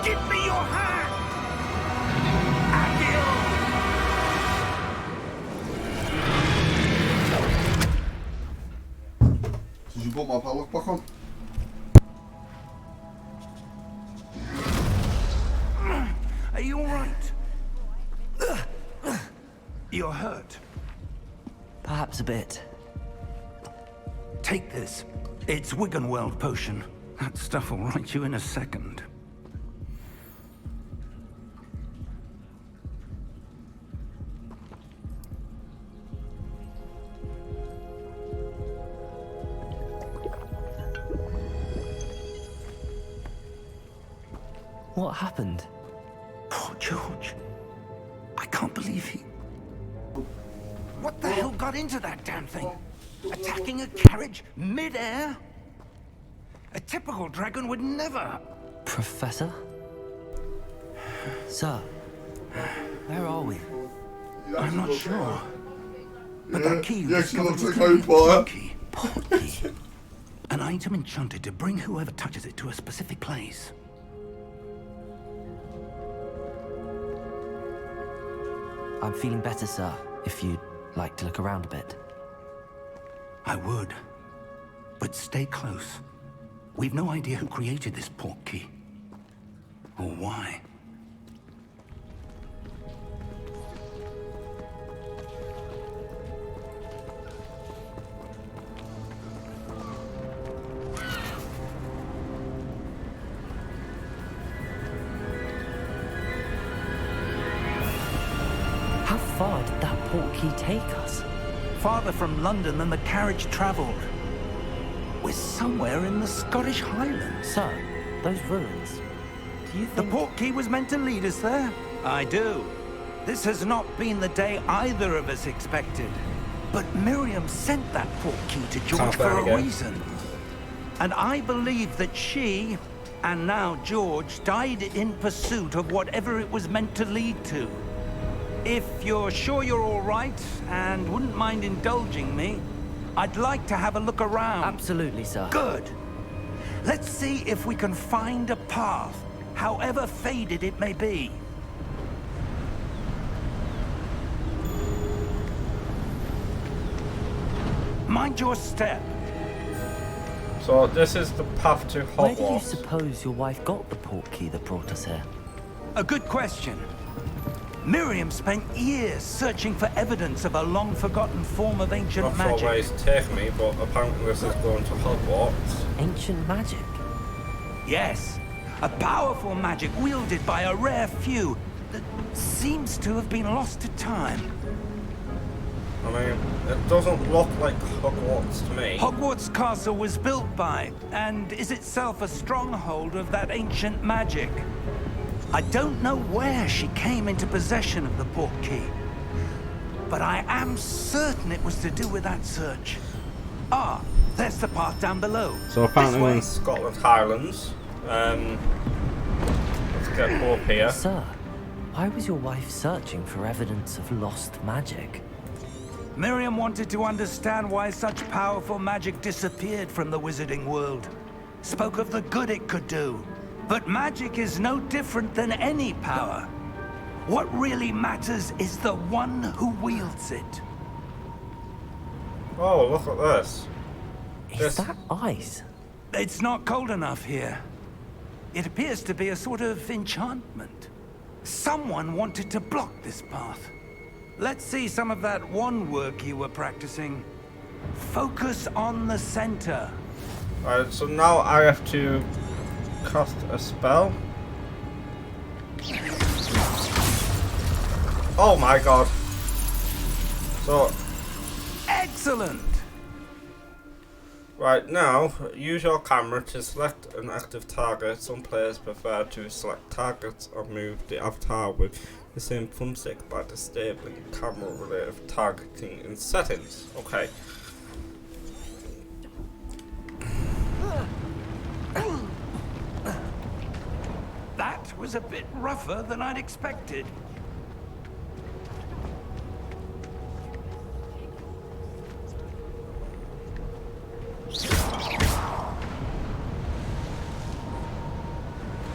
Give me your hand! Agil! Did you put my padlock back on? Are you alright? You're hurt. Perhaps a bit. Take this. It's Wiggenweld potion. That stuff will right you in a second. What happened? Poor George. I can't believe he... What the hell got into that damn thing? Attacking a carriage mid-air? A typical dragon would never... Professor? Sir, where are we? I'm not sure. But that key you yeah, discovered she was looks like key. Portkey. An item enchanted to bring whoever touches it to a specific place. I'm feeling better, sir, if you'd like to look around a bit. I would. But stay close. We've no idea who created this portkey. Or why. How far did that portkey take us? Farther from London than the carriage traveled. We're somewhere in the Scottish Highlands. Sir, those ruins. Do you The think... portkey was meant to lead us there? I do. This has not been the day either of us expected. But Miriam sent that portkey to George for a reason. And I believe that she, and now George, died in pursuit of whatever it was meant to lead to. If you're sure you're all right, and wouldn't mind indulging me, I'd like to have a look around. Absolutely, sir. Good. Let's see if we can find a path, however faded it may be. Mind your step. So this is the path to Hogwarts. Where do you suppose your wife got the portkey that brought us here? A good question. Miriam spent years searching for evidence of a long-forgotten form of ancient Not sure where magic. he's taking me, but apparently this is going to Hogwarts. Ancient magic? Yes, a powerful magic wielded by a rare few that seems to have been lost to time. I mean, it doesn't look like Hogwarts to me. Hogwarts Castle was built by, and is itself a stronghold of that ancient magic. I don't know where she came into possession of the portkey, but I am certain it was to do with that search. Ah, there's the path down below. So apparently we're in This way. Scotland Highlands. Let's get up here. Sir, why was your wife searching for evidence of lost magic? Miriam wanted to understand why such powerful magic disappeared from the wizarding world. Spoke of the good it could do. But magic is no different than any power. What really matters is the one who wields it. Oh, look at this. Is that ice? It's not cold enough here. It appears to be a sort of enchantment. Someone wanted to block this path. Let's see some of that wand work you were practicing. Focus on the center. Alright, so now I have to cast a spell. Oh my god. So, Excellent! right now, use your camera to select an active target. Some players prefer to select targets or move the avatar with the same thumbstick by disabling camera related targeting in settings. Okay. That was a bit rougher than I'd expected.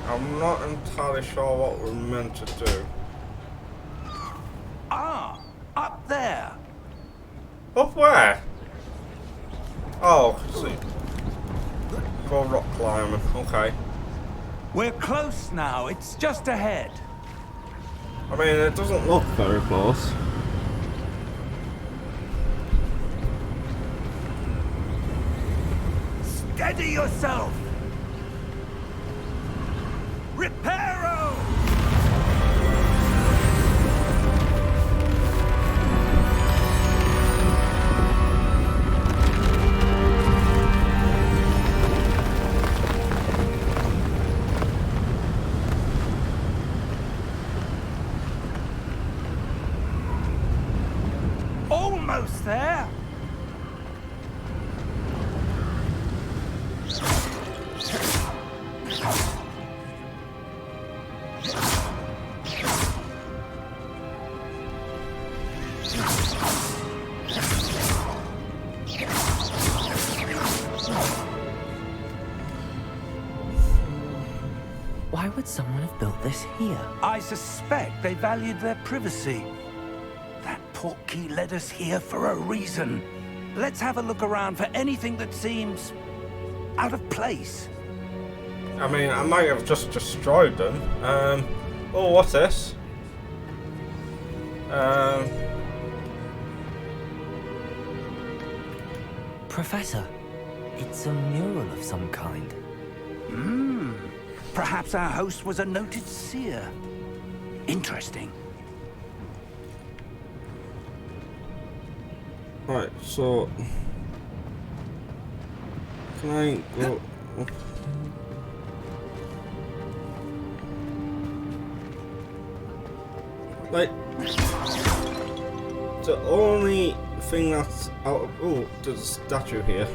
I'm not entirely sure what we're meant to do. Ah, up there. Up where? Oh, see. Go rock climbing, okay. We're close now. It's just ahead. I mean, it doesn't look very close. Steady yourself. Reparo! Almost there. Why would someone have built this here? I suspect they valued their privacy. That portkey led us here for a reason. Let's have a look around for anything that seems out of place. I mean, I might have just destroyed them. Oh, what's this? Professor, it's a mural of some kind. Perhaps our host was a noted seer. Interesting. Right, so... Can I go... Like... The only thing that's out of... Oh, there's a statue here.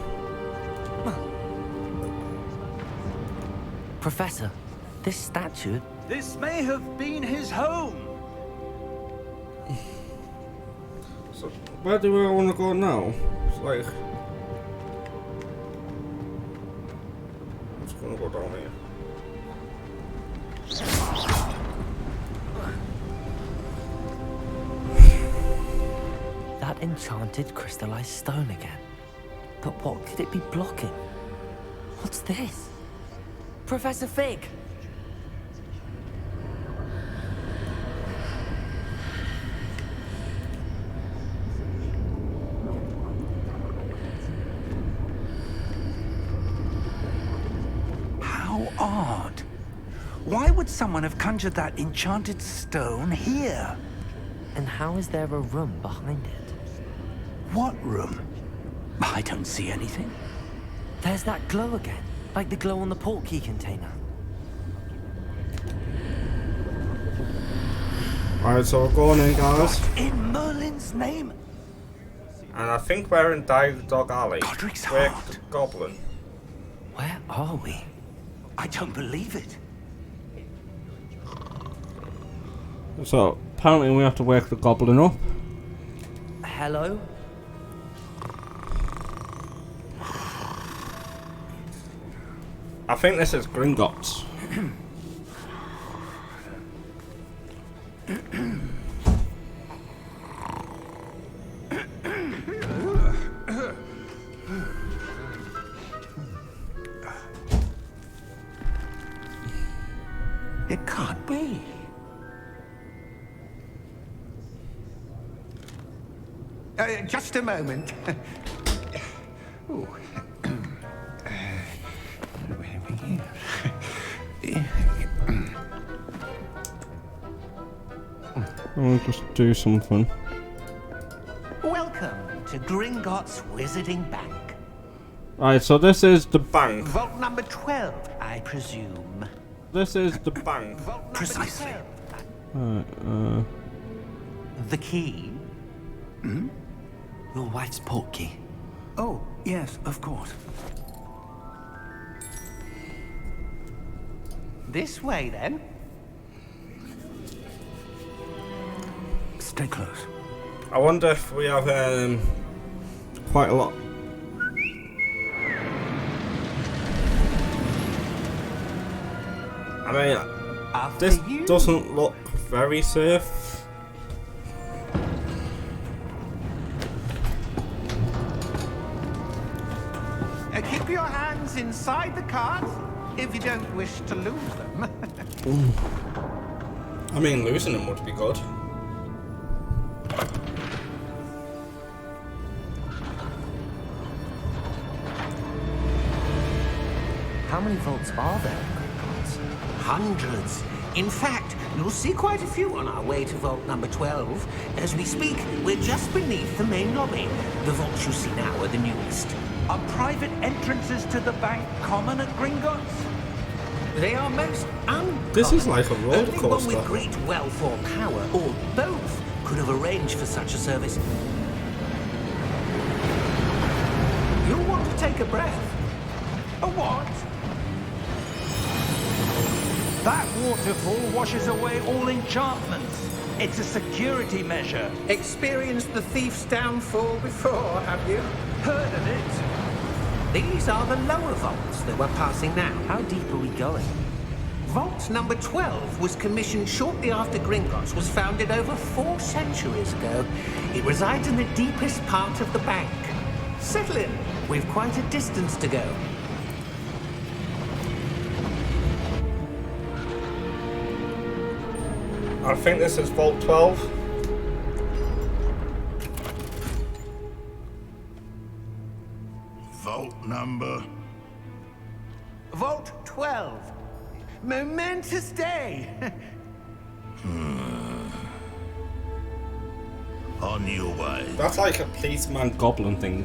Professor, this statue... This may have been his home. So, where do I want to go now? It's like... I'm just gonna go down here. That enchanted crystallized stone again. But what could it be blocking? What's this? Professor Fig! How odd. Why would someone have conjured that enchanted stone here? And how is there a room behind it? What room? I don't see anything. There's that glow again, like the glow on the portkey container. Alright, so we're going in, guys. In Merlin's name? And I think we're in Die the Dog Alley. Godric's Wake heart. the Goblin. Where are we? I don't believe it. So, apparently we have to wake the Goblin up. Hello? I think this is Gringotts. It can't be. Just a moment. Ooh. I'll just do something. Welcome to Gringotts Wizarding Bank. Right, so this is the bank. Vault number 12, I presume. This is the bank. Vault number Precisely. 12. Right, The key? Your wife's portkey. Oh, yes, of course. This way, then. Stay close. I wonder if we have quite a lot. I mean, After this you. doesn't look very safe. Keep your hands inside the cart if you don't wish to lose them. I mean, losing them would be good. How many vaults are there in Gringotts? Hundreds. In fact, you'll see quite a few on our way to vault number 12. As we speak, we're just beneath the main lobby. The vaults you see now are the newest. Are private entrances to the bank common at Gringotts? They are most uncommon. This is like a roller Only one coaster. with great wealth or power, or both, could have arranged for such a service. You'll want to take a breath. A what? That waterfall washes away all enchantments. It's a security measure. Experienced the thief's downfall before, have you? Heard of it? These are the lower vaults that we're passing now. How deep are we going? Vault number 12 was commissioned shortly after Gringotts was founded over 4 centuries ago. It resides in the deepest part of the bank. Settle in. We've quite a distance to go. I think this is Vault 12. Vault number. Vault 12. Momentous day. On your way. That's like a policeman goblin thing.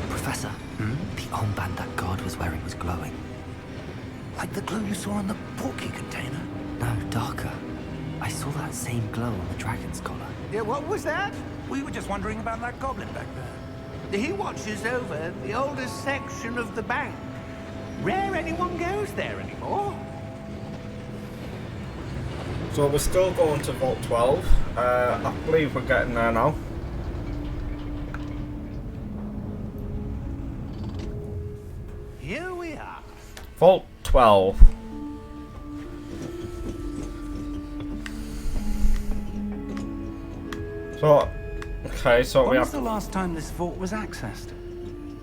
Professor, the armband that guard was wearing was glowing. Like the glow you saw on the porky container? No, darker. I saw that same glow on the dragon's collar. Yeah, what was that? We were just wondering about that goblin back there. He watches over the oldest section of the bank. Rare anyone goes there anymore. So we're still going to Vault 12. I believe we're getting there now. Here we are. Vault 12. So, okay, so When we was have the last time this vault was accessed?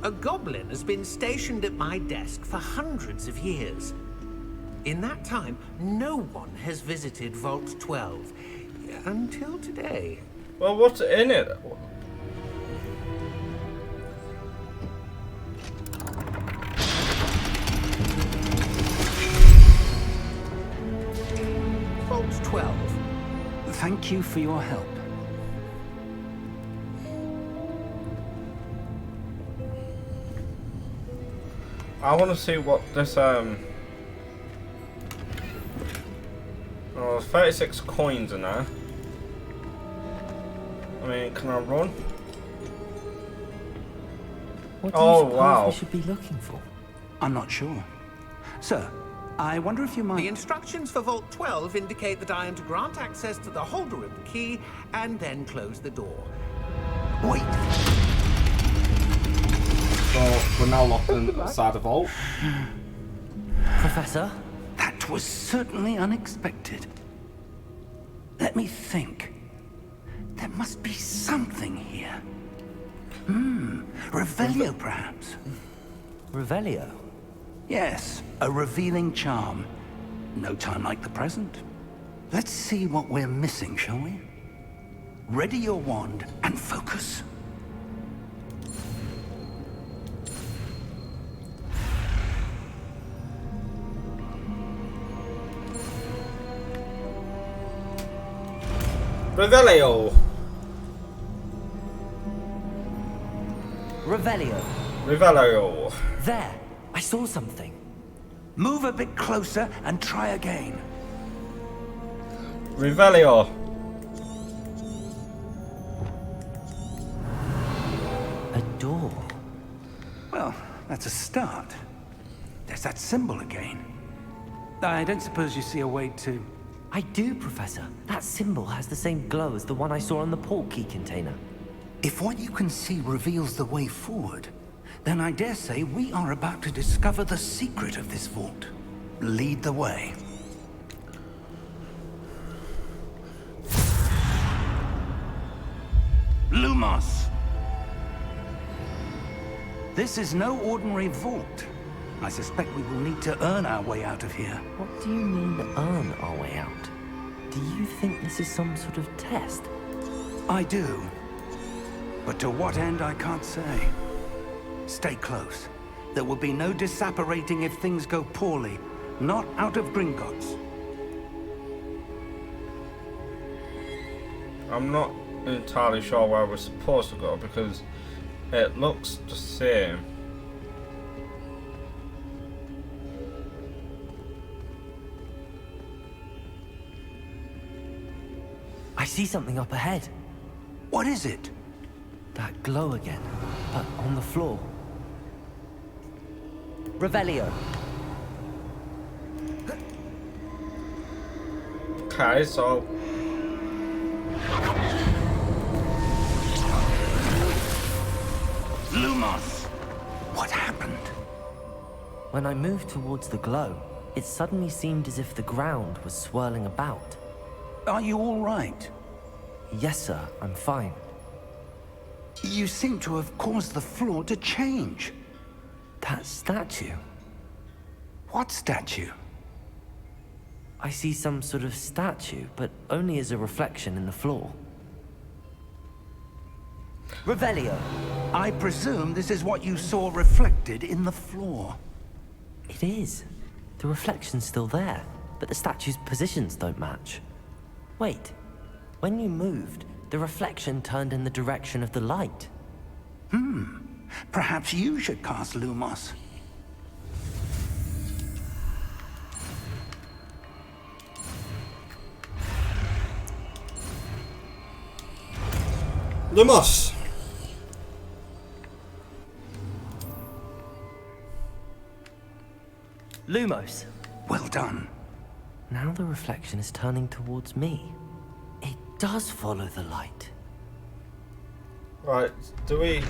A goblin has been stationed at my desk for hundreds of years. In that time, no one has visited Vault 12. Until today. Well, what's in it? Vault 12. Thank you for your help. I want to see what this oh, there's 36 coins in there. I mean, can I run? What do Oh, you suppose wow. we should be looking for? I'm not sure. Sir, I wonder if you might... The instructions for Vault 12 indicate that I am to grant access to the holder of the key and then close the door. Wait! So, we're now locked inside the vault. Professor? That was certainly unexpected. Let me think. There must be something here. Revelio, perhaps? Revelio? Yes, a revealing charm. No time like the present. Let's see what we're missing, shall we? Ready your wand and focus. Revelio! Revelio. Revelio! There! I saw something. Move a bit closer and try again. Revelio! A door. Well, that's a start. There There's that symbol again. I don't suppose you see a way to... I do, Professor. That symbol has the same glow as the one I saw on the portkey container. If what you can see reveals the way forward, then I dare say we are about to discover the secret of this vault. Lead the way. Lumos! This is no ordinary vault. I suspect we will need to earn our way out of here. What do you mean, earn our way out? Do you think this is some sort of test? I do. But to what end, I can't say. Stay close. There will be no disapparating if things go poorly. Not out of Gringotts. I'm not entirely sure where we're supposed to go because it looks the same. I see something up ahead. What is it? That glow again, but on the floor. Revelio. Okay, so Lumos! What happened? When I moved towards the glow, it suddenly seemed as if the ground was swirling about. Are you all right? Yes, sir, I'm fine. You seem to have caused the floor to change. That statue. What statue? I see some sort of statue, but only as a reflection in the floor. Revelio. I presume this is what you saw reflected in the floor. It is. The reflection's still there, but the statue's positions don't match. Wait. When you moved, the reflection turned in the direction of the light. Perhaps you should cast Lumos. Lumos. Lumos. Well done. Now the reflection is turning towards me. It does follow the light. Right, do we...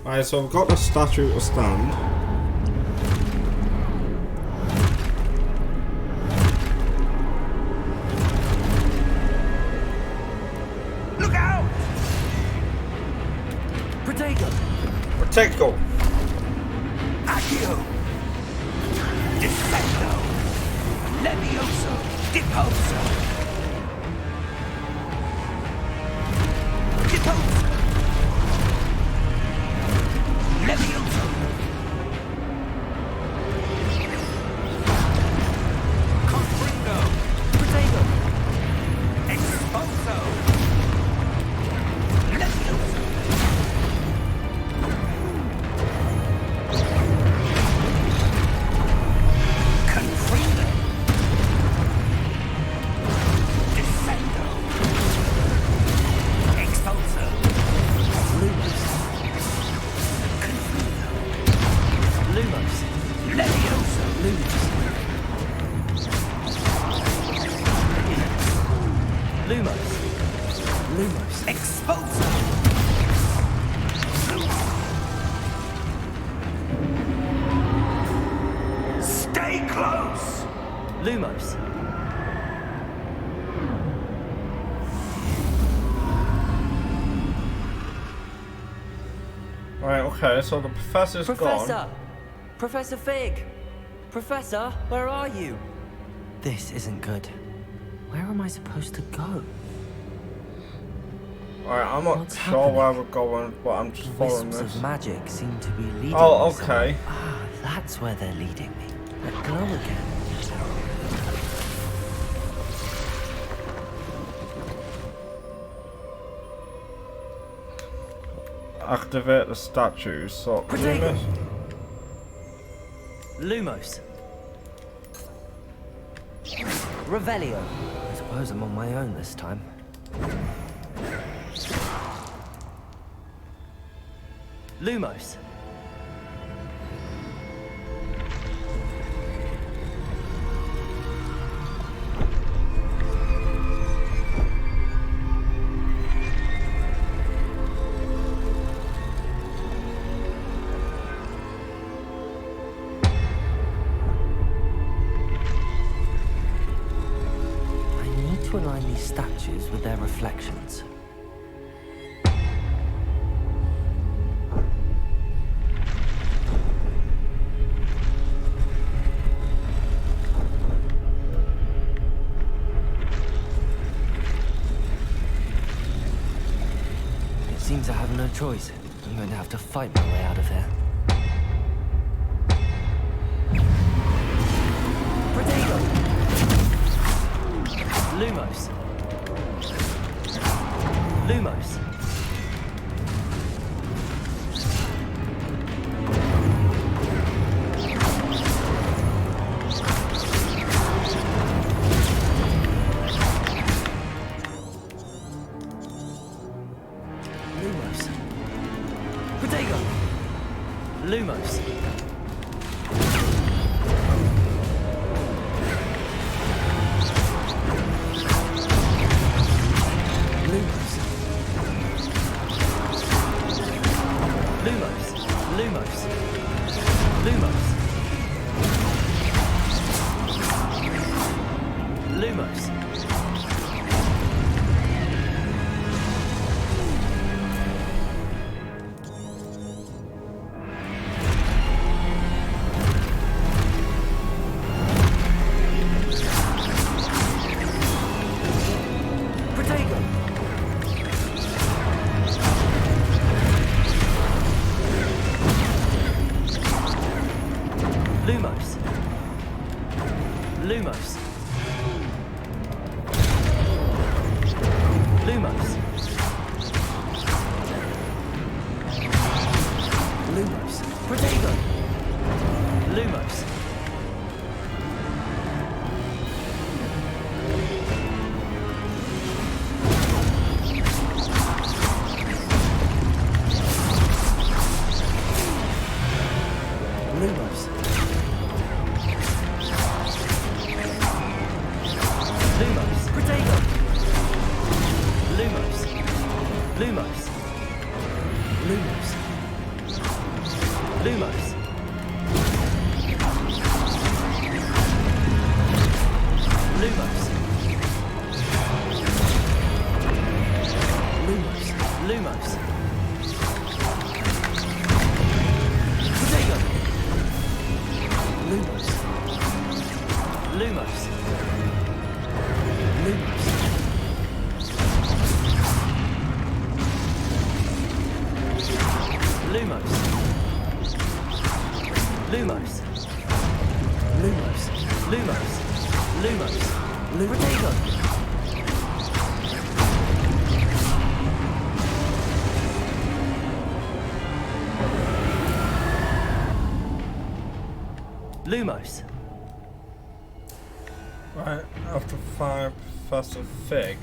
Right, so we've got the statue to stand. Look out! Protego! Protego! Accio! Defendo! Levioso! Deposo! Deposo! Levioso! Confringo! Protego! Exposo! Levioso! Confringo! Defendo! Exposo! Lumos. Confringo! Lumos. Levioso! Lumos. Lumos. Lumos. Exposo! Stay close! Lumos. Right, okay, so the professor's Professor! gone. Professor Fig! Professor, where are you? This isn't good. Where am I supposed to go? Right, I'm not What's sure happening? where we're going, but I'm just following Wisps this. of magic seem to be leading Oh, me somewhere. okay. Ah, that's where they're leading me. That glow again. Activate the statues, so... Protego! Lumos. Revelio. I suppose I'm on my own this time. Lumos. To align these statues with their reflections. It seems I have no choice. I'm going to have to fight my way out of here. Lumos. Lumos. Lumos. Protego. Lumos. Lumos. Right, after 5 Professor Fig.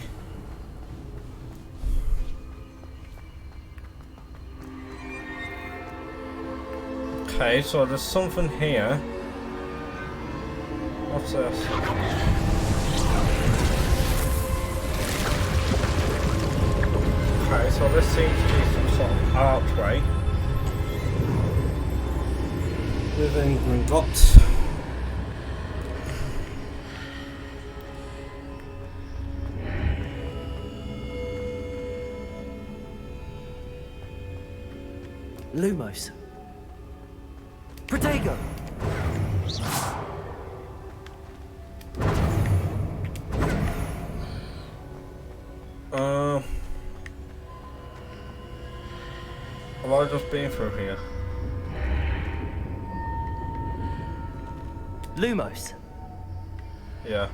Okay, so there's something here. What's this? Okay, so this seems to be some sort of archway within Gringotts. Lumos. Protego! Have I just been through here? Lumos. Yeah.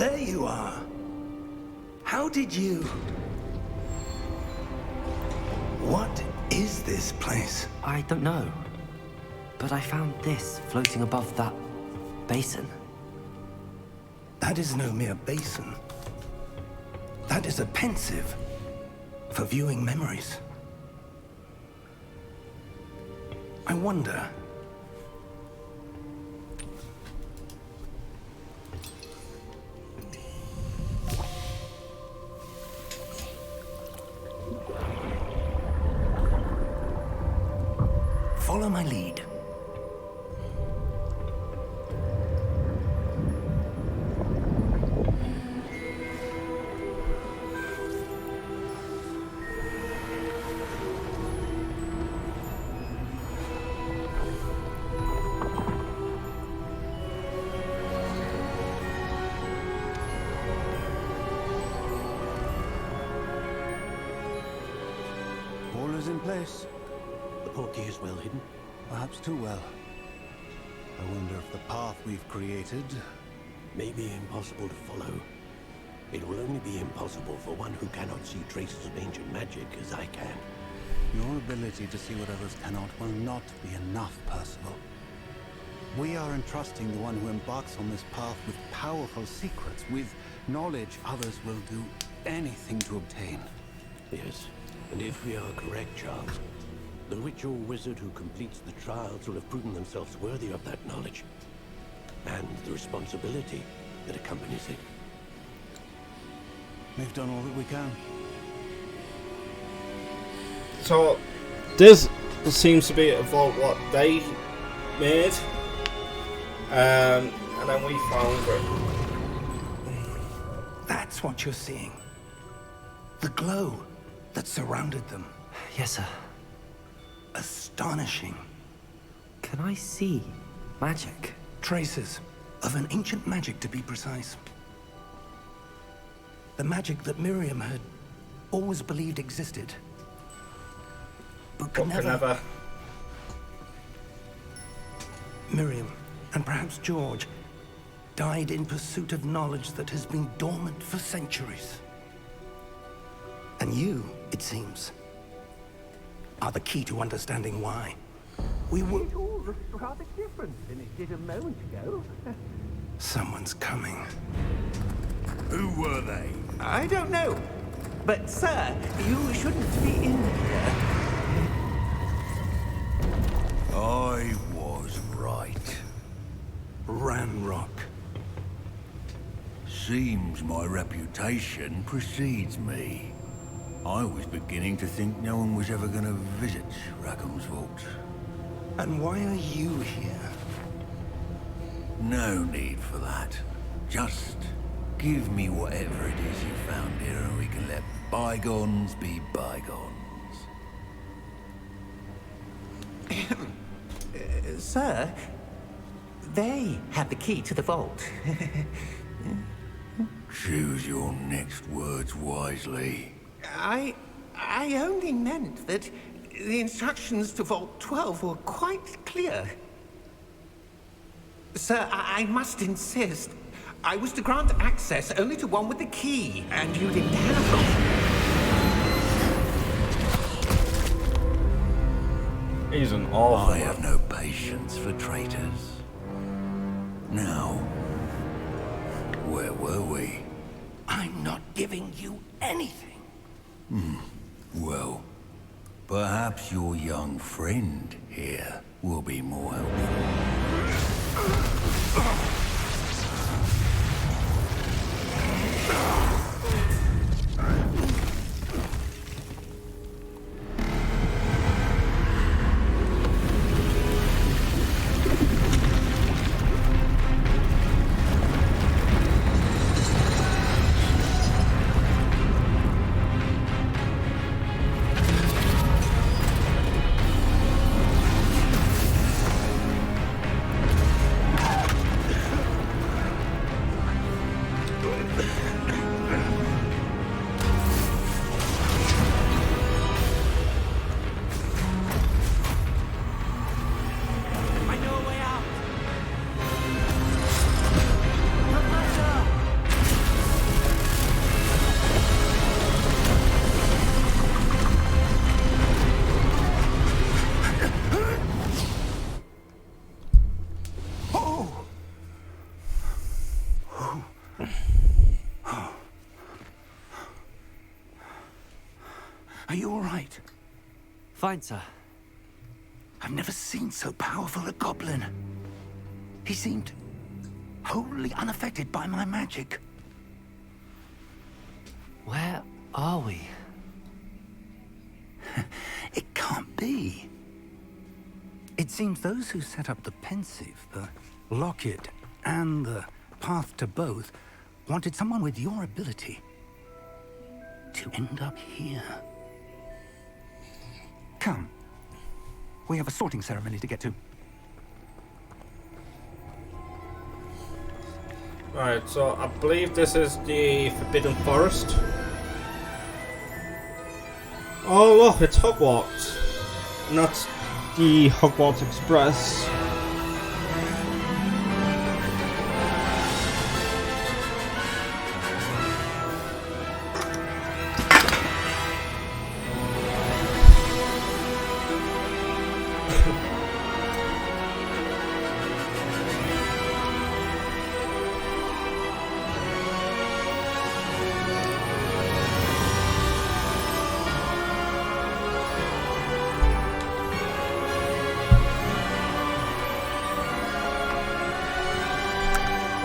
There you are. How did you... What is this place? I don't know. But I found this floating above that basin. That is no mere basin. That is a pensive for viewing memories. I wonder... Follow my lead. All is in place. The portkey is well hidden. Perhaps too well. I wonder if the path we've created... May be impossible to follow. It will only be impossible for one who cannot see traces of ancient magic as I can. Your ability to see what others cannot will not be enough, Percival. We are entrusting the one who embarks on this path with powerful secrets, with knowledge others will do anything to obtain. Yes, and if we are correct, Charles, the witch or wizard who completes the trials will have proven themselves worthy of that knowledge, and the responsibility that accompanies it. We've done all that we can. So, this seems to be a vault what they made, and then we found it. That's what you're seeing. The glow that surrounded them. Yes, sir. Astonishing. Can I see magic? Traces of an ancient magic, to be precise. The magic that Miriam had always believed existed, but could never... Miriam, and perhaps George, died in pursuit of knowledge that has been dormant for centuries. And you, it seems, are the key to understanding why. We were... It all looks rather different than it did a moment ago. Someone's coming. Who were they? I don't know. But, sir, you shouldn't be in here. I was right. Ranrock. Seems my reputation precedes me. I was beginning to think no one was ever going to visit Rackham's vault. And why are you here? No need for that. Just give me whatever it is you found here and we can let bygones be bygones. Sir, they have the key to the vault. Choose your next words wisely. I only meant that the instructions to Vault 12 were quite clear. Sir, I must insist. I was to grant access only to one with the key, and you didn't have them. He's an awful I have no patience for traitors. Now, where were we? I'm not giving you anything. Well, perhaps your young friend here will be more helpful. Are you all right? Fine, sir. I've never seen so powerful a goblin. He seemed wholly unaffected by my magic. Where are we? It can't be. It seems those who set up the pensive, the locket, and the path to both wanted someone with your ability to end up here. Come. We have a sorting ceremony to get to. Right, so I believe this is the Forbidden Forest. Oh look, it's Hogwarts. And that's the Hogwarts Express.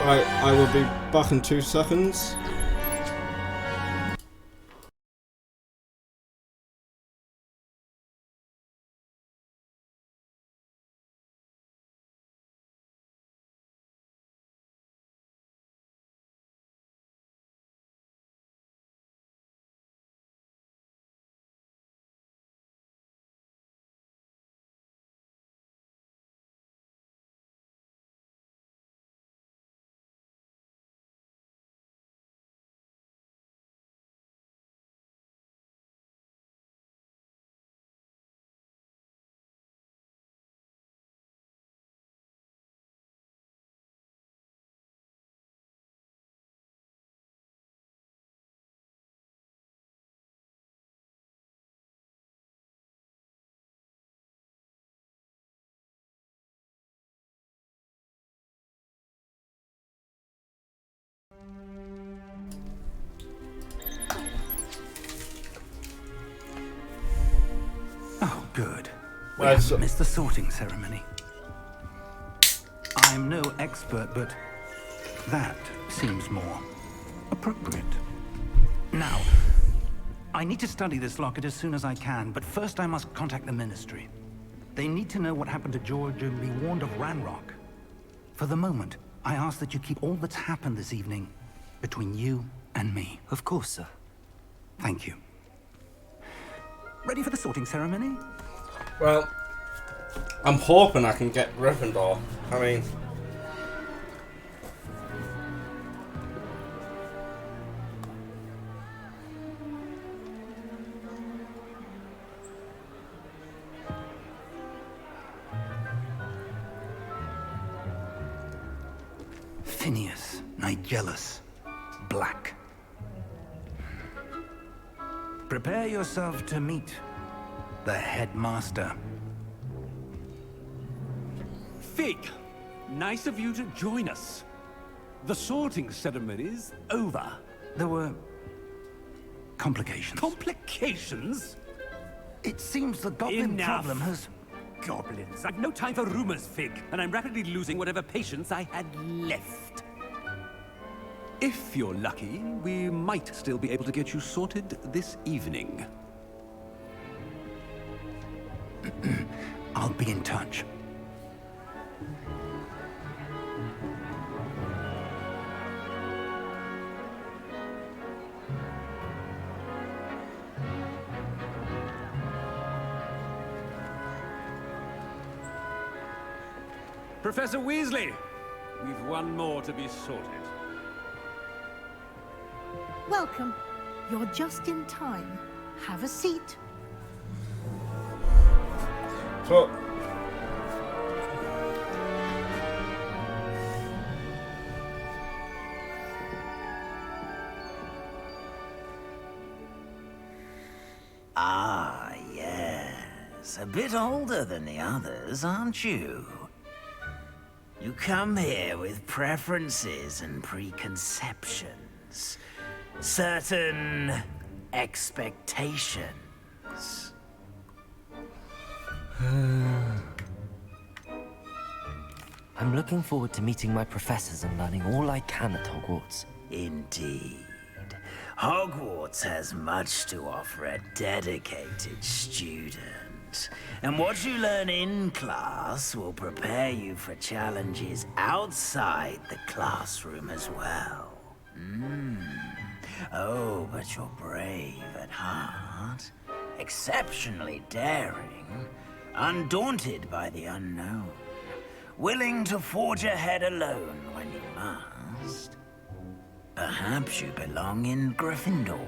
Right, I will be back in 2 seconds. Oh, good. We Right, haven't missed the sorting ceremony. I'm no expert, but that seems more appropriate. Now, I need to study this locket as soon as I can, but first I must contact the Ministry. They need to know what happened to George and be warned of Ranrock. For the moment, I ask that you keep all that's happened this evening between you and me. Of course, sir. Thank you. Ready for the sorting ceremony? Well, I'm hoping I can get Gryffindor. I mean... Phineas, Nigellus, Black. Prepare yourself to meet the headmaster. Fig, nice of you to join us. The sorting ceremony's over. There were complications. Complications? It seems the goblin Enough. problem has... Goblins. I've no time for rumors, Fig, and I'm rapidly losing whatever patience I had left. If you're lucky, we might still be able to get you sorted this evening. I'll be in touch. Professor Weasley, we've one more to be sorted. Welcome. You're just in time. Have a seat. So... Ah, yes. A bit older than the others, aren't you? You come here with preferences and preconceptions. Certain expectations. I'm looking forward to meeting my professors and learning all I can at Hogwarts. Indeed. Hogwarts has much to offer a dedicated student. And what you learn in class will prepare you for challenges outside the classroom as well. Oh, but you're brave at heart, exceptionally daring, undaunted by the unknown, willing to forge ahead alone when you must. Perhaps you belong in Gryffindor.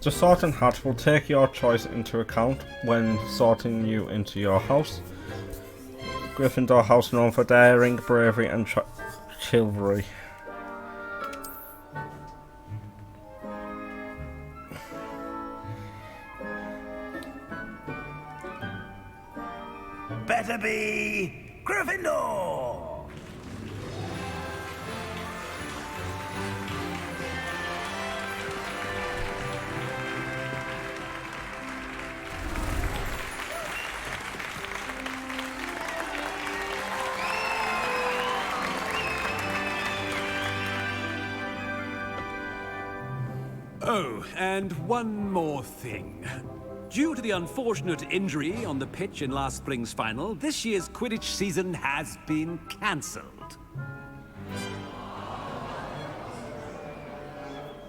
The sorting hat will take your choice into account when sorting you into your house. Gryffindor house known for daring, bravery and chivalry. Better be Gryffindor! Oh, and one more thing. Due to the unfortunate injury on the pitch in last spring's final, this year's Quidditch season has been cancelled.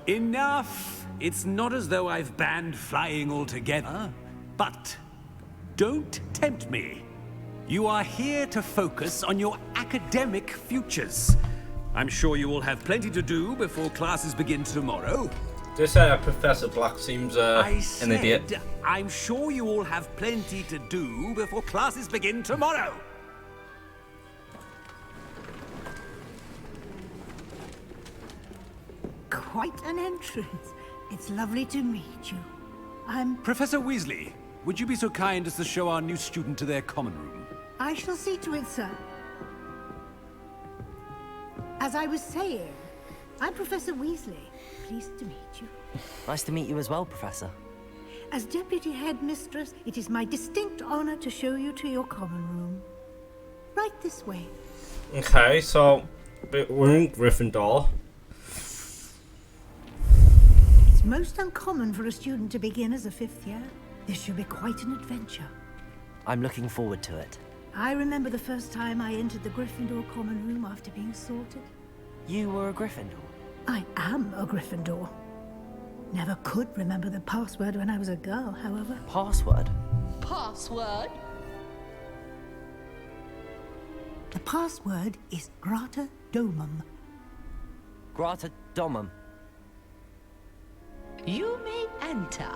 Enough! It's not as though I've banned flying altogether, but don't tempt me. You are here to focus on your academic futures. I'm sure you will have plenty to do before classes begin tomorrow. This Professor Black seems an idiot. I'm sure you all have plenty to do before classes begin tomorrow. Quite an entrance. It's lovely to meet you. I'm... Professor Weasley, would you be so kind as to show our new student to their common room? I shall see to it, sir. As I was saying, I'm Professor Weasley. Pleased to meet you. Nice to meet you as well, Professor. As Deputy Headmistress, it is my distinct honor to show you to your common room. Right this way. Okay, so we're in Gryffindor. It's most uncommon for a student to begin as a 5th year. This should be quite an adventure. I'm looking forward to it. I remember the first time I entered the Gryffindor common room after being sorted. You were a Gryffindor? I am a Gryffindor. Never could remember the password when I was a girl, however. Password? Password? The password is Grata Domum. Grata Domum. You may enter.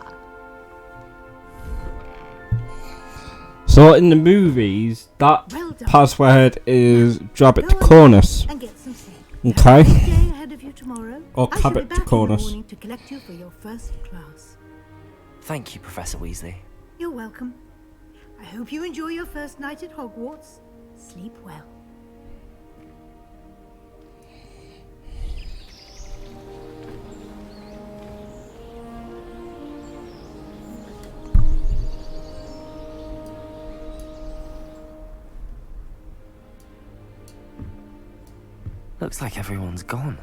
So in the movies, that Well done. password is Drabbit Go on Cornus. and get some sleep. Okay. Have a good day ahead of you tomorrow. Or I shall be Cabot back in the Cornus. morning to collect you for your first class. Thank you, Professor Weasley. You're welcome. I hope you enjoy your first night at Hogwarts. Sleep well. Looks like everyone's gone.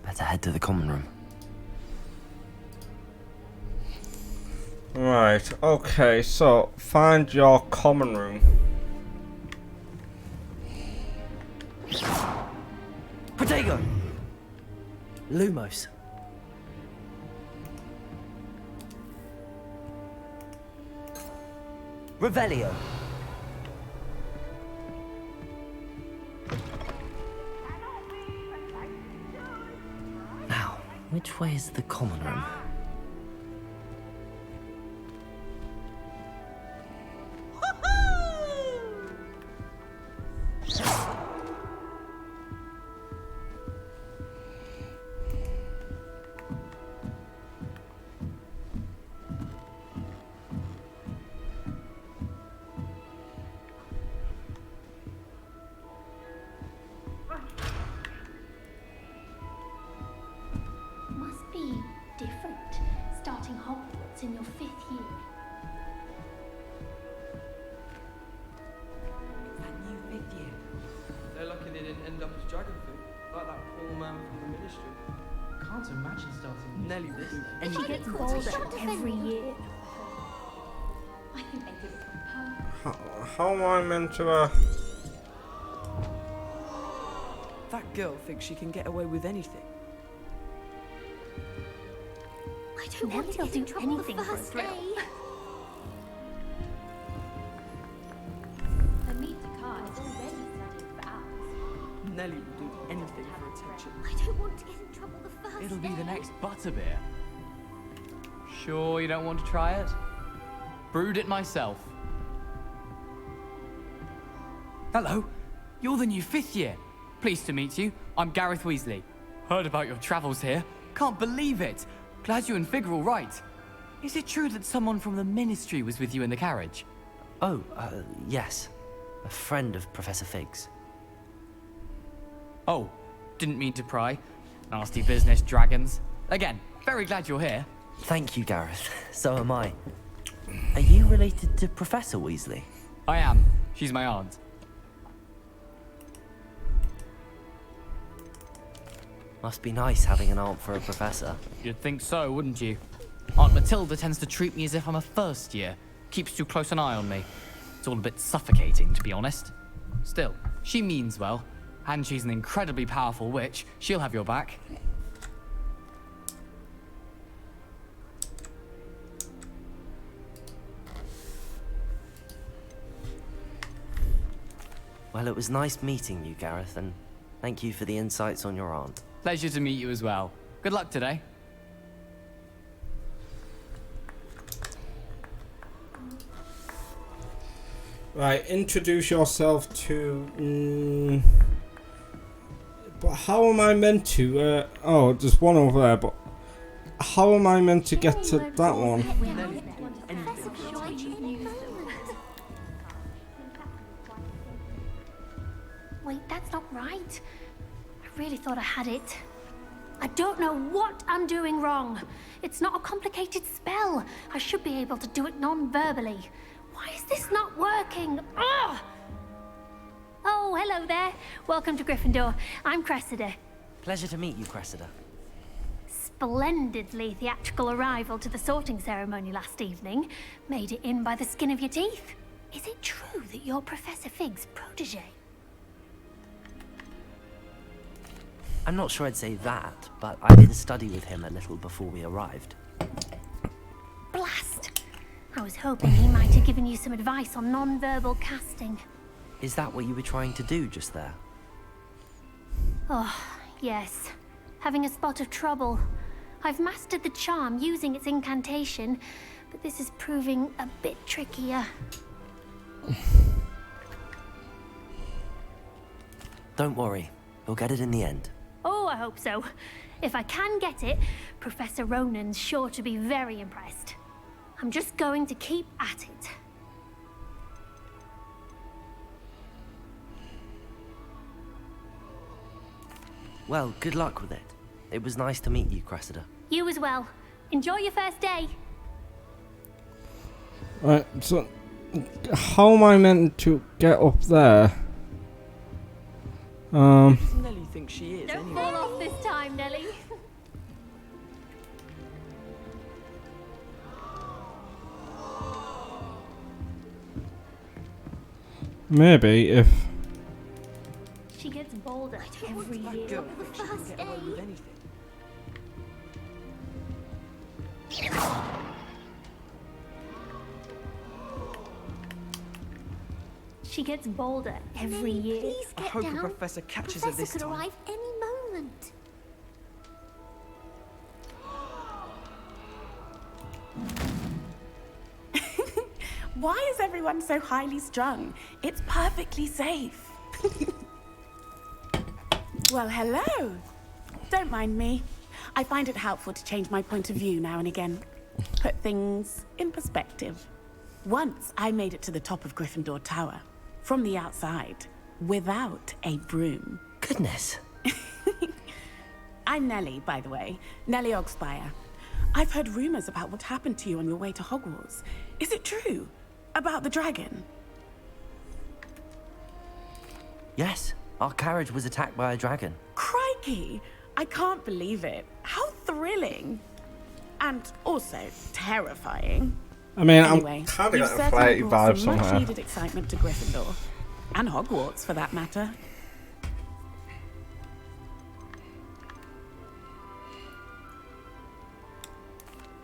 Better head to the common room. Right, okay, so find your common room. Protego! Lumos. Revelio. Now, which way is the common room? didn't end up as dragon food, like that poor man from the ministry. I can't imagine starting Nelly will do And she gets bolder every year. I think they did it on purpose. How am I meant to, That girl thinks she can get away with anything. I don't want to do anything for a thrill. The meat car is already studied for hours. Nelly will do anything for attention. I don't want to get in trouble the first It'll be day. the next butterbeer. Sure you don't want to try it? Brewed it myself. Hello, you're the new 5th year. Pleased to meet you. I'm Gareth Weasley. Heard about your travels here. Can't believe it. Glad you and Fig are all right. Is it true that someone from the Ministry was with you in the carriage? Oh, yes. A friend of Professor Fig's. Oh, didn't mean to pry. Nasty business, dragons. Again, very glad you're here. Thank you, Gareth. So am I. Are you related to Professor Weasley? I am. She's my aunt. Must be nice having an aunt for a professor. You'd think so, wouldn't you? Aunt Matilda tends to treat me as if I'm a first year. Keeps too close an eye on me. It's all a bit suffocating, to be honest. Still, she means well. And she's an incredibly powerful witch. She'll have your back. Well, it was nice meeting you, Gareth, and thank you for the insights on your aunt. Pleasure to meet you as well. Good luck today. Right, introduce yourself to... But how am I meant to... oh, there's one over there, but... How am I meant to get to that one? Wait, that's not right. I really thought I had it. I don't know what I'm doing wrong. It's not a complicated spell. I should be able to do it non-verbally. Why is this not working? Ugh! Oh, hello there. Welcome to Gryffindor. I'm Cressida. Pleasure to meet you, Cressida. Splendidly theatrical arrival to the sorting ceremony last evening. Made it in by the skin of your teeth. Is it true that you're Professor Fig's protege? I'm not sure I'd say that, but I did study with him a little before we arrived. Blast! I was hoping he might have given you some advice on non-verbal casting. Is that what you were trying to do just there? Oh, yes. Having a spot of trouble. I've mastered the charm using its incantation, but this is proving a bit trickier. Don't worry, you'll get it in the end. Oh, I hope so. If I can get it, Professor Ronan's sure to be very impressed. I'm just going to keep at it. Well, good luck with it. It was nice to meet you, Cressida. You as well. Enjoy your first day. Right, so... How am I meant to get up there? Nelly thinks she is, Don't anyway. fall off this time, Nelly. Maybe if... She gets bolder every year. Girl thinks she can get away with anything. She gets bolder every year. Please I get hope down. the professor catches Professor her this could time. arrive any moment. Why is everyone so highly strung? It's perfectly safe. Well, hello. Don't mind me. I find it helpful to change my point of view now and again. Put things in perspective. Once I made it to the top of Gryffindor Tower, from the outside, without a broom. Goodness. I'm Nellie, by the way. Nellie Ogspire. I've heard rumors about what happened to you on your way to Hogwarts. Is it true? About the dragon? Yes, Our carriage was attacked by a dragon. Crikey! I can't believe it. How thrilling. And also terrifying. I mean, Anyway, I'm kind of you've getting certainly flighty brought vibes some somehow. much-needed excitement to Gryffindor. And Hogwarts, for that matter.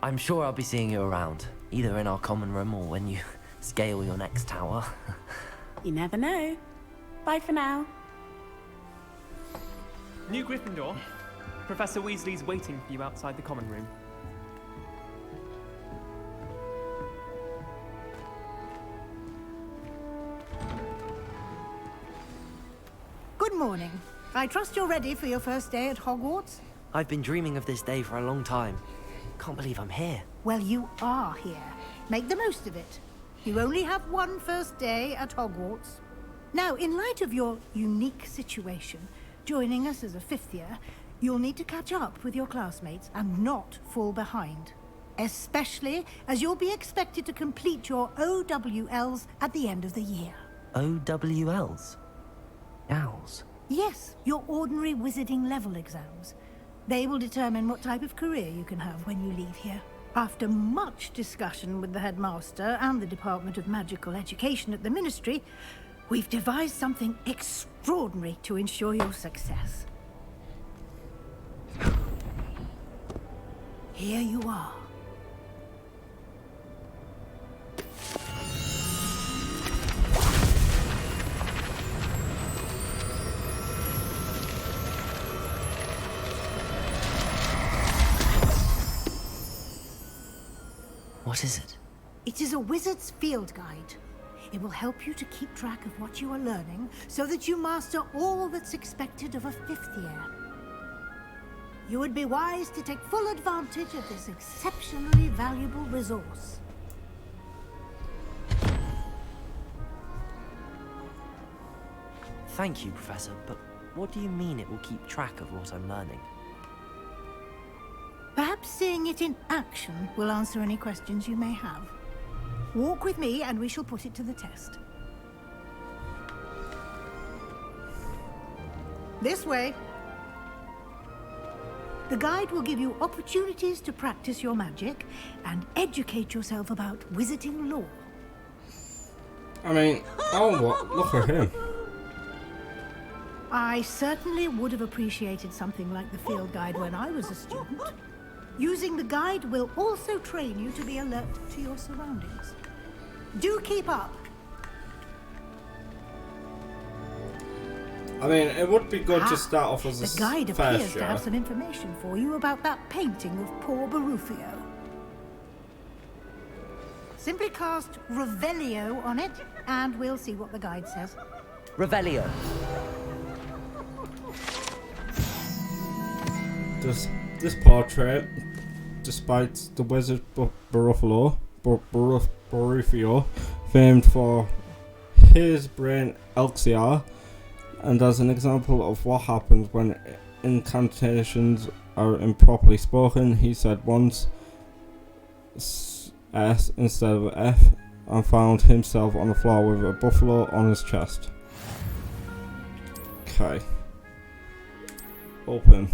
I'm sure I'll be seeing you around, either in our common room or when you scale your next tower. You never know. Bye for now. New Gryffindor. Professor Weasley's waiting for you outside the common room. Good morning. I trust you're ready for your first day at Hogwarts? I've been dreaming of this day for a long time. Can't believe I'm here. Well, you are here. Make the most of it. You only have one first day at Hogwarts. Now, in light of your unique situation, joining us as a fifth year, you'll need to catch up with your classmates and not fall behind. Especially as you'll be expected to complete your OWLs at the end of the year. OWLs? Owls? Yes, your ordinary wizarding level exams. They will determine what type of career you can have when you leave here. After much discussion with the headmaster and the Department of Magical Education at the Ministry, we've devised something extraordinary to ensure your success. Here you are. What is it? It is a wizard's field guide. It will help you to keep track of what you are learning so that you master all that's expected of a fifth year. You would be wise to take full advantage of this exceptionally valuable resource. Thank you, Professor, but what do you mean it will keep track of what I'm learning? Perhaps seeing it in action will answer any questions you may have. Walk with me and we shall put it to the test. This way. The guide will give you opportunities to practice your magic and educate yourself about wizarding lore. I mean, oh, what? Look at him. I certainly would have appreciated something like the field guide when I was a student. Using the guide will also train you to be alert to your surroundings. Do keep up. I mean, it would be good to start off as a The guide first appears to year. have some information for you about that painting of poor Barufio. Simply cast Revelio on it, and we'll see what the guide says. Revelio. This portrait, despite the wizard Barufio, famed for his brain elixir, and as an example of what happens when incantations are improperly spoken, he said once S instead of F and found himself on the floor with a buffalo on his chest. Okay. Open.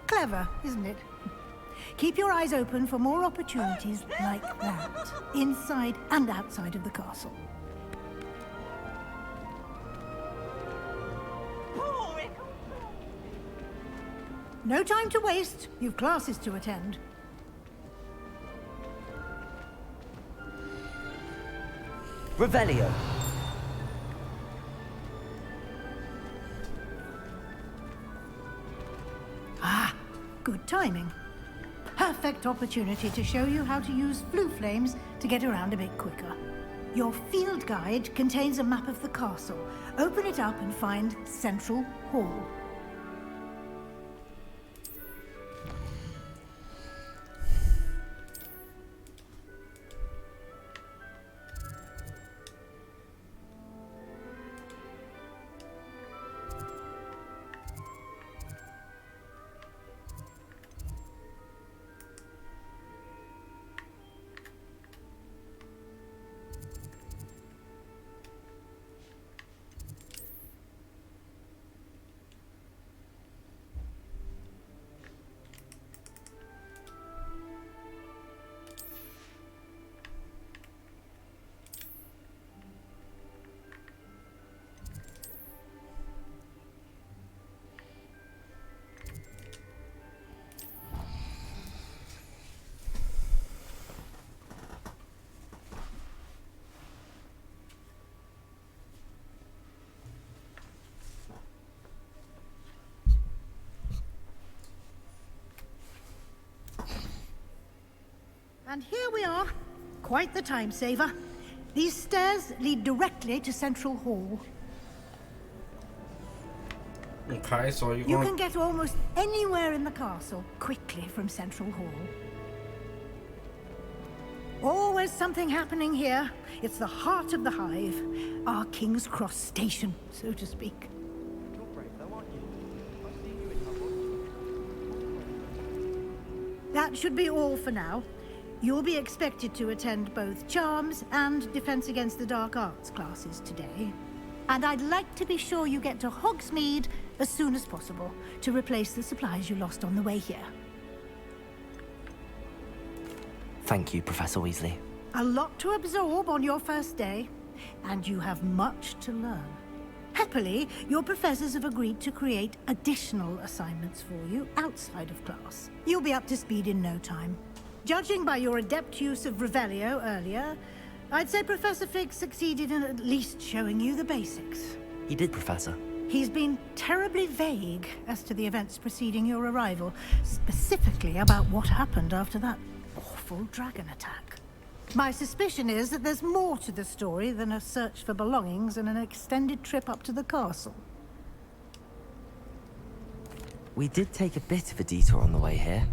Clever, isn't it? Keep your eyes open for more opportunities like that, inside and outside of the castle. No time to waste. You've classes to attend. Revelio. Ah, good timing. Perfect opportunity to show you how to use blue flames to get around a bit quicker. Your field guide contains a map of the castle. Open it up and find Central Hall. And here we are. Quite the time saver. These stairs lead directly to Central Hall. Okay, so You can get almost anywhere in the castle quickly from Central Hall. Always something happening here. It's the heart of the Hive. Our King's Cross station, so to speak. You're brave though, aren't you? I've seen you in Hogwarts. That should be all for now. You'll be expected to attend both Charms and Defense Against the Dark Arts classes today. And I'd like to be sure you get to Hogsmeade as soon as possible to replace the supplies you lost on the way here. Thank you, Professor Weasley. A lot to absorb on your first day, and you have much to learn. Happily, your professors have agreed to create additional assignments for you outside of class. You'll be up to speed in no time. Judging by your adept use of Revelio earlier, I'd say Professor Fig succeeded in at least showing you the basics. He did, Professor. He's been terribly vague as to the events preceding your arrival, specifically about what happened after that awful dragon attack. My suspicion is that there's more to the story than a search for belongings and an extended trip up to the castle. We did take a bit of a detour on the way here.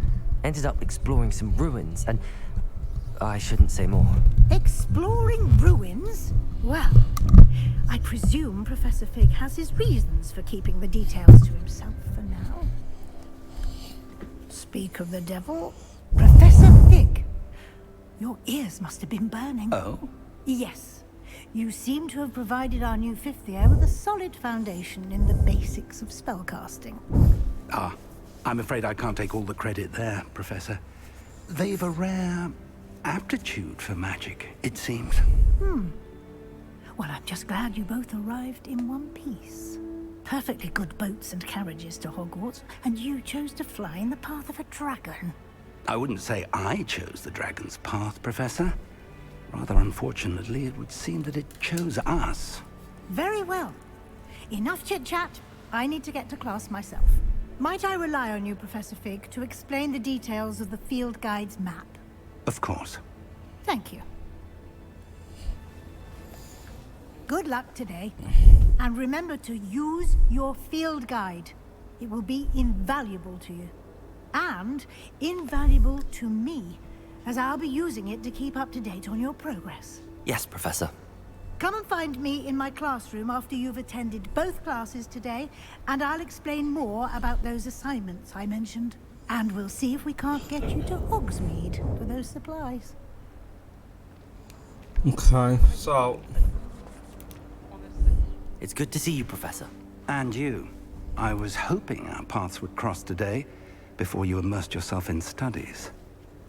Ended up exploring some ruins and... I shouldn't say more. Exploring ruins? Well, I presume Professor Fig has his reasons for keeping the details to himself for now. Speak of the devil, Professor Fig. Your ears must have been burning. Oh? Yes. You seem to have provided our new fifth year with a solid foundation in the basics of spellcasting. Ah, I'm afraid I can't take all the credit there, Professor. They've a rare aptitude for magic, it seems. Well, I'm just glad you both arrived in one piece. Perfectly good boats and carriages to Hogwarts, and you chose to fly in the path of a dragon. I wouldn't say I chose the dragon's path, Professor. Rather unfortunately, it would seem that it chose us. Very well. Enough chit-chat. I need to get to class myself. Might I rely on you, Professor Fig, to explain the details of the field guide's map? Of course. Thank you. Good luck today. And remember to use your field guide. It will be invaluable to you. And invaluable to me, as I'll be using it to keep up to date on your progress. Yes, Professor. Come and find me in my classroom after you've attended both classes today, and I'll explain more about those assignments I mentioned. And we'll see if we can't get you to Hogsmeade for those supplies. Okay, so... It's good to see you, Professor. And you. I was hoping our paths would cross today, before you immersed yourself in studies.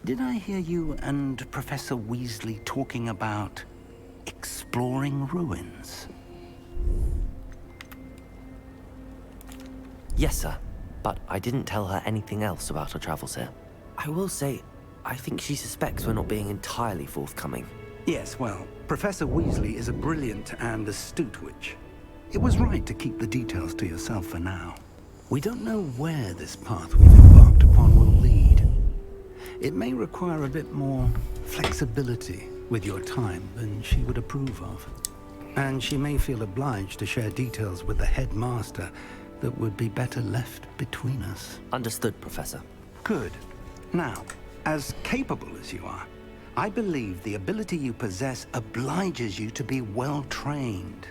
Did I hear you and Professor Weasley talking about exploring ruins? Yes, sir. But I didn't tell her anything else about our travels here. I will say, I think she suspects we're not being entirely forthcoming. Yes, well, Professor Weasley is a brilliant and astute witch. It was right to keep the details to yourself for now. We don't know where this path we've embarked upon will lead. It may require a bit more flexibility with your time than she would approve of. And she may feel obliged to share details with the headmaster that would be better left between us. Understood, Professor. Good. Now, as capable as you are, I believe the ability you possess obliges you to be well trained.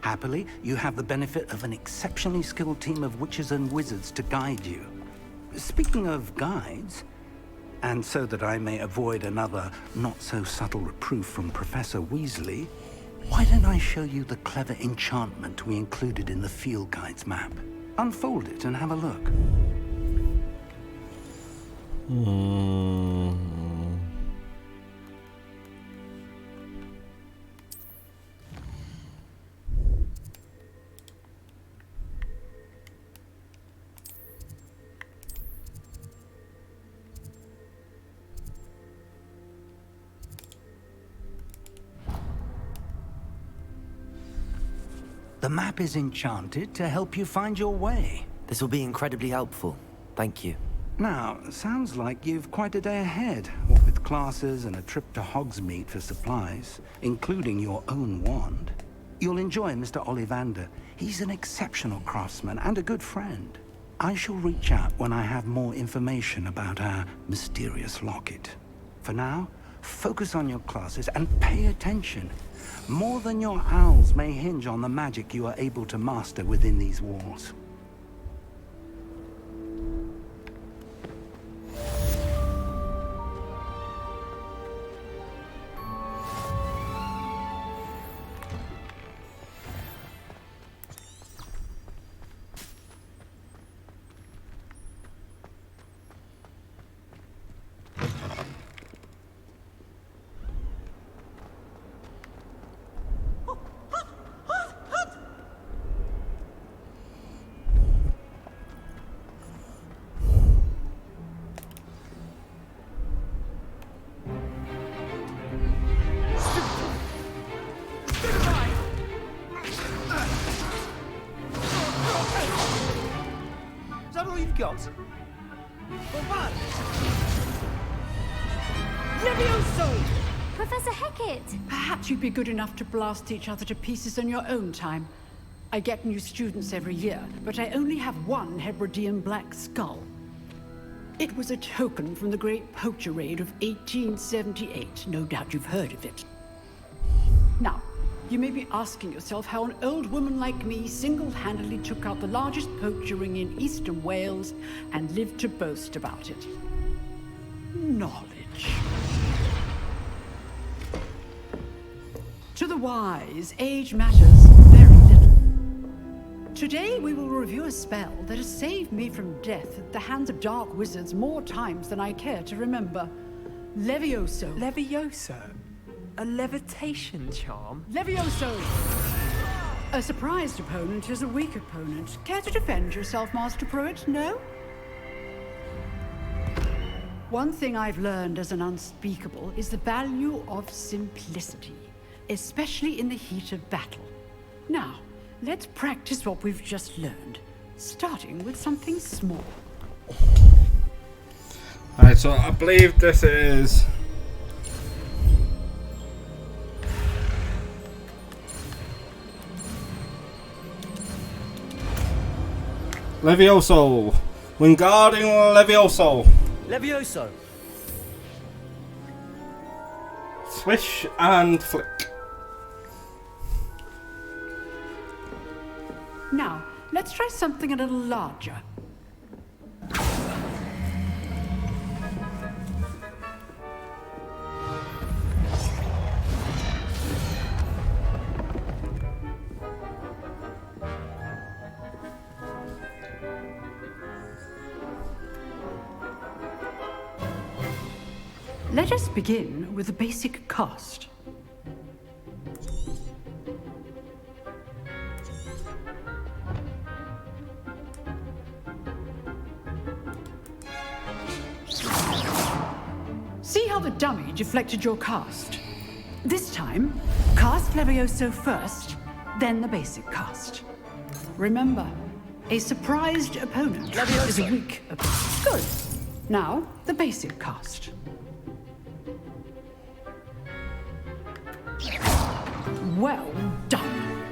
Happily, you have the benefit of an exceptionally skilled team of witches and wizards to guide you. Speaking of guides, and so that I may avoid another not-so-subtle reproof from Professor Weasley, why don't I show you the clever enchantment we included in the field guide's map? Unfold it and have a look. The map is enchanted to help you find your way. This will be incredibly helpful. Thank you. Now, sounds like you've quite a day ahead, what with classes and a trip to Hogsmeade for supplies, including your own wand, you'll enjoy Mr. Ollivander. He's an exceptional craftsman and a good friend. I shall reach out when I have more information about our mysterious locket. For now, focus on your classes and pay attention. More than your owls may hinge on the magic you are able to master within these walls. Is that all you've got? For what? Levioso! Professor Hecat! Perhaps you'd be good enough to blast each other to pieces in your own time. I get new students every year, but I only have one Hebridean black skull. It was a token from the Great Poacher Raid of 1878. No doubt you've heard of it. Now, you may be asking yourself how an old woman like me single-handedly took out the largest poacher ring in eastern Wales and lived to boast about it. Knowledge. To the wise, age matters very little. Today we will review a spell that has saved me from death at the hands of dark wizards more times than I care to remember. Levioso. Levioso? A levitation charm? Levioso! A surprised opponent is a weak opponent. Care to defend yourself, Master Pruitt? No? One thing I've learned as an unspeakable is the value of simplicity, especially in the heat of battle. Now, let's practice what we've just learned, starting with something small. Alright, so I believe this is... Levioso! Wingardium Levioso! Levioso! Swish and flick. Now, let's try something a little larger. Let us begin with the basic cast. See how the dummy deflected your cast? This time, cast Levioso first, then the basic cast. Remember, a surprised opponent is a weak opponent. Good. Now, the basic cast. Well done.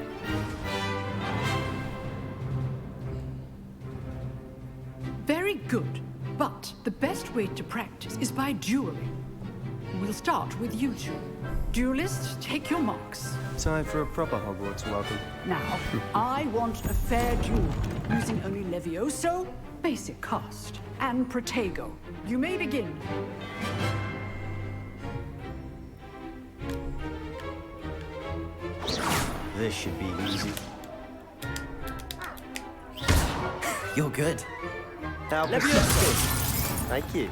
Very good, but the best way to practice is by dueling. We'll start with you two. Duelists, take your marks. Time for a proper Hogwarts welcome. Now, I want a fair duel, using only Levioso, basic cast, and Protego. You may begin. This should be easy. You're good. Now, Levioso! Thank you.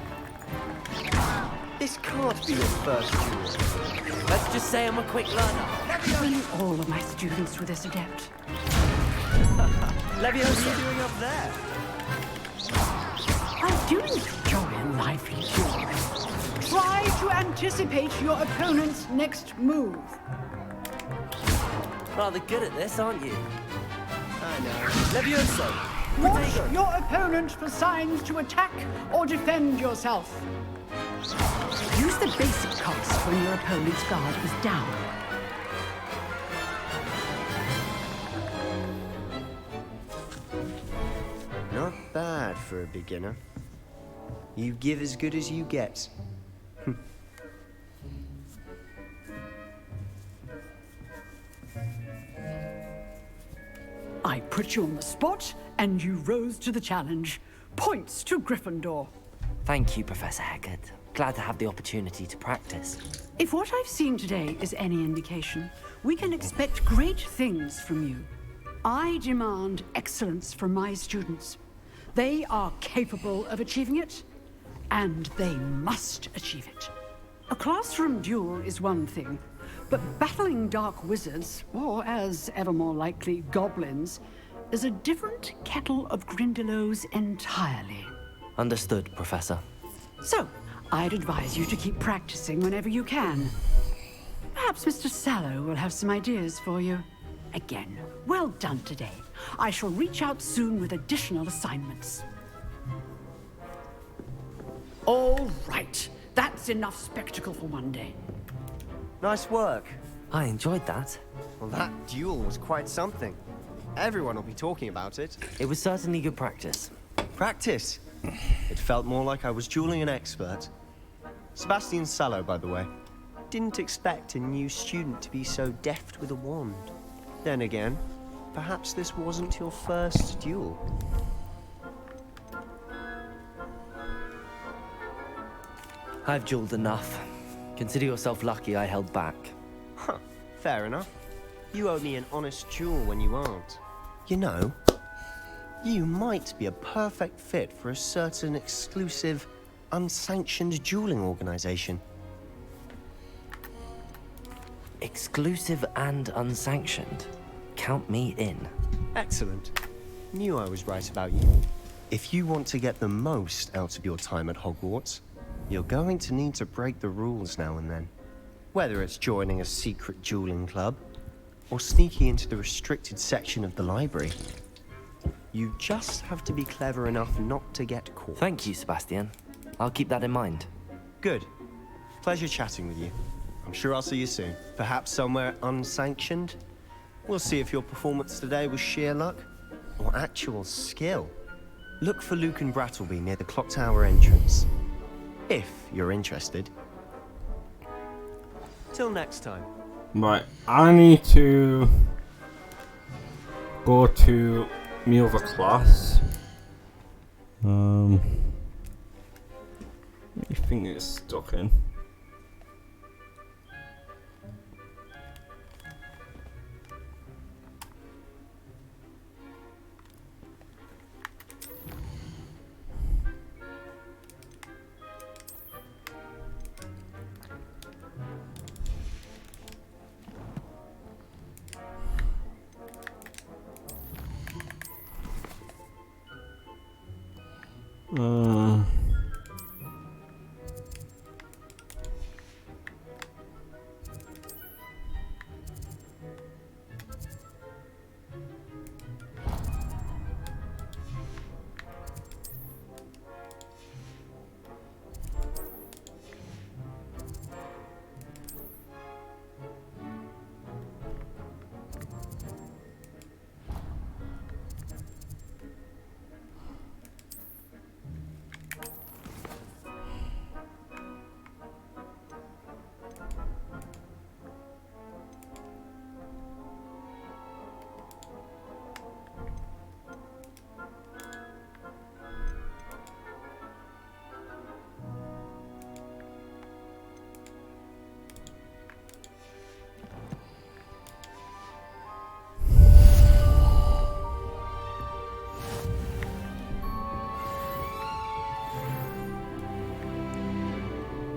This can't be your first duel. Let's just say I'm a quick learner. Bring all of my students through this adept. Levioso, what are you doing up there? I do enjoy a lively duel. Try to anticipate your opponent's next move. Rather good at this, aren't you? I know. Levioso! Watch your opponent for signs to attack or defend yourself. Use the basic cost when your opponent's guard is down. Not bad for a beginner. You give as good as you get. I put you on the spot, and you rose to the challenge. Points to Gryffindor. Thank you, Professor Hecat. Glad to have the opportunity to practice. If what I've seen today is any indication, we can expect great things from you. I demand excellence from my students. They are capable of achieving it, and they must achieve it. A classroom duel is one thing, but battling dark wizards, or as ever more likely, goblins, is a different kettle of Grindylows entirely. Understood, Professor. So, I'd advise you to keep practicing whenever you can. Perhaps Mr. Sallow will have some ideas for you. Again, well done today. I shall reach out soon with additional assignments. All right, that's enough spectacle for one day. Nice work. I enjoyed that. Well, that duel was quite something. Everyone will be talking about it. It was certainly good practice. Practice? It felt more like I was dueling an expert. Sebastian Sallow, by the way. Didn't expect a new student to be so deft with a wand. Then again, perhaps this wasn't your first duel. I've dueled enough. Consider yourself lucky I held back. Huh, fair enough. You owe me an honest duel when you aren't. You know, you might be a perfect fit for a certain exclusive, unsanctioned dueling organization. Exclusive and unsanctioned. Count me in. Excellent. Knew I was right about you. If you want to get the most out of your time at Hogwarts, you're going to need to break the rules now and then. Whether it's joining a secret dueling club, or sneaking into the restricted section of the library. You just have to be clever enough not to get caught. Thank you, Sebastian. I'll keep that in mind. Good. Pleasure chatting with you. I'm sure I'll see you soon. Perhaps somewhere unsanctioned? We'll see if your performance today was sheer luck or actual skill. Look for Luke and Brattleby near the clock tower entrance. If you're interested. Till next time. Right, I need to go to my other class. My finger is stuck in.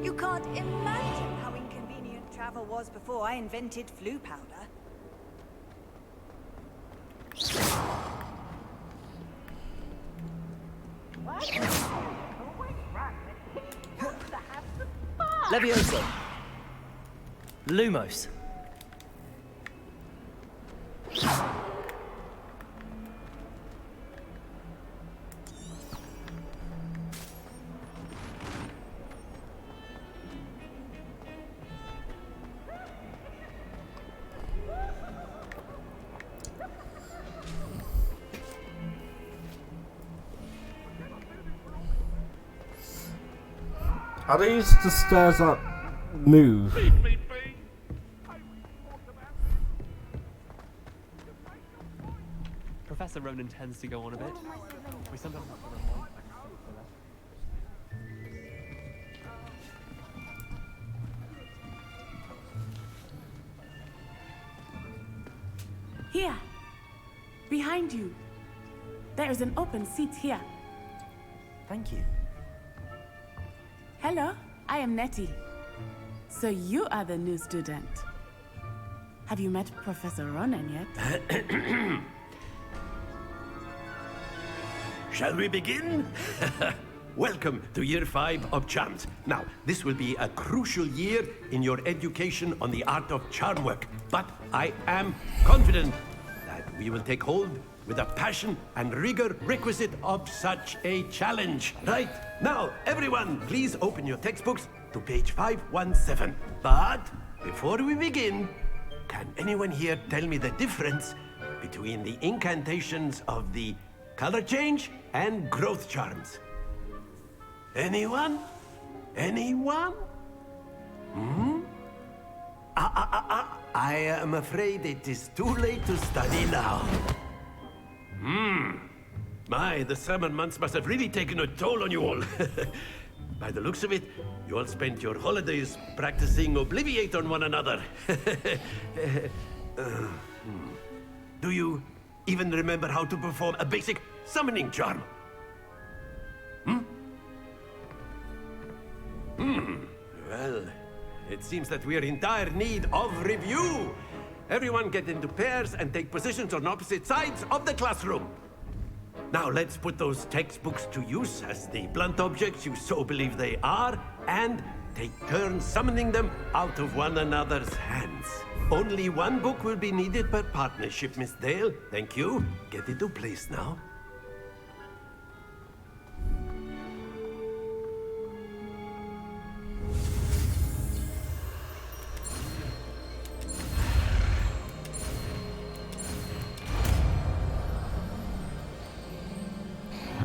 You can't imagine how inconvenient travel was before I invented flu powder. Levioso. Lumos. Are these the stairs that move? Professor Ronan tends to go on a bit. We sometimes have to remind him for that. Here. Behind you. There is an open seat here. Thank you. Hello, I am Nettie. So you are the new student. Have you met Professor Ronan yet? Shall we begin? Welcome to Year 5 of Charms. Now, this will be a crucial year in your education on the art of charm work. But I am confident that we will take hold with the passion and rigor requisite of such a challenge. Right? Now, everyone, please open your textbooks to page 517. But before we begin, can anyone here tell me the difference between the incantations of the color change and growth charms? Anyone? Anyone? I am afraid it is too late to study now. My, the summer months must have really taken a toll on you all. By the looks of it, you all spent your holidays practicing Obliviate on one another. Do you even remember how to perform a basic summoning charm? Well, it seems that we are in dire need of review. Everyone get into pairs and take positions on opposite sides of the classroom. Now let's put those textbooks to use as the blunt objects you so believe they are, and take turns summoning them out of one another's hands. Only one book will be needed per partnership, Miss Dale. Thank you. Get into place now.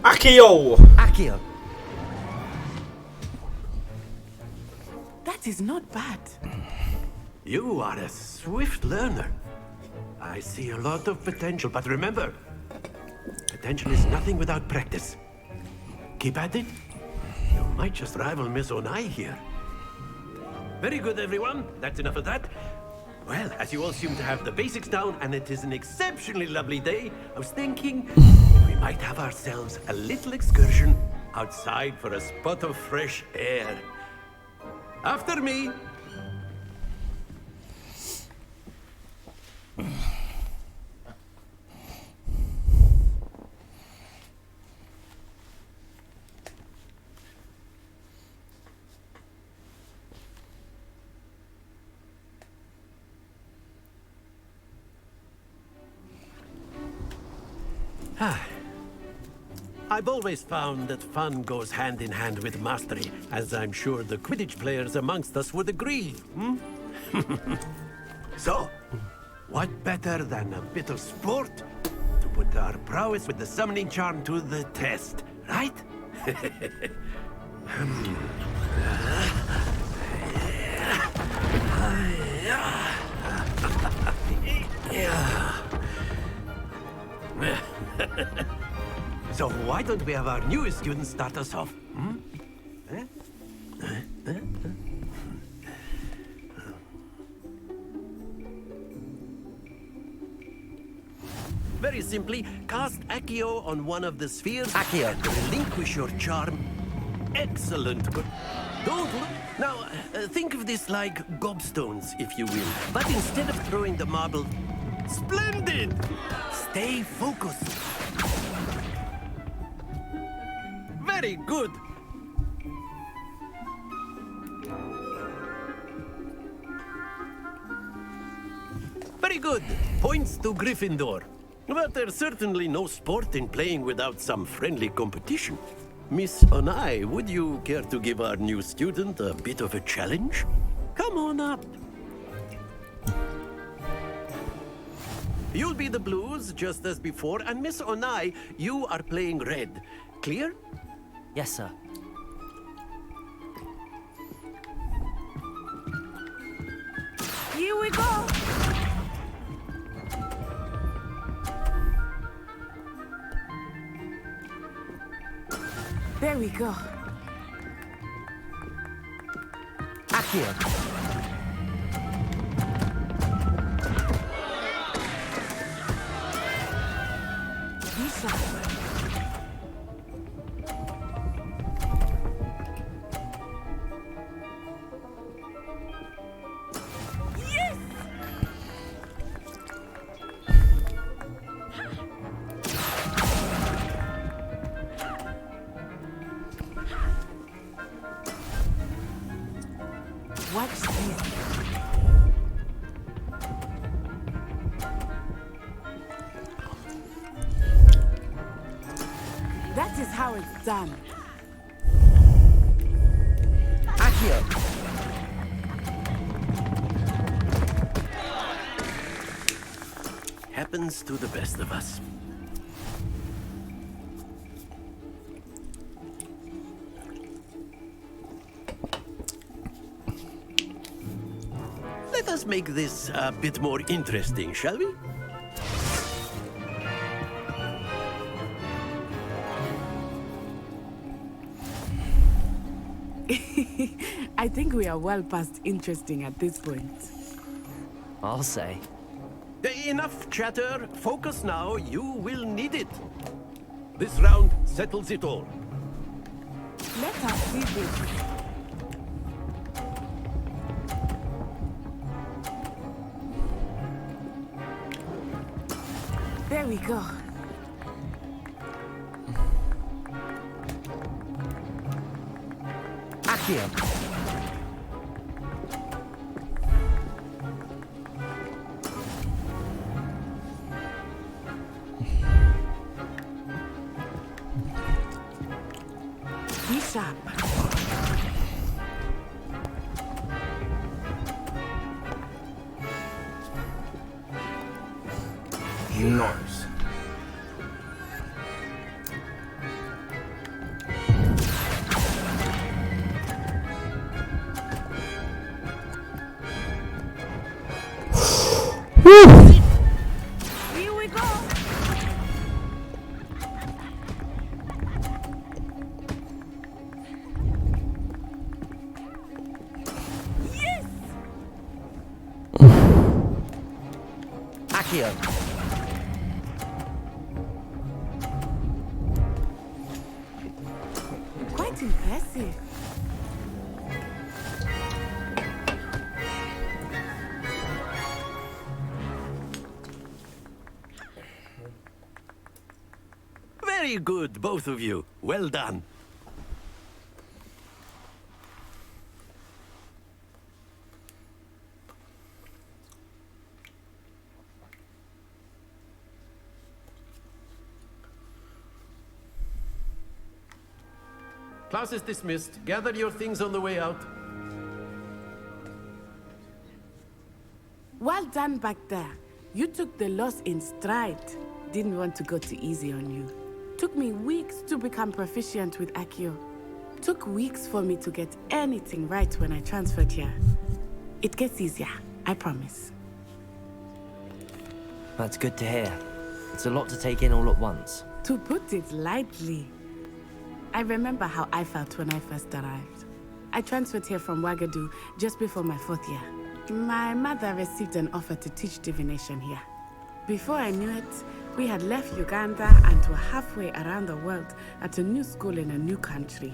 Accio! Accio! That is not bad. You are a swift learner. I see a lot of potential, but remember, potential is nothing without practice. Keep at it. You might just rival Miss Onai here. Very good, everyone. That's enough of that. Well, as you all seem to have the basics down, and it is an exceptionally lovely day, I was thinking we might have ourselves a little excursion outside for a spot of fresh air. After me. I've always found that fun goes hand in hand with mastery, as I'm sure the Quidditch players amongst us would agree. So, what better than a bit of sport to put our prowess with the summoning charm to the test, right? So why don't we have our newest student start us off? Very simply, cast Accio on one of the spheres. Accio. And relinquish your charm. Excellent. Good. Don't look. Now, think of this like gobstones, if you will. But instead of throwing the marble... Splendid! Stay focused. Very good. Very good. Points to Gryffindor. But there's certainly no sport in playing without some friendly competition. Miss Onai, would you care to give our new student a bit of a challenge? Come on up. You'll be the blues, just as before, and Miss Onai, you are playing red. Clear? Yes, sir. There we go. Accio. Watch this. That is how it's done. Accio. Happens to the best of us. Let us make this a bit more interesting, shall we? I think we are well past interesting at this point. I'll say. Enough chatter. Focus now. You will need it. This round settles it all. Let us see this. There we go. Accio. Be sharp. Nice. Here we go. Yes. Accio. Quite impressive. Very good, both of you. Well done. Class is dismissed. Gather your things on the way out. Well done back there. You took the loss in stride. Didn't want to go too easy on you. Took me weeks to become proficient with Accio. Took weeks for me to get anything right when I transferred here. It gets easier, I promise. That's good to hear. It's a lot to take in all at once. To put it lightly, I remember how I felt when I first arrived. I transferred here from Ouagadougou just before my 4th year. My mother received an offer to teach divination here. Before I knew it, we had left Uganda and were halfway around the world at a new school in a new country.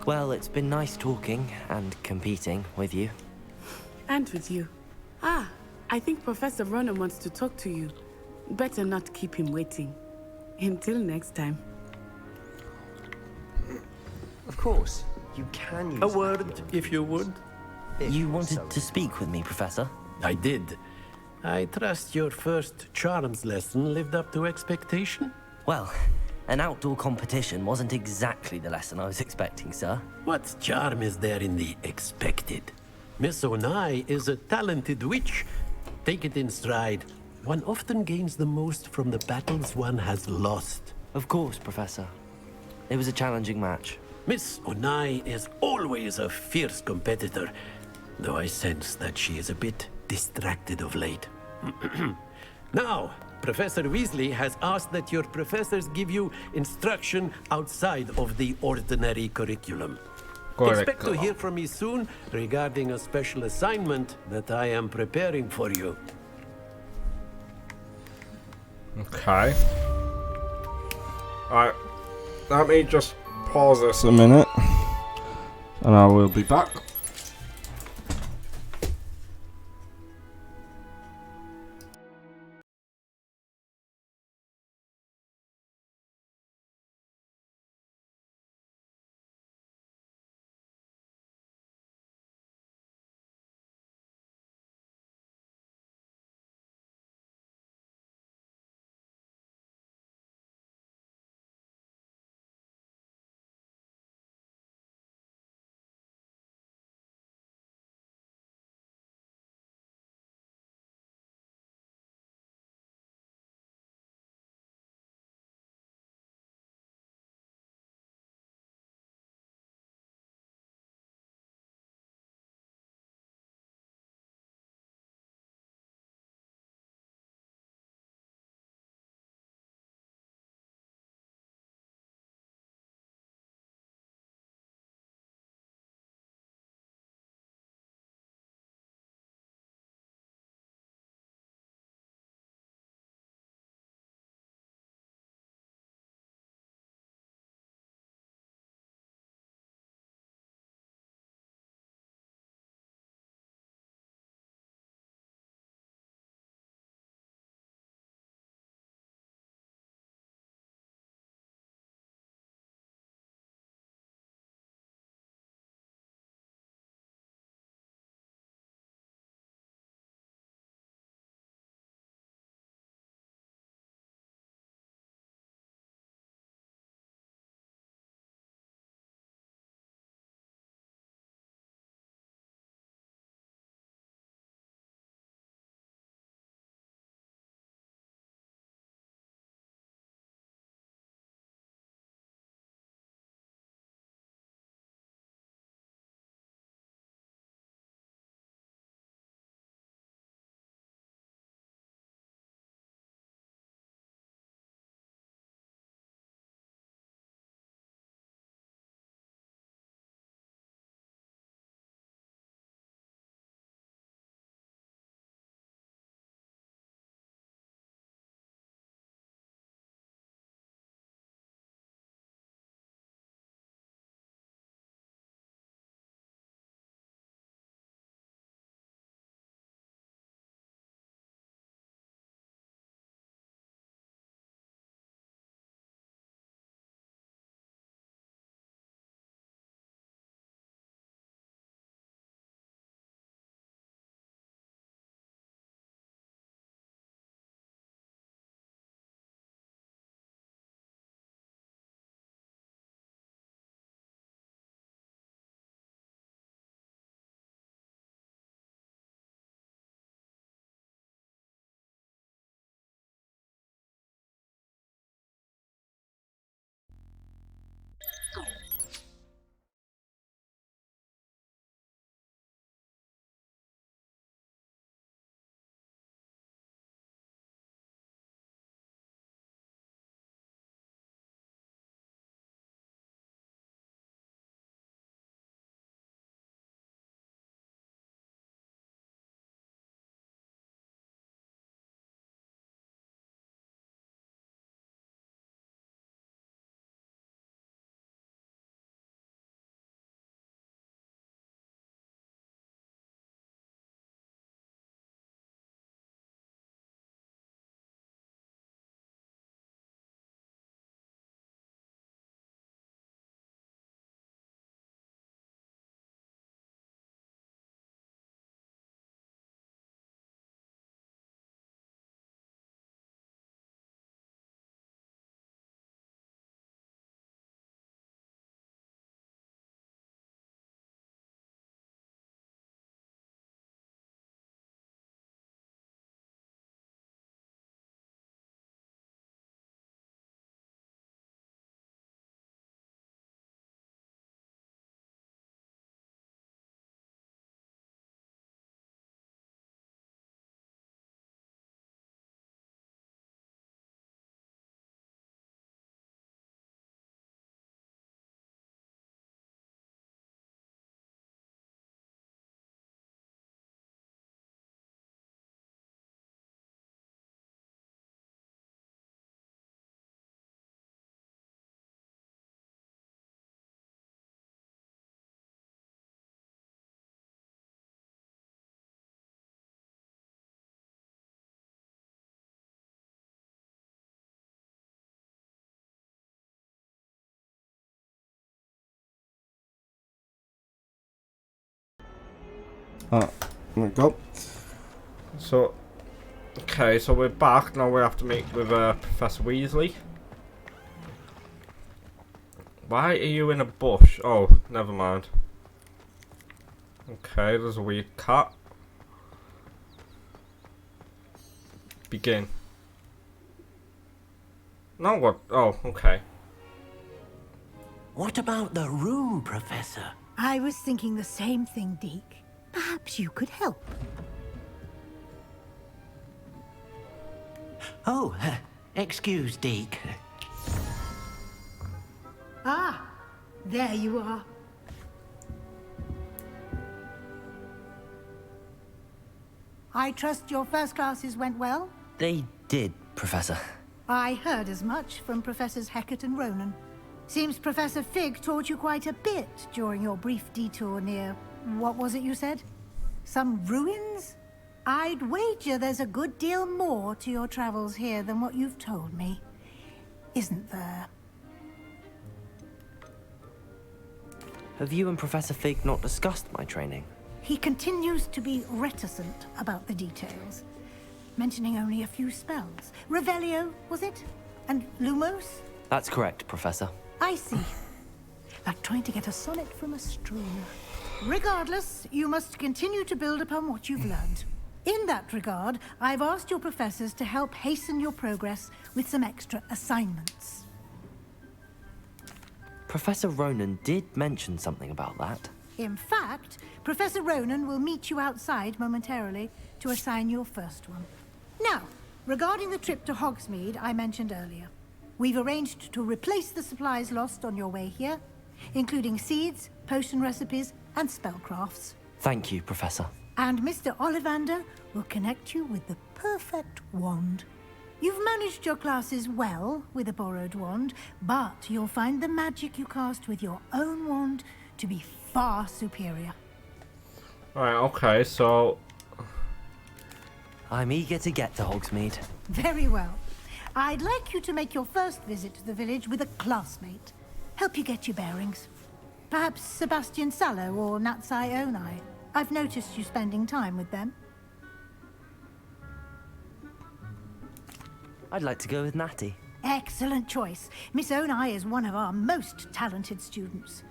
Well, it's been nice talking and competing with you. And with you. Ah, I think Professor Ronan wants to talk to you. Better not keep him waiting. Until next time. Of course, you can use A word, if you would. You wanted to speak with me, Professor? I did. I trust your first charms lesson lived up to expectation? Well, an outdoor competition wasn't exactly the lesson I was expecting, sir. What charm is there in the expected? Miss Onai is a talented witch. Take it in stride. One often gains the most from the battles one has lost. Of course, Professor. It was a challenging match. Miss Onai is always a fierce competitor, though I sense that she is a bit distracted of late. Now, Professor Weasley has asked that your professors give you instruction outside of the ordinary curriculum. Expect to hear from me soon regarding a special assignment that I am preparing for you. Okay. Alright. Let me just pause this a minute. And I will be back. there we go. So, okay, so we're back. Now we have to meet with Professor Weasley. Why are you in a bush? Oh, never mind. Okay, there's a weird cat. Begin. Now what? Oh, okay. What about the room, Professor? I was thinking the same thing, Deke. Perhaps you could help. Oh, excuse, Deke. Ah, there you are. I trust your first classes went well? They did, Professor. I heard as much from Professors Hecat and Ronan. Seems Professor Fig taught you quite a bit during your brief detour near... what was it you said? Some ruins? I'd wager there's a good deal more to your travels here than what you've told me. Isn't there? Have you and Professor Fig not discussed my training? He continues to be reticent about the details, mentioning only a few spells. Revelio, was it? And Lumos? That's correct, Professor. I see. Like trying to get a sonnet from a string. Regardless, you must continue to build upon what you've learned. In that regard, I've asked your professors to help hasten your progress with some extra assignments. Professor Ronan did mention something about that. In fact, Professor Ronan will meet you outside momentarily to assign your first one. Now, regarding the trip to Hogsmeade I mentioned earlier, we've arranged to replace the supplies lost on your way here, including seeds, potion recipes, and spellcrafts. Thank you, Professor. And Mr. Ollivander will connect you with the perfect wand. You've managed your classes well with a borrowed wand, but you'll find the magic you cast with your own wand to be far superior. Right, okay, so... I'm eager to get to Hogsmeade. Very well. I'd like you to make your first visit to the village with a classmate. Help you get your bearings. Perhaps Sebastian Sallow or Natsai Onai. I've noticed you spending time with them. I'd like to go with Natty. Excellent choice. Miss Onai is one of our most talented students.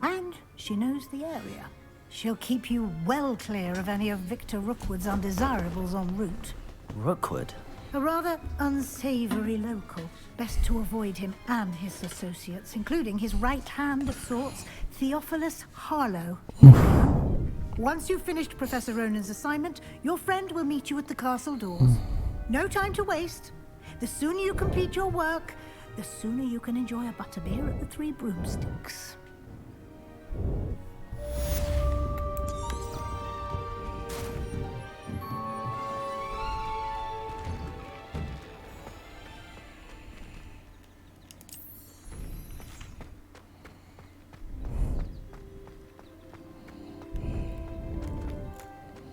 And she knows the area. She'll keep you well clear of any of Victor Rookwood's undesirables en route. Rookwood? A rather unsavory local. Best to avoid him and his associates, including his right hand of sorts, Theophilus Harlow. Once you've finished Professor Ronan's assignment, your friend will meet you at the castle doors. No time to waste. The sooner you complete your work, the sooner you can enjoy a butterbeer at the Three Broomsticks.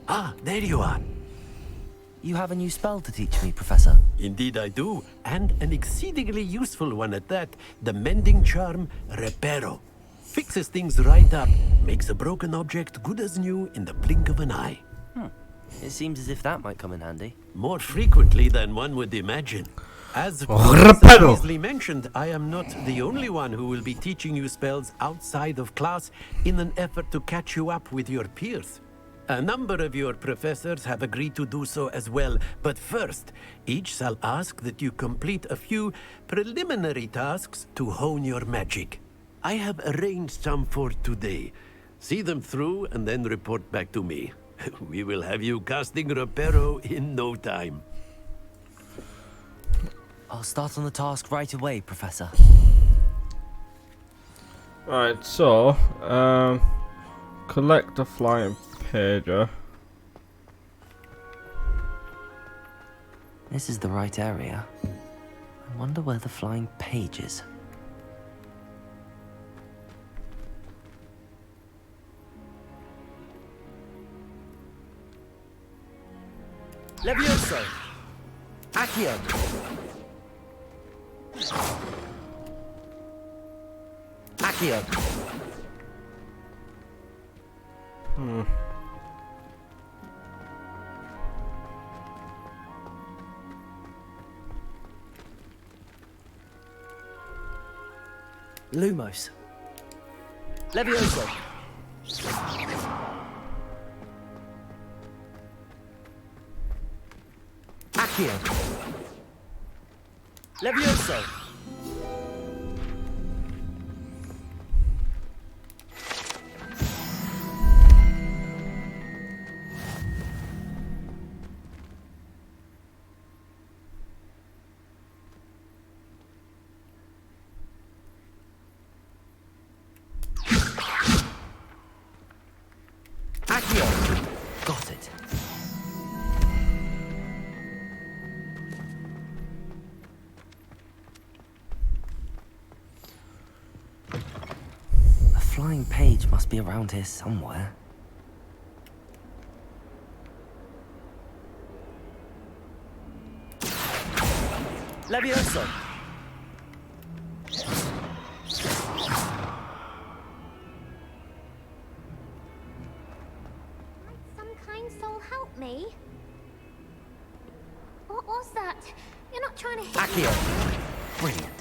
Ah, there you are. You have a new spell to teach me, Professor. Indeed I do, and an exceedingly useful one at that. The mending charm, Reparo. Fixes things right up, makes a broken object good as new in the blink of an eye. It seems as if that might come in handy. More frequently than one would imagine. As Professor Weasley mentioned, I am not the only one who will be teaching you spells outside of class in an effort to catch you up with your peers. A number of your professors have agreed to do so as well, but first, each shall ask that you complete a few preliminary tasks to hone your magic. I have arranged some for today. See them through and then report back to me. We will have you casting Reparo in no time. I'll start on the task right away, Professor. Right, so, collect the flying pager. This is the right area. I wonder where the flying page is. Levioso! Accio! Accio! Lumos. Levioso. Accio. Levioso. Accio. Got it. A flying page must be around here somewhere. Levioso. Some kind soul help me? What was that? You're not trying to hit Accio. me. Brilliant.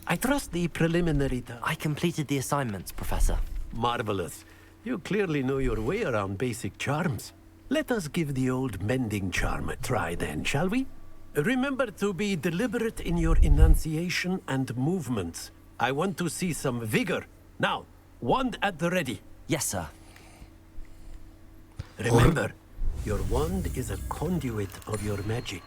I trust the preliminary I completed the assignments, Professor. Marvelous. You clearly know your way around basic charms. Let us give the old mending charm a try then, shall we? Remember to be deliberate in your enunciation and movements. I want to see some vigor. Now, wand at the ready. Yes, sir. Remember, your wand is a conduit of your magic.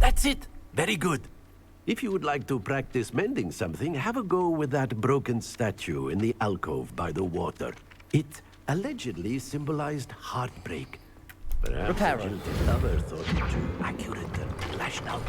That's it. Very good. If you would like to practice mending something, have a go with that broken statue in the alcove by the water. It allegedly symbolized heartbreak. Perhaps Repair a it. jilted lover thought it too accurate and lashed out.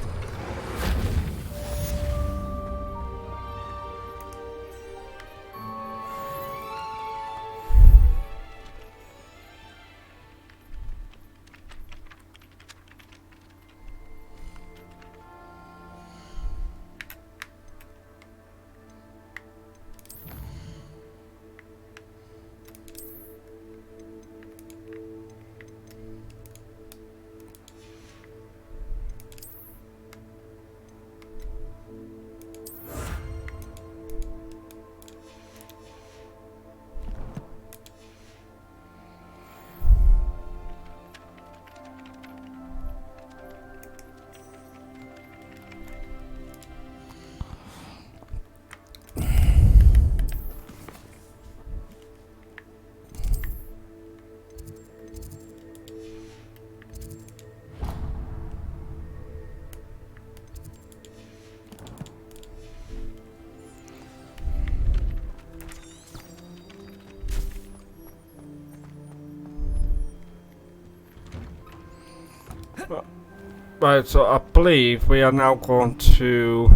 Right, so I believe we are now going to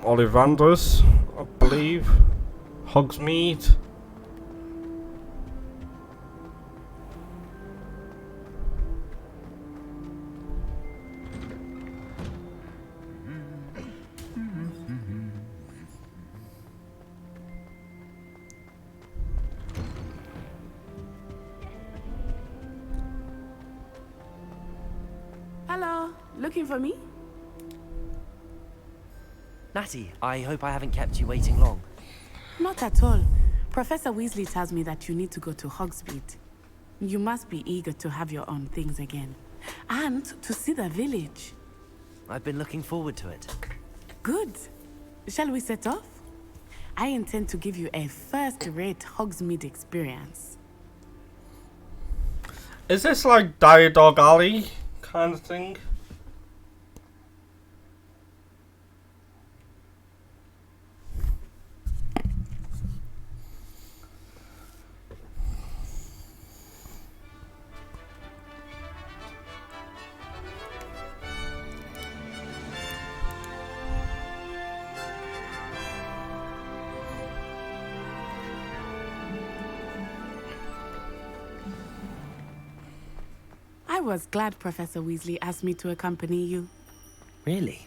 Ollivander's, I believe. Hogsmeade. Hello, looking for me? Natty, I hope I haven't kept you waiting long. Not at all. Professor Weasley tells me that you need to go to Hogsmeade. You must be eager to have your own things again. And to see the village. I've been looking forward to it. Good. Shall we set off? I intend to give you a first-rate Hogsmeade experience. Is this like Dialogue Alley kind of thing? was glad Professor Weasley asked me to accompany you. Really?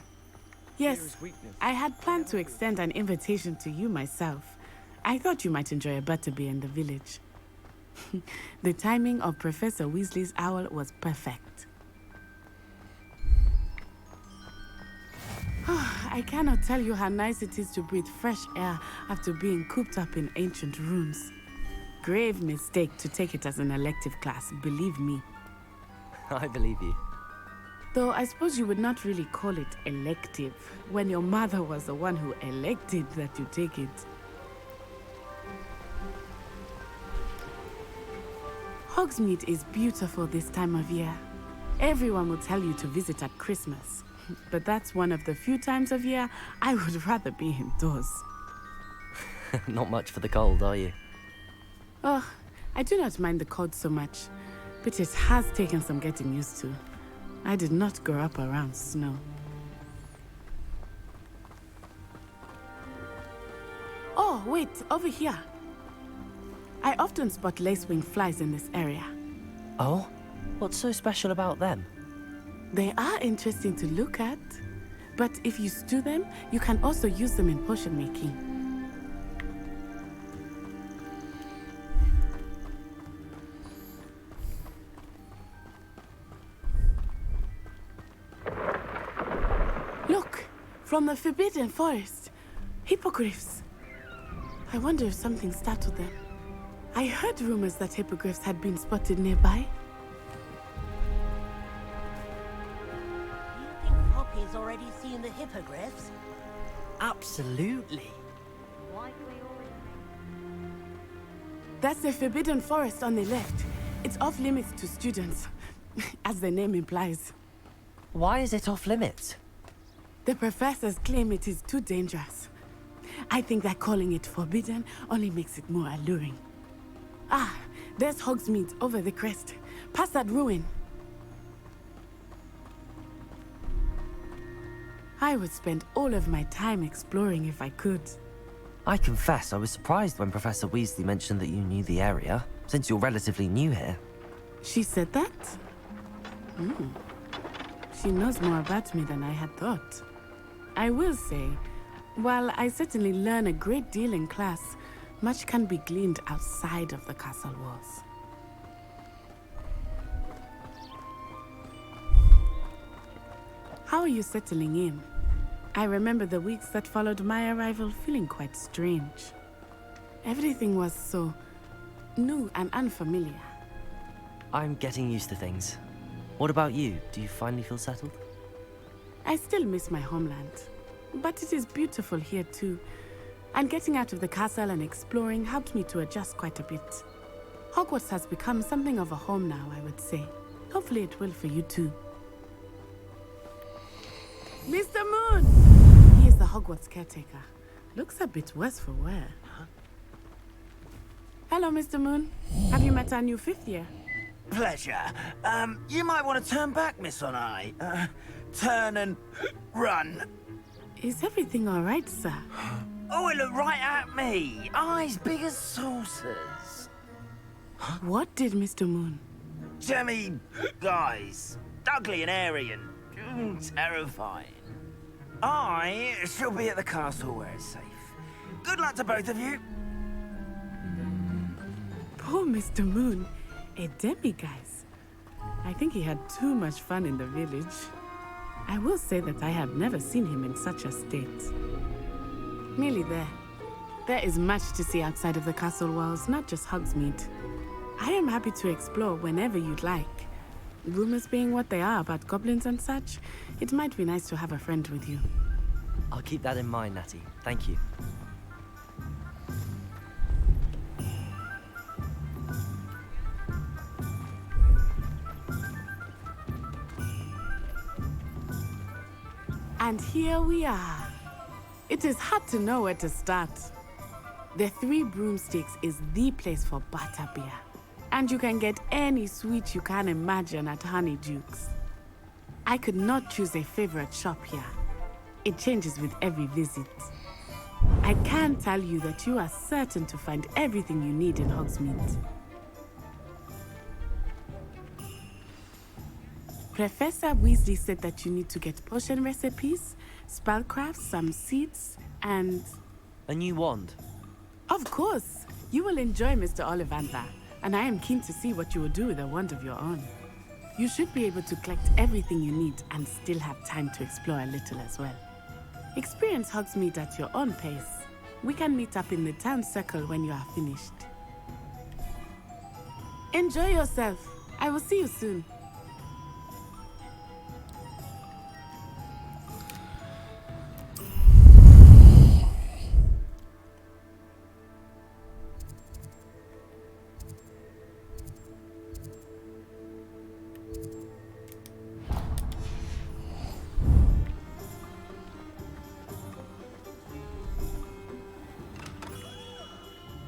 Yes, I had planned to extend an invitation to you myself. I thought you might enjoy a butterbeer in the village. The timing of Professor Weasley's owl was perfect. I cannot tell you how nice it is to breathe fresh air after being cooped up in ancient rooms. Grave mistake to take it as an elective class, believe me. I believe you. Though I suppose you would not really call it elective when your mother was the one who elected that you take it. Hogsmeade is beautiful this time of year. Everyone will tell you to visit at Christmas. But that's one of the few times of year I would rather be indoors. Not much for the cold, are you? Oh, I do not mind the cold so much, but it has taken some getting used to. I did not grow up around snow. Oh, wait, over here. I often spot lacewing flies in this area. Oh? What's so special about them? They are interesting to look at, but if you stew them, you can also use them in potion making. Look, from the Forbidden Forest, hippogriffs. I wonder if something startled them. I heard rumors that hippogriffs had been spotted nearby. Poppy's already seen the hippogriffs? Absolutely. That's the Forbidden Forest on the left. It's off limits to students, as the name implies. Why is it off limits? The professors claim it is too dangerous. I think that calling it forbidden only makes it more alluring. Ah, there's Hogsmeade over the crest, past that ruin. I would spend all of my time exploring if I could. I confess I was surprised when Professor Weasley mentioned that you knew the area, since you're relatively new here. She said that? She knows more about me than I had thought. I will say, while I certainly learn a great deal in class, much can be gleaned outside of the castle walls. How are you settling in? I remember the weeks that followed my arrival feeling quite strange. Everything was so new and unfamiliar. I'm getting used to things. What about you? Do you finally feel settled? I still miss my homeland, but it is beautiful here too. And getting out of the castle and exploring helped me to adjust quite a bit. Hogwarts has become something of a home now, I would say. Hopefully it will for you too. Mr. Moon! He is the Hogwarts caretaker. Looks a bit worse for wear. Hello, Mr. Moon. Have you met our new 5th year? Pleasure. You might want to turn back, Miss On-Eye. Turn and run. Is everything all right, sir? Oh, it looked right at me. Eyes big as saucers. What did Mr. Moon? Jemmy guys. Ugly and airy and terrifying. I shall be at the castle where it's safe. Good luck to both of you. Poor Mr. Moon. A demiguise. I think he had too much fun in the village. I will say that I have never seen him in such a state. Nearly there. There is much to see outside of the castle walls, not just Hogsmeade. I am happy to explore whenever you'd like. Rumors being what they are about goblins and such, it might be nice to have a friend with you. I'll keep that in mind, Natty. Thank you. And here we are. It is hard to know where to start. The Three Broomsticks is the place for butterbeer. And you can get any sweet you can imagine at Honeyduke's. I could not choose a favorite shop here. It changes with every visit. I can tell you that you are certain to find everything you need in Hogsmeade. Professor Weasley said that you need to get potion recipes, spellcrafts, some seeds, and... A new wand. Of course! You will enjoy Mr. Ollivander, and I am keen to see what you will do with a wand of your own. You should be able to collect everything you need and still have time to explore a little as well. Experience Hogsmeade at your own pace. We can meet up in the town circle when you are finished. Enjoy yourself. I will see you soon.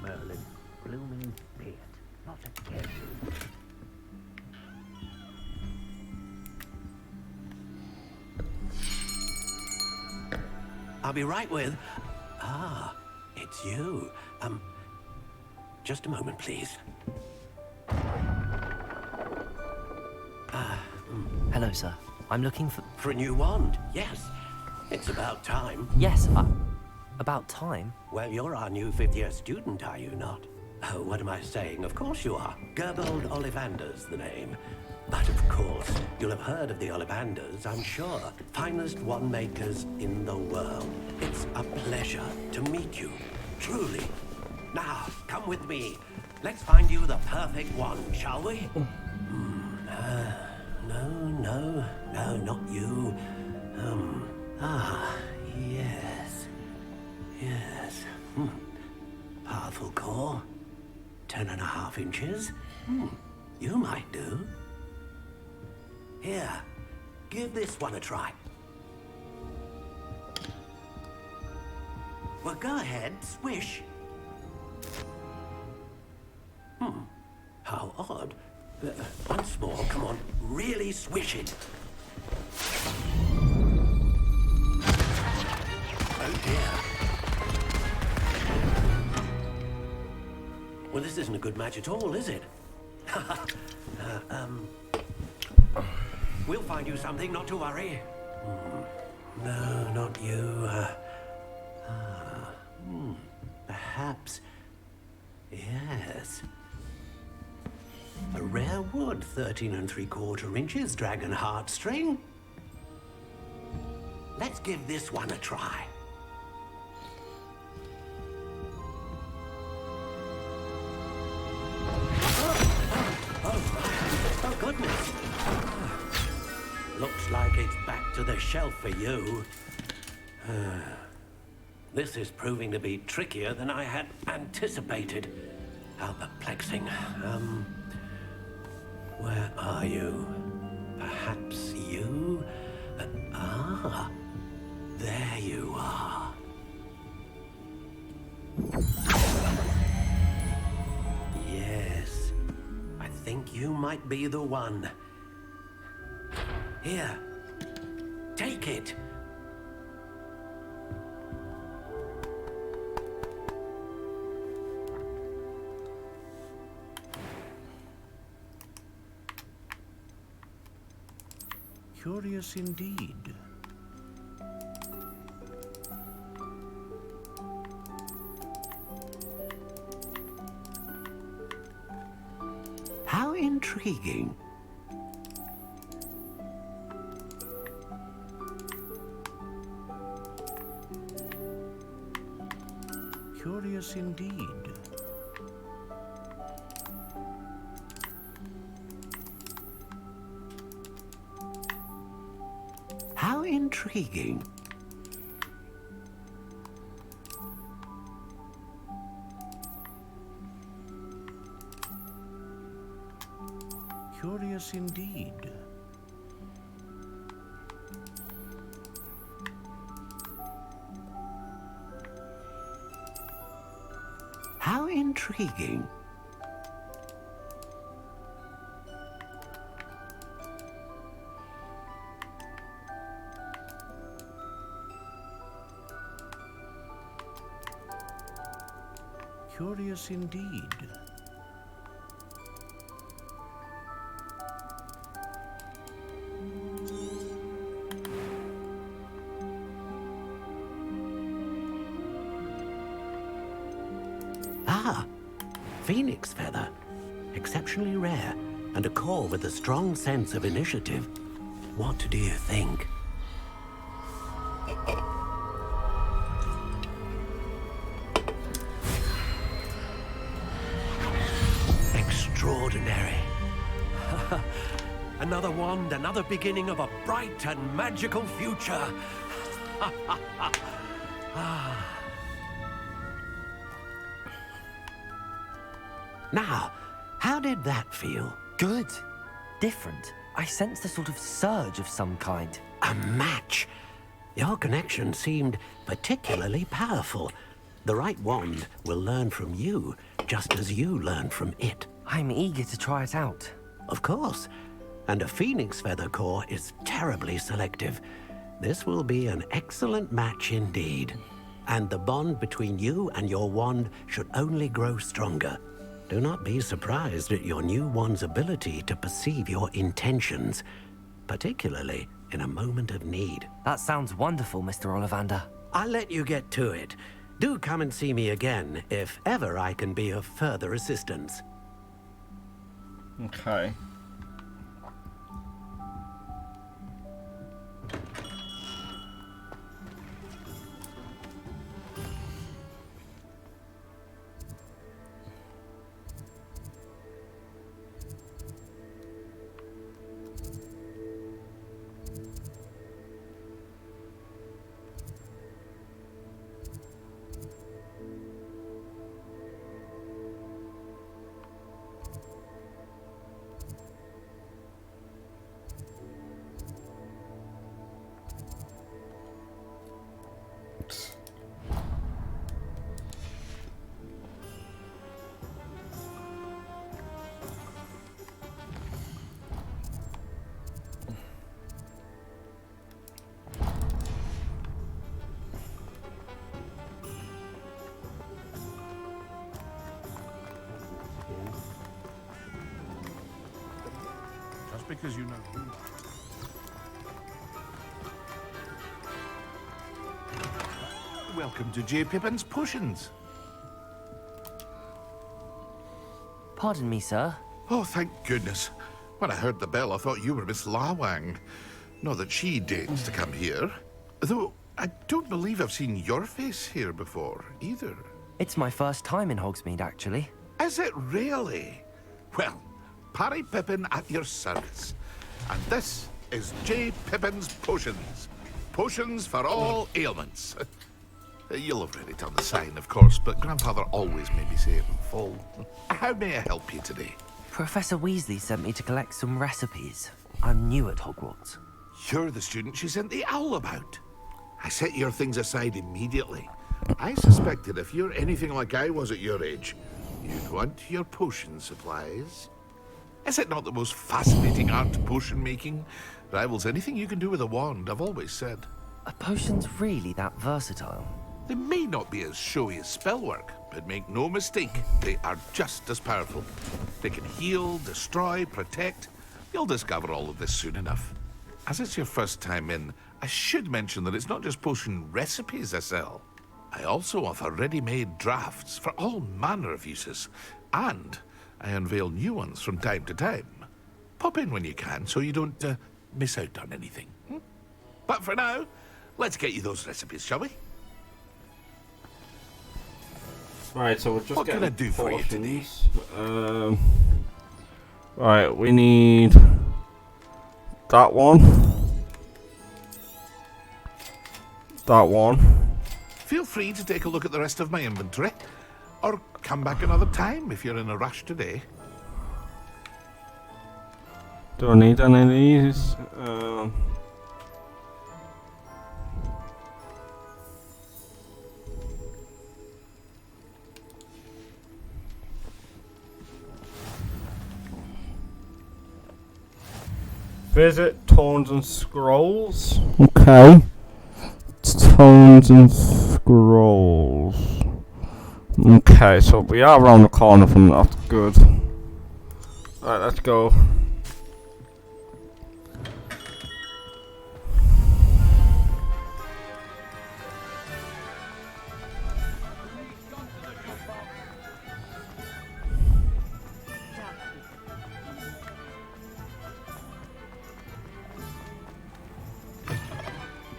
Merlin, blooming beard, not again. I'll be right with... Ah, it's you. Just a moment, please. Hello, sir. I'm looking for... For a new wand, yes. It's about time. Yes, about time? Well, you're our new fifth-year student, are you not? Oh, what am I saying? Of course you are. Gerbold Ollivander's the name. But of course, you'll have heard of the Ollivanders, I'm sure. Finest wand makers in the world. It's a pleasure to meet you, truly. Now, come with me. Let's find you the perfect wand, shall we? No, not you. Yes. Powerful core. 10.5 inches. You might do. Here, give this one a try. Well, go ahead, swish. How odd. Once more, come on, really swish it. Oh dear. Well, this isn't a good match at all, is it? We'll find you something, not to worry. No, not you. Perhaps. Yes. A rare wood, 13 3/4 inches, dragon heartstring. Let's give this one a try. Oh, goodness. Looks like it's back to the shelf for you. This is proving to be trickier than I had anticipated. How perplexing. Where are you? Perhaps you? There you are. Yes, I think you might be the one. Here, take it. Curious indeed. How intriguing. Curious indeed. How intriguing. Curious indeed. How intriguing. Curious indeed. Ah, phoenix feather. Exceptionally rare, and a core with a strong sense of initiative. What do you think? Extraordinary. Another wand, another beginning of a bright and magical future. Now, how did that feel? Good. Different. I sensed a sort of surge of some kind. A match. Your connection seemed particularly powerful. The right wand will learn from you, just as you learn from it. I'm eager to try it out. Of course. And a phoenix feather core is terribly selective. This will be an excellent match indeed. And the bond between you and your wand should only grow stronger. Do not be surprised at your new wand's ability to perceive your intentions, particularly in a moment of need. That sounds wonderful, Mr. Ollivander. I'll let you get to it. Do come and see me again if ever I can be of further assistance. Okay. Just because you know who. Welcome to J. Pippin's Potions. Pardon me, sir. Oh, thank goodness. When I heard the bell, I thought you were Miss Lawang. Not that she dates to come here. Though, I don't believe I've seen your face here before, either. It's my first time in Hogsmeade, actually. Is it really? Well, Parry Pippin at your service. And this is J. Pippin's Potions. Potions for all ailments. You'll have read it on the sign, of course, but Grandfather always made me say it in full. How may I help you today? Professor Weasley sent me to collect some recipes. I'm new at Hogwarts. You're the student she sent the owl about. I set your things aside immediately. I suspected if you're anything like I was at your age, you'd want your potion supplies. Is it not the most fascinating art, potion making? Rivals anything you can do with a wand, I've always said. Are potions really that versatile? They may not be as showy as spellwork, but make no mistake, they are just as powerful. They can heal, destroy, protect. You'll discover all of this soon enough. As it's your first time in, I should mention that it's not just potion recipes I sell. I also offer ready-made drafts for all manner of uses, and I unveil new ones from time to time. Pop in when you can so you don't miss out on anything. But for now, let's get you those recipes, shall we? Right, so we're just what getting can I do for you today? Right, we need that one. That one. Feel free to take a look at the rest of my inventory, or come back another time if you're in a rush today. Do I need any of these? Visit Tones and Scrolls. Okay. Tones and Scrolls. Okay, so we are around the corner from that. Good. Right, let's go.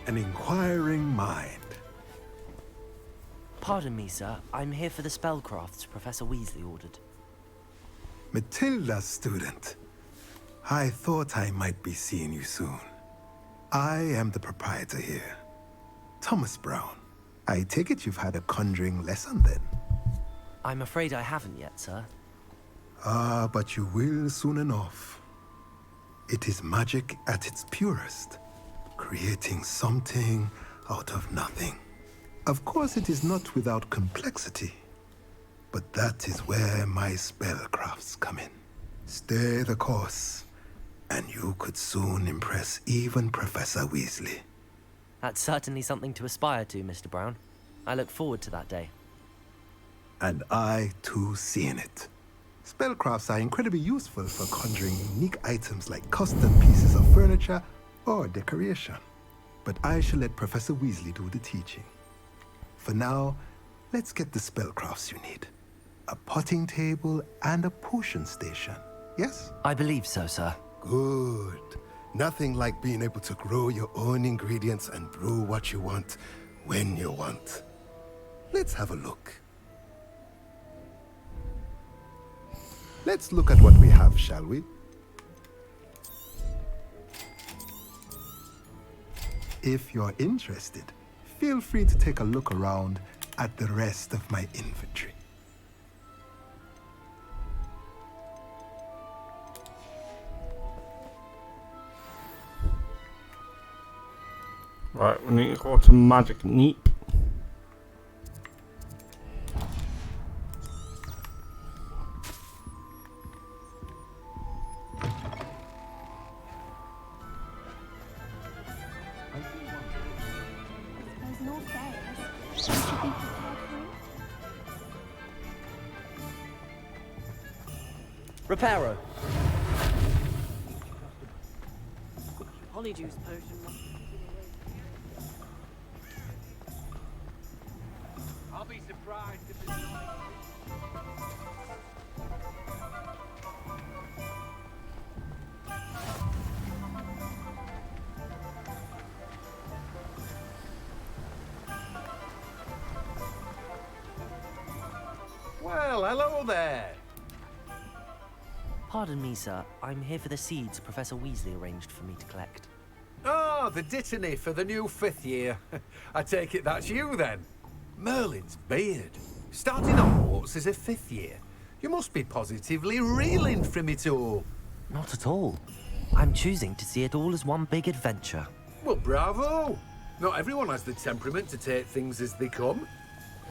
an inquiring mind. Pardon me, sir. I'm here for the spellcrafts Professor Weasley ordered. Matilda's student. I thought I might be seeing you soon. I am the proprietor here, Thomas Brown. I take it you've had a conjuring lesson then? I'm afraid I haven't yet, sir. Ah, but you will soon enough. It is magic at its purest, creating something out of nothing. Of course, it is not without complexity, but that is where my spellcrafts come in. Stay the course, and you could soon impress even Professor Weasley. That's certainly something to aspire to, Mr. Brown. I look forward to that day. And I, too, seeing it. Spellcrafts are incredibly useful for conjuring unique items like custom pieces of furniture or decoration. But I shall let Professor Weasley do the teaching. For now, let's get the spellcrafts you need. A potting table and a potion station, yes? I believe so, sir. Good. Nothing like being able to grow your own ingredients and brew what you want, when you want. Let's have a look. Let's look at what we have, shall we? If you're interested, feel free to take a look around at the rest of my inventory. Right, we need to go to Magic Neep. There's no fairs. We should be prepared for it. Reparo. Honeydews potion. I'll be surprised if it's not. Well, hello there. Pardon me, sir. I'm here for the seeds Professor Weasley arranged for me to collect. Oh, the dittany for the new 5th year. I take it that's you then. Merlin's beard. Starting Hogwarts as a 5th year. You must be positively reeling from it all. Not at all. I'm choosing to see it all as one big adventure. Well, bravo. Not everyone has the temperament to take things as they come.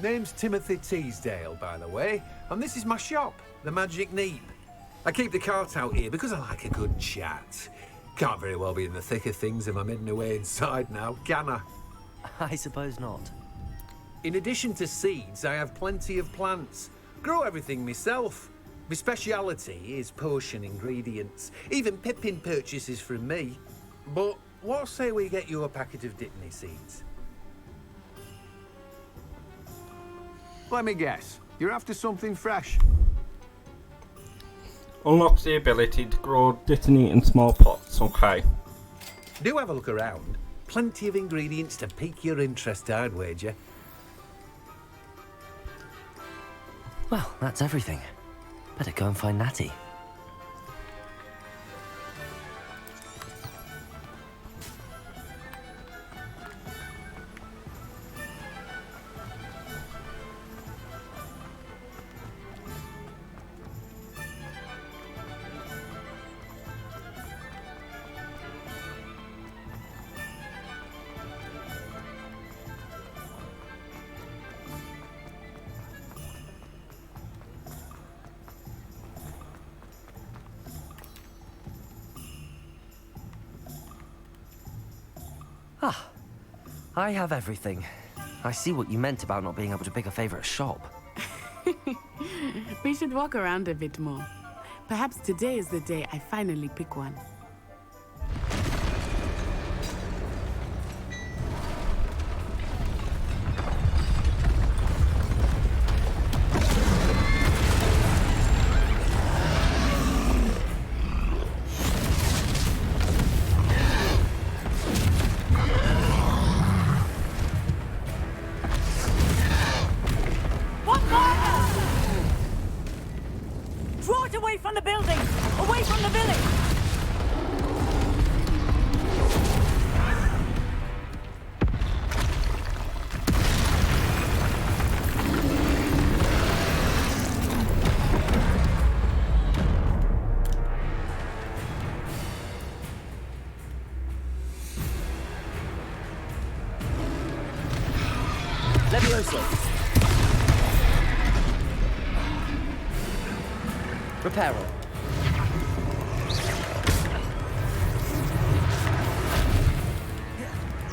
Name's Timothy Teasdale, by the way, and this is my shop, the Magic Neep. I keep the cart out here because I like a good chat. Can't very well be in the thick of things if I'm hidden away inside now, can I? I suppose not. In addition to seeds, I have plenty of plants. Grow everything myself. My speciality is potion ingredients. Even Pippin purchases from me. But what say we get you a packet of Dittany seeds? Let me guess. You're after something fresh. Unlocks the ability to grow Dittany in small pots, okay. Do have a look around. Plenty of ingredients to pique your interest, I'd wager. Well, that's everything. Better go and find Natty. Ah, I have everything. I see what you meant about not being able to pick a favorite shop. We should walk around a bit more. Perhaps today is the day I finally pick one. the building! Away from the village! Levioso. Reparo.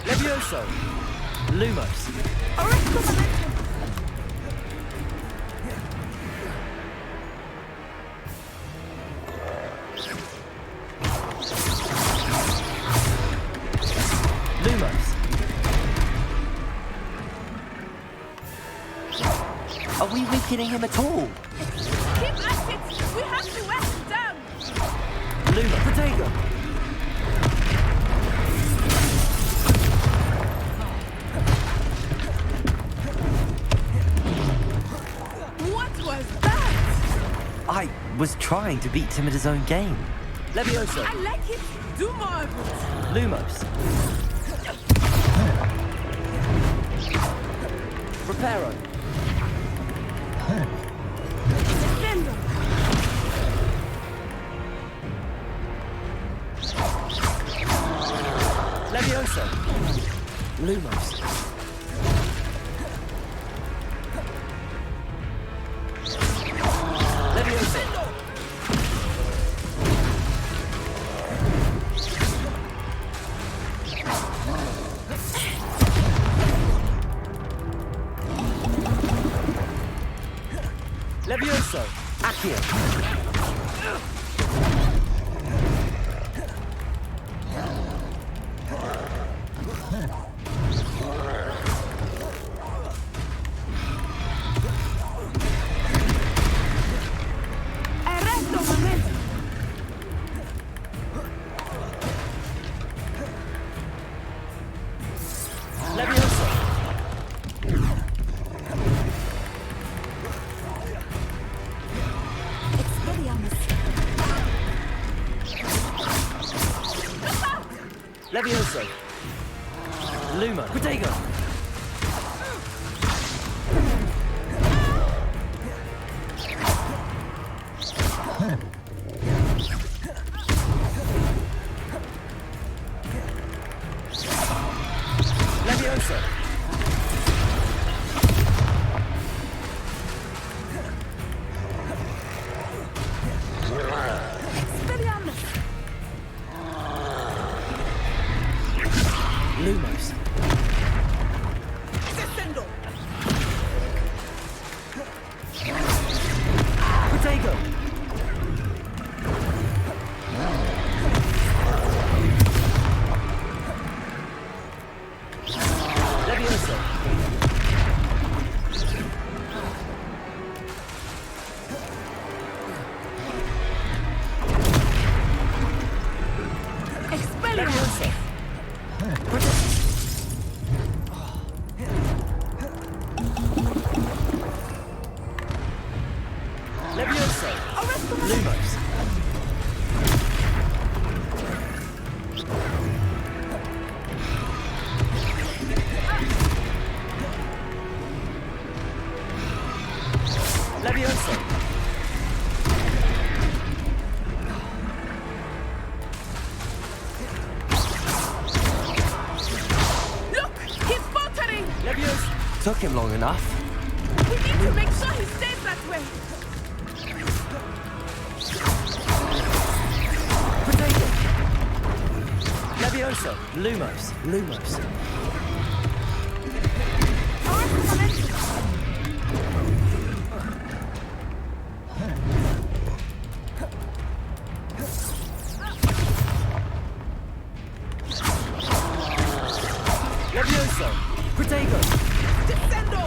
Levioso. Lumos. Lumos. Are we weakening him at all? Keep at it! We have to wear him down! Luma, Protego! What was that? I was trying to beat him at his own game. Levioso. I like it. Do more of it. Lumos. Reparo. Defendo. Levioso. Lumos. Levioso. Levioso. Accio. Arresto momento. Levioso. Levioso. Luma. Protego. Levioso. Lumos. Descendo. Protego. Levioso. Expelliarmus. Levioso. Lumos. Levioso. Look! He's faltering! Levioso. Took him long enough. We need to make sure he stays that way. Protego. Levioso. Lumos. Lumos. Levioso. Protego. Descendo.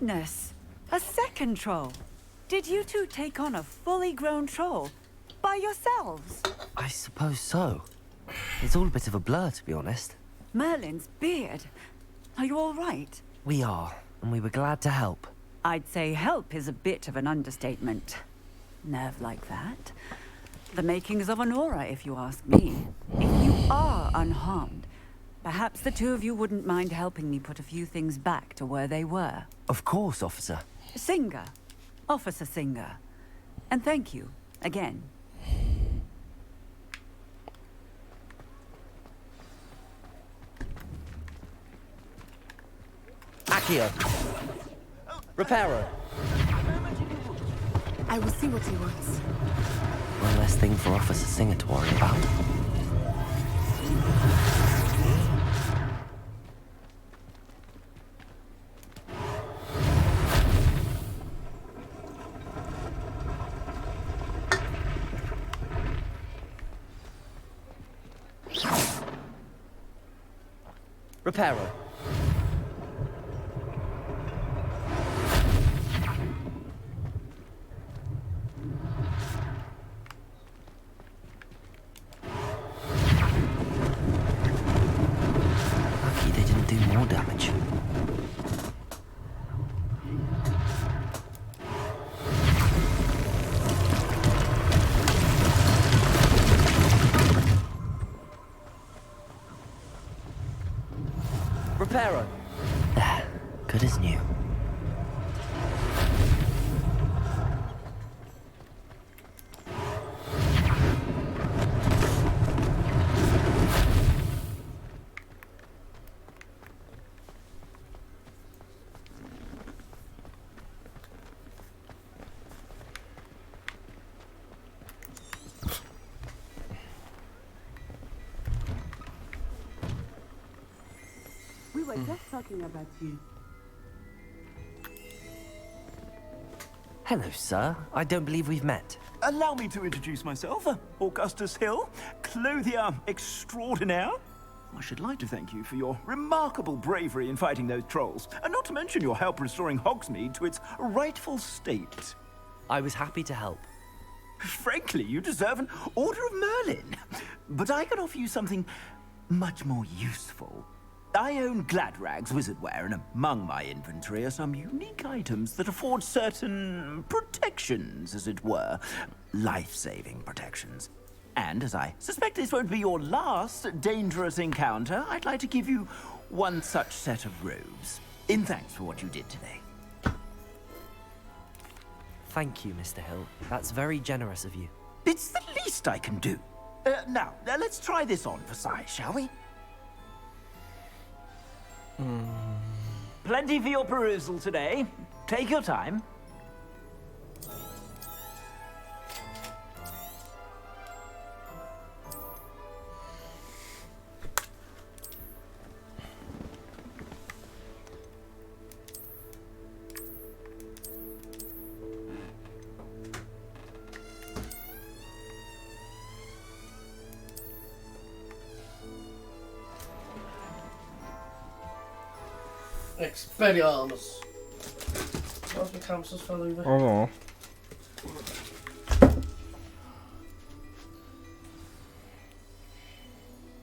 goodness! A second troll. Did you two take on a fully grown troll by yourselves? I suppose so. It's all a bit of a blur, to be honest. Merlin's beard. Are you all right? We are, and we were glad to help. I'd say help is a bit of an understatement. Nerve like that. The makings of an aura, if you ask me. If you are unharmed, perhaps the two of you wouldn't mind helping me put a few things back to where they were. Of course, officer. Singer. Officer Singer. And thank you, again. Accio. Reparo. I will see what he wants. One less thing for Officer Singer to worry about. Reparo. Lucky they didn't do more damage. Reparo. There, good as new. We were just talking about you. Hello, sir. I don't believe we've met. Allow me to introduce myself. Augustus Hill, clothier extraordinaire. I should like to thank you for your remarkable bravery in fighting those trolls, and not to mention your help restoring Hogsmeade to its rightful state. I was happy to help. Frankly, you deserve an Order of Merlin. But I can offer you something much more useful. I own Gladrag's wizardware, and among my inventory are some unique items that afford certain protections, as it were. Life-saving protections. And as I suspect this won't be your last dangerous encounter, I'd like to give you one such set of robes, in thanks for what you did today. Thank you, Mr. Hill. That's very generous of you. It's the least I can do. Now, let's try this on for size, shall we? Plenty for your perusal today. Take your time. Expelliarmus. Where's my campus fell over? Oh.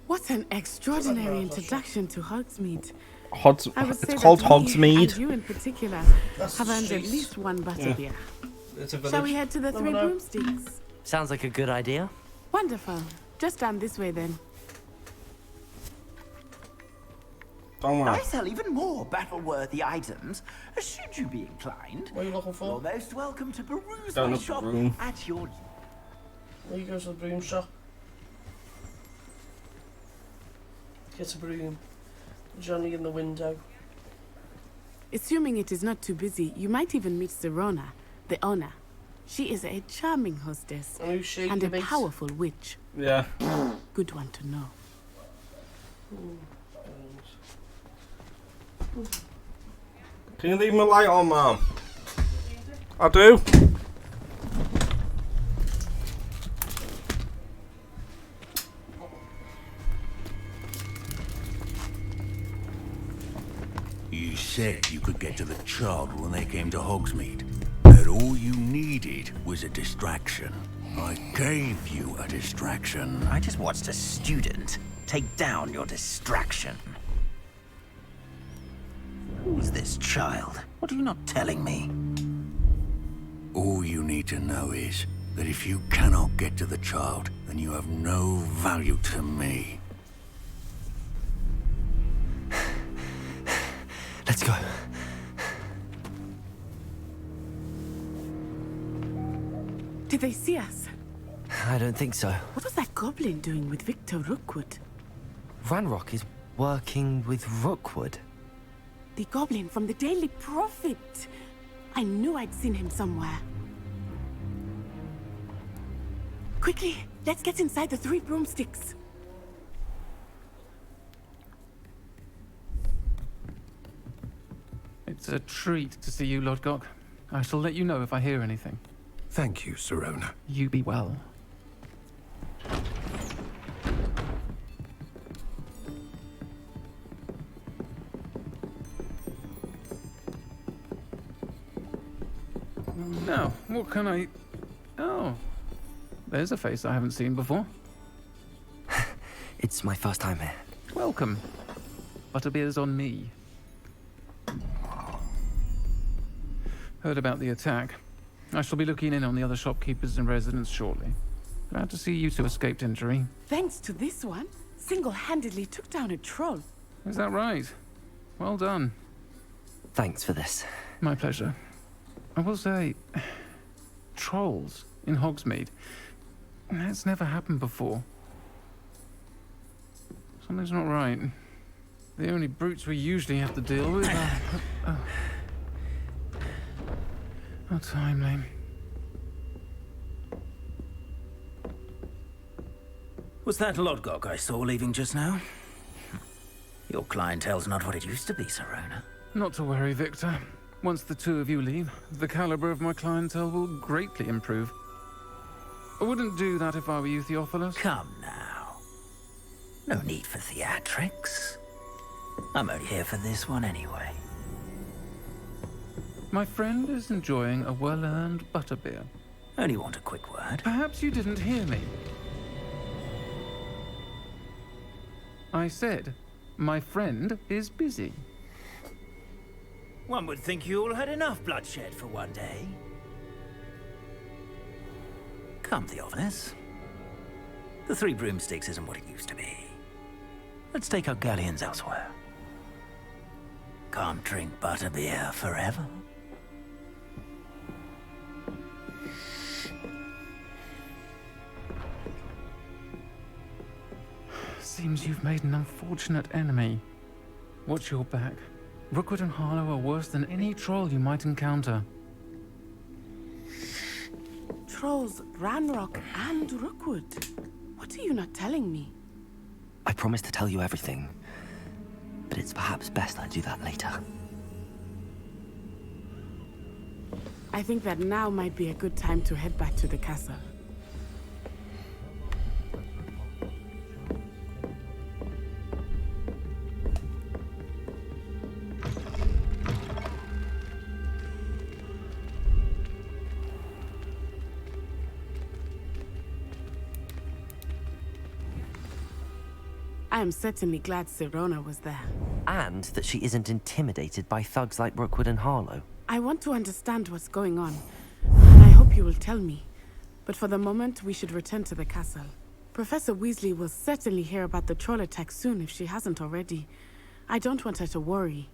What an extraordinary introduction to Hogsmeade. It's called Hogsmeade. And you in particular have earned at least one butterbeer. Yeah. Shall we head to the Three Broomsticks? Sounds like a good idea. Wonderful. Just down this way then. I sell even more battle-worthy items, should you be inclined. What are you looking for? You're most welcome to peruse Down my the shop broom. at your... Where you go to the broom shop? Get a broom. Johnny in the window. Assuming it is not too busy, you might even meet Serona, the owner. She is a charming hostess And who's she, and a mate? powerful witch. Yeah. Good one to know. Can you leave my light on, Mom? I do. You said you could get to the child when they came to Hogsmeade. That all you needed was a distraction. I gave you a distraction. I just watched a student take down your distraction. Who's this child? What are you not telling me? All you need to know is that if you cannot get to the child, then you have no value to me. Let's go. Did they see us? I don't think so. What was that goblin doing with Victor Rookwood? Ranrock is working with Rookwood. The goblin from the Daily Prophet. I knew I'd seen him somewhere. Quickly, let's get inside the 3 broomsticks. It's a treat to see you, Lodgok. I shall let you know if I hear anything. Thank you, Sirona. You be well. Now, what can I... Oh, there's a face I haven't seen before. It's my first time here. Welcome. Butterbeer's on me. Heard about the attack. I shall be looking in on the other shopkeepers and residents shortly. Glad to see you two escaped injury. Thanks to this one, single-handedly took down a troll. Is that right? Well done. Thanks for this. My pleasure. I will say, trolls in Hogsmeade. That's never happened before. Something's not right. The only brutes we usually have to deal with are... How timely. Was that Lodgok I saw leaving just now? Your clientele's not what it used to be, Sirona. Not to worry, Victor. Once the two of you leave, the caliber of my clientele will greatly improve. I wouldn't do that if I were you, Theophilus. Come now. No need for theatrics. I'm only here for this one anyway. My friend is enjoying a well-earned butterbeer. Only want a quick word. Perhaps you didn't hear me. I said, my friend is busy. One would think you all had enough bloodshed for one day. Come, Theophilus. The 3 broomsticks isn't what it used to be. Let's take our galleons elsewhere. Can't drink butterbeer forever. Seems you've made an unfortunate enemy. Watch your back. Rookwood and Harlow are worse than any troll you might encounter. Trolls, Ranrock, and Rookwood. What are you not telling me? I promised to tell you everything, but it's perhaps best I do that later. I think that now might be a good time to head back to the castle. I am certainly glad Sirona was there. And that she isn't intimidated by thugs like Rookwood and Harlow. I want to understand what's going on, and I hope you will tell me. But for the moment, we should return to the castle. Professor Weasley will certainly hear about the troll attack soon if she hasn't already. I don't want her to worry.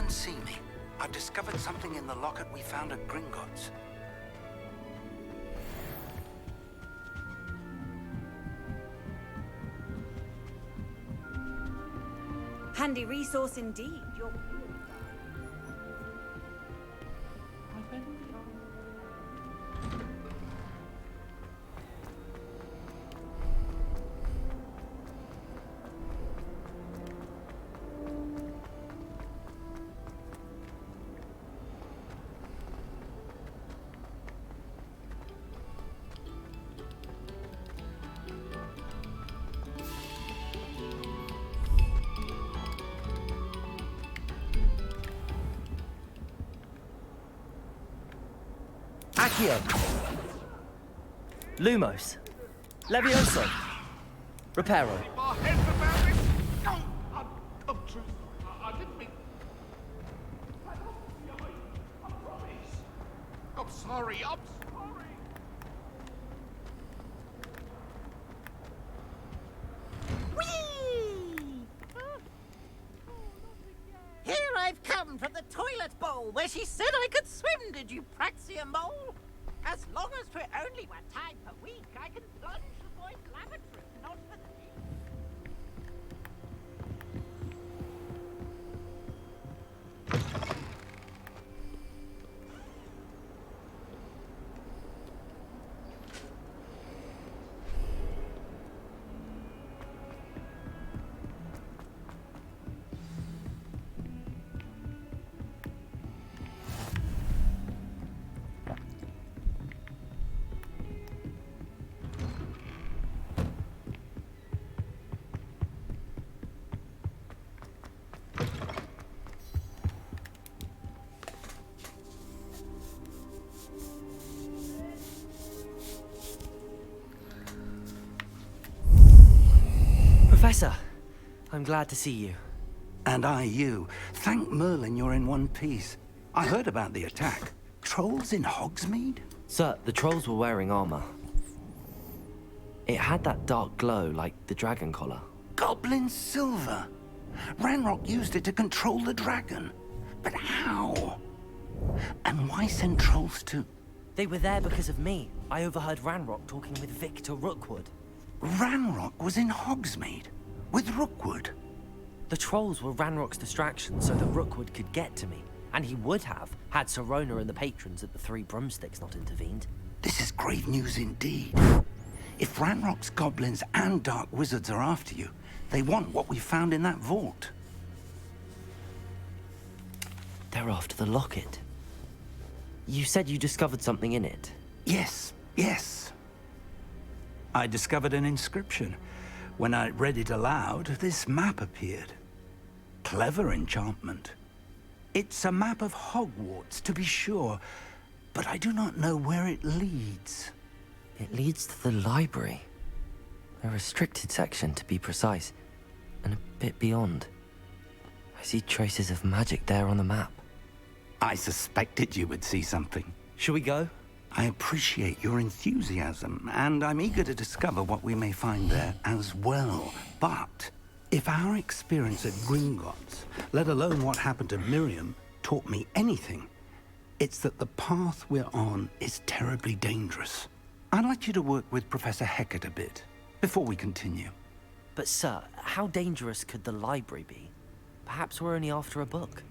and see me. I've discovered something in the locket we found at Gringotts. Handy resource indeed. Your Accio. Lumos. Levioso. Reparo. I'm true. I didn't mean... I promise. I'm sorry. Here I've come from the toilet bowl where she said I could swim, did you praxia mole? As long as 'twere only one time per week, I can plunge the boy's lavatory, not for the least. Professor, I'm glad to see you. And I you. Thank Merlin you're in one piece. I heard about the attack. Trolls in Hogsmeade? Sir, the trolls were wearing armor. It had that dark glow like the dragon collar. Goblin silver. Ranrock used it to control the dragon. But how? And why send trolls to... They were there because of me. I overheard Ranrock talking with Victor Rookwood. Ranrock was in Hogsmeade? With Rookwood? The trolls were Ranrock's distraction so that Rookwood could get to me. And he would have, had Sirona and the patrons at the Three Broomsticks not intervened. This is grave news indeed. If Ranrock's goblins and dark wizards are after you, they want what we found in that vault. They're after the locket. You said you discovered something in it. Yes. I discovered an inscription. When I read it aloud, this map appeared. Clever enchantment. It's a map of Hogwarts, to be sure, but I do not know where it leads. It leads to the library. A restricted section, to be precise, and a bit beyond. I see traces of magic there on the map. I suspected you would see something. Shall we go? I appreciate your enthusiasm, and I'm eager to discover what we may find there as well. But if our experience at Gringotts, let alone what happened to Miriam, taught me anything, it's that the path we're on is terribly dangerous. I'd like you to work with Professor Hecat a bit, before we continue. But sir, how dangerous could the library be? Perhaps we're only after a book.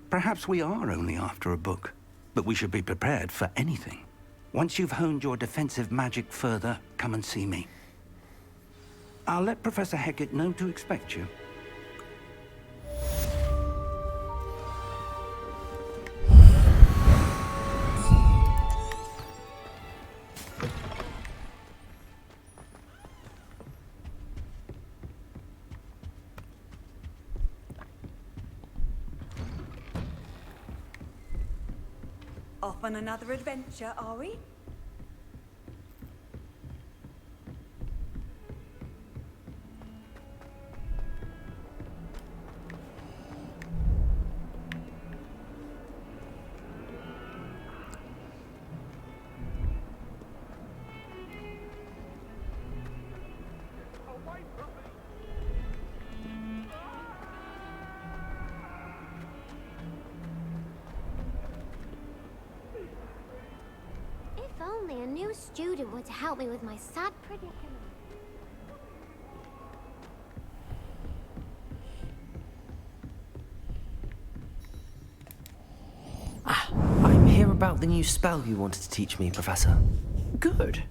Perhaps we are only after a book, but we should be prepared for anything. Once you've honed your defensive magic further, come and see me. I'll let Professor Hecat know to expect you. Off on another adventure, are we? only a new student were to help me with my sad predicament. I'm here about the new spell you wanted to teach me, Professor. Good.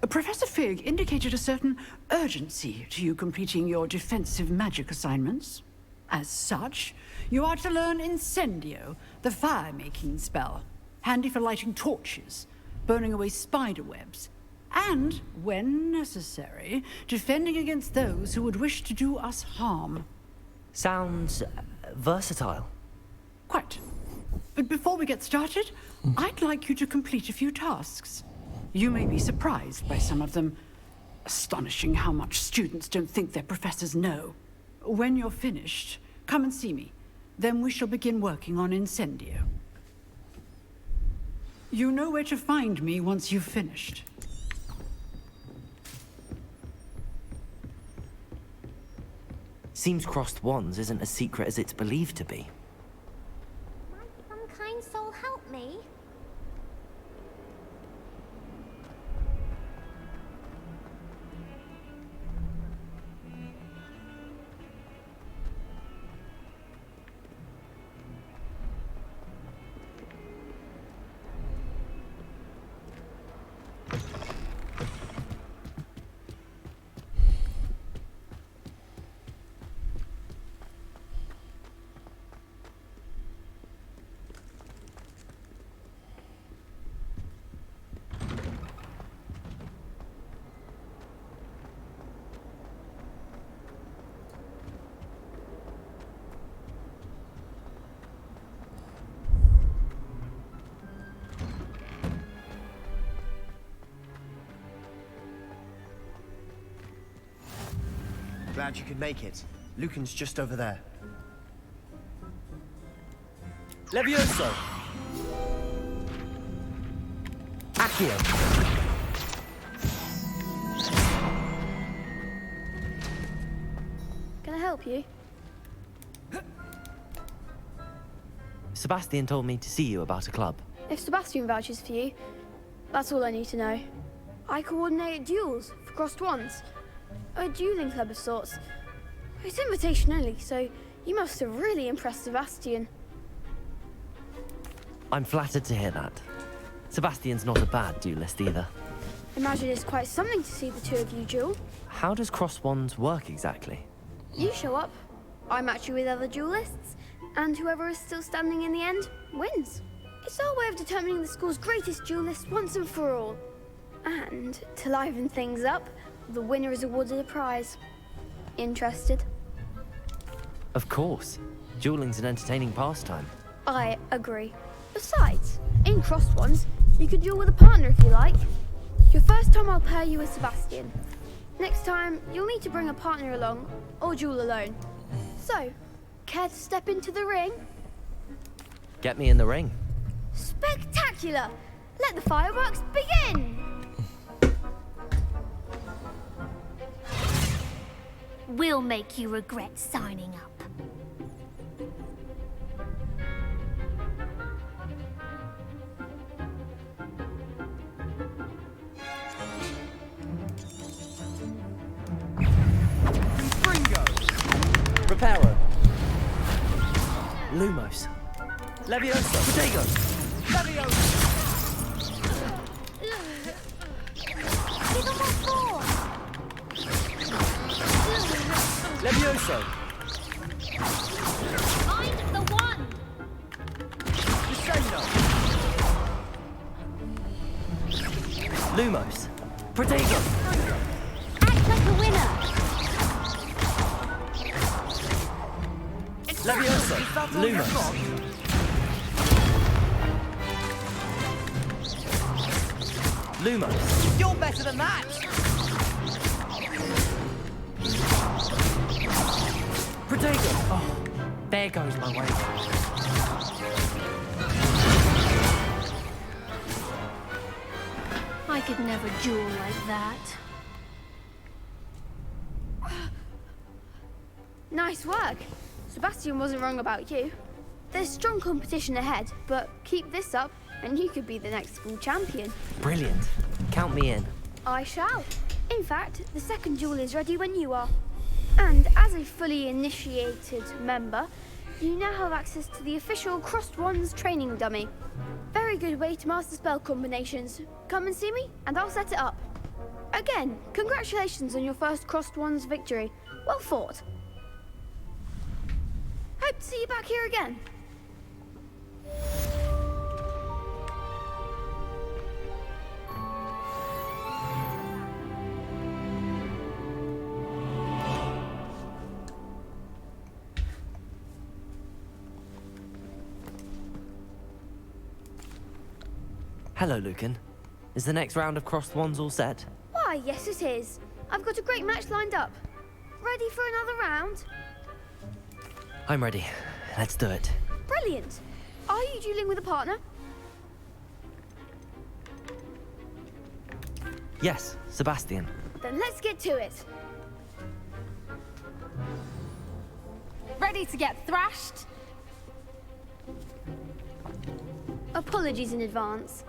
Professor Fig indicated a certain urgency to you completing your defensive magic assignments. As such, you are to learn Incendio, the fire-making spell, handy for lighting torches, burning away spider webs, and, when necessary, defending against those who would wish to do us harm. Sounds versatile. Quite. But before we get started, I'd like you to complete a few tasks. You may be surprised by some of them. Astonishing how much students don't think their professors know. When you're finished, come and see me. Then we shall begin working on Incendio. You know where to find me once you've finished. Seems crossed wands isn't as secret as it's believed to be. Might some kind soul help me? Glad you could make it. Lucan's just over there. Levioso! Accio! Can I help you? Sebastian told me to see you about a club. If Sebastian vouches for you, that's all I need to know. I coordinate duels for crossed wands. A dueling club of sorts. It's invitation only, so you must have really impressed Sebastian. I'm flattered to hear that. Sebastian's not a bad duelist either. Imagine it's quite something to see the two of you duel. How does cross wands work exactly? You show up, I match you with other duelists, and whoever is still standing in the end wins. It's our way of determining the school's greatest duelist once and for all. And to liven things up, the winner is awarded a prize. Interested? Of course. Dueling's an entertaining pastime. I agree. Besides, in crossed ones, you could duel with a partner if you like. Your first time I'll pair you with Sebastian. Next time, you'll need to bring a partner along, or duel alone. So, care to step into the ring? Get me in the ring. Spectacular! Let the fireworks begin! We'll make you regret signing up. Reparo. Lumos. Levioso. Protego. Give them what for! Levioso. Find the one! Lumos. Protego. Act like a winner! Levioso. Lumos. Lumos. You're better than that! Protego. Oh, there goes my way. I could never duel like that. Nice work. Sebastian wasn't wrong about you. There's strong competition ahead, but keep this up and you could be the next school champion. Brilliant. Count me in. I shall. In fact, the second duel is ready when you are. And as a fully initiated member, you now have access to the official Crossed Wands training dummy. Very good way to master spell combinations. Come and see me, and I'll set it up. Again, congratulations on your first Crossed Wands victory. Well fought. Hope to see you back here again. Hello, Lucan. Is the next round of Crossed Wands all set? Why, yes it is. I've got a great match lined up. Ready for another round? I'm ready. Let's do it. Brilliant. Are you dueling with a partner? Yes, Sebastian. Then let's get to it. Ready to get thrashed? Apologies in advance.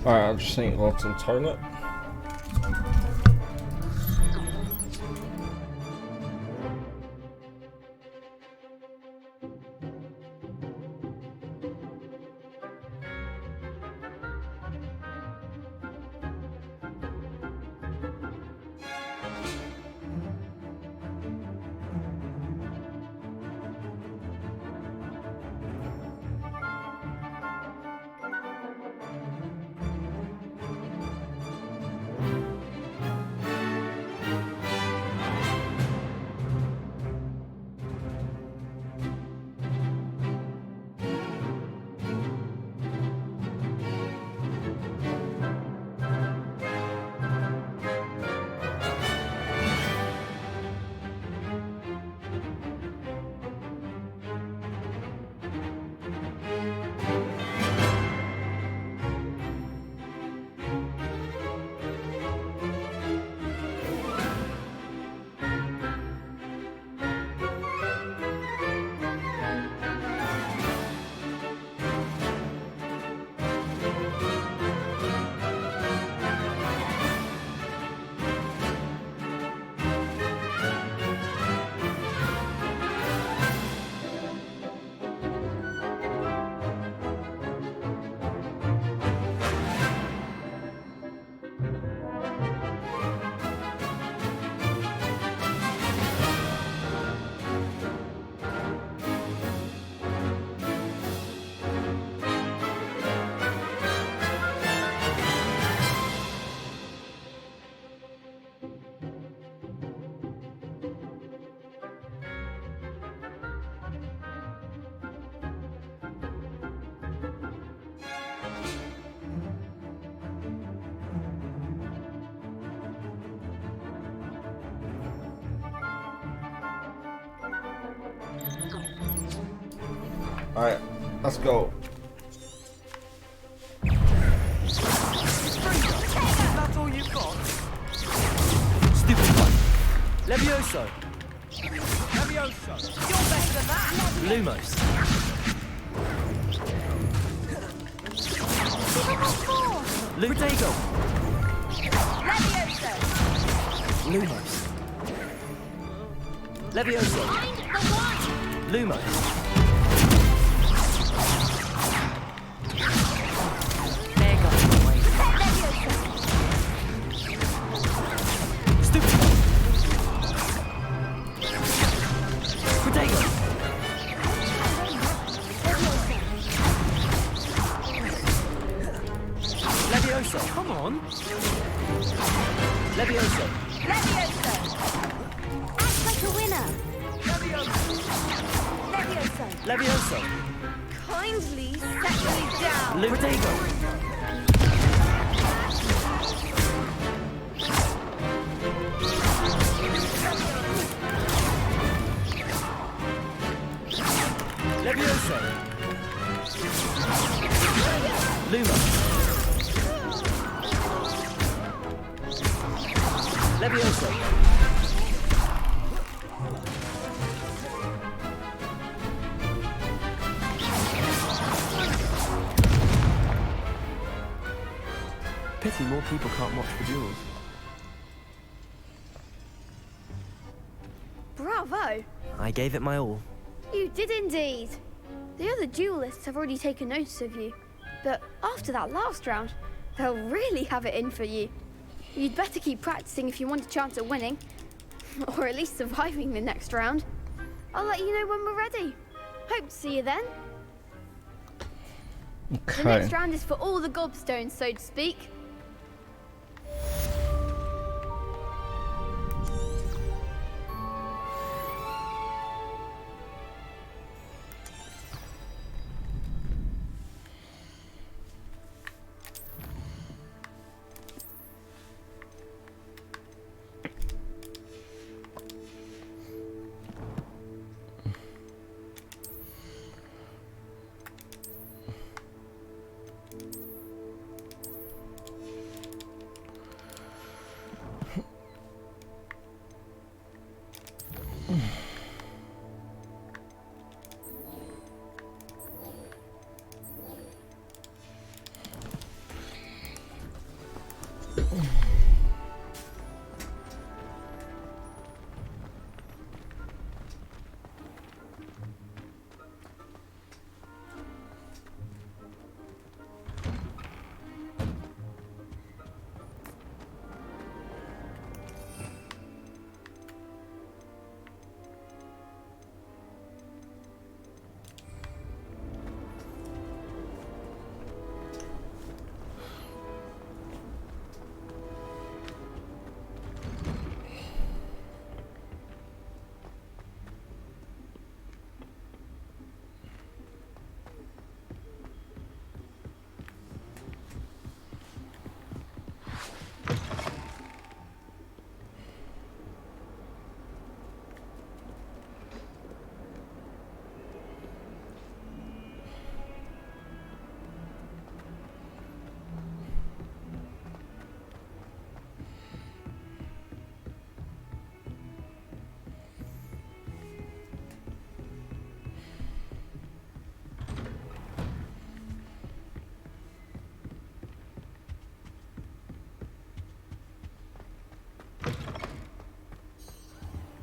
Alright, I just need to go to the toilet. Alright, let's go. That's all you've got? Stupid one. Levioso. Levioso. You're better than that. Lumos. Protego. Levioso. Lumos. Levioso. Lumos. Come on. Levioso. Levioso. Act like a winner. Levioso. Levioso. Levioso. Kindly set me down. Protego. Levioso. Luma. Leviosa! Pity more people can't watch the duels. Bravo! I gave it my all. You did indeed. The other duelists have already taken notice of you. But after that last round, they'll really have it in for you. You'd better keep practicing if you want a chance at winning. Or at least surviving the next round. I'll let you know when we're ready. Hope to see you then. The next round is for all the gobstones, so to speak.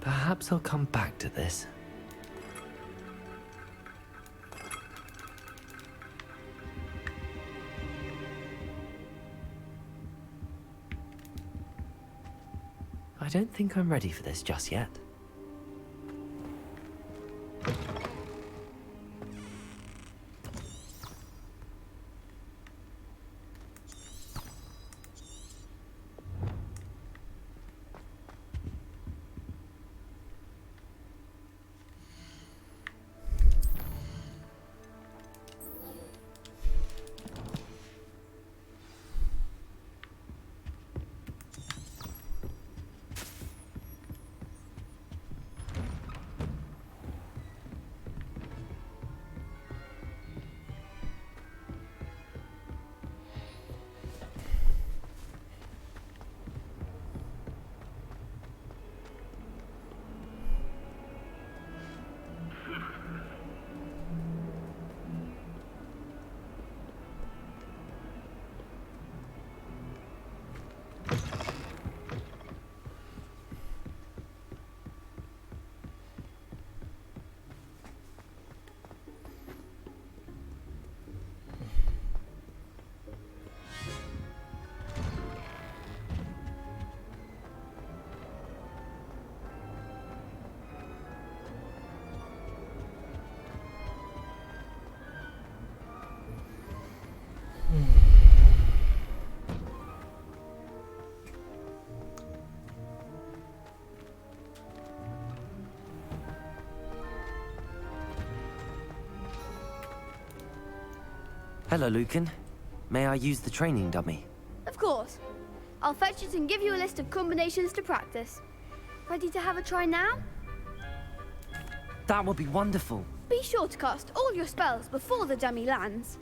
Perhaps I'll come back to this. I don't think I'm ready for this just yet. Hello, Lucan. May I use the training dummy? Of course. I'll fetch it and give you a list of combinations to practice. Ready to have a try now? That would be wonderful. Be sure to cast all your spells before the dummy lands.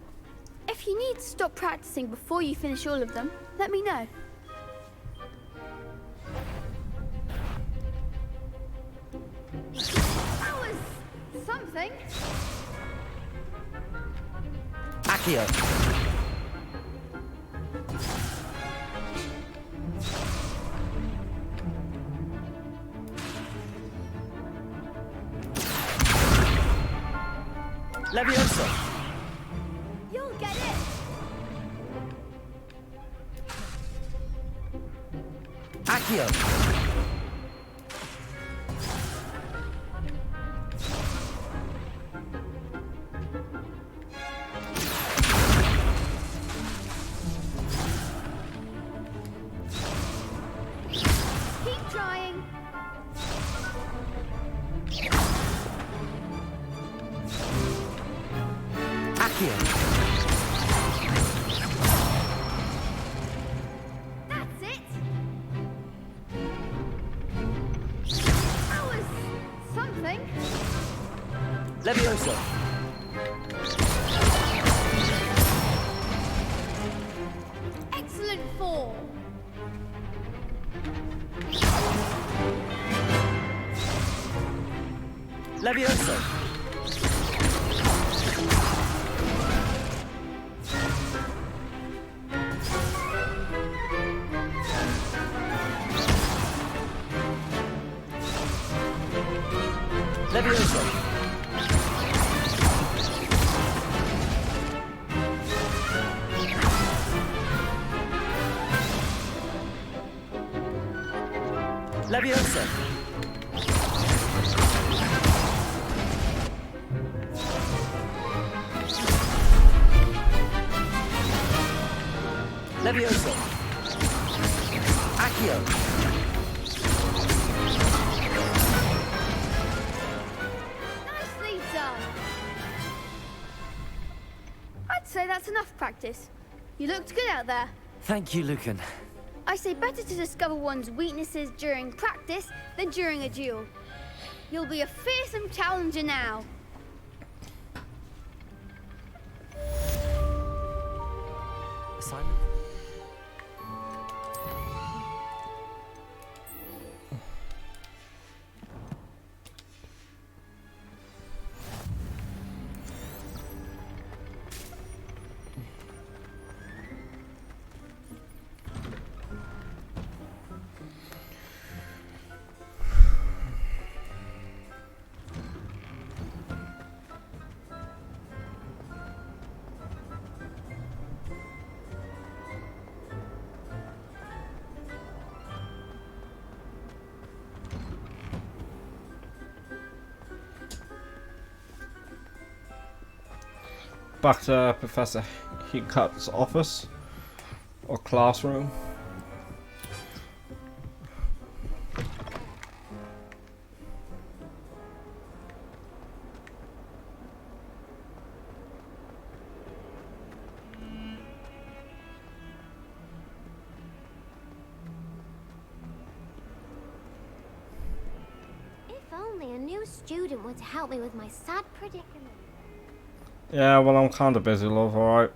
If you need to stop practicing before you finish all of them, let me know. something. Accio. Leviosa. You'll get it. Accio. Keep trying. Accio. That's it. That was something. Leviosa. Excellent form. Leviosa. Leviosa. Leviosa. Leviosa. Accio. Nicely done. I'd say that's enough practice. You looked good out there. Thank you, Lucan. I say better to discover one's weaknesses during practice than during a duel. You'll be a fearsome challenger now. Assignment. Back to Professor Hickcut's office or classroom. If only a new student were to help me with my sad predicament. Yeah, well, I'm kind of busy, love, alright.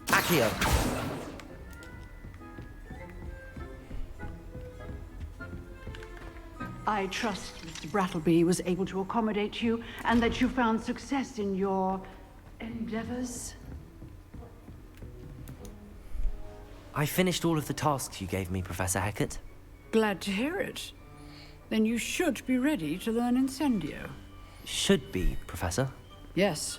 Accio. I trust Mr. Brattleby was able to accommodate you and that you found success in your endeavors. I finished all of the tasks you gave me, Professor Hecat. Glad to hear it. Then you should be ready to learn Incendio. Should be, Professor. Yes.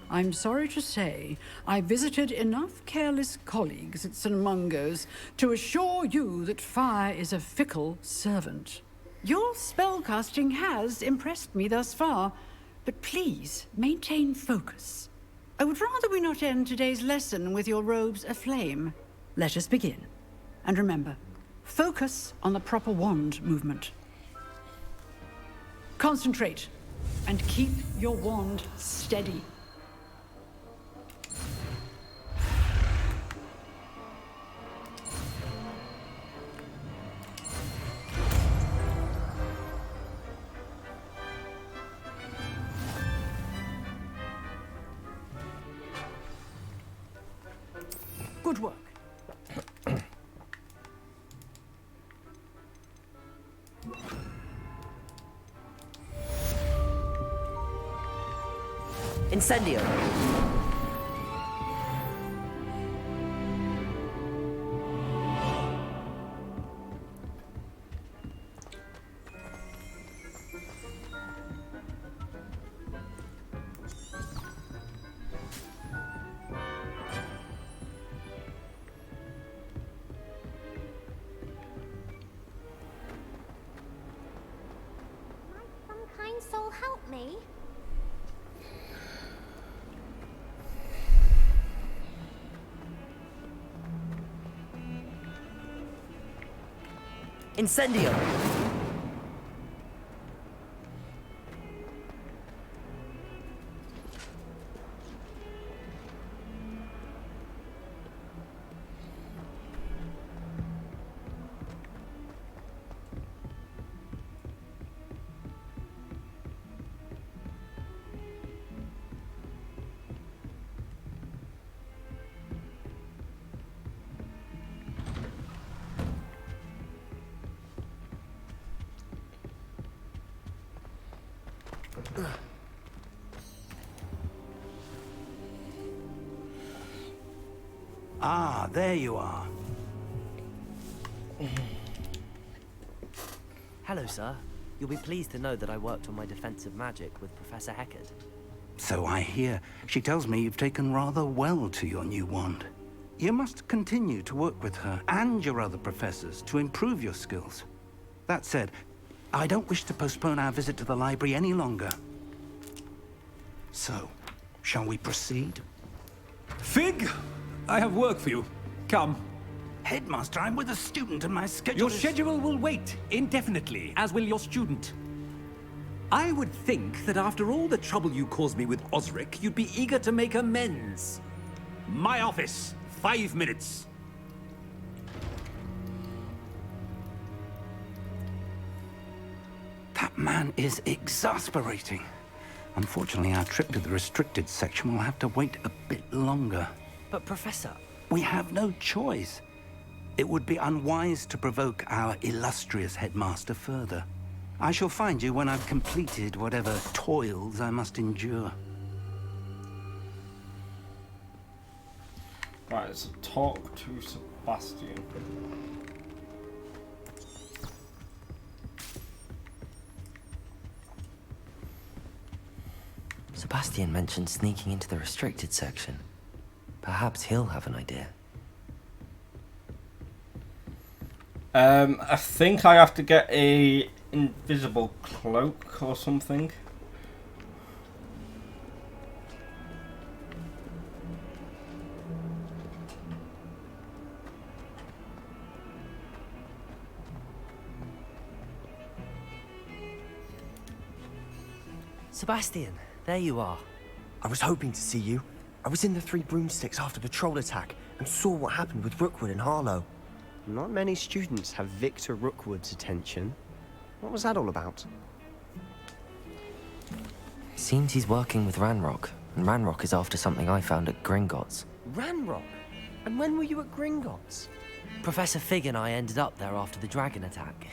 I'm sorry to say, I visited enough careless colleagues at St. Mungo's to assure you that fire is a fickle servant. Your spellcasting has impressed me thus far, but please maintain focus. I would rather we not end today's lesson with your robes aflame. Let us begin. And remember, focus on the proper wand movement. Concentrate, and keep your wand steady. Good work. Incendio! Some kind soul help me? Incendio! Ah, there you are. Hello, sir. You'll be pleased to know that I worked on my defensive magic with Professor Heckard. So I hear. She tells me you've taken rather well to your new wand. You must continue to work with her and your other professors to improve your skills. That said, I don't wish to postpone our visit to the library any longer. So, shall we proceed? Fig! I have work for you. Come. Headmaster, I'm with a student and my schedule Your is... schedule will wait indefinitely, as will your student. I would think that after all the trouble you caused me with Osric, you'd be eager to make amends. My office, 5 minutes. That man is exasperating. Unfortunately, our trip to the restricted section will have to wait a bit longer. But, Professor... We have no choice. It would be unwise to provoke our illustrious headmaster further. I shall find you when I've completed whatever toils I must endure. Right, so talk to Sebastian. Sebastian mentioned sneaking into the restricted section. Perhaps he'll have an idea. I think I have to get a invisible cloak or something. Sebastian, there you are. I was hoping to see you. I was in the Three Broomsticks after the troll attack and saw what happened with Rookwood and Harlow. Not many students have Victor Rookwood's attention. What was that all about? Seems he's working with Ranrock, and Ranrock is after something I found at Gringotts. Ranrock? And when were you at Gringotts? Professor Fig and I ended up there after the dragon attack.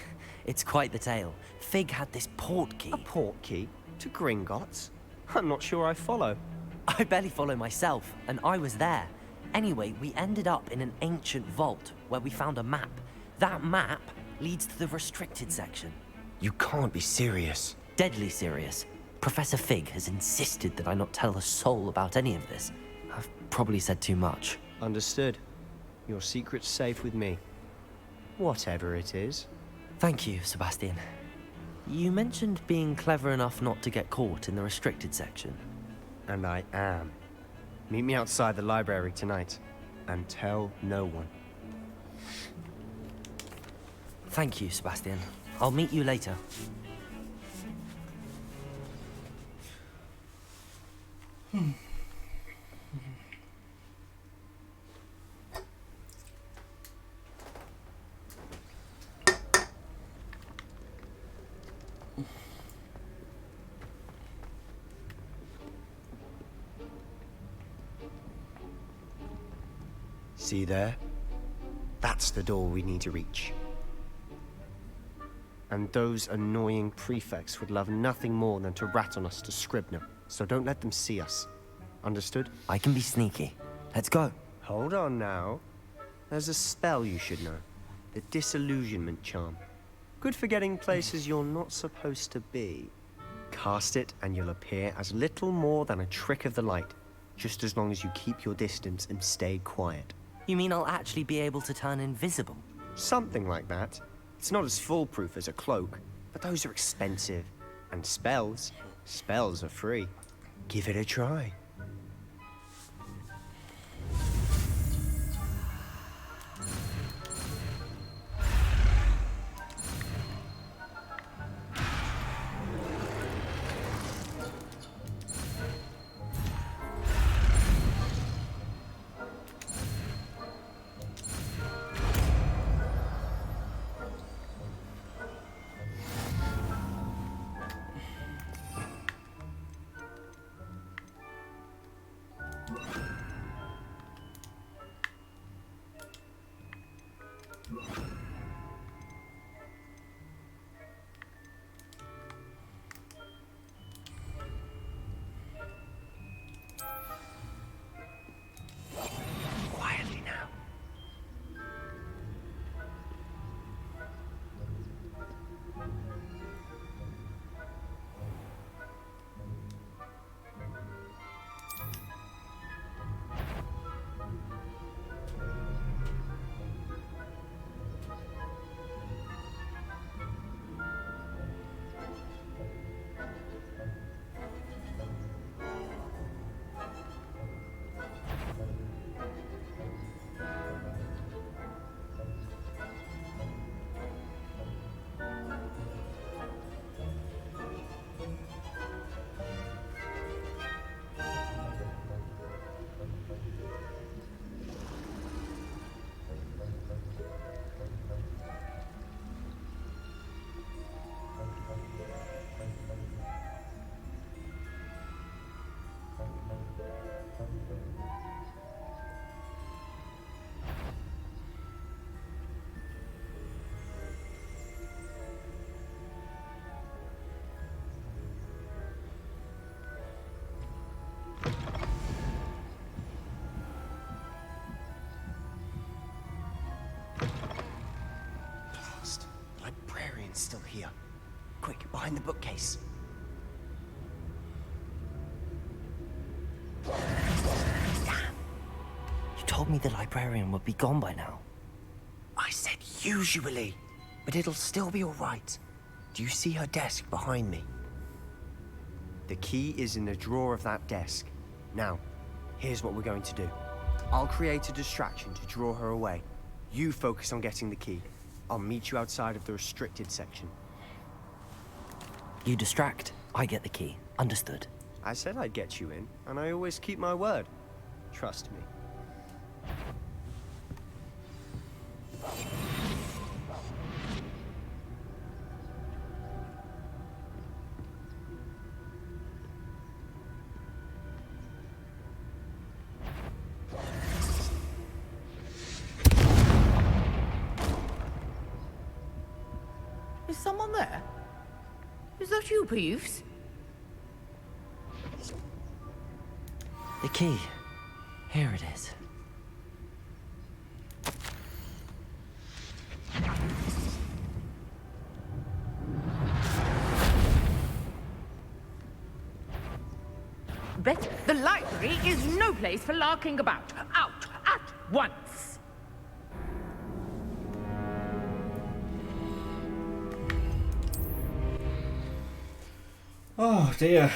It's quite the tale. Fig had this port key. A port key? To Gringotts? I'm not sure I follow. I barely follow myself, and I was there. Anyway, we ended up in an ancient vault where we found a map. That map leads to the restricted section. You can't be serious. Deadly serious. Professor Fig has insisted that I not tell a soul about any of this. I've probably said too much. Understood. Your secret's safe with me. Whatever it is. Thank you, Sebastian. You mentioned being clever enough not to get caught in the restricted section. And I am. Meet me outside the library tonight, and tell no one. Thank you, Sebastian. I'll meet you later. See there? That's the door we need to reach. And those annoying prefects would love nothing more than to rat on us to Scribner. so don't let them see us. Understood? I can be sneaky. Let's go. Hold on now. There's a spell you should know. The Disillusionment Charm. Good for getting places you're not supposed to be. Cast it and you'll appear as little more than a trick of the light, just as long as you keep your distance and stay quiet. You mean I'll actually be able to turn invisible? Something like that. It's not as foolproof as a cloak, but those are expensive. And spells are free. Give it a try. Quietly now. The librarian's still here. Quick, behind the bookcase. You told me the librarian would be gone by now. I said usually, but it'll still be all right. Do you see her desk behind me? The key is in the drawer of that desk. Now, here's what we're going to do. I'll create a distraction to draw her away. You focus on getting the key. I'll meet you outside of the restricted section. You distract, I get the key. Understood. I said I'd get you in, and I always keep my word. Trust me. Is someone there? Is that you, Peeves? The key. Here it is. Bet the library is no place for larking about. Out at once! Oh dear.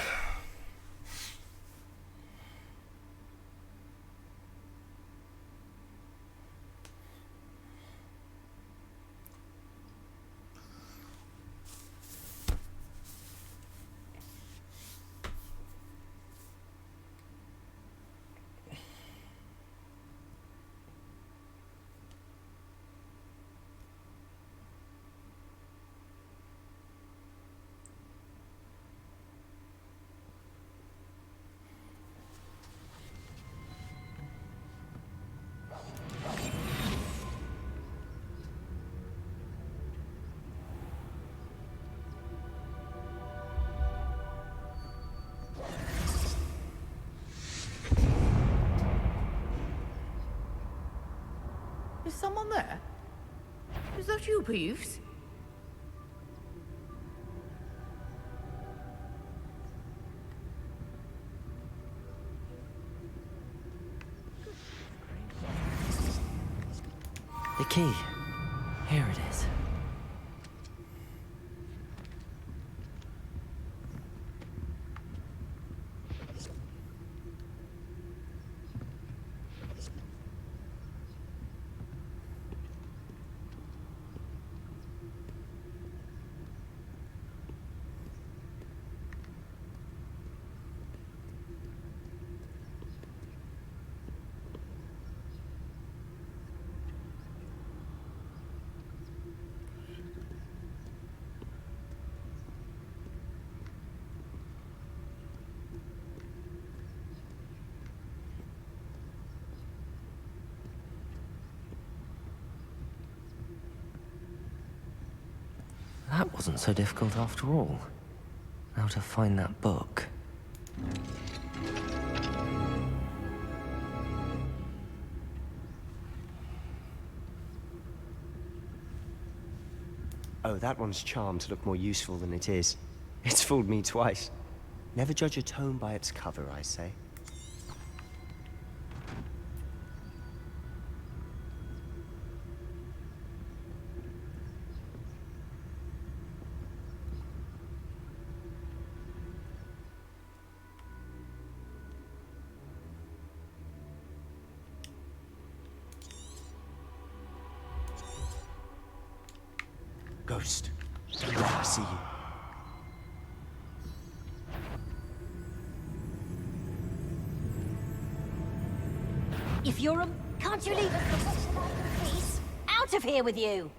there? Is that you, Peeves? The key. Here it is. That wasn't so difficult after all. How to find that book. Oh, that one's charmed to look more useful than it is. It's fooled me twice. Never judge a tome by its cover, I say. Ghost, I see you. If you're a... Can't you leave us, Professor Malcolm, please? Out of here with you!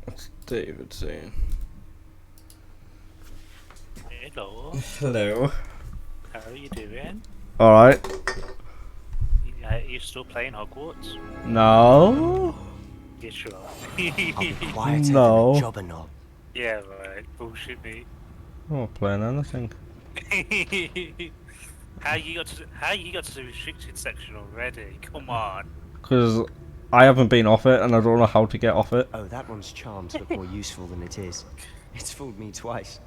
What's David saying? Hello. Hello. How are you doing? Alright. Are you still playing Hogwarts? No. Yeah, sure. I'll be quiet. No. Job or not. Yeah, right. Bullshit me. I'm not playing anything. How you got to the restricted section already? Come on. Because I haven't been off it and I don't know how to get off it. Oh, that one's charmed to look more useful than it is. It's fooled me twice.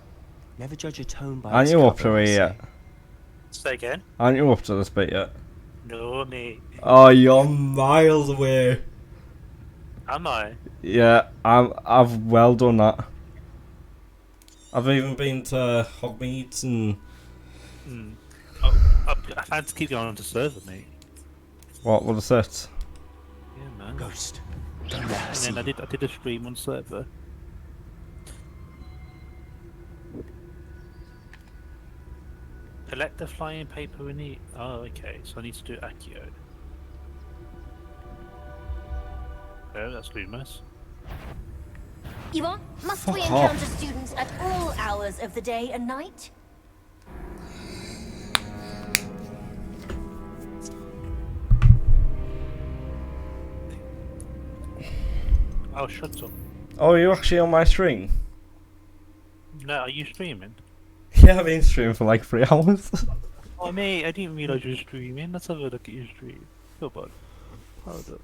Never judge a tome by Aren't its you up cover, to I it say. yet? Say again? Aren't you up to this bit yet? No, mate. Oh, you're miles away. Am I? Yeah, I've well done that. I've even been to Hogwarts and... I had to keep going on to server, mate. What was it? Yeah, man. Ghost. And then I did a stream on server. Collect the flying paper in it. Oh, okay. So I need to do Accio. Oh, that's Loomis. You want? Must we Fuck encounter off. students at all hours of the day and night? Oh, shut up. Oh, you're actually on my stream? No, are you streaming? Yeah, I've been streaming for like 3 hours. Oh, mate, I didn't realise you were streaming. Let's have a look at your stream. Come on. Hold up.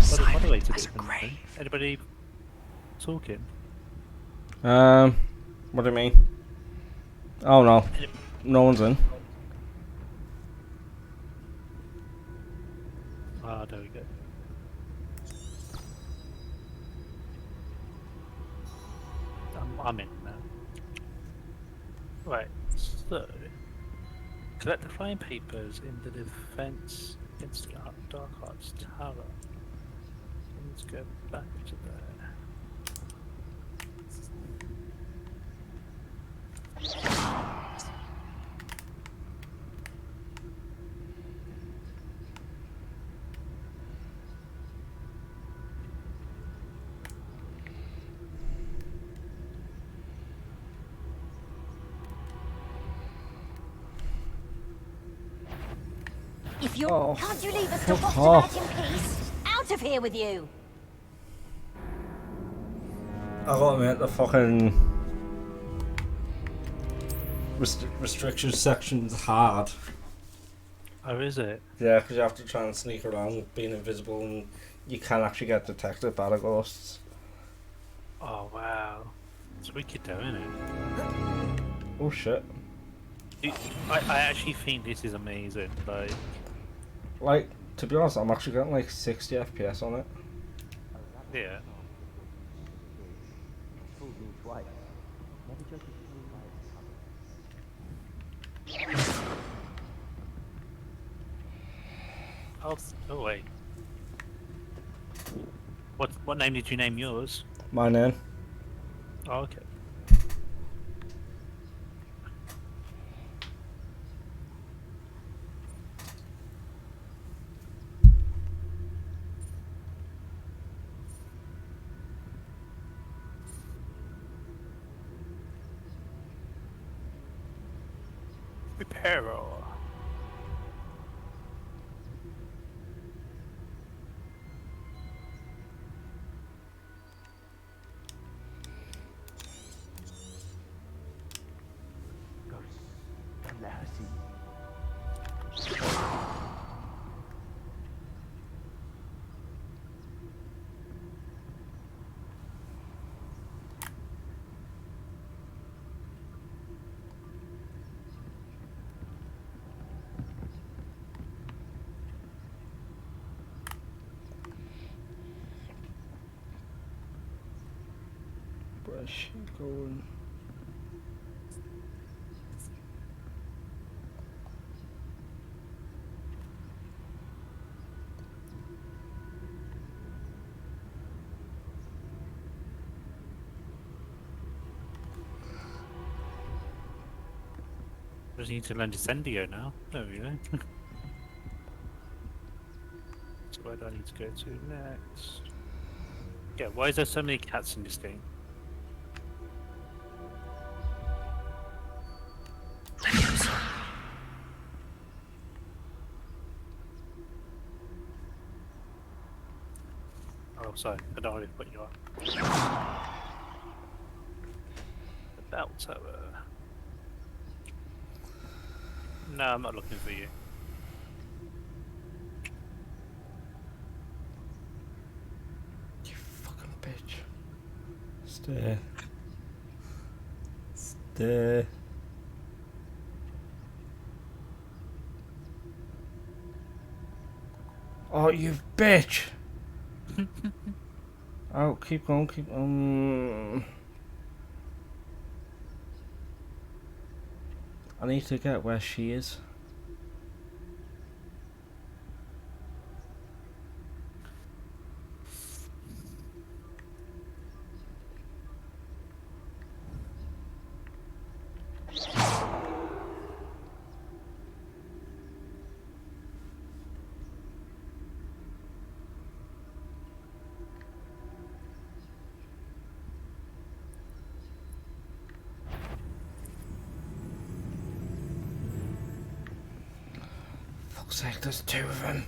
Silent as a grave. Anybody talking? What do you mean? Oh no. No one's in. Ah, there we go. I'm in now. Right, so collect the flying papers in the defense against the Dark Arts Tower. Let's go back to there. If you're... Oh, Can't you leave us to fuck rot off. about in peace? Out of here with you! I gotta admit, the fucking restriction section's hard. Oh, is it? Yeah, because you have to try and sneak around being invisible, and you can actually get detected by the ghosts. Oh, wow. It's wicked though, isn't it? Oh shit. I actually think this is amazing. Like, to be honest, I'm actually getting like 60 FPS on it. Yeah. Oh wait. What name did you name yours? My name. Oh, okay. Reparo. Where's she going? Just need to learn Descendio now. There we go. So where do I need to go to next? Yeah, why is there so many cats in this game? Oh, sorry, I don't want to put you up. The bell tower. No, I'm not looking for you. You fucking bitch. Stay. Stay. Oh, you bitch! Oh, keep going, keep on. I need to get where she is. Fuck's sake, there's two of them.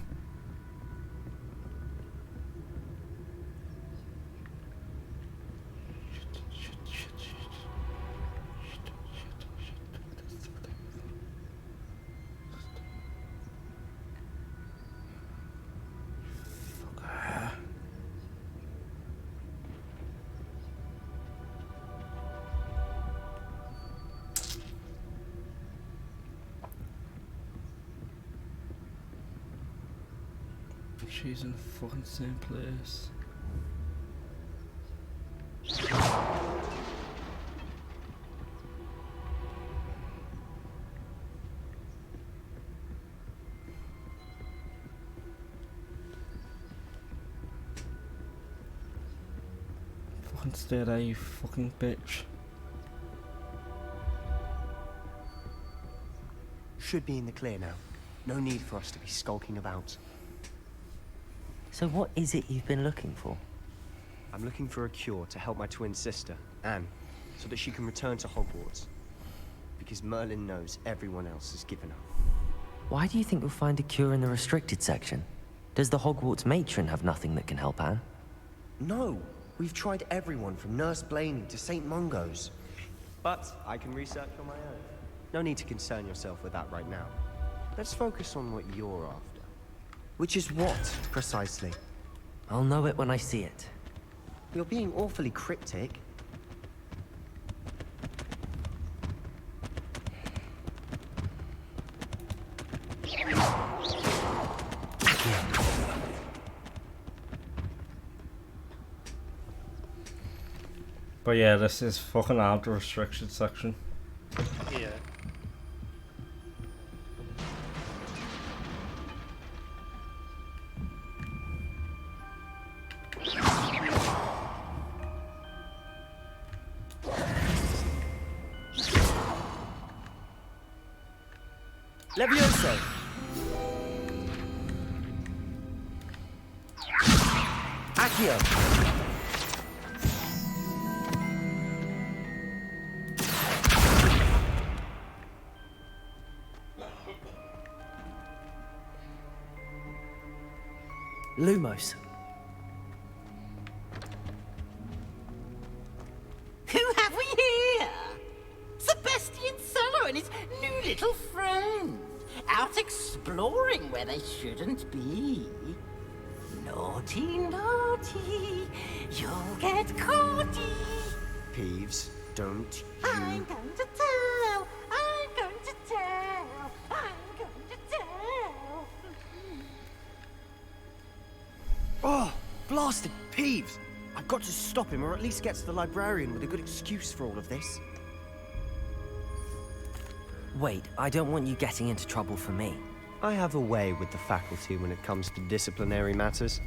She's in the fucking same place. Fucking stay there, you fucking bitch. Should be in the clear now. No need for us to be skulking about. So what is it you've been looking for? I'm looking for a cure to help my twin sister, Anne, so that she can return to Hogwarts. Because Merlin knows everyone else has given up. Why do you think you'll find a cure in the restricted section? Does the Hogwarts matron have nothing that can help Anne? No, We've tried everyone from Nurse Blaney to St. Mungo's. But I can research on my own. No need to concern yourself with that right now. Let's focus on what you're after. Which is what, precisely? I'll know it when I see it. You're being awfully cryptic. But yeah, this is fucking out the restricted section. Yeah. Levioso! Accio! Lumos. Who have we here? Sebastian Solo and his new little friend. Out exploring where they shouldn't be. Naughty, naughty. You'll get caughty. Peeves, don't I'm going to tell. I'm going to tell. I'm going to tell. Oh, blasted Peeves! I've got to stop him, or at least get to the librarian with a good excuse for all of this. Wait, I don't want you getting into trouble for me. I have a way with the faculty when it comes to disciplinary matters.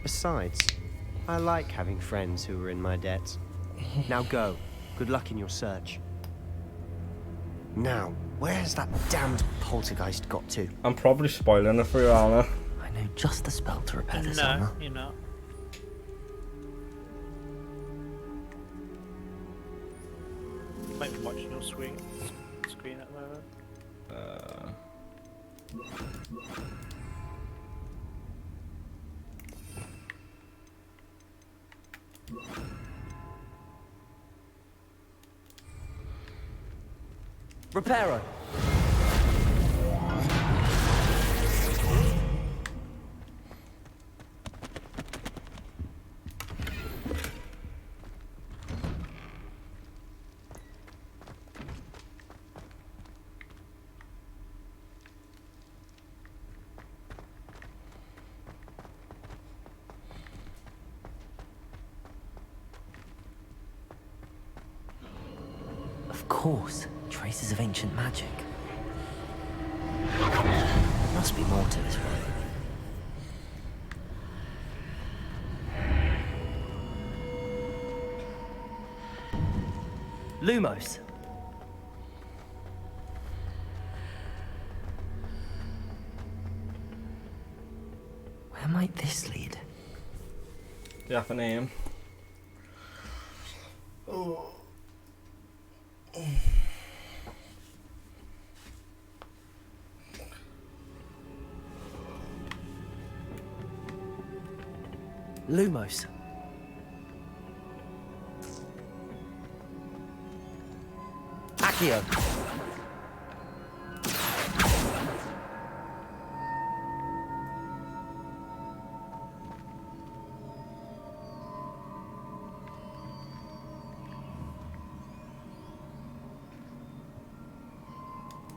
Besides, I like having friends who are in my debt. Now go. Good luck in your search. Now, where's that damned poltergeist got to? I'm probably spoiling it for you, Anna. I know just the spell to repair this No, armor. you're not. Might be watching your screen at the moment. Reparo. Of course, traces of ancient magic. There must be more to this one. Lumos. Where might this lead? Do you have a name? Oh. Lumos. Accio.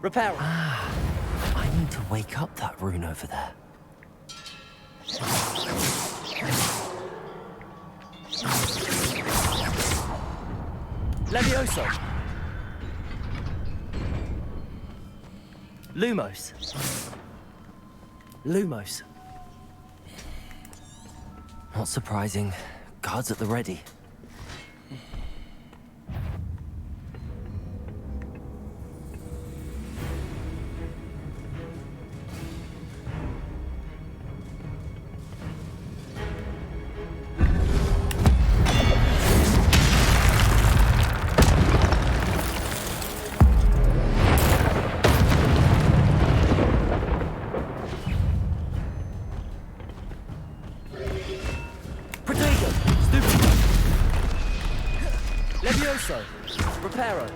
Repair. Ah, I need to wake up that rune over there. Levioso. Lumos. Lumos. Not surprising. Guards at the ready. Protego! Stupid! Levioso! Reparo!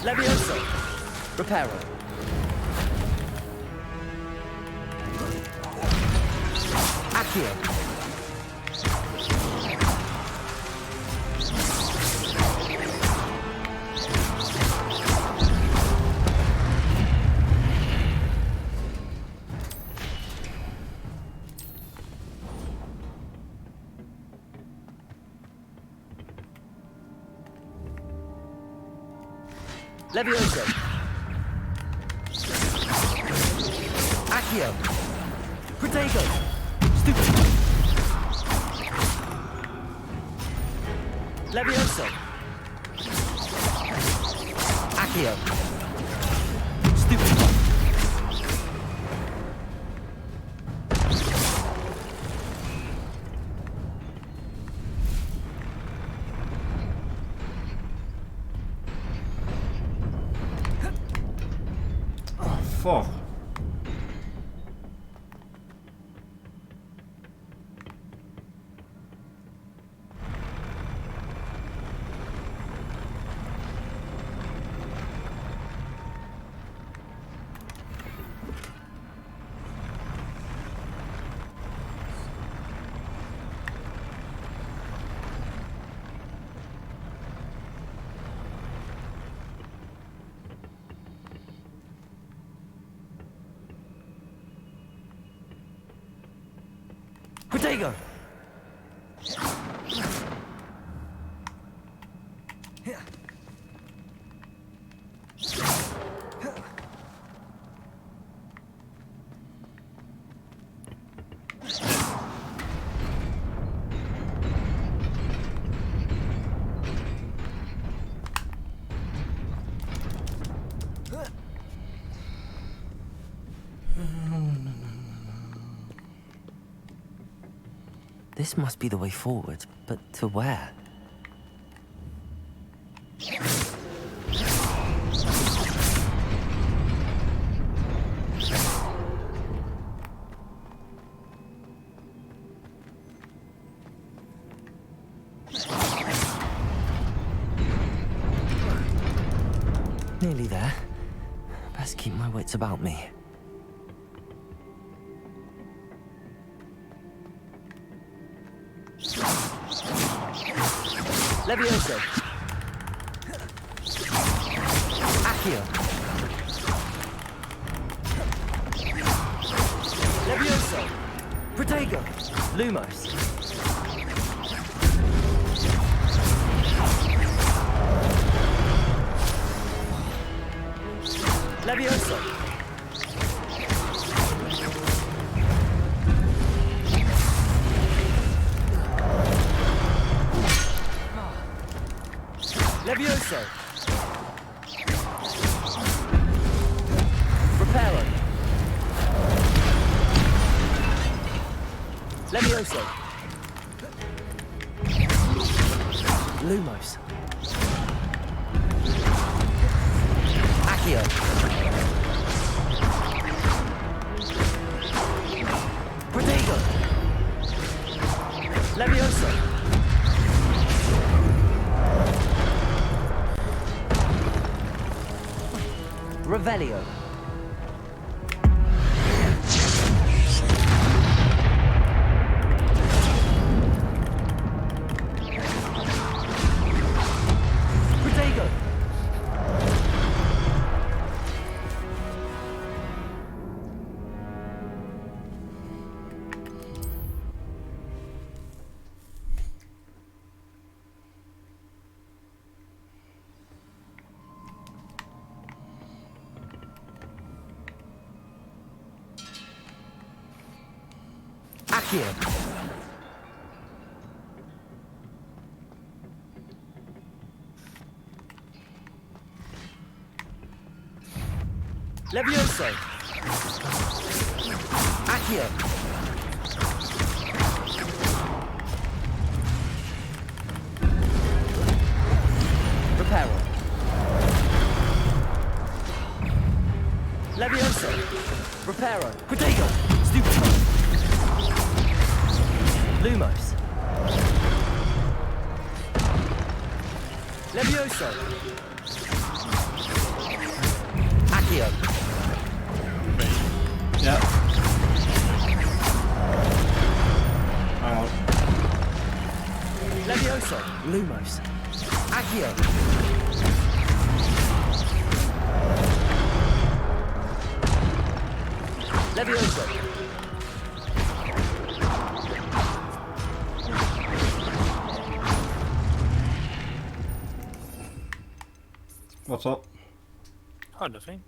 Levioso! Reparo! Accio! Levioso! Accio! Protego! Stupid! Levioso! Accio! Stupid! Fuck. Protego! This must be the way forward, but to where? Nearly there. Best keep my wits about me. Levioso! Accio! Levioso! Protego! Lumos! Levioso! Levioso! Reparo! Levioso! Lumos! Accio! Protego! Levioso! Revelio. Protego. Accio! Levioso! Accio! Reparo! Levioso! Reparo! Protego! Stupid! Lumos. Levioso. Accio. Yeah. Hang on. Levioso. Lumos. Accio. Levioso. What's up? Oh, nothing.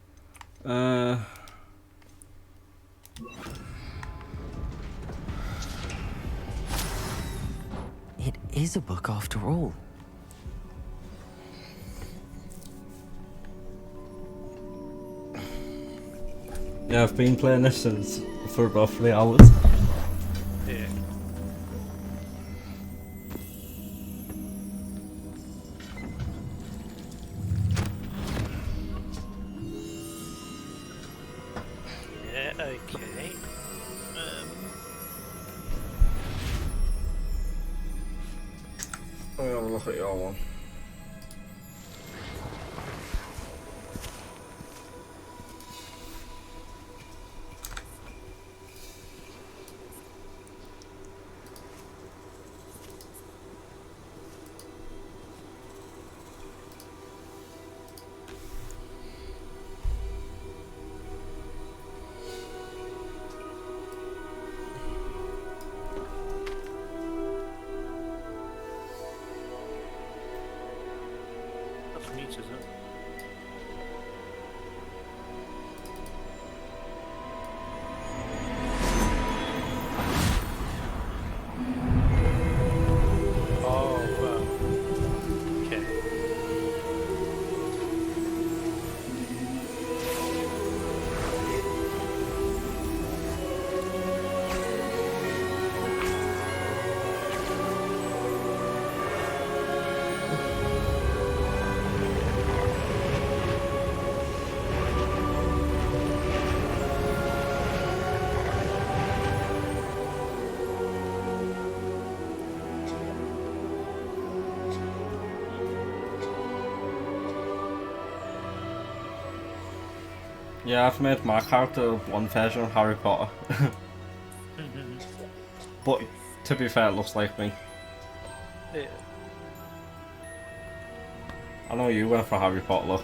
It is a book after all. Yeah, I've been playing this since for about 3 hours. Yeah. Yeah, okay. Let me have a look at your one. That's neat, isn't it? Yeah, I've made my character one version of Harry Potter. But to be fair, it looks like me. Yeah. I know you went for Harry Potter look.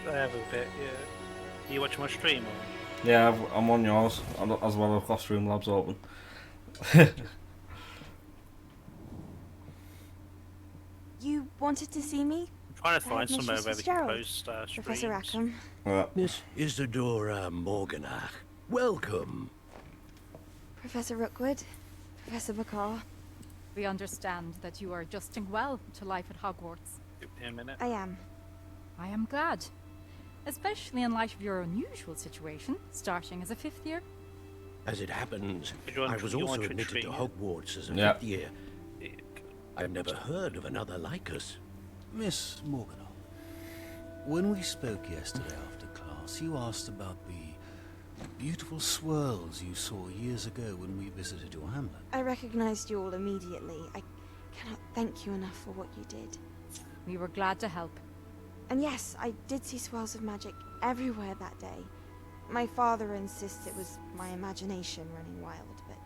I have a bit, yeah. You watch my stream or? Yeah, I'm on yours, as well as got Streamlabs open. You wanted to see me? I'm trying to find somewhere Mistress where we can Gerald. post streams. Professor Rackham. Miss Isadora Morganach, welcome. Professor Rookwood. Professor Bakar. We understand that you are adjusting well to life at Hogwarts. Give me a minute. I am. I am glad. Especially in light of your unusual situation, starting as a 5th year. As it happens, You want- I was you also want to admitted to treat- Hogwarts as a Yeah. 5th year. I've never heard of another like us. Miss Morganach, when we spoke yesterday after class, you asked about the beautiful swirls you saw years ago when we visited your hamlet. I recognized you all immediately. I cannot thank you enough for what you did. We were glad to help. And yes, I did see swirls of magic everywhere that day. My father insists it was my imagination running wild, but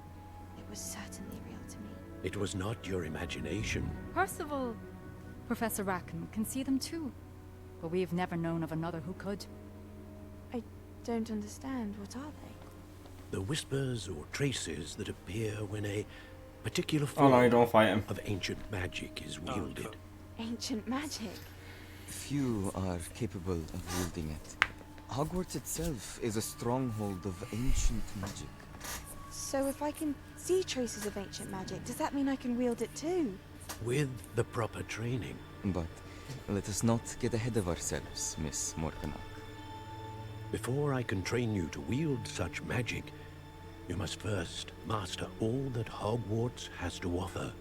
it was certainly real to me. It was not your imagination. Percival, Professor Rackham can see them too. But we have never known of another who could. I don't understand. What are they? The whispers or traces that appear when a particular Oh form no, you don't fight him. of ancient magic is wielded. Ancient magic? Few are capable of wielding it. Hogwarts itself is a stronghold of ancient magic. So if I can see traces of ancient magic, does that mean I can wield it too? With the proper training. But let us not get ahead of ourselves, Miss Morganach. Before I can train you to wield such magic, you must first master all that Hogwarts has to offer.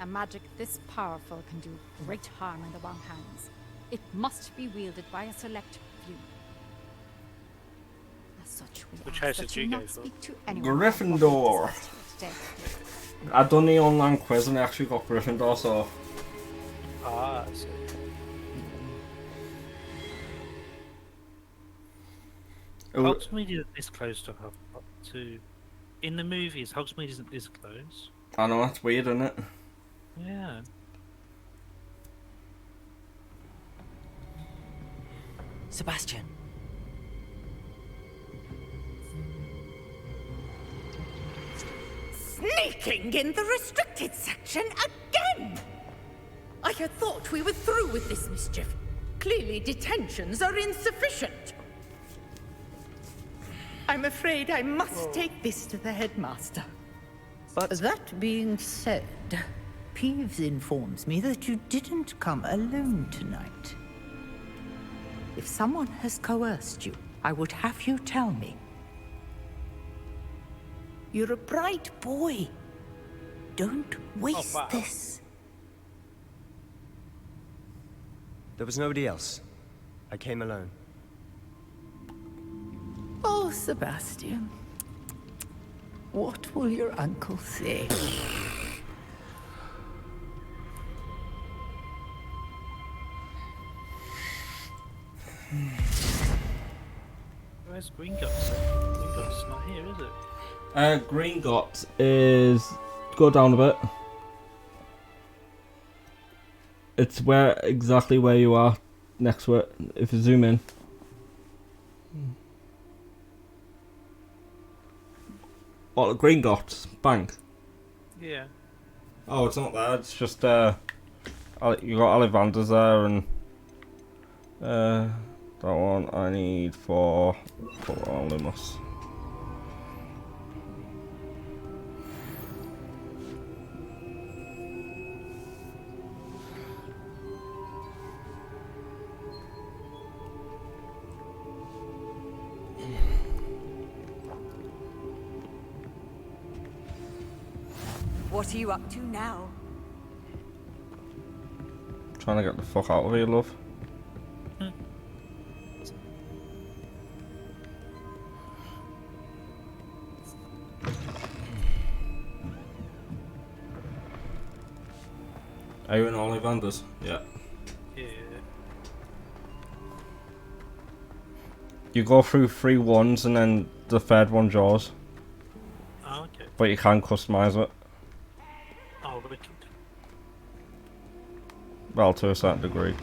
A magic this powerful can do great harm in the wrong hands. It must be wielded by a select few. Such we Which ask house that did you you go not for? speak to anyone Gryffindor. today. I done the online quiz and I actually got Gryffindor, so Ah, I see. Hogsmeade isn't this close to to. In the movies, Hogsmeade isn't this close. I know that's weird, isn't it? Yeah. Sebastian. Sneaking in the restricted section again! I had thought we were through with this mischief. Clearly detentions are insufficient. I'm afraid I must take this to the headmaster. But that being said, Peeves informs me that you didn't come alone tonight. If someone has coerced you, I would have you tell me. You're a bright boy. Don't waste wow. this. there was nobody else. I came alone. Oh, Sebastian. What will your uncle say? Where's Gringotts? Gringotts not here, is it? Gringotts is go down a bit. It's exactly where you are next to it. If you zoom in. What, Gringotts Bank? Yeah. Oh, it's not there. It's just you got Ollivander's there, and that one I need for Olimus. What are you up to now? Trying to get the fuck out of here, love. Are you in Ollivander's? Yeah. Yeah. You go through 3 ones and then the third one's yours. Oh, okay. But you can customise it. Oh, wicked. Well, to a certain degree.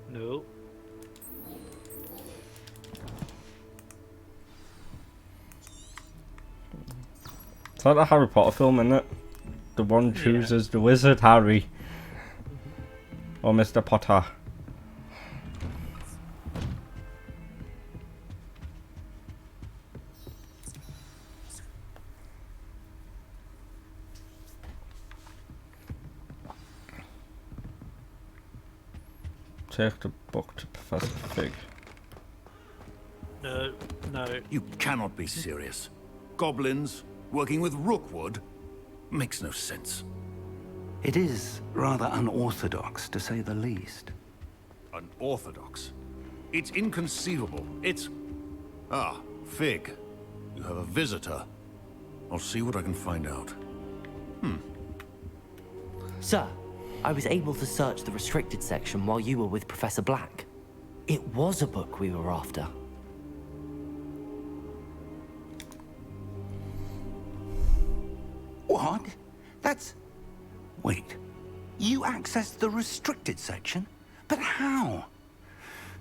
No. It's like the Harry Potter film, isn't it? The one chooses the wizard Harry. Or Mr. Potter. Take the book to Professor Fig. No, no. You cannot be serious. Goblins working with Rookwood makes no sense. It is rather unorthodox, to say the least. Unorthodox? It's inconceivable. It's... Ah, Fig. You have a visitor. I'll see what I can find out. Sir, I was able to search the restricted section while you were with Professor Black. It was a book we were after. What? That's... Wait. You accessed the restricted section? But how?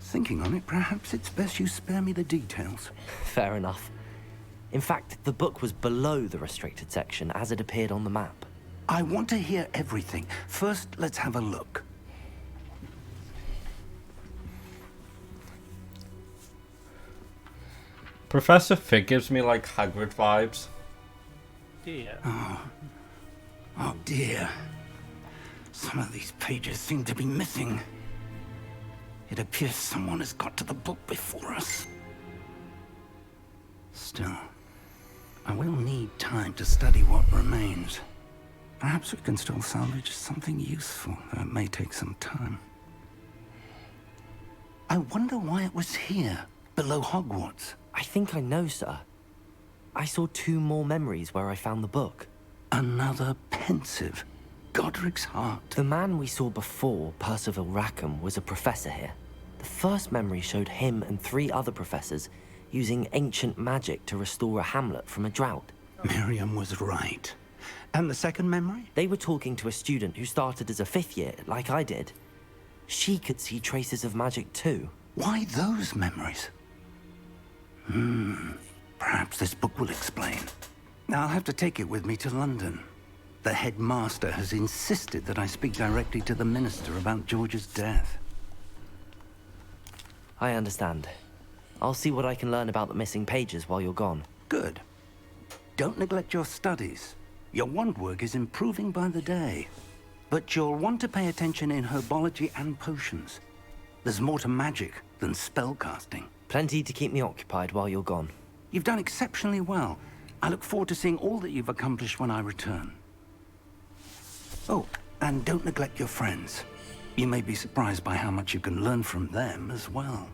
Thinking on it, perhaps it's best you spare me the details. Fair enough. In fact, the book was below the restricted section as it appeared on the map. I want to hear everything. First, let's have a look. Professor Fig gives me like Hagrid vibes. Yeah. Oh dear. Some of these pages seem to be missing. It appears someone has got to the book before us. Still, I will need time to study what remains. Perhaps we can still salvage something useful, though it may take some time. I wonder why it was here, below Hogwarts. I think I know, sir. I saw 2 more memories where I found the book. Another pensive. Godric's heart. The man we saw before, Percival Rackham, was a professor here. The first memory showed him and 3 other professors using ancient magic to restore a hamlet from a drought. Miriam was right. And the second memory? They were talking to a student who started as a 5th year, like I did. She could see traces of magic too. Why those memories? Perhaps this book will explain. Now I'll have to take it with me to London. The headmaster has insisted that I speak directly to the minister about George's death. I understand. I'll see what I can learn about the missing pages while you're gone. Good. Don't neglect your studies. Your wand work is improving by the day. But you'll want to pay attention in herbology and potions. There's more to magic than spellcasting. Plenty to keep me occupied while you're gone. You've done exceptionally well. I look forward to seeing all that you've accomplished when I return. Oh, and don't neglect your friends. You may be surprised by how much you can learn from them as well.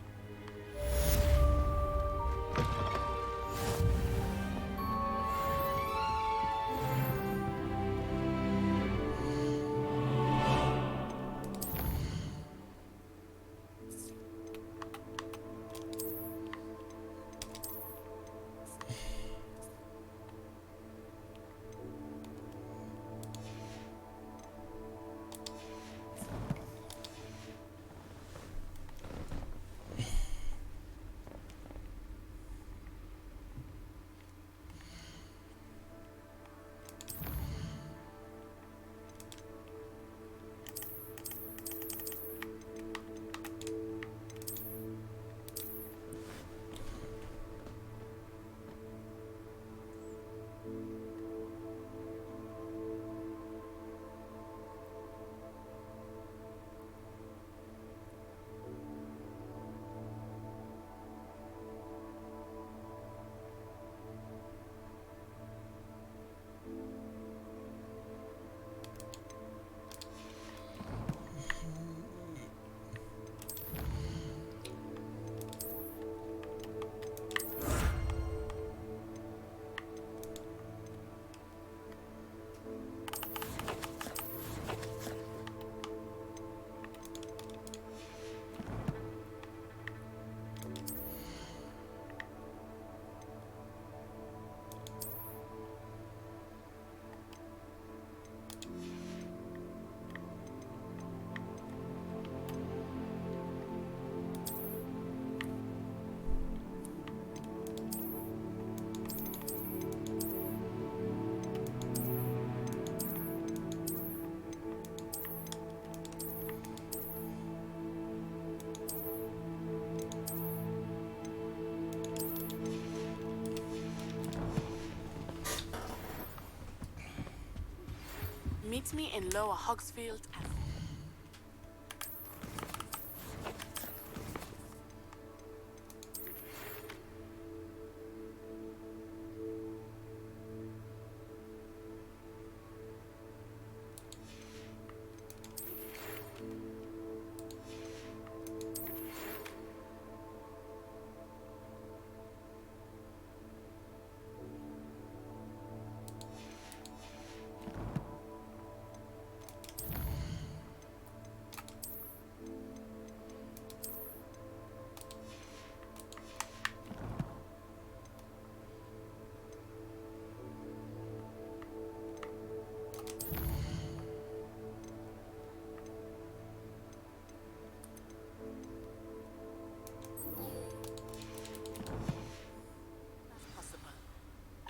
Meet me in Lower Hogsfield.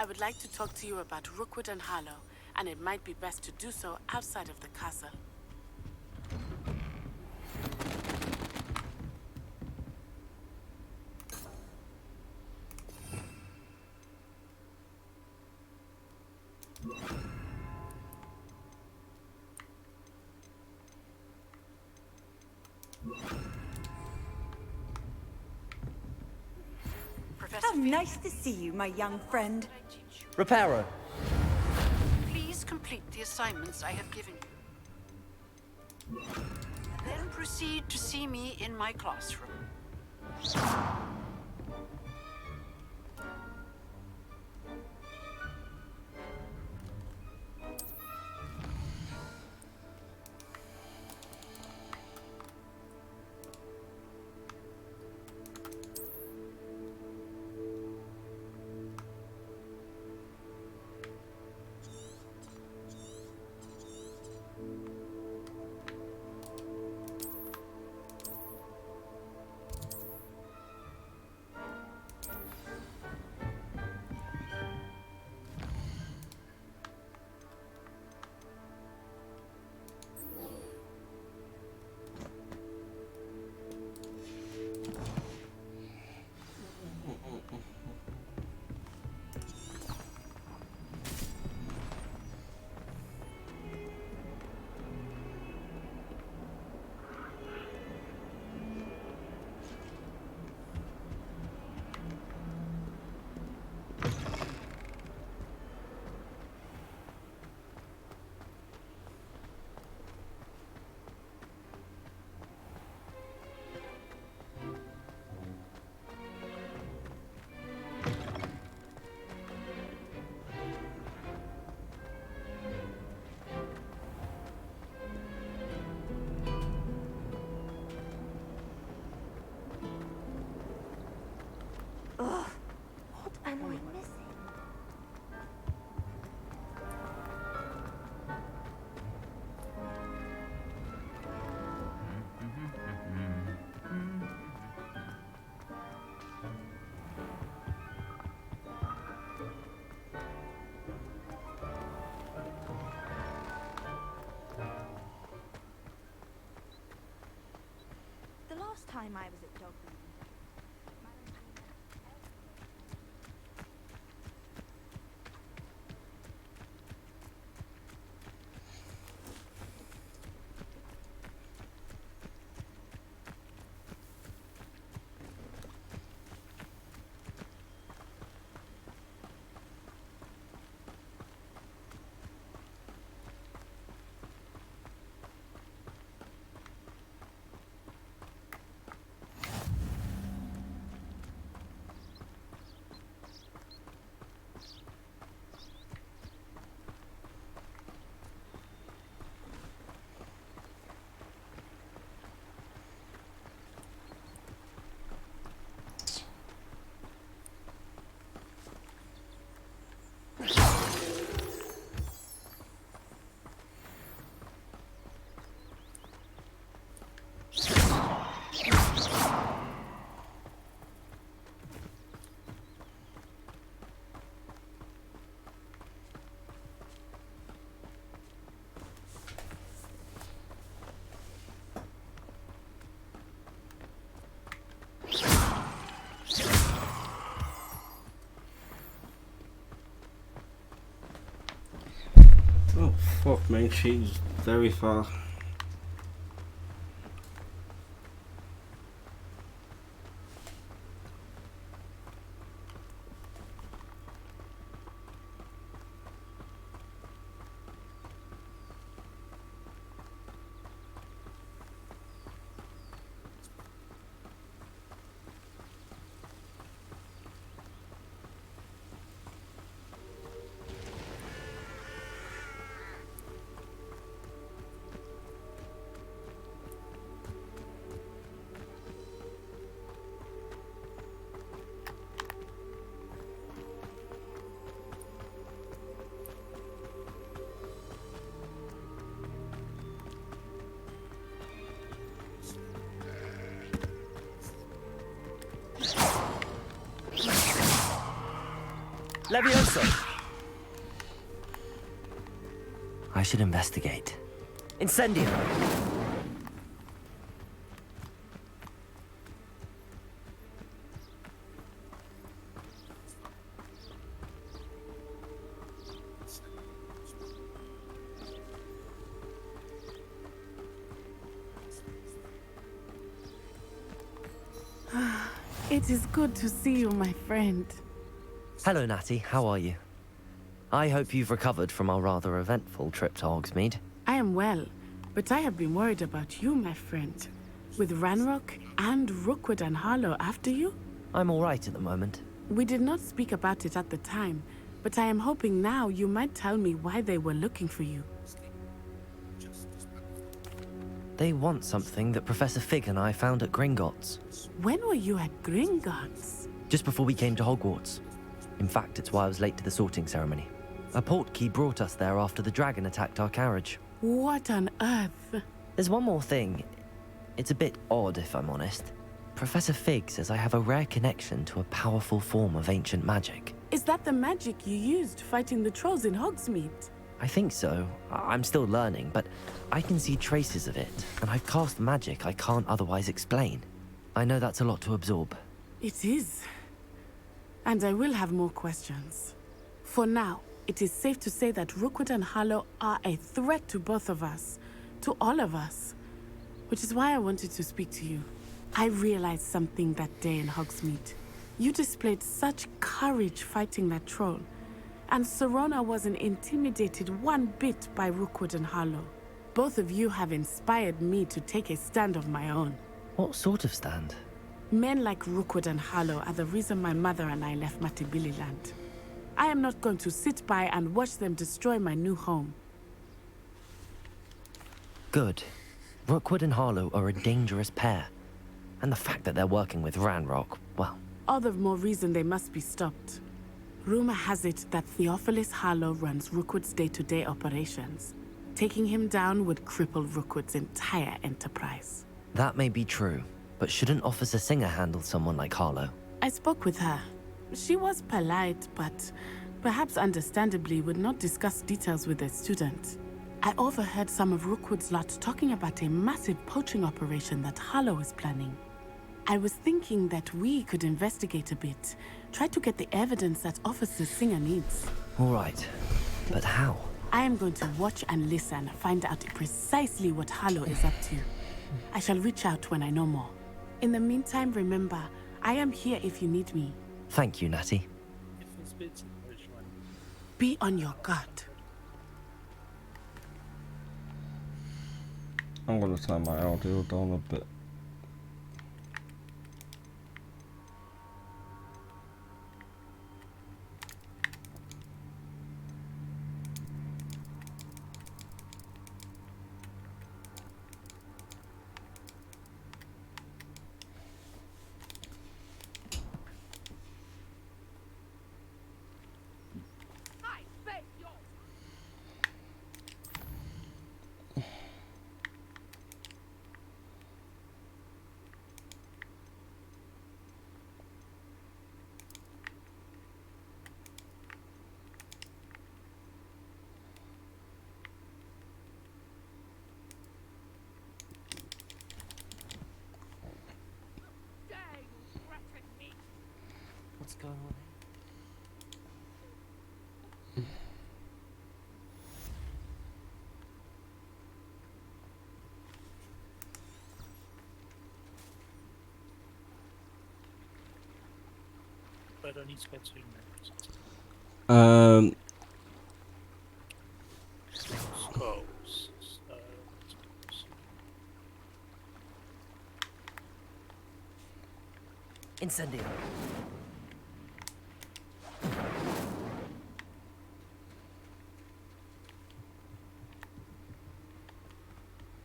would like to talk to you about Rookwood and Harlow, and it might be best to do so outside of the castle. How nice to see you, my young friend. Reparo. Please complete the assignments I have given you. Then proceed to see me in my classroom. Ugh, what am I missing? The last time I was at dog breeding, Oh, fuck me, she's very far. Levioso! I should investigate. Incendio! It is good to see you, my friend. Hello, Natty. How are you? I hope you've recovered from our rather eventful trip to Hogsmeade. I am well, but I have been worried about you, my friend. With Ranrock and Rookwood and Harlow after you? I'm all right at the moment. We did not speak about it at the time, but I am hoping now you might tell me why they were looking for you. They want something that Professor Fig and I found at Gringotts. When were you at Gringotts? Just before we came to Hogwarts. In fact, it's why I was late to the sorting ceremony. A portkey brought us there after the dragon attacked our carriage. What on earth? There's one more thing. It's a bit odd, if I'm honest. Professor Fig says I have a rare connection to a powerful form of ancient magic. Is that the magic you used fighting the trolls in Hogsmeade? I think so. I'm still learning, but I can see traces of it, and I've cast magic I can't otherwise explain. I know that's a lot to absorb. It is. And I will have more questions. For now, it is safe to say that Rookwood and Harlow are a threat to both of us. To all of us. Which is why I wanted to speak to you. I realized something that day in Hogsmeade. You displayed such courage fighting that troll. And Serona wasn't intimidated one bit by Rookwood and Harlow. Both of you have inspired me to take a stand of my own. What sort of stand? Men like Rookwood and Harlow are the reason my mother and I left Matibili land. I am not going to sit by and watch them destroy my new home. Good. Rookwood and Harlow are a dangerous pair. And the fact that they're working with Ranrock, well... All the more reason they must be stopped. Rumor has it that Theophilus Harlow runs Rookwood's day-to-day operations. Taking him down would cripple Rookwood's entire enterprise. That may be true, but shouldn't Officer Singer handle someone like Harlow? I spoke with her. She was polite, but perhaps understandably would not discuss details with a student. I overheard some of Rookwood's lot talking about a massive poaching operation that Harlow is planning. I was thinking that we could investigate a bit, try to get the evidence that Officer Singer needs. All right, but how? I am going to watch and listen, find out precisely what Harlow is up to. I shall reach out when I know more. In the meantime, remember, I am here if you need me. Thank you, Natty. Be on your guard. I'm gonna turn my audio down a bit. What's going on? But I don't need to spend 2 minutes. Scrolls. Incendio.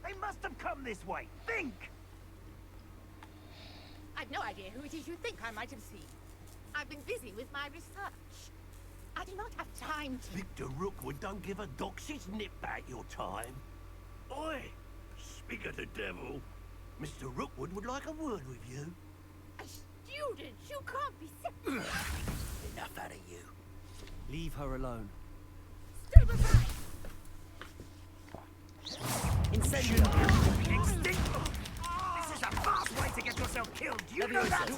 They must have come this way. Think! I've no idea who it is you think I might have seen. I've been busy with my research. I do not have time to... Victor Rookwood don't give a doxy's nip back your time. Oi! Speak of the devil. Mr. Rookwood would like a word with you. A student? You can't be... Enough out of you. Leave her alone. Incendio! Extinct! This is a fast way to get yourself killed. You know that?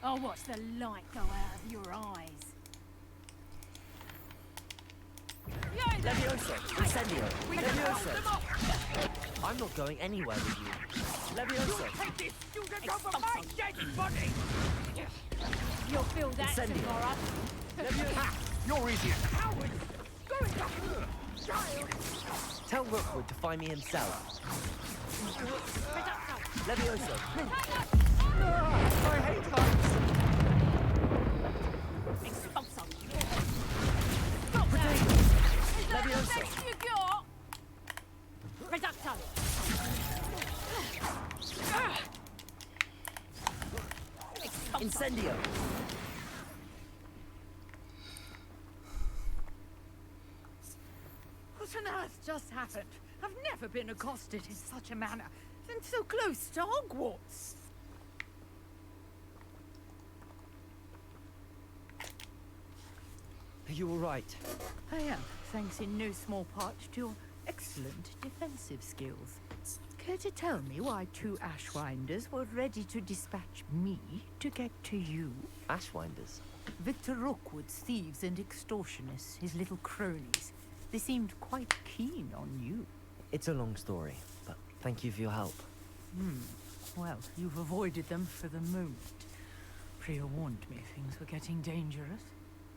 I'll watch the light go out of your eyes. Levioso! Incendio! Levioso! I'm not going anywhere with you. Levioso! Take this student over my dead body! You'll feel that Incendio. tomorrow. You're easy. Tell Rookwood to find me himself. Levioso! I hate heights. Levioso! You got? Reducto. Incendio! What on earth just happened? I've never been accosted in such a manner, and so close to Hogwarts. Are you alright? I am, thanks in no small part to your excellent defensive skills. Care to tell me why two Ashwinders were ready to dispatch me to get to you? Ashwinders? Victor Rookwood's thieves and extortionists, his little cronies. They seemed quite keen on you. It's a long story, but thank you for your help. Well, you've avoided them for the moment. Priya warned me things were getting dangerous.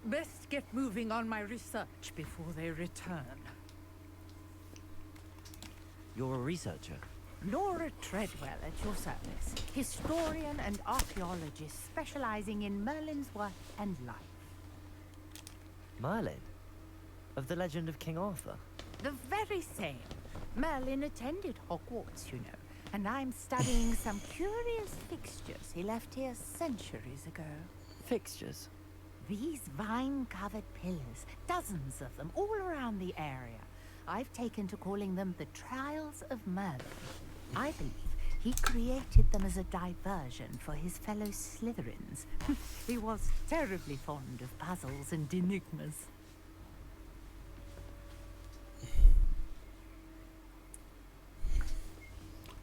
Best get moving on my research before they return. You're a researcher? Laura Treadwell at your service. Historian and archaeologist specializing in Merlin's work and life. Merlin? Of the legend of King Arthur? The very same. Merlin attended Hogwarts, you know, and I'm studying some curious fixtures he left here centuries ago. Fixtures? These vine-covered pillars, dozens of them, all around the area. I've taken to calling them the Trials of Merlin. I believe he created them as a diversion for his fellow Slytherins. He was terribly fond of puzzles and enigmas.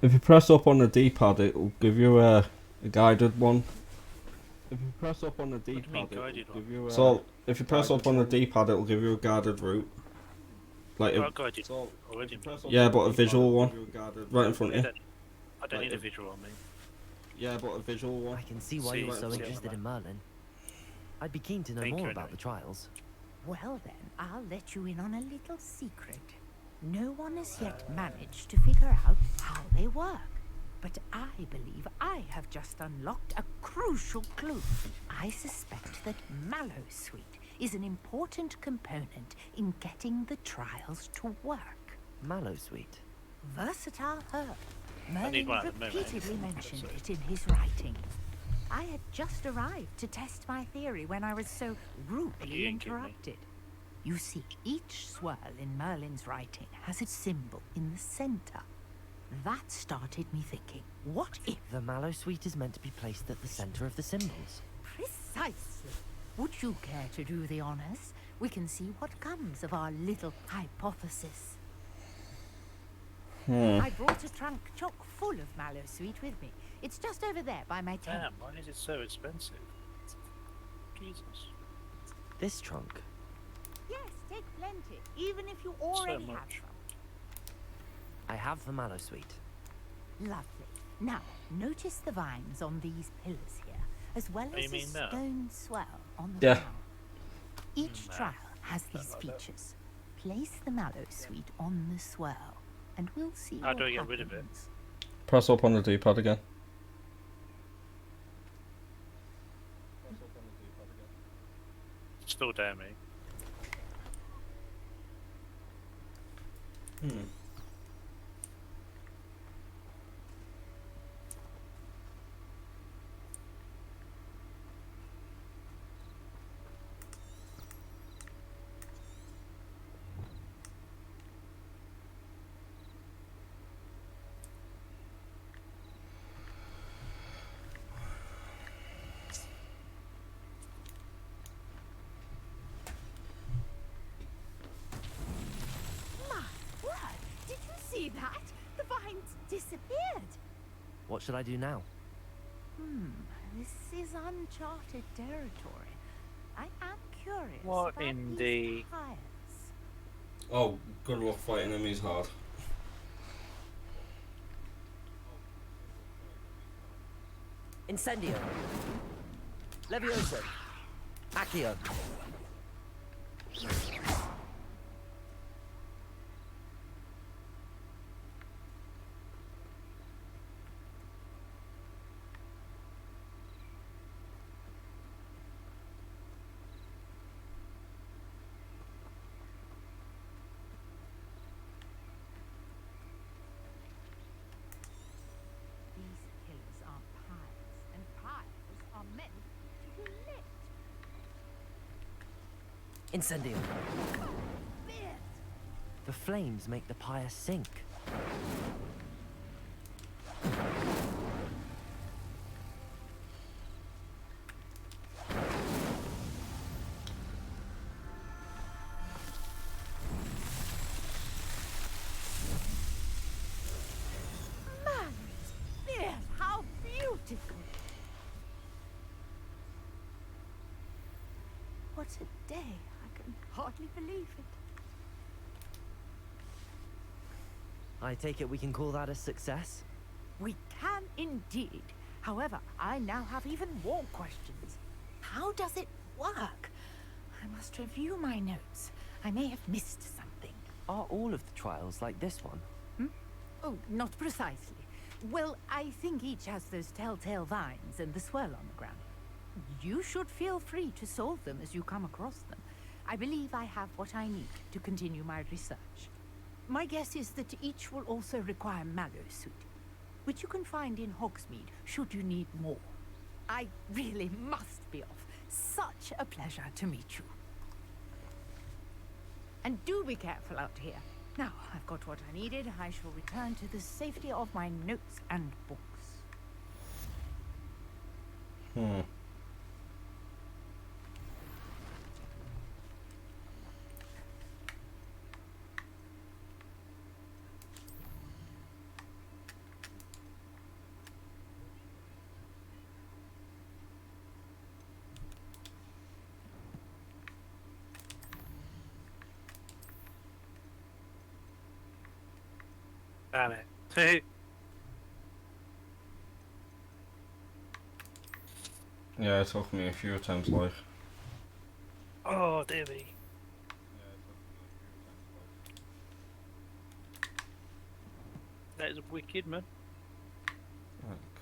If you press up on the D-pad, it will give you a guided one. If you press up on the D-pad, it will give you a... So, if you press up on the D-pad, it will give you a guided route. Like guided already. Yeah, but a visual one. Right in front of you. I don't need a visual on me. Yeah, but a visual one. I can see why you're so interested in Merlin. I'd be keen to know more about the trials. Well then, I'll let you in on a little secret. No one has yet managed to figure out how they work. But I believe I have just unlocked a crucial clue. I suspect that Mallowsweet is an important component in getting the trials to work. Mallowsweet? Versatile herb. I need Merlin one at the moment. repeatedly mentioned it in his writing. I had just arrived to test my theory when I was so rudely interrupted. You see, each swirl in Merlin's writing has a symbol in the center. That started me thinking, what if... The Mallowsweet is meant to be placed at the center of the symbols. Precisely. Would you care to do the honors? We can see what comes of our little hypothesis. I brought a trunk chock full of Mallowsweet with me. It's just over there by my tent. Damn, why is it so expensive? Jesus. This trunk? Yes, take plenty, even if you already have some. I have the Mallowsweet. Lovely. Now, notice the vines on these pillars here, as well as a stone swell on the ground. Each trial has these features. Place the Mallowsweet on the swirl, and we'll see How what do I get happens. rid of it? Press up on the D-pad again. Still dare me. What should I do now? This is uncharted territory. I am curious What about in these the... pyres. Oh, good luck fighting enemies hard. Incendio. Levioso. Accio. These pillars are pyres, and pyres are meant to be lit. Incendio. Beard! The flames make the pyre sink. Manners, beard, how beautiful! What a day! I can hardly believe it. I take it we can call that a success? We can indeed. However, I now have even more questions. How does it work? I must review my notes. I may have missed something. Are all of the trials like this one? Oh, not precisely. Well, I think each has those telltale vines and the swirl on the ground. You should feel free to solve them as you come across them. I believe I have what I need to continue my research. My guess is that each will also require mallow suit, which you can find in Hogsmeade should you need more. I really must be off. Such a pleasure to meet you. And do be careful out here. Now, I've got what I needed. I shall return to the safety of my notes and books. Damn it. Yeah, it took me a few attempts, like. Oh, dear me. That is wicked, man.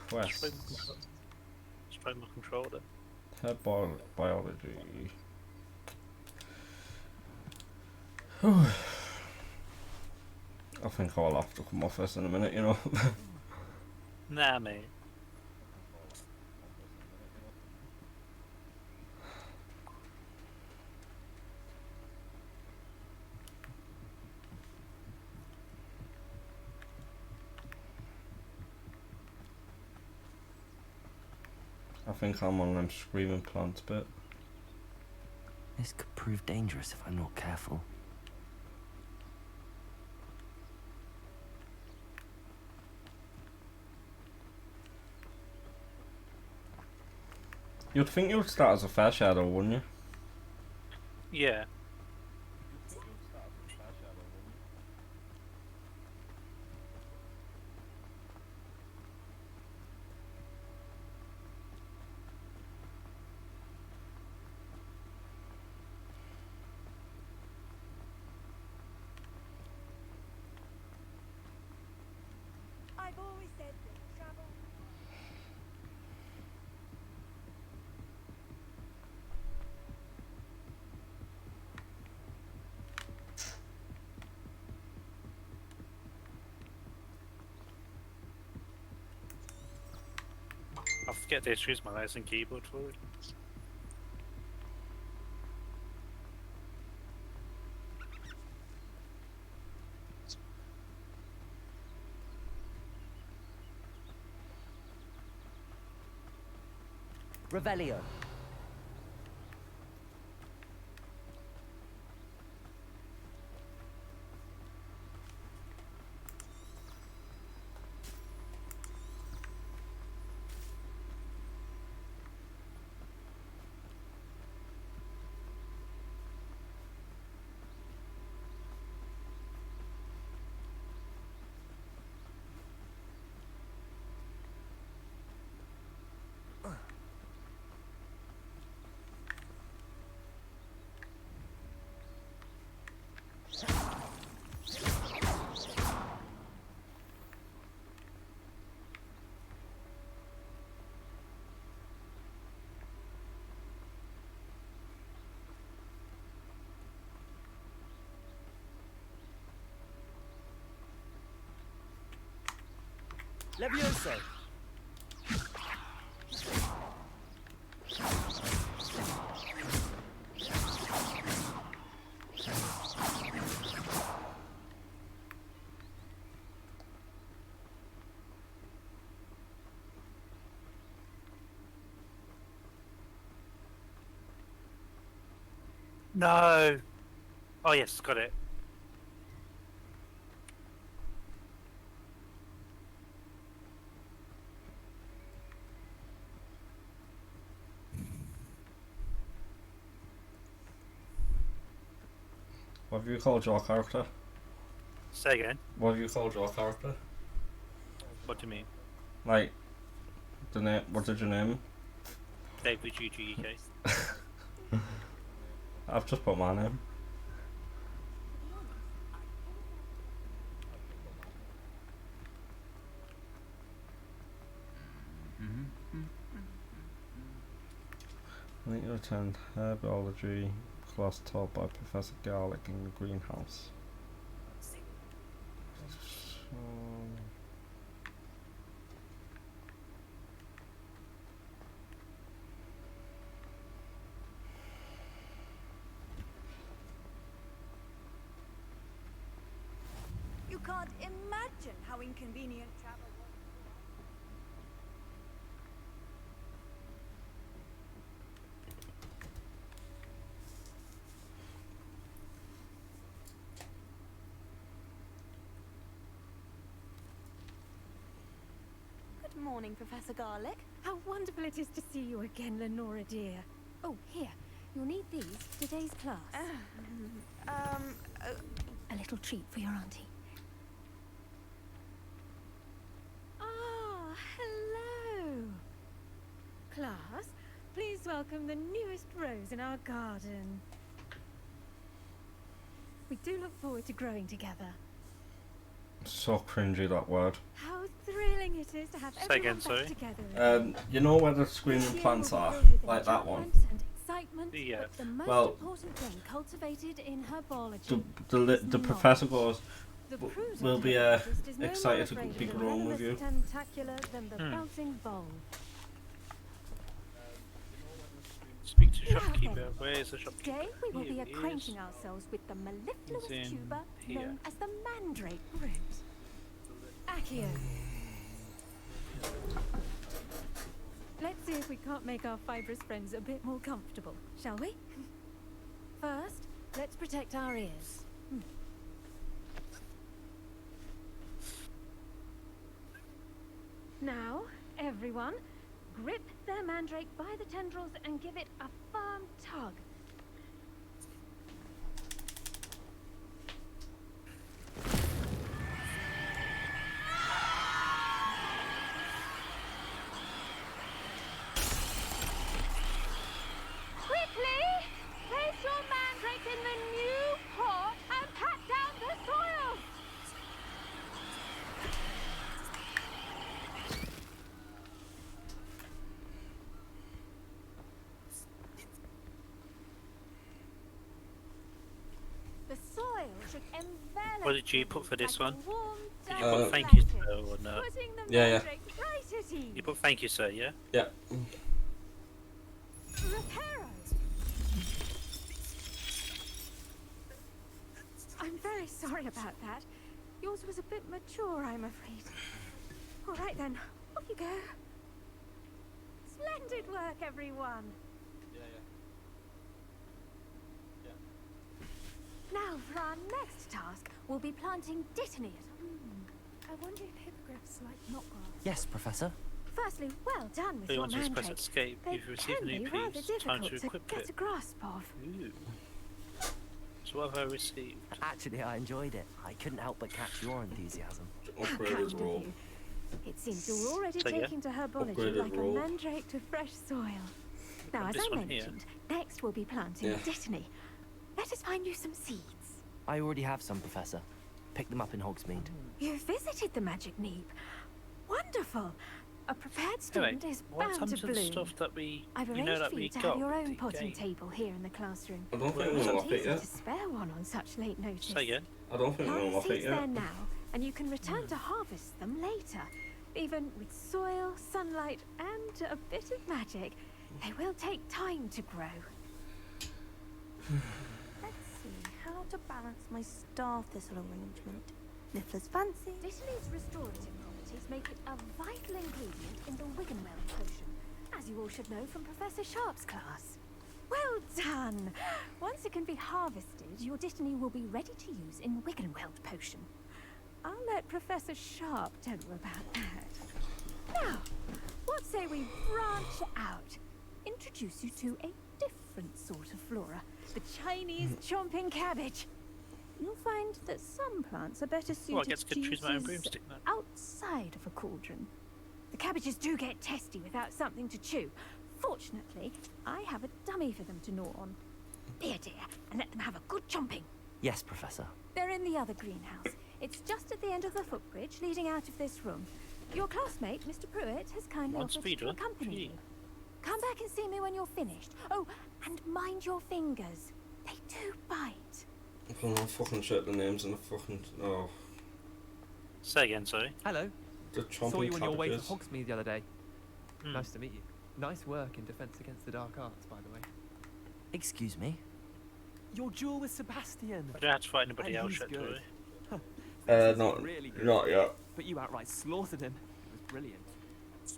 Quest. Let's try my controller. Head biology. I think I'll have to come off this in a minute, you know. Nah, mate. I think I'm on them screaming plants bit. This could prove dangerous if I'm not careful. You'd think you'd start as a fair shadow, wouldn't you? Yeah. I've always said that travel. I forget to choose my mouse and keyboard for it. Revelio. Levioso. No. Oh yes, got it. What have you called your character? Say again. What have you called your character? What do you mean? Like, the name. What did you name him? David GGEK. I've just put my name. I think you attend herbology class taught by Professor Garlic in the greenhouse. You can't imagine how inconvenient travel was. Good morning, Professor Garlic. How wonderful it is to see you again, Lenora dear. Oh, here. You'll need these for today's class. A little treat for your auntie. Ah, hello. Class, please welcome the newest rose in our garden. We do look forward to growing together. So cringy, that word. How thrilling it is to have Say everyone again, sorry. back together. You know where the screaming plants are? Like that one. Yeah. But the most Well, important thing cultivated in herbology. The professor goes, The we'll be herbologist is no more excited to afraid be of the growing with venomous you. tentacular than the Hmm. bouncing bowl. Speak to Now shopkeeper. then, Where is the shopkeeper? Today we will be Here he acquainting is. ourselves with the mellifluous He's in tuber here. known as the mandrake root. Accio. Let's see if we can't make our fibrous friends a bit more comfortable, shall we? First, let's protect our ears. Now, everyone, grip their mandrake by the tendrils and give it a firm tug. Quickly! Place your mandrake in the new pot and pat down the soil! The soil should envelop What did you put for this one? warm, Did you damp put thank you blanket, sir or no? putting the Yeah, yeah. mandrake right at ease. You put thank you sir, yeah? Yeah. Reparo! I'm very sorry about that. Yours was a bit mature, I'm afraid. All right then, off you go. Splendid work, everyone. Now, for our next task, we'll be planting dittany. I wonder if hippogriffs like knotgrass. Yes, Professor. Firstly, well done with So you your want to press mandrake. escape. They You've received a can new be rather piece. Time to difficult equip get it. a grasp of. Ooh. So what have I received? Actually, I enjoyed it. I couldn't help but catch your enthusiasm. How kind of you. It seems you're already Say again? taking to herbology Upgraded like roll. a mandrake to fresh soil. Now, as This I one here. mentioned, next we'll be planting Yeah. dittany. Let us find you some seeds. I already have some, Professor. Pick them up in Hogsmeade. You visited the magic neep. Wonderful. A prepared student Anyway, is what bound to happens to the bloom. stuff that we, I've you arranged know, that for we you to got have your with own the potting game? table here in the classroom. I don't think It's we'll not lock it easy yet. to spare one on such late notice. Say again? I don't think Plant we'll lock it seeds there yet. now, and you can return to harvest them later. Even with soil, sunlight, and a bit of magic, they will take time to grow. Let's see how to balance my star thistle arrangement. Niffler's fancy. Dittany's restorative properties make it a vital ingredient in the Wiggenweld potion, as you all should know from Professor Sharp's class. Well done! Once it can be harvested, your Dittany will be ready to use in Wiggenweld potion. I'll let Professor Sharp tell you about that. Now, what say we branch out? Introduce you to a different sort of flora, the Chinese chomping cabbage. You'll find that some plants are better suited Well, I guess I to could choose my own uses broomstick then. outside of a cauldron. The cabbages do get testy without something to chew. Fortunately, I have a dummy for them to gnaw on. Here, dear, and let them have a good chomping. Yes, Professor. They're in the other greenhouse. It's just at the end of the footbridge leading out of this room. Your classmate, Mr. Pruitt, has kindly One offered to speeder? accompany Gee. you. Come back and see me when you're finished. Oh, and mind your fingers. They do bite. I can't fucking check the names and the fucking... Oh. Say again, sorry. Hello. The chomping Saw you on your way to cabbages. Hogsmeade the other day. Hmm. Nice to meet you. Nice work in Defense Against the Dark Arts, by the way. Excuse me? Your duel with Sebastian. I don't have to fight anybody And else he's yet, do good. I? Not, really good. not yet. But you outright slaughtered him. It was brilliant.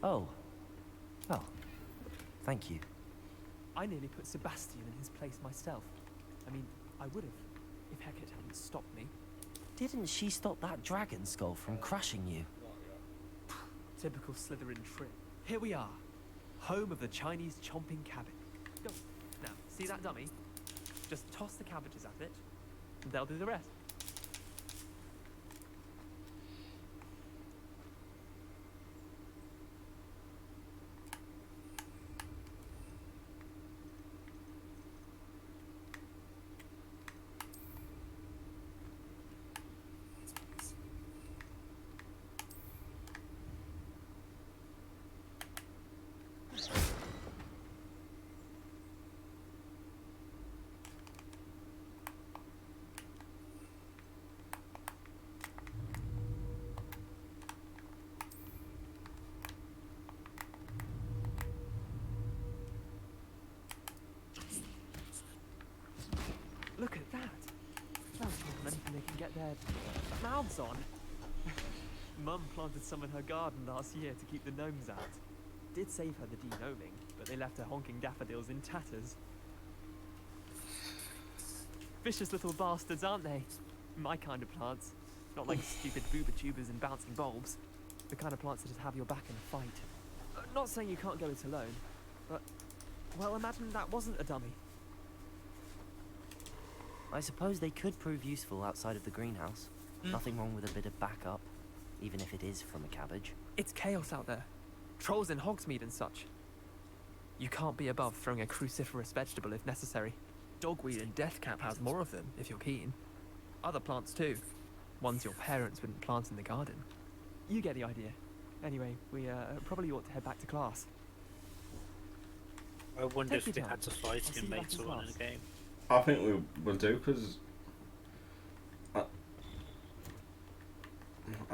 Oh. Well, thank you. I nearly put Sebastian in his place myself. I mean, I would have, if Hecate hadn't stopped me. Didn't she stop that dragon skull from crushing you? Typical Slytherin trick. Here we are. Home of the Chinese chomping cabbage. Go. Now, see that dummy? Just toss the cabbages at it, and they'll do the rest. Look at that. That's more than anything they can get their mouths on. Mum planted some in her garden last year to keep the gnomes out. Did save her the de-gnoming, but they left her honking daffodils in tatters. Vicious little bastards, aren't they? My kind of plants. Not like stupid booba tubers and bouncing bulbs. The kind of plants that just have your back in a fight. Not saying you can't go it alone, but... well, imagine that wasn't a dummy. I suppose they could prove useful outside of the greenhouse. Nothing wrong with a bit of backup, even if it is from a cabbage. It's chaos out there. Trolls in Hogsmeade and such. You can't be above throwing a cruciferous vegetable if necessary. Dogweed and deathcap has more of them, if you're keen. Other plants too. Ones your parents wouldn't plant in the garden. You get the idea. Anyway, we probably ought to head back to class. I wonder Take if they your had to time. fight I'll see him you back in later on in class. the game. I think we will do, because... I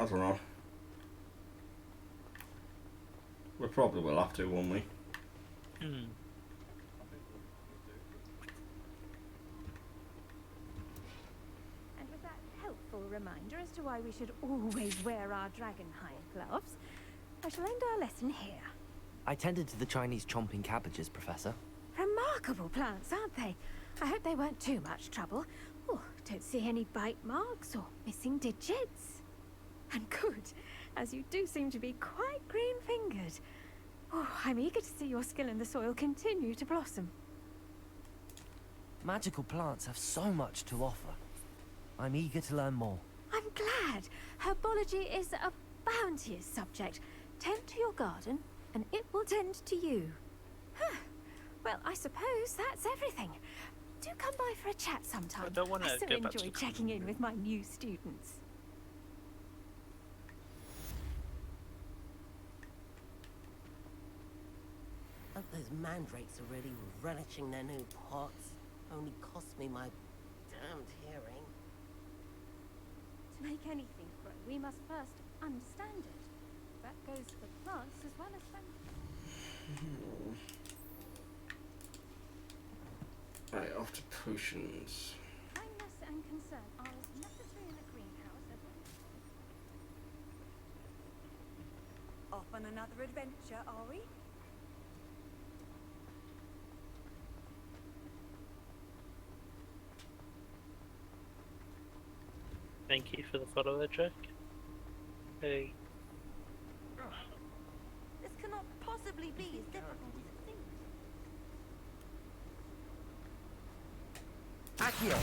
don't know. We probably will have to, won't we? Hmm. And with that helpful reminder as to why we should always wear our dragonhide gloves, I shall end our lesson here. I tended to the Chinese chomping cabbages, Professor. Remarkable plants, aren't they? I hope they weren't too much trouble. Oh, don't see any bite marks or missing digits. And good, as you do seem to be quite green-fingered. Oh, I'm eager to see your skill in the soil continue to blossom. Magical plants have so much to offer. I'm eager to learn more. I'm glad. Herbology is a bounteous subject. Tend to your garden, and it will tend to you. Huh. Well, I suppose that's everything. Do come by for a chat sometime. I don't want to so go back to enjoy the checking in with my new students. Hope those mandrakes are really relishing their new pots. Only cost me my damned hearing. To make anything grow, we must first understand it. That goes for plants as well as them. Right, after potions. Kindness and concern are as necessary in a greenhouse as Off on another adventure, are we? Thank you for the follower, Jack. Hey. This cannot possibly be as difficult as it seems. Accio!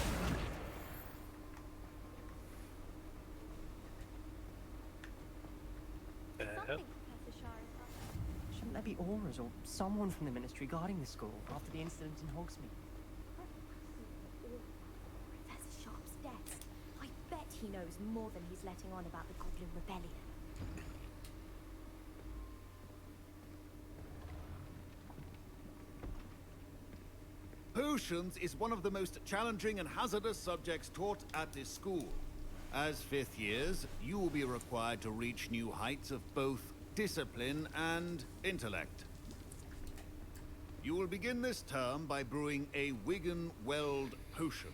Shouldn't there be auras or someone from the ministry guarding the school after the incident in Hogsmeade? Professor Sharp's death. I bet he knows more than he's letting on about the Goblin Rebellion. Potions is one of the most challenging and hazardous subjects taught at this school. As fifth years, you will be required to reach new heights of both discipline and intellect. You will begin this term by brewing a Wigan Weld potion.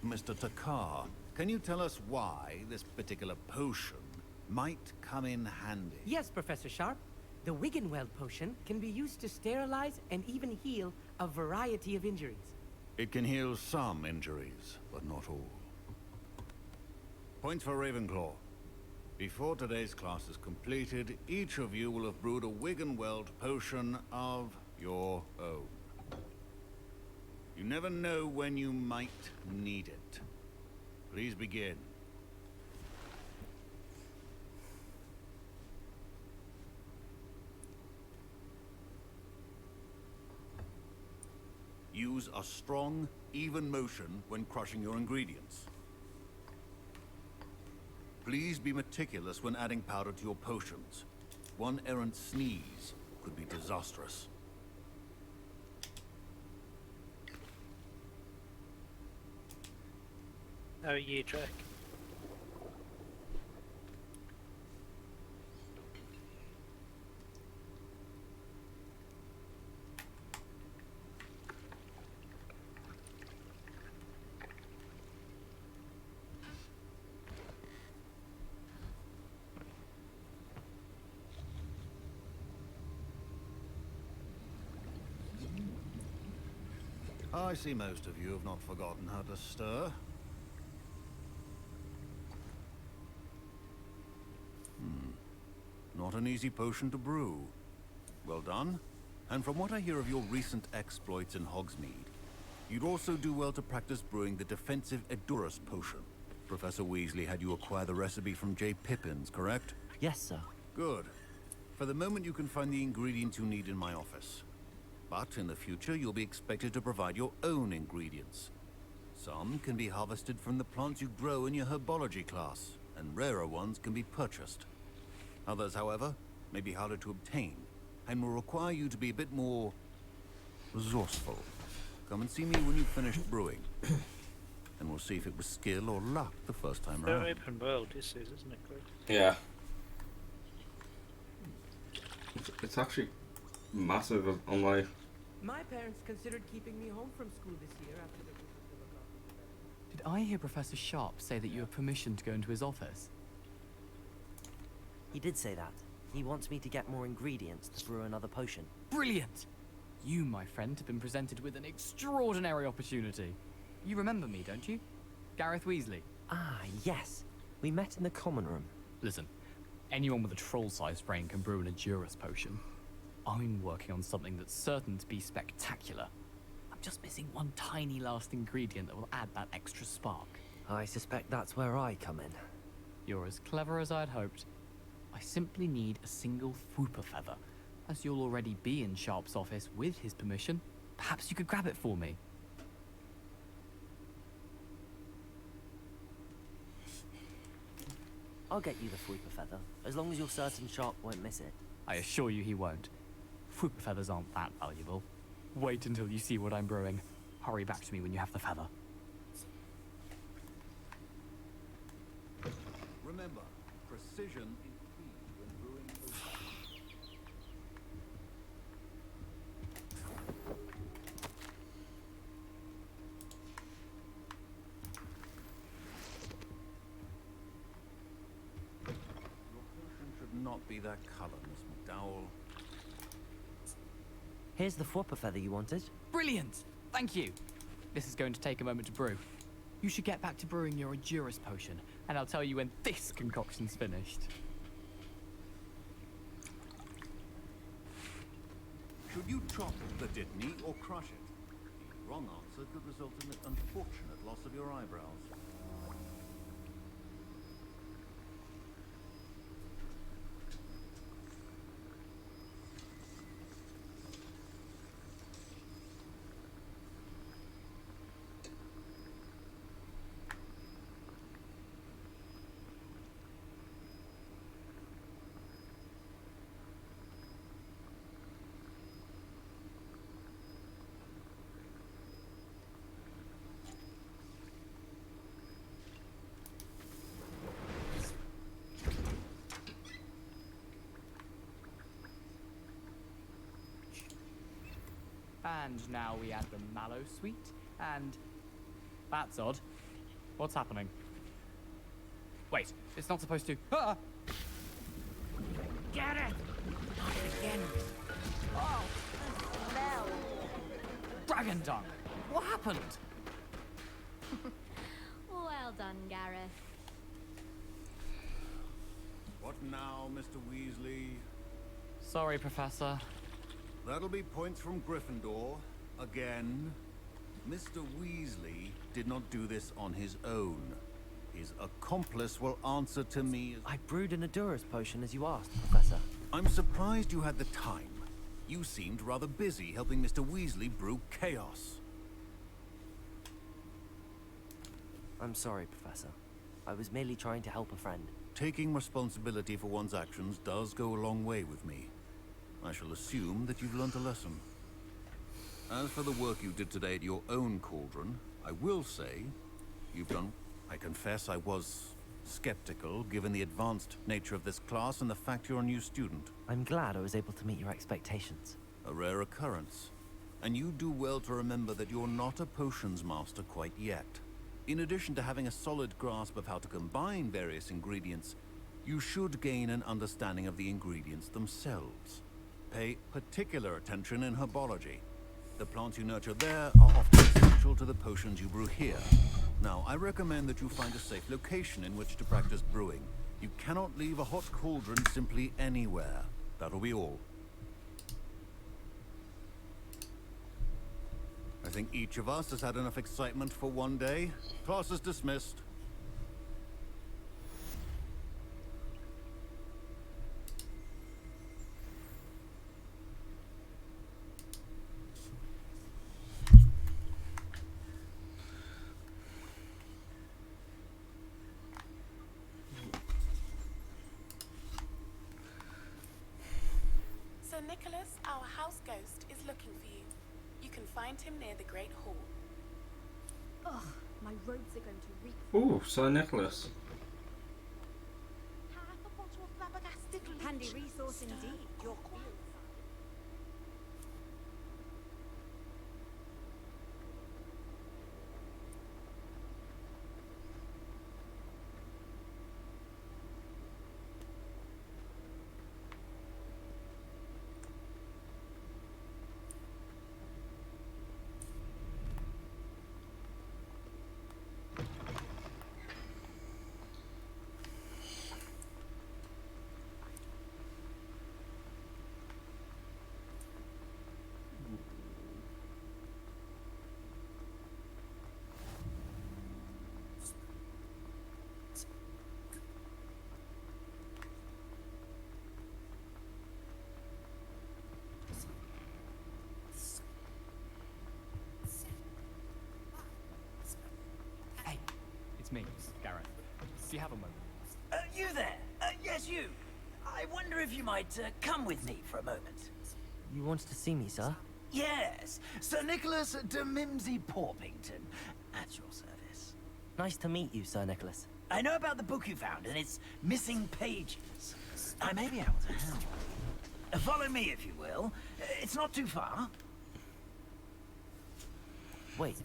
Mr. Takar, can you tell us why this particular potion might come in handy? Yes, Professor Sharp. The Wiggenweld potion can be used to sterilize and even heal a variety of injuries. It can heal some injuries, but not all. Point for Ravenclaw. Before today's class is completed, each of you will have brewed a Wiggenweld potion of your own. You never know when you might need it. Please begin. Use a strong, even motion when crushing your ingredients. Please be meticulous when adding powder to your potions. One errant sneeze could be disastrous. How are you, Jack? I see most of you have not forgotten how to stir. Not an easy potion to brew. Well done. And from what I hear of your recent exploits in Hogsmeade, you'd also do well to practice brewing the defensive Edurus potion. Professor Weasley had you acquire the recipe from J. Pippins, correct? Yes, sir. Good. For the moment, you can find the ingredients you need in my office. But in the future, you'll be expected to provide your own ingredients. Some can be harvested from the plants you grow in your herbology class, and rarer ones can be purchased. Others, however, may be harder to obtain, and will require you to be a bit more resourceful. Come and see me when you've finished brewing, and we'll see if it was skill or luck the first time Very round. open world this is, isn't it, Greg? Yeah. It's actually massive, unlike... My parents considered keeping me home from school this year after the rumors of a Goblin Rebellion. Did I hear Professor Sharp say that you have permission to go into his office? He did say that. He wants me to get more ingredients to brew another potion. Brilliant! You, my friend, have been presented with an extraordinary opportunity. You remember me, don't you? Gareth Weasley. Ah, yes. We met in the common room. Listen, anyone with a troll-sized brain can brew an Edurus potion. I'm working on something that's certain to be spectacular. I'm just missing one tiny last ingredient that will add that extra spark. I suspect that's where I come in. You're as clever as I'd hoped. I simply need a single Fwooper feather. As you'll already be in Sharp's office with his permission, perhaps you could grab it for me. I'll get you the Fwooper feather, as long as you're certain Sharp won't miss it. I assure you he won't. Fwooper feathers aren't that valuable. Wait until you see what I'm brewing. Hurry back to me when you have the feather. Remember, precision is key when brewing. not be that color, Miss McDowell. Here's the Fwopper feather you wanted. Brilliant! Thank you. This is going to take a moment to brew. You should get back to brewing your Endurus potion, and I'll tell you when this concoction's finished. Should you chop the Dittany or crush it? The wrong answer could result in the unfortunate loss of your eyebrows. And now we add the mallow sweet, and... That's odd. What's happening? Wait, it's not supposed to... Ah! Get it! Again. Oh, the smell. Dragon dung! What happened? Well done, Gareth. What now, Mr. Weasley? Sorry, Professor. That'll be points from Gryffindor. Again. Mr. Weasley did not do this on his own. His accomplice will answer to me as... I brewed an Endurus potion as you asked, Professor. I'm surprised you had the time. You seemed rather busy helping Mr. Weasley brew chaos. I'm sorry, Professor. I was merely trying to help a friend. Taking responsibility for one's actions does go a long way with me. I shall assume that you've learnt a lesson. As for the work you did today at your own cauldron, I will say you've done... I confess I was skeptical, given the advanced nature of this class and the fact you're a new student. I'm glad I was able to meet your expectations. A rare occurrence. And you do well to remember that you're not a potions master quite yet. In addition to having a solid grasp of how to combine various ingredients, you should gain an understanding of the ingredients themselves. Pay particular attention in herbology. The plants you nurture there are often essential to the potions you brew here. Now, I recommend that you find a safe location in which to practice brewing. You cannot leave a hot cauldron simply anywhere. That'll be all. I think each of us has had enough excitement for one day. Class is dismissed. Sir Nicholas, our house ghost, is looking for you. You can find him near the Great Hall. Ugh, my robes are going to reek. Ooh, Sir Nicholas. Handy resource indeed. Your Me, Gareth. Do you have a moment? You there? Yes, you. I wonder if you might come with me for a moment. You wanted to see me, sir? Yes, Sir Nicholas de Mimsy Porpington, at your service. Nice to meet you, Sir Nicholas. I know about the book you found and its missing pages. I may be able to help. Follow me, if you will. It's not too far. Wait.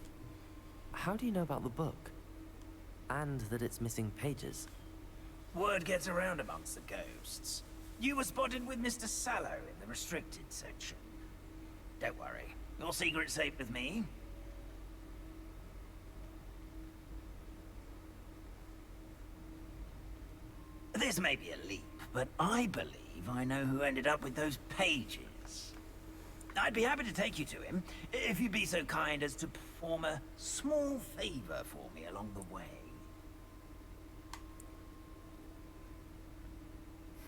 How do you know about the book? And that it's missing pages? Word gets around amongst the ghosts. You were spotted with Mr. Sallow in the restricted section. Don't worry, your secret's safe with me. This may be a leap, but I believe I know who ended up with those pages. I'd be happy to take you to him, if you'd be so kind as to perform a small favor for me along the way.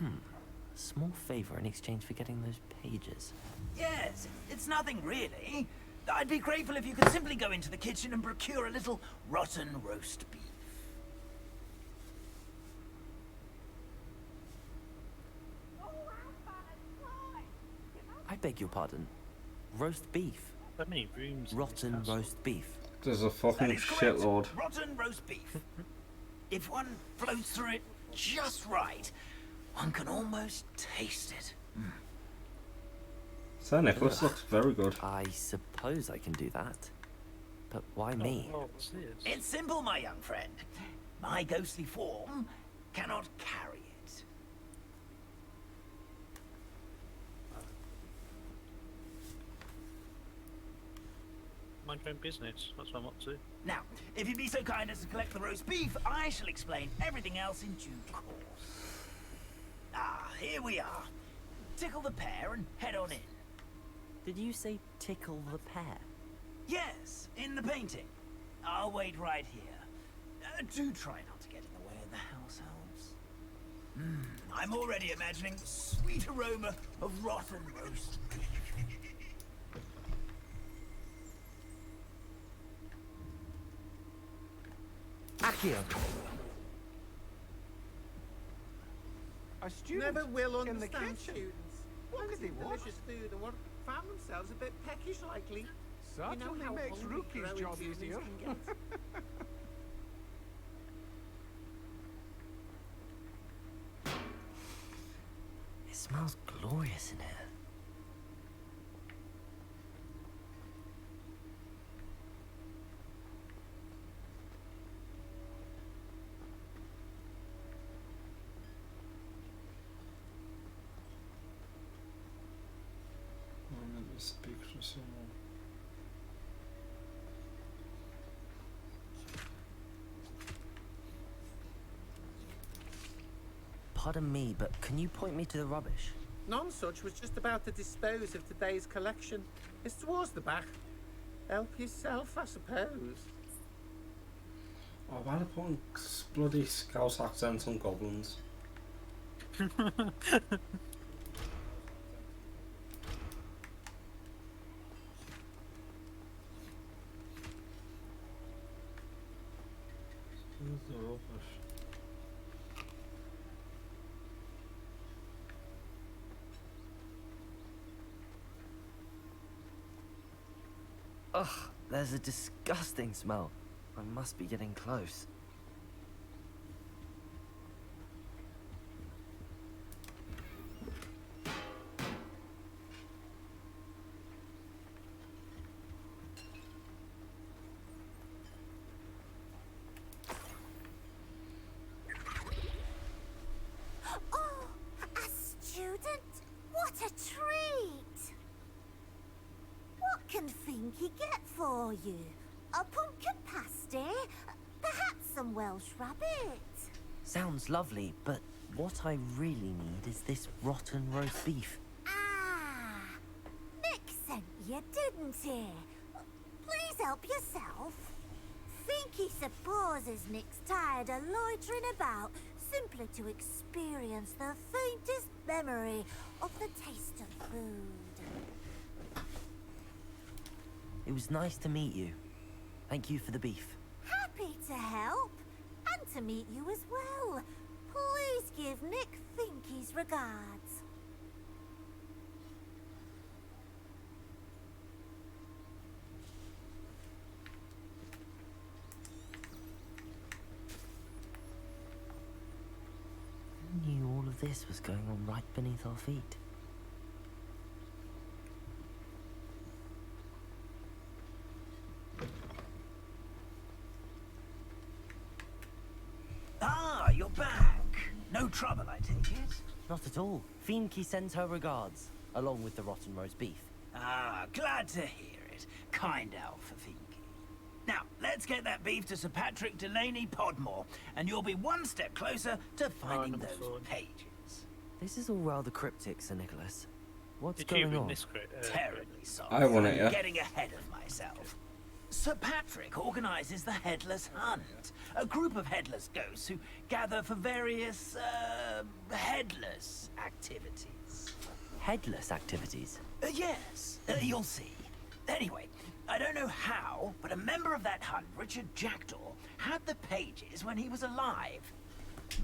A small favor in exchange for getting those pages. Yes, it's nothing really. I'd be grateful if you could simply go into the kitchen and procure a little rotten roast beef. I beg your pardon. Roast beef. How many rooms? Rotten roast beef. There's a fucking That is correct. shitload. Rotten roast beef. If one floats through it just right, one can almost taste it. Sir Nicholas looks very good. I suppose I can do that. But why me? It's simple, my young friend. My ghostly form cannot carry it. Mind your own business. That's what I'm up to. Now, if you'd be so kind as to collect the roast beef, I shall explain everything else in due course. Ah, here we are. Tickle the pear and head on in. Did you say tickle the pear? Yes, in the painting. I'll wait right here. Do try not to get in the way of the house elves. I'm already imagining the sweet aroma of rotten roast beef. Accio. A student Never will in the understand kitchen. students. What Fancy did they want? delicious food and want found themselves a bit peckish likely. Certainly how makes hungry Rookie's growing job students easier. can get. It smells glorious in here. I'm gonna speak to someone. Pardon me, but can you point me to the rubbish? None such was just about to dispose of today's collection. It's towards the back. Help yourself, I suppose. Oh, why are they putting bloody Scouse accents on goblins? Where's the rubbish? Ugh, there's a disgusting smell. I must be getting close. Oh, a student? What a treat! What can Finky get for you? A pumpkin pasty? Perhaps some Welsh rabbit? Sounds lovely, but what I really need is this rotten roast beef. Ah, Nick sent you, didn't he? Please help yourself. Finky supposes Nick's tired of loitering about simply to experience the faintest memory of the taste of food. It was nice to meet you. Thank you for the beef. Happy to help, and to meet you as well. Please give Nick Finky's regards. Who knew all of this was going on right beneath our feet? Ah, you're back. No trouble, I take it. Not at all. Fiendkey sends her regards, along with the rotten roast beef. Ah, glad to hear it. Kind elf for Finky. Now, let's get that beef to Sir Patrick Delaney Podmore, and you'll be one step closer to finding those pages. This is all rather cryptic, Sir Nicholas. What's Did you going win on? this Terribly sorry. I want it, yeah. I'm getting ahead of myself. Sir Patrick organises the Headless Hunt, a group of headless ghosts who gather for various, headless activities. Headless activities? Yes, you'll see. Anyway, I don't know how, but a member of that hunt, Richard Jackdaw, had the pages when he was alive.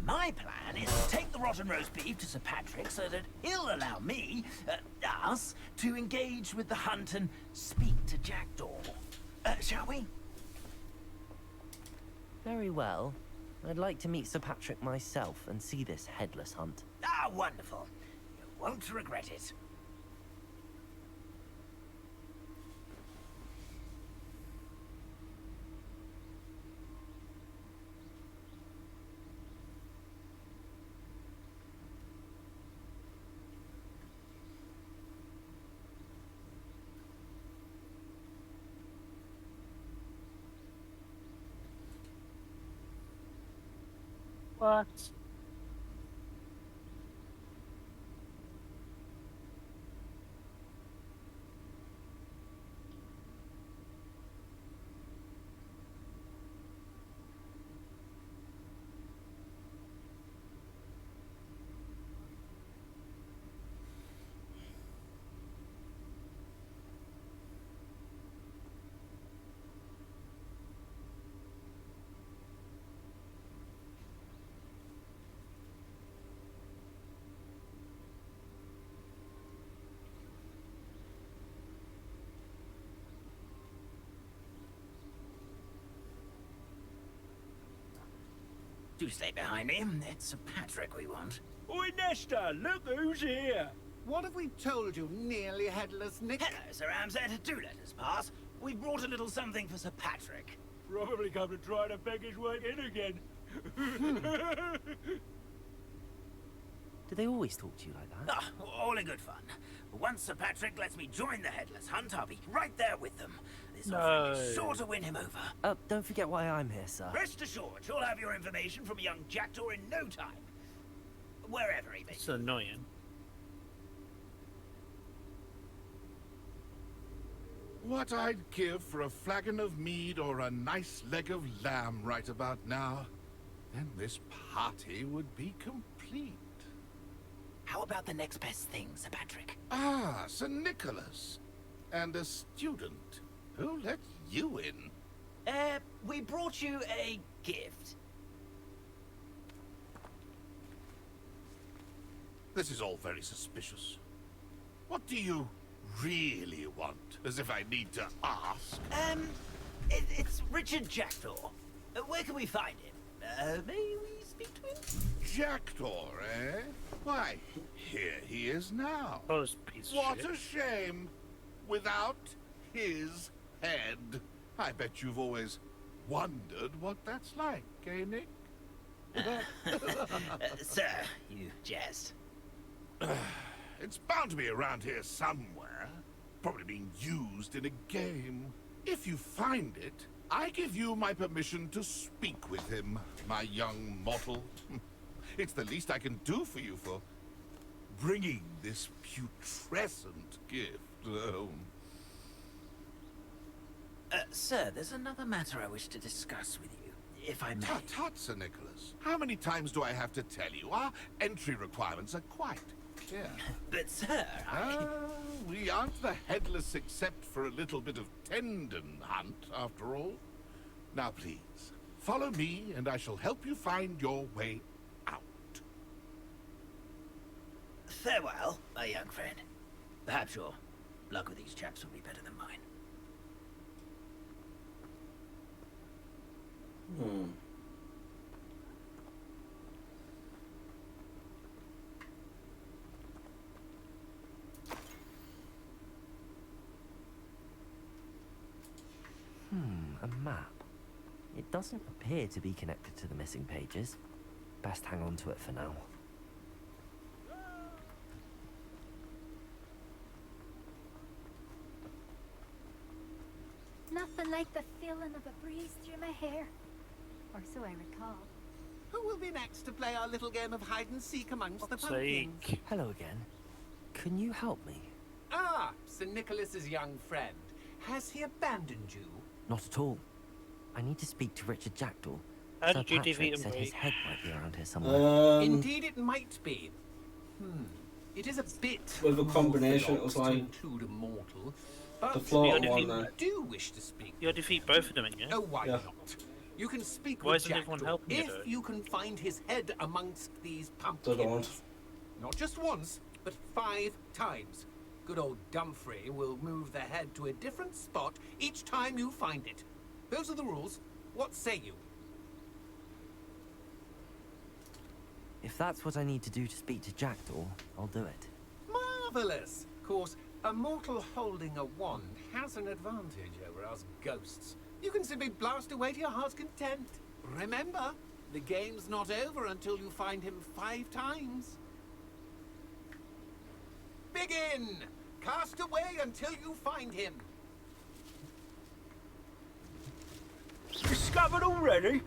My plan is to take the rotten roast beef to Sir Patrick so that he'll allow me, us, to engage with the hunt and speak to Jackdaw. Shall we? Very well. I'd like to meet Sir Patrick myself and see this headless hunt. Ah, wonderful. You won't regret it. What? Do stay behind me. It's Sir Patrick we want. Oi, Nesta, look who's here. What have we told you, nearly headless Nick? Hello, Sir Ramsed. Do let us pass. We brought a little something for Sir Patrick. Probably come to try to beg his way in again. Do they always talk to you like that? Ah, all in good fun. Once Sir Patrick lets me join the Headless Hunt, I'll be right there with them. This offering is sure to win him over. Don't forget why I'm here, sir. Rest assured, you'll have your information from young Jackdaw in no time. Wherever he may be. It's annoying. What I'd give for a flagon of mead or a nice leg of lamb right about now. Then this party would be complete. How about the next best thing, Sir Patrick? Ah, Sir Nicholas. And a student. Who let you in? We brought you a gift. This is all very suspicious. What do you really want? As if I need to ask. It's Richard Jackdaw. Where can we find him? May we speak to him? Jackdaw, eh? Why, here he is now. Oh, piece of What shit. a shame. Without his head. I bet you've always wondered what that's like, eh, Nick? Sir, you jest. It's bound to be around here somewhere. Probably being used in a game. If you find it, I give you my permission to speak with him, my young mortal. It's the least I can do for you for bringing this putrescent gift home. Sir, there's another matter I wish to discuss with you, if I may. Tut, tut, Sir Nicholas. How many times do I have to tell you? Our entry requirements are quite clear. But, sir, we aren't the headless except for a little bit of tendon hunt, after all. Now, please, follow me, and I shall help you find your way out. Farewell, my young friend. Perhaps your luck with these chaps will be better than mine. A map. It doesn't appear to be connected to the missing pages. Best hang on to it for now. like the feeling of a breeze through my hair. Or so I recall. Who will be next to play our little game of hide and seek amongst the pumpkins? Hello again. Can you help me? Ah, Sir Nicholas's young friend. Has he abandoned you? Not at all. I need to speak to Richard Jackdaw. How Sir did you Patrick defeat him, said his Bree? head might be around here somewhere. Indeed, it might be. It is a bit With a combination, it was orthodox to like include a mortal, the but floating if one you there. do wish to speak, You'll defeat both of them, ain't you? oh, why Yeah. not? You can speak Why with isn't everyone Jackdaw helping you, if though? you can find his head amongst these They pumpkins. don't. Not just once, but 5 times. Good old Dumfrey will move the head to a different spot each time you find it. Those are the rules. What say you? If that's what I need to do to speak to Jackdaw, I'll do it. Marvelous! Of course, a mortal holding a wand has an advantage over us ghosts. You can simply blast away to your heart's content. Remember, the game's not over until you find him 5 times. Begin! Cast away until you find him. Discovered already?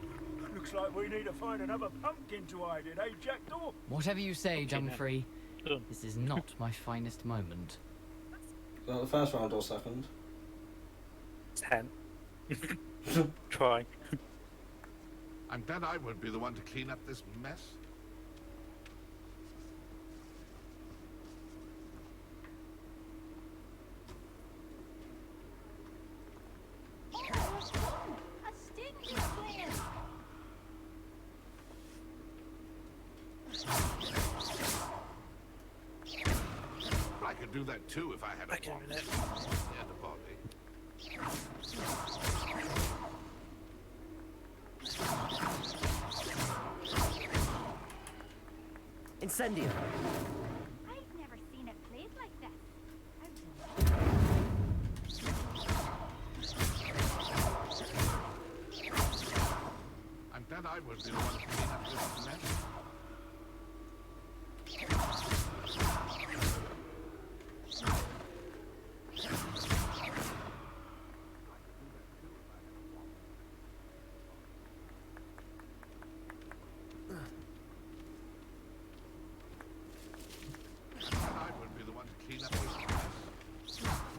Looks like we need to find another pumpkin to hide in, eh, Jackdaw? Whatever you say, Dumfrey. Done. This is not my finest moment. Is that the first round or second? 10. Try. I'm glad I won't be the one to clean up this mess. A stinky plan. I could do that too if I had a wand and a body. Incendio! I've never seen it played like this. I'm glad I won't be the one to clean up this mess. I won't be the one to clean up this mess.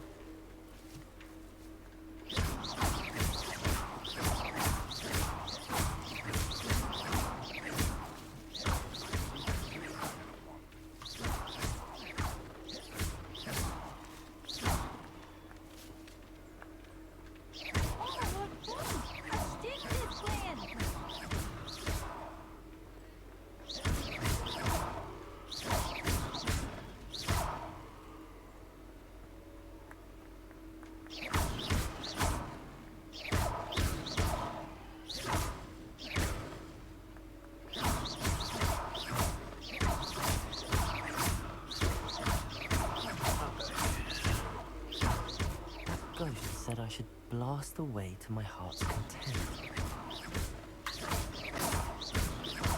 Ghost said I should blast away to my heart's content.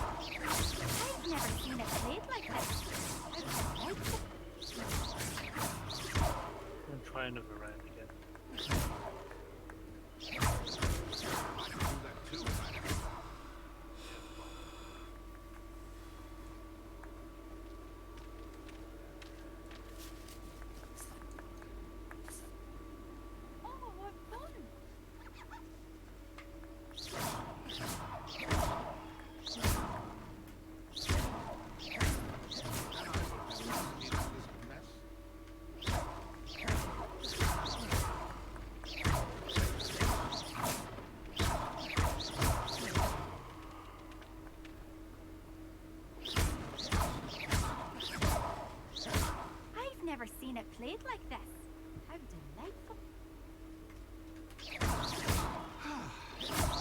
I've never seen it played like this. And try another round again. Oh, what fun! I've never seen it played like this. How delightful.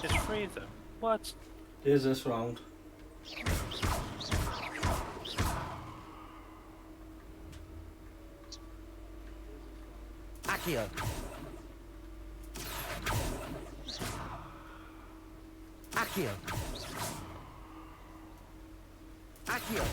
It's free though. What? Here's this round. Accio! Accio! Accio!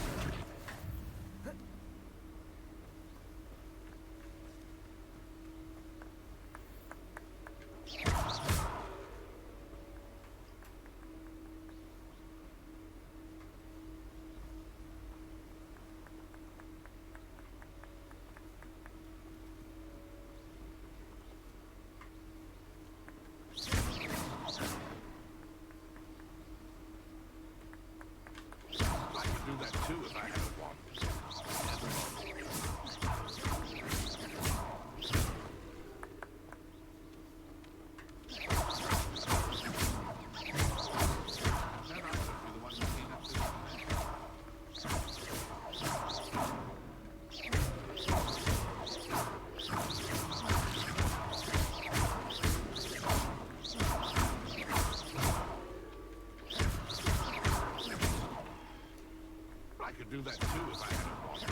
do that too if I had a watch.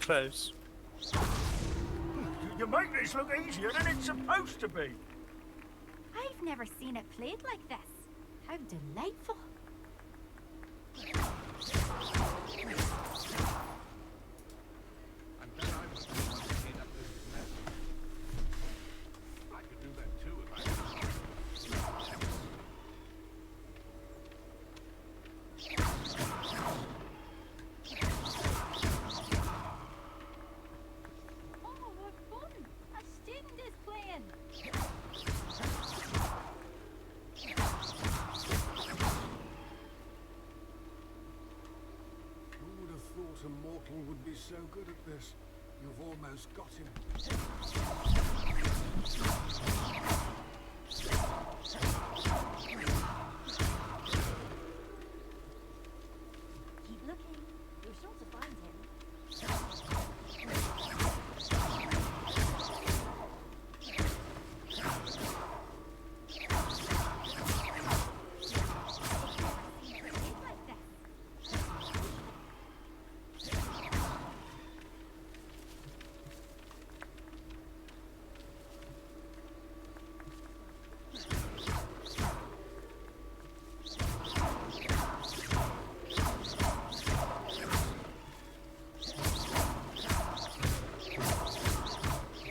Close. You make this look easier than it's supposed to be. I've never seen it played like this. How delightful. And then I was the one to clean up this mess. I could do that too if I had a Oh, what fun! A student is playing. Who would have thought a mortal would be so good at this? You've almost got him. Keep looking. You're sure to find him.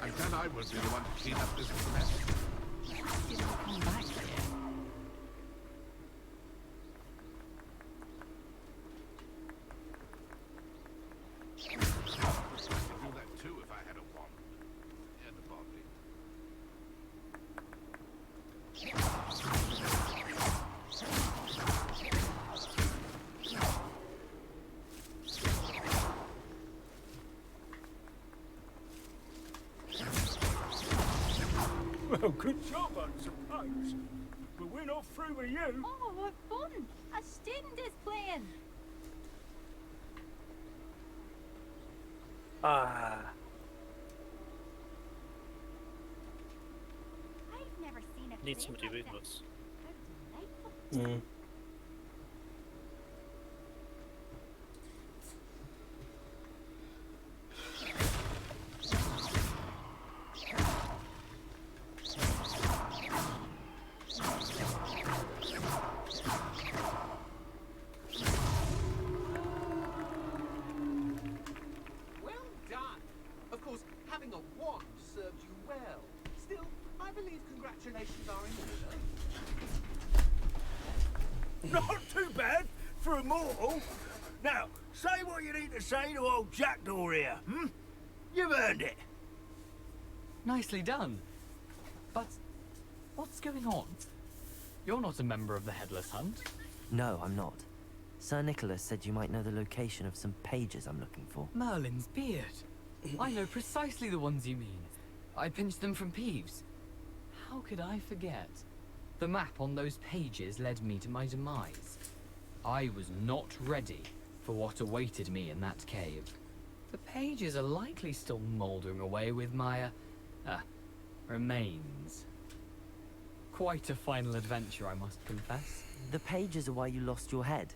And then I would be the one to clean up this mess. Come back here. I could do that too if I had a wand. And a body. Well, good job, I suppose. But we're not through with you. Oh, what fun! A student is playing. Ah. I've never seen it Need played somebody like with this. us. How delightful. Well done. Of course, having a wand served you well. Still, I believe congratulations are in order. Not too bad for a mortal. Now, say what you need to say to old Jackdaw here, hmm? You've earned it. Nicely done. But what's going on? You're not a member of the Headless Hunt. No, I'm not. Sir Nicholas said you might know the location of some pages I'm looking for. Merlin's beard. I know precisely the ones you mean. I pinched them from Peeves. How could I forget? The map on those pages led me to my demise. I was not ready for what awaited me in that cave. The pages are likely still mouldering away with my, remains. Quite a final adventure, I must confess. The pages are why you lost your head,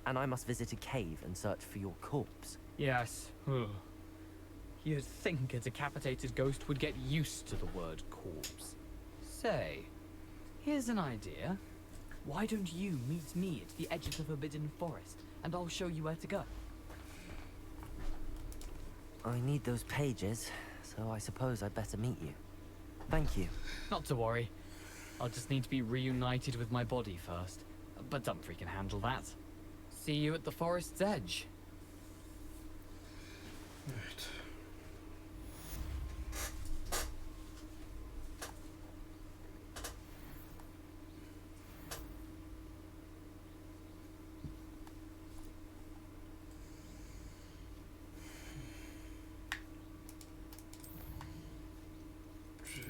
and I must visit a cave and search for your corpse. Yes. Ugh. You'd think a decapitated ghost would get used to the word corpse. Say, here's an idea. Why don't you meet me at the edge of the Forbidden Forest, and I'll show you where to go? I need those pages, so I suppose I'd better meet you. Thank you. Not to worry. I'll just need to be reunited with my body first. But Dumfrey can handle that. See you at the forest's edge. Right.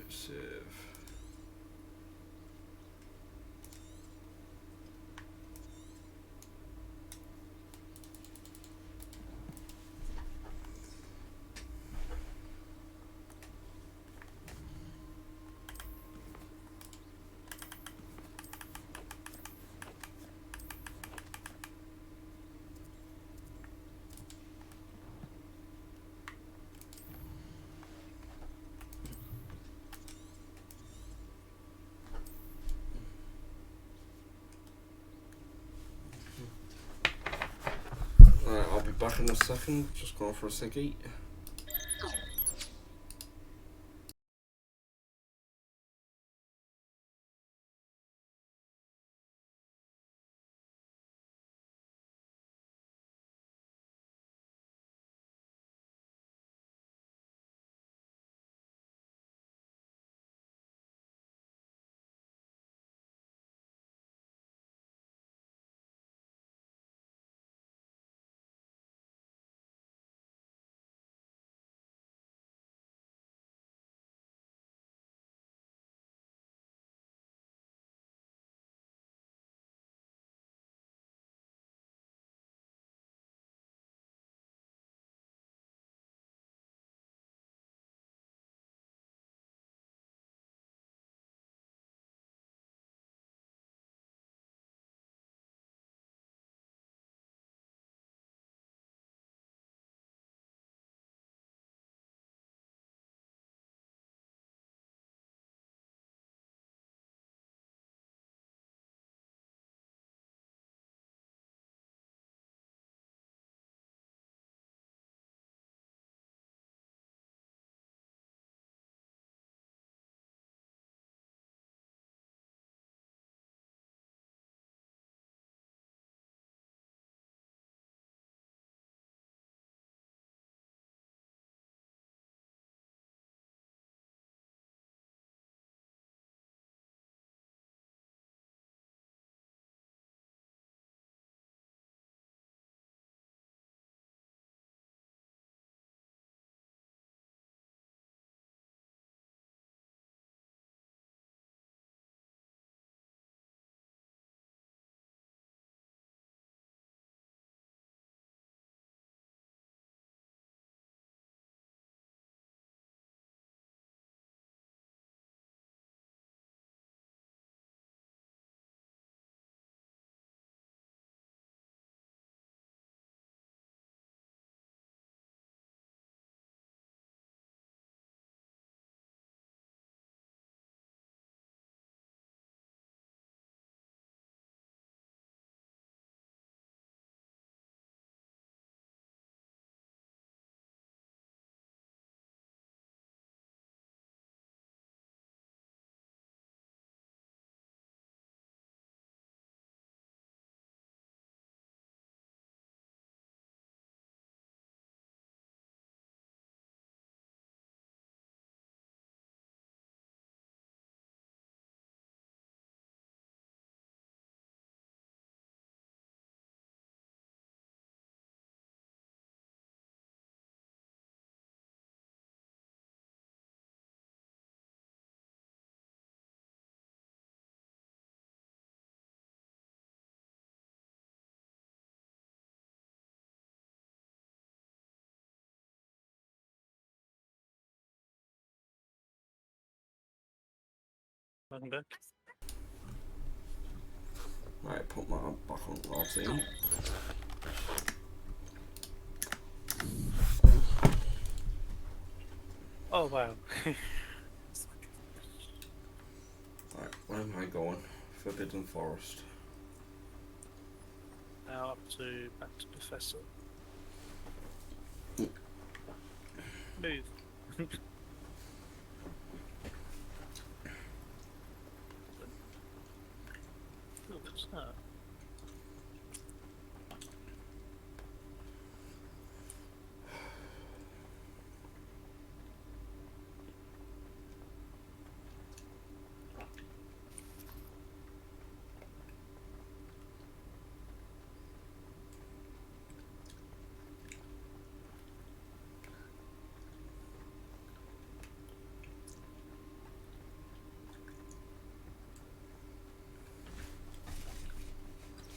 Save. back in a second. Just going for a ciggy. Welcome back. Right, put my back on routine. Oh wow. Right, where am I going? Forbidden Forest. Now back to Professor. Move. Oh, what's that?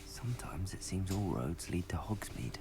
Sometimes it seems all roads lead to Hogsmeade.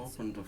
open the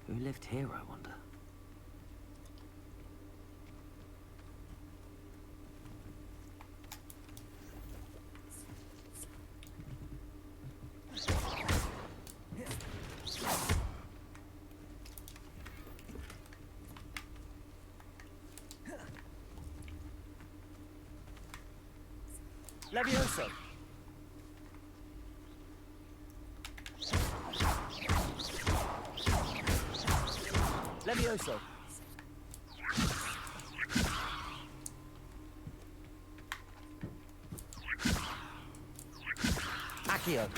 Who lived here, I wonder? Levioso! Levioso! Accio!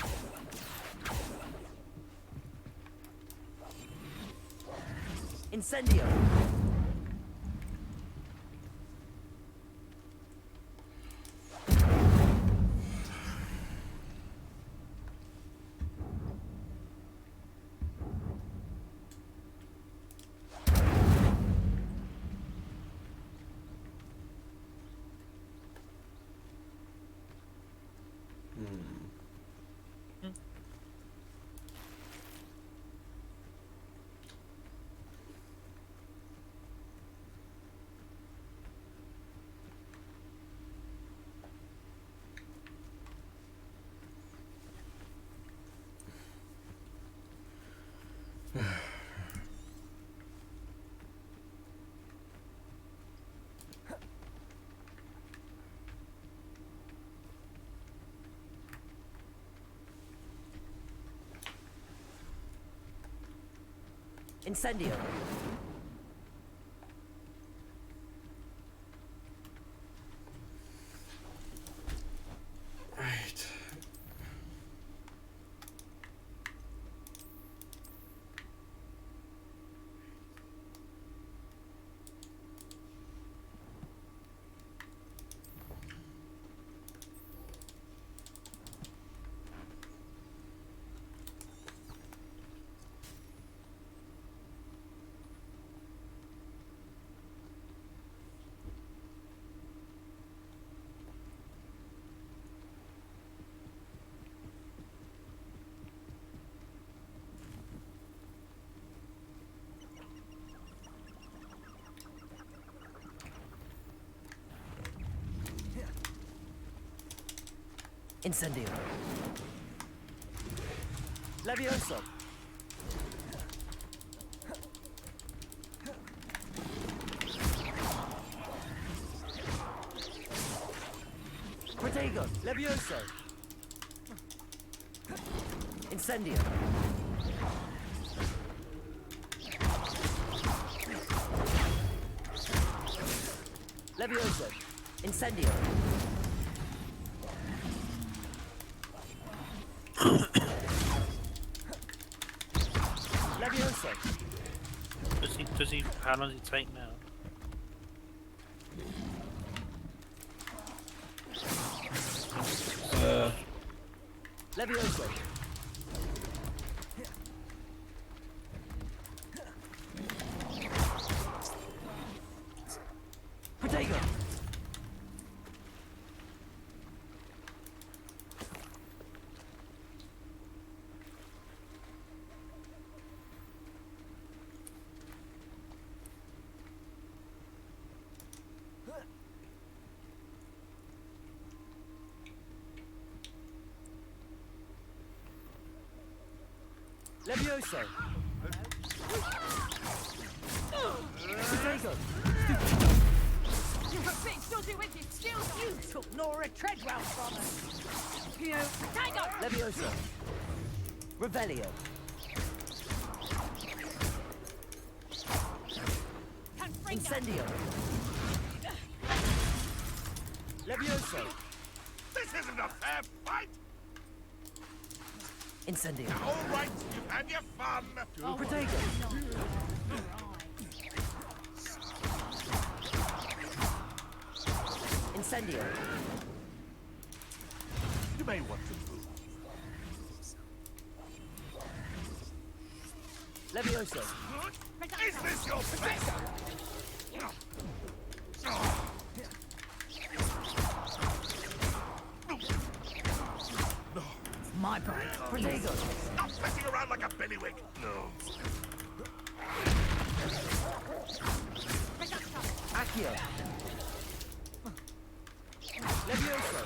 Incendio! Incendio! Right. Incendio! Levioso! Protego! Levioso! Incendio! Levioso! Incendio! Levioso! Does he, how long does it take now? Levioso! Protego! Levioso. Potato. You've got big dodgy with your skills. You took Nora Treadwell from us. Potato. Levioso. Revelio. Incendio. Levioso. This isn't a fair fight! Incendio. All right, you've had your fun. Potato. Incendio. You may want to move. Levioso. Is this your place? My break. Potato. Stop messing around like a bellywig. No. Accio. Levioso.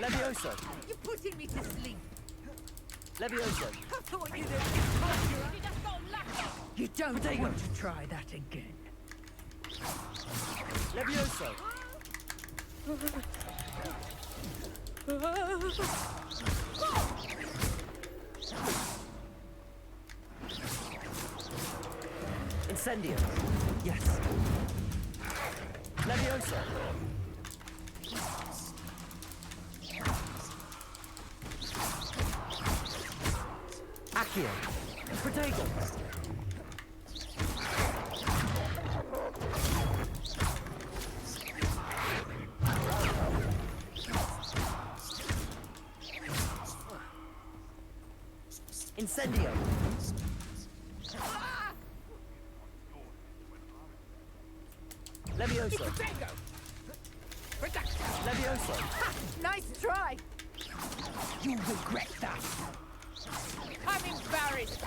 Levioso. You're putting me to sleep. Levioso. I thought you'd You don't Potato. want to try that again. Levioso. Incendio. Yes. Levioso. Accio. Potato. Incendio. Levioso. Levioso. Nice try. You regret that. I'm embarrassed.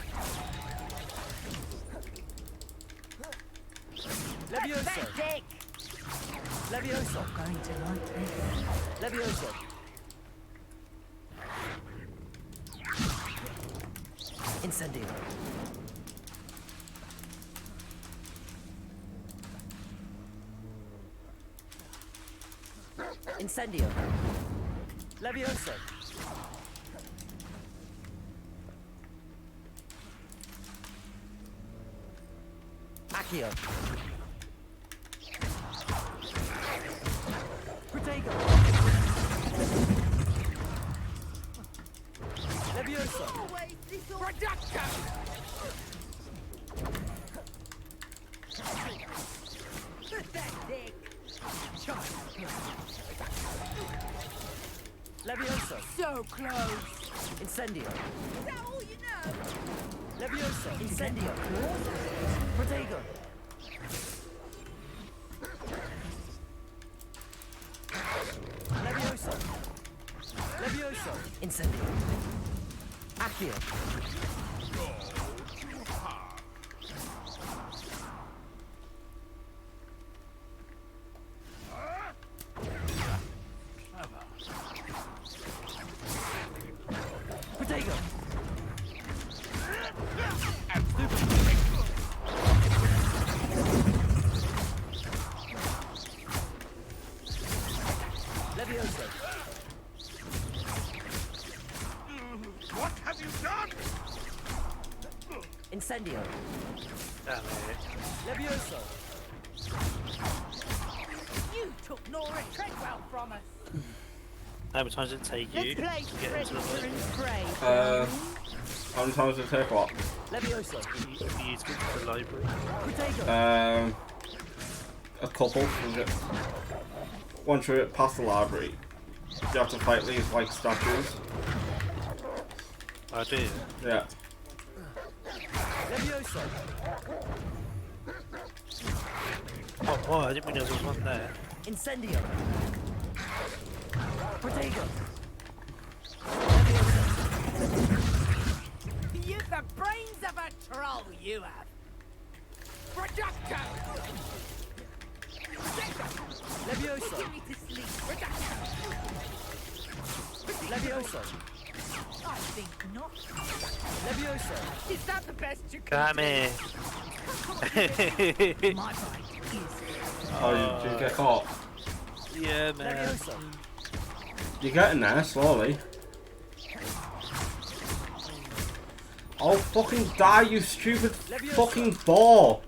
Levioso. Pathetic. Levioso. Going to like this. Levioso. Incendio. Incendio. Levioso. Accio. Protego. Levioso. Production. Pathetic. Levioso. So close. Incendio. Is that all you know? Levioso. Incendio. Protego. Levioso. Levioso. Incendio. Accio. Protego. Levioso. What have you done? Incendio. Damn it. Levioso. You took Nora Treadwell from us. How many times did it take you to Let's play get into the Predator room? and Prey. How many times did it take what? Levioso. Have you used it to the library? Protego. A couple. Was it? Once you're past the library, you have to fight these like statues. I do. Yeah. Levioso. Oh, wow, I didn't realise there was one there. Incendio. Protego. You're the a troll, you have. Reducto! Levioso. Put me to sleep. Reducto! Levioso. I think not. Levioso. Is that the best you Come here. My bite is... Oh, you get caught. Yeah, man. Levioso. You're getting there, slowly. Oh, fucking die, you stupid fucking ball!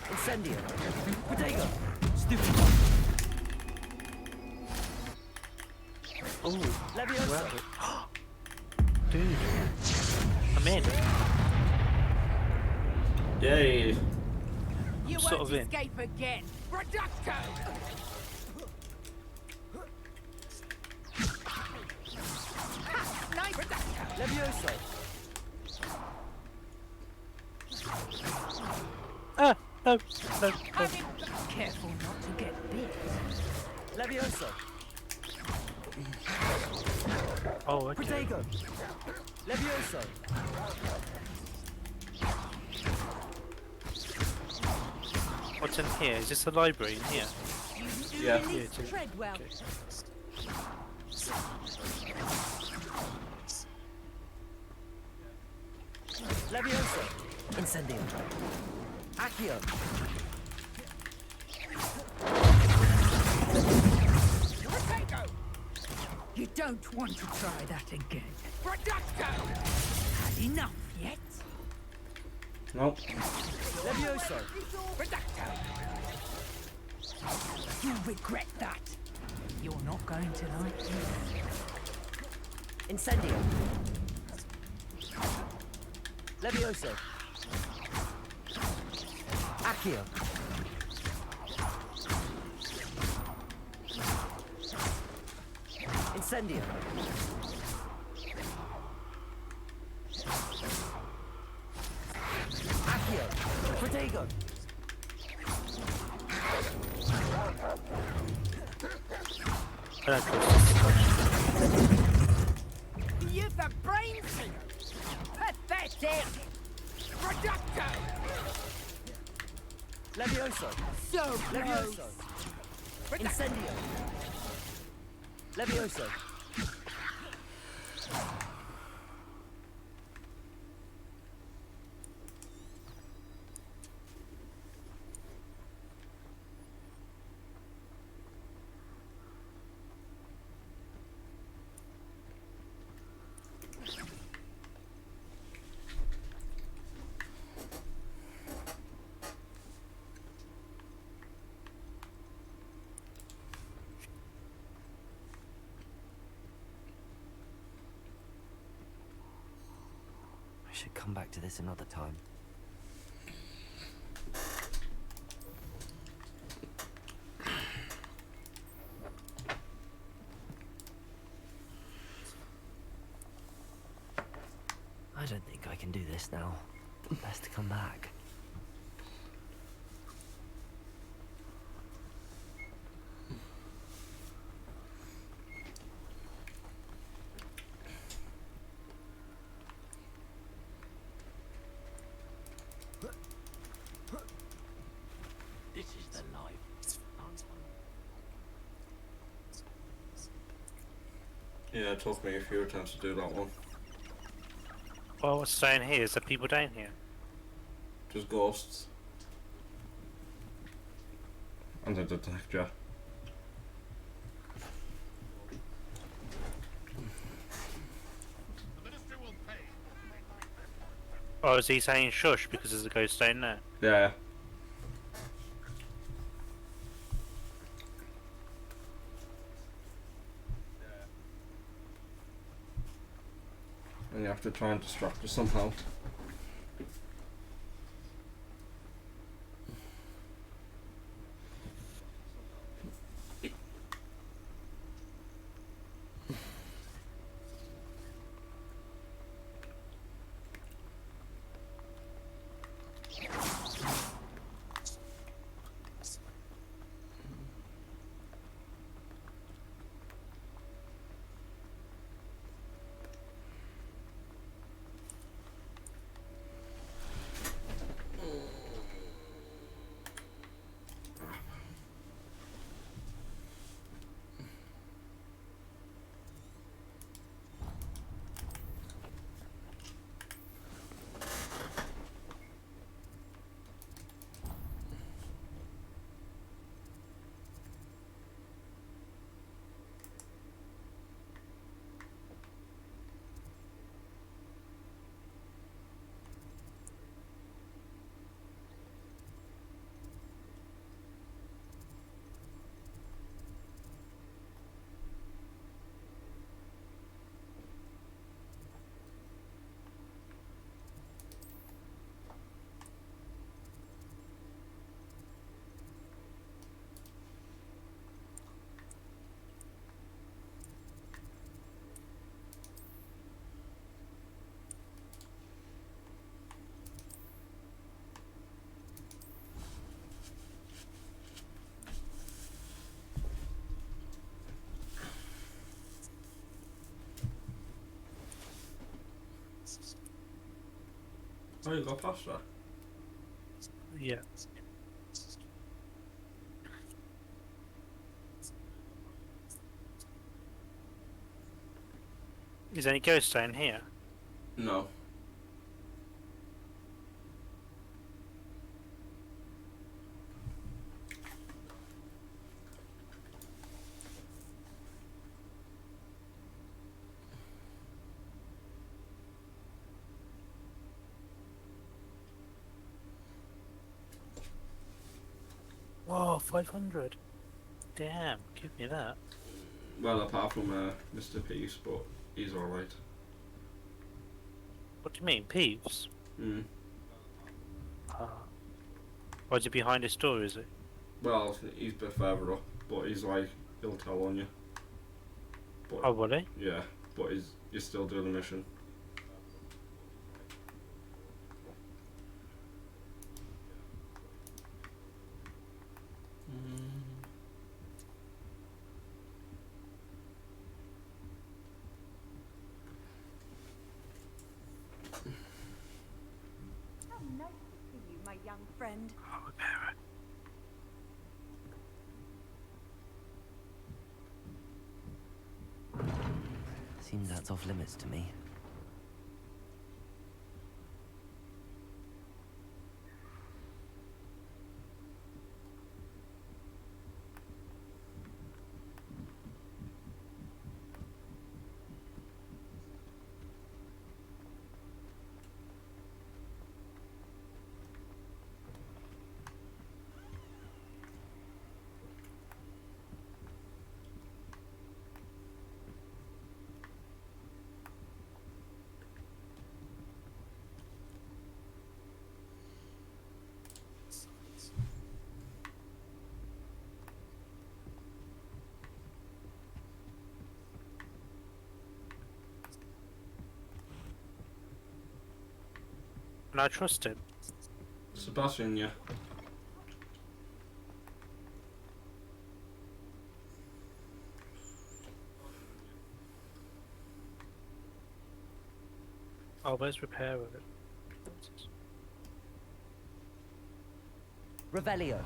Incendio. Protego. Stupid. Oh, Levioso. dude. I'm in. Yay. You Sort won't of in. escape again. Reducto! Nice. Reducto! Levioso. Ah, no, no, no. Careful not to get bit. Levioso. Oh, okay. Protego. Levioso. What's in here? Is this the library in here? Yeah. Yeah, it's in- Tread well. okay. Levioso. Incendio. Accio. Protego! You don't want to try that again. Reducto! Had enough yet? Nope. Levioso. Reducto! You'll regret that. You're not going to like this. Incendio. Levioso. Accio. Incendio. Accio. Protego. I don't trust this. You've the brains here. Pathetic. Reducto! Levioso. So Levioso. close. Incendio. Levioso. I should come back to this another time. I don't think I can do this now. Best to come back. This is the life. Yeah, it took me a few attempts to do that one. Well, what's saying here? Is there people down here? Just ghosts. And a detector. Oh, is he saying shush because there's a ghost down there? Yeah. And you have to try and distract her somehow. Oh, you got past that? Yeah. Is there any ghosts down here? No. Whoa, 500. Damn, give me that. Well, apart from Mr. Peace, but he's alright. What do you mean, Peeves? Hmm. Why is he behind his door, is it? Well, he's a bit further up, but he's like, he'll tell on you. But, Oh, will he? yeah, but he's still doing the mission. How nice to see you, my young friend. Seems that's off limits to me. Can I trust him? Sebastian, yeah. Oh, where's repair of it? Revelio.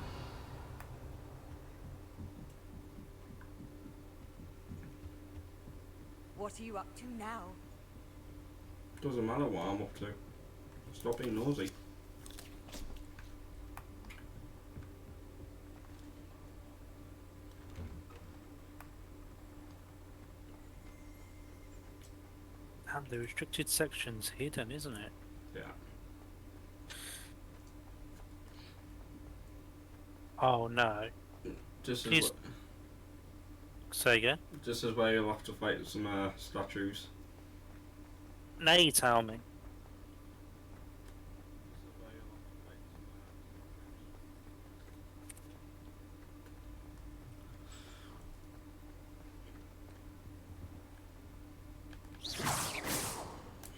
What are you up to now? Doesn't matter what I'm up to. Stop being nosy. And the restricted section's hidden, isn't it? Yeah. Oh no. Just as Please. Say again? This is where you'll have to fight some statues. Now you tell me.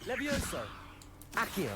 Levioso. Accio.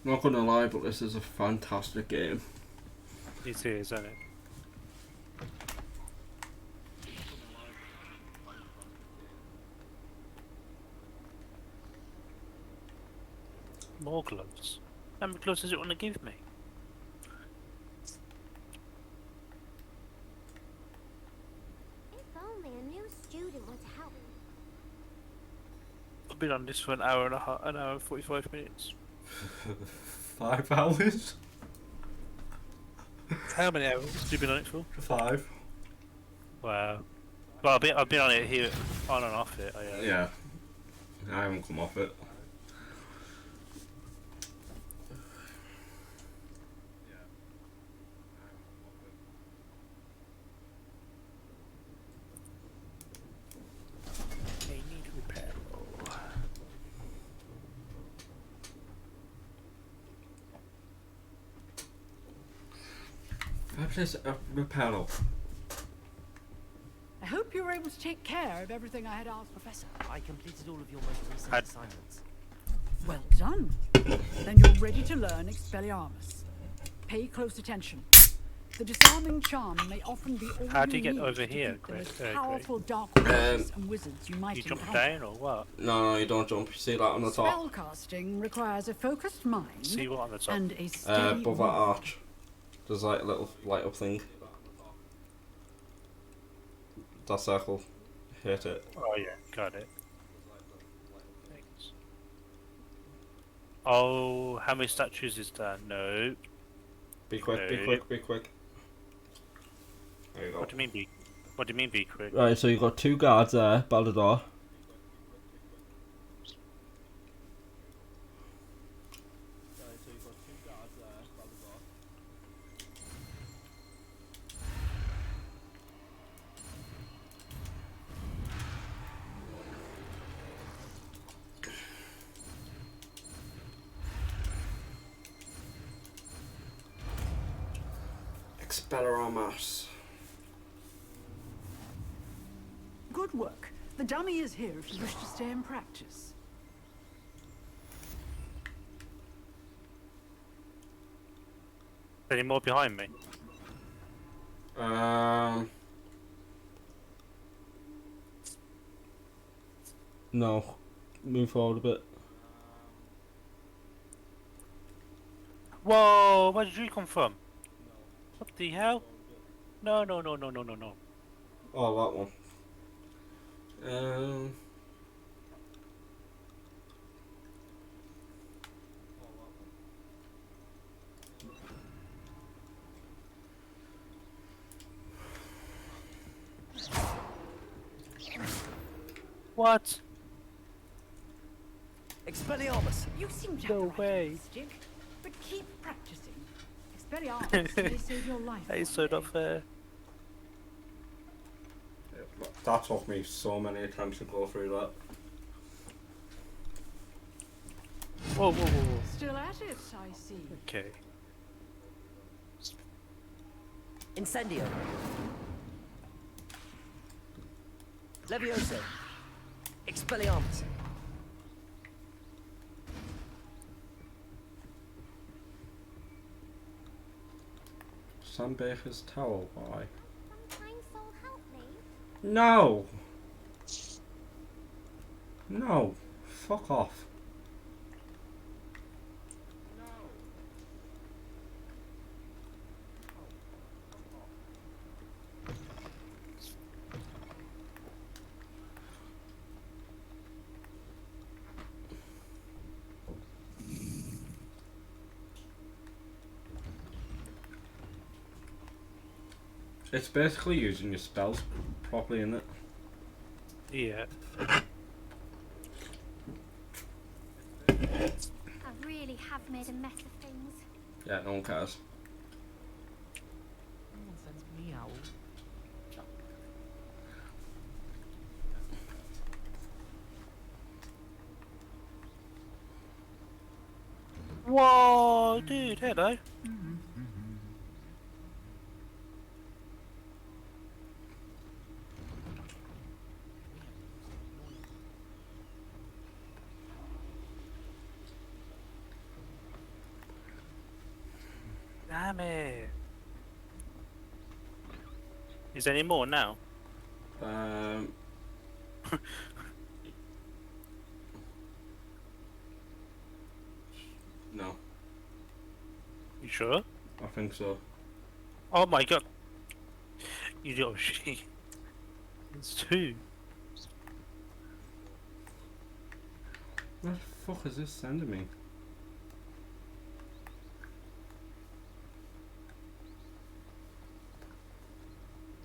Not gonna lie, but this is a fantastic game. It is, isn't it? More gloves? How many gloves does it want to give me? If only a new student were to help. I've been on this for an hour and a half, an hour and 45 minutes. 5 hours? How many hours have you been on it for? 5. Wow. Well, I've been on it here, on and off it. Yeah. I haven't come off it. They need repair. I place a repel. I hope you were able to take care of everything I had asked. Professor, I completed all of your most recent assignments. Well done. Then you're ready to learn Expelliarmus. Pay close attention. The disarming charm may often be all How do you get need over to here, defeat the Greg? most powerful dark Um, wizards and wizards you might You jump encounter. down or what? No, you don't jump. You see that on the top? Spellcasting requires a focused mind See what on the top? and a steady Above that will. arch. There's like a little light up thing. That circle. Hit it. Oh yeah, got it. Thanks. Oh, how many statues is that? No. Be quick, be No. quick, be quick. There you go. What do you mean be? What do you mean be quick? Right, so you've got 2 guards there by the door. Expelliarmus. Good work. The dummy is here if you wish to stay and practice. Any more behind me? No. Move forward a bit. Whoa! Where did you come from? What the hell? No, no, no, no, no, no, no. Oh, that one. What? Expelliarmus! You seem to No have the right way. stick, but keep practicing. Expelliarmus may save your life. That is so not fair. That took me so many attempts to go through that. Whoa, whoa, whoa, whoa. Still at it, I see. Okay. Incendio. Levioso. Expelliarmus. Sandbaker's Towel, why? Sometimes soul help me. No! No. Fuck off. It's basically using your spells properly, isn't it? Yeah. I really have made a mess of things. Yeah, no one cares. Someone sends me out. Whoa, dude, hello. Damn it. Is there any more now? No. You sure? I think so. Oh my god. You little shit. It's 2. Where the fuck is this sending me?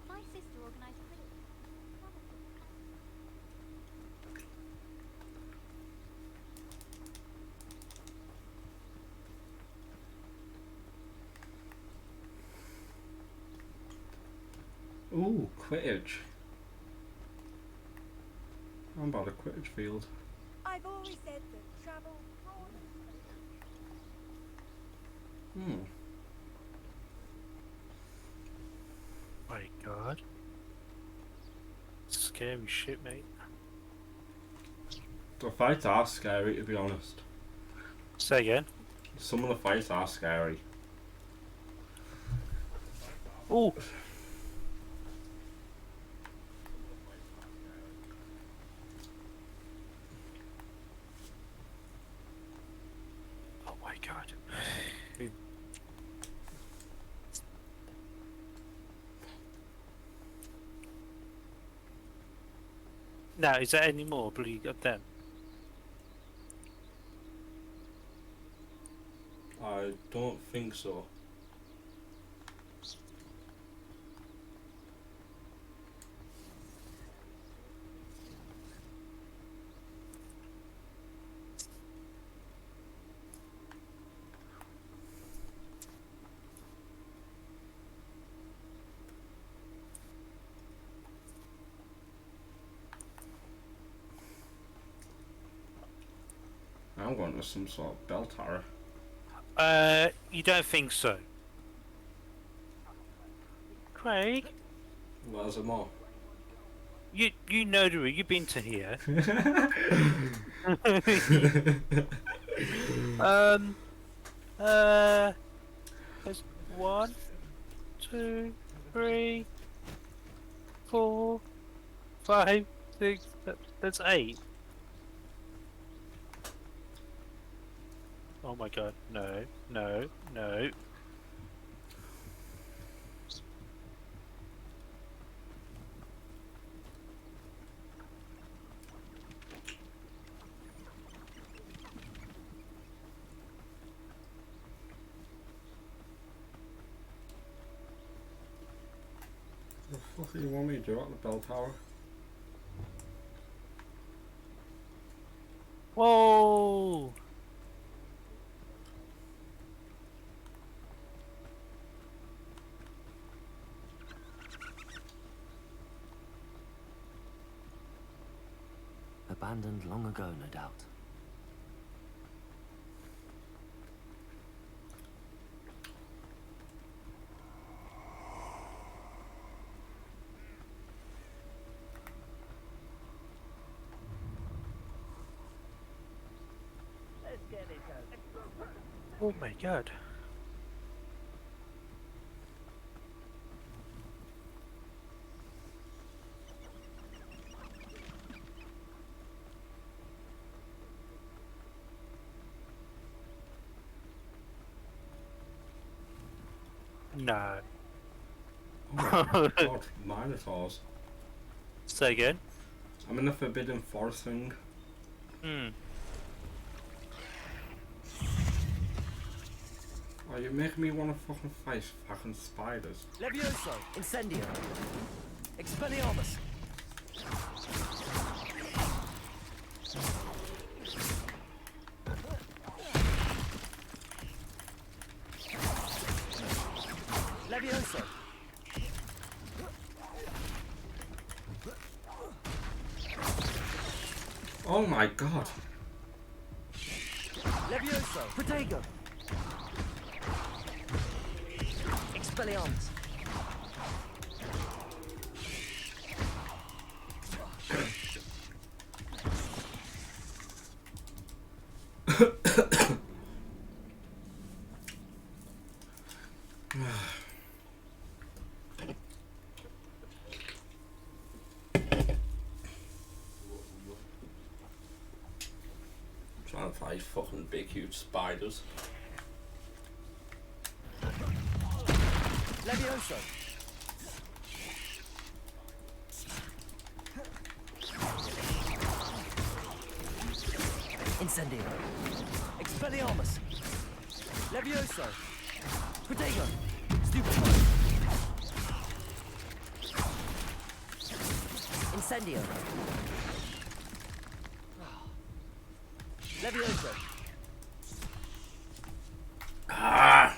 My sister organised Ooh, Quidditch. I'm about a Quidditch field. I've always said that travel. My god. Scary shit, mate. The fights are scary, to be honest. Say again? Some of the fights are scary. Oh! Oh my god. Now, is there any more bloody of them? I don't think so. I'm going to some sort of bell tower. You don't think so? Craig? Where's the more? You know the route, you've been to here. There's 1, 2, 3, 4, 5, 6, that's 8. Oh my god, no, no, no. What the fuck do you want me to do at the bell tower? Whoa! Abandoned long ago, no doubt. Let's get it over. Oh my god. No. Oh my god, minotaurs. Say again? I'm in the Forbidden Forest thing. Oh, you making me want to fucking fight fucking spiders. Levioso, Incendio. Expelliarmus. Levioso. Oh my god. Levioso. Protego. Expelliarmus. Trying to fight fucking big huge spiders. Levioso. Incendio. Expelliarmus. Levioso. Protego. Stupefy. Incendio. Levioso. Ah!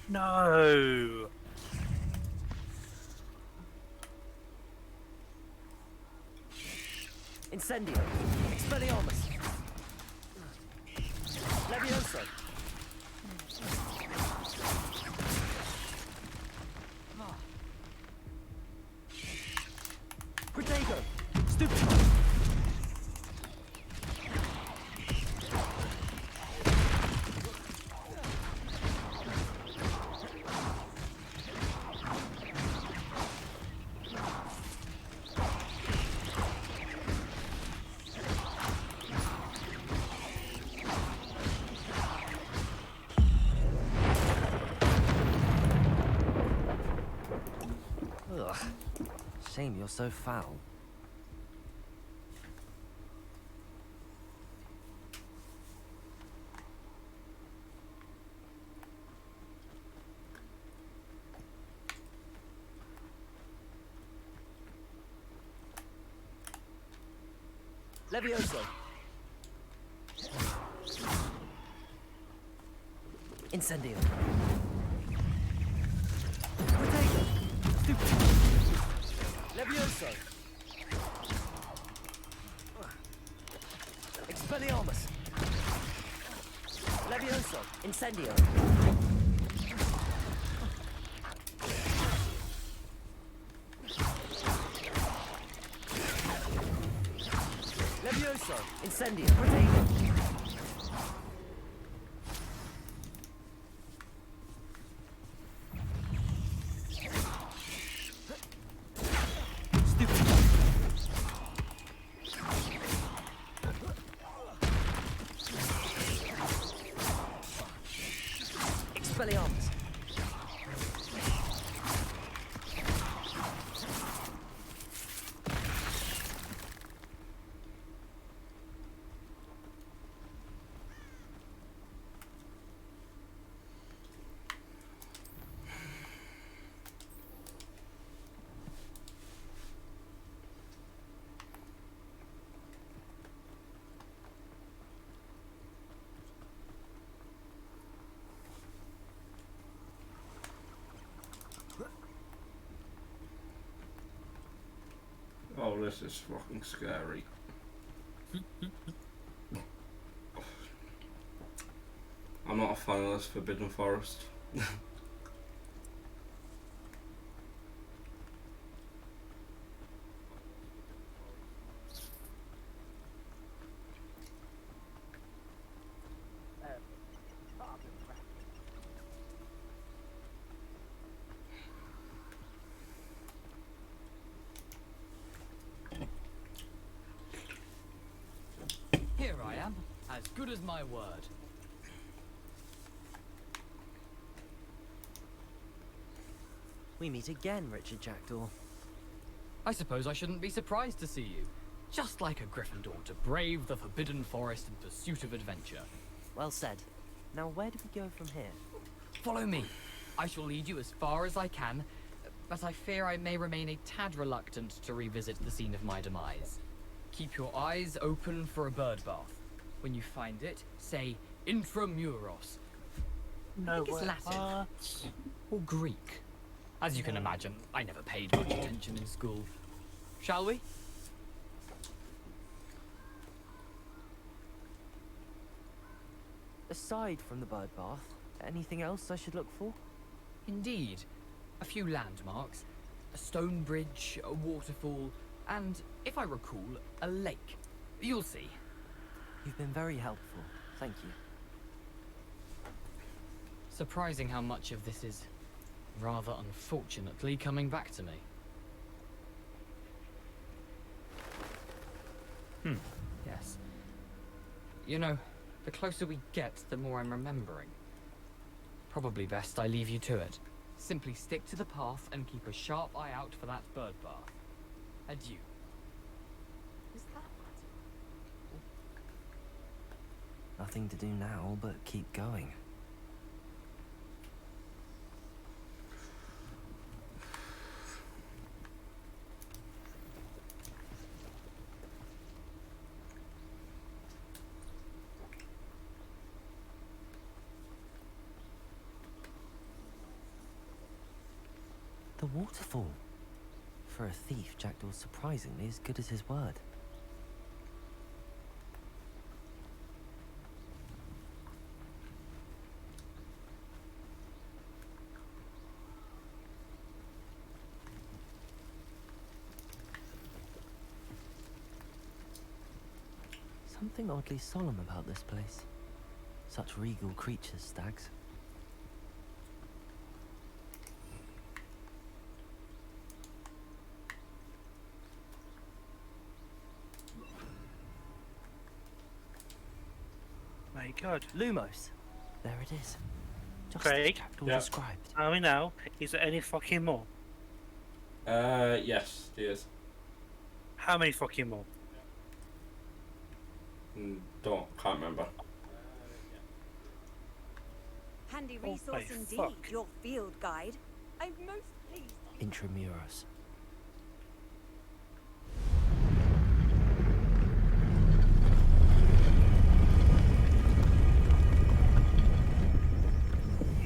No. Incendio. Expelliarmus. Levioso. Protego. Stupefy. Ugh. Shame you're so foul. Levioso. Incendio. Protego. Stupefy. Levioso. Expelliarmus. Levioso. Incendio. Levioso. Incendio. Protego. Expelliarmus. Oh, this is fucking scary. I'm not a fan of this Forbidden Forest. Here I am, as good as my word. We meet again, Richard Jackdaw. I suppose I shouldn't be surprised to see you. Just like a Gryffindor to brave the Forbidden Forest in pursuit of adventure. Well said. Now where do we go from here? Follow me. I shall lead you as far as I can, but I fear I may remain a tad reluctant to revisit the scene of my demise. Keep your eyes open for a bird bath. When you find it, say intramuros. I think it's Latin. Or Greek. As you can imagine, I never paid much attention in school. Shall we? Aside from the bird bath, anything else I should look for? Indeed. A few landmarks. A stone bridge, a waterfall, and, if I recall, a lake. You'll see. You've been very helpful. Thank you. Surprising how much of this is, rather unfortunately, coming back to me. Yes. You know, the closer we get, the more I'm remembering. Probably best I leave you to it. Simply stick to the path and keep a sharp eye out for that bird bath. Adieu. Is that nothing to do now but keep going. The waterfall. For a thief, Jackdaw's surprisingly as good as his word. Something oddly solemn about this place. Such regal creatures, stags. My God. Lumos. There it is. Just Craig, as described. Are we now? Is there any fucking more? Yes, there is. How many fucking more? Can't remember. Handy Oh, resource my indeed, fuck. your field guide. I'm most pleased. Intramuros.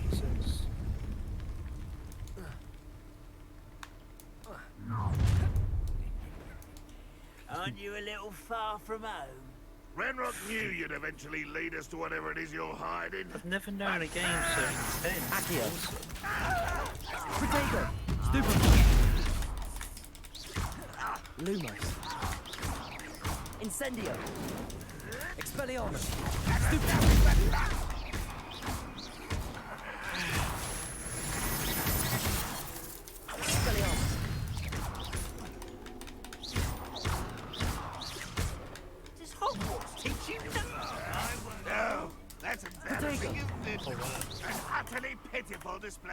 Jesus. Aren't you a little far from home? Renrock knew you'd eventually lead us to whatever it is you're hiding. I've never known a game so intense. Accio. Potato. Stupefy. Lumos. Incendio. Expelliarmus. Stupefy. Does Hogwarts teach you nothing? No, that's embarrassing, isn't it? An utterly pitiful display.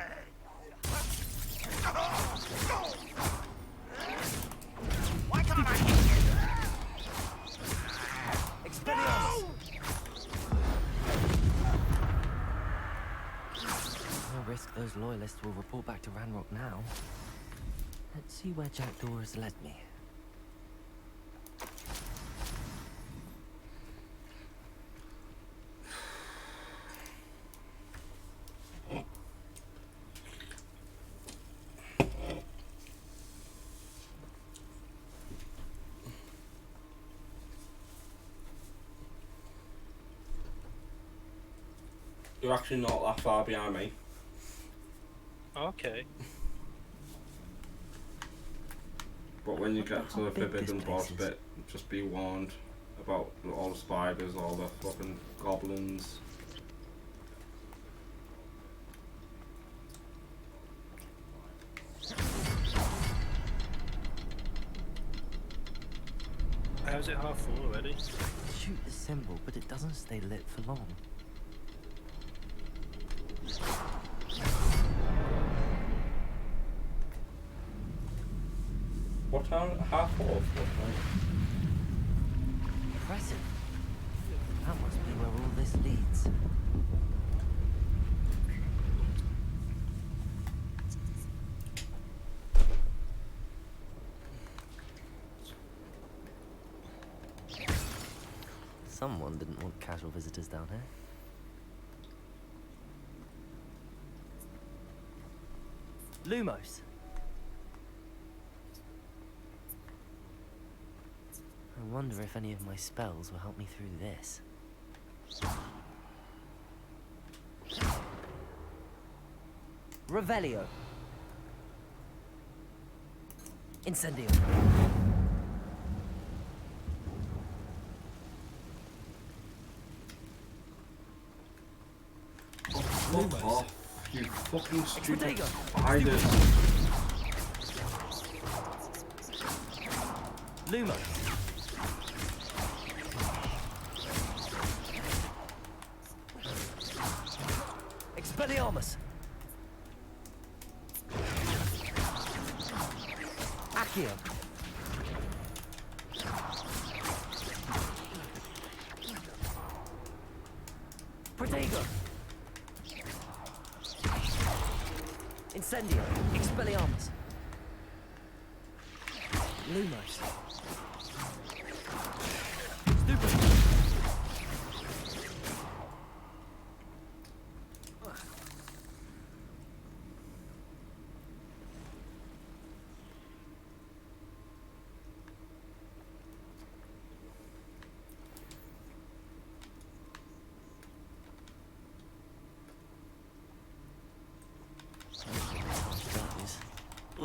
Why can't I hit Expelliarmus. No risk those loyalists will report back to Ranrock now. Let's see where Jackdaw has led me. You're actually not that far behind me. Okay. But when you get to the big Forbidden this Boss place bit, just be warned about all the spiders, all the fucking goblins. How's it half full already? Shoot the symbol, but it doesn't stay lit for long. What time? Half off? Impressive. That must be where all this leads. Someone didn't want casual visitors down here. Lumos. I wonder if any of my spells will help me through this. Revelio. Incendio. Fuck off, you fucking stupid Protego. spiders. Lumo. Expelliarmus. Accio. Protego. Incendio. Expelliarmus. Lumos. Stupid.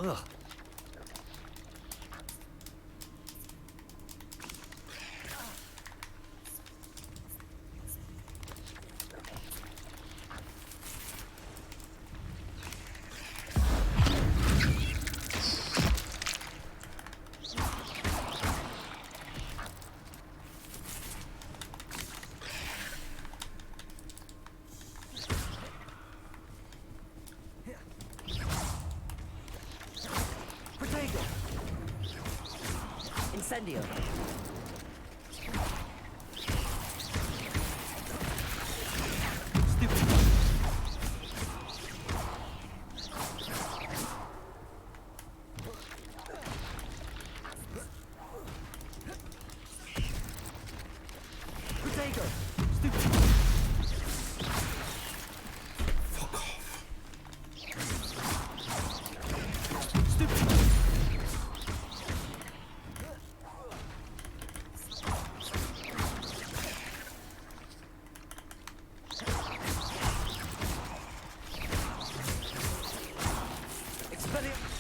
Ugh. Incendio. Protego. Fuck off. Expelliarmus.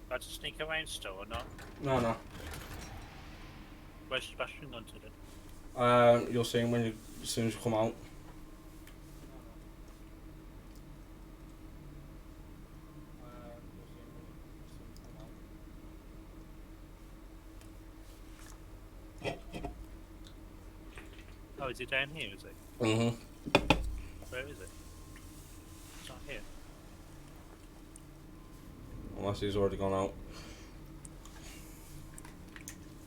Got to sneak around still or not? No. Where's Sebastian gone to then? You'll see him when as soon as you come out. Oh, is he down here, is it? Mhm. Where is it? It's not here. Unless he's already gone out.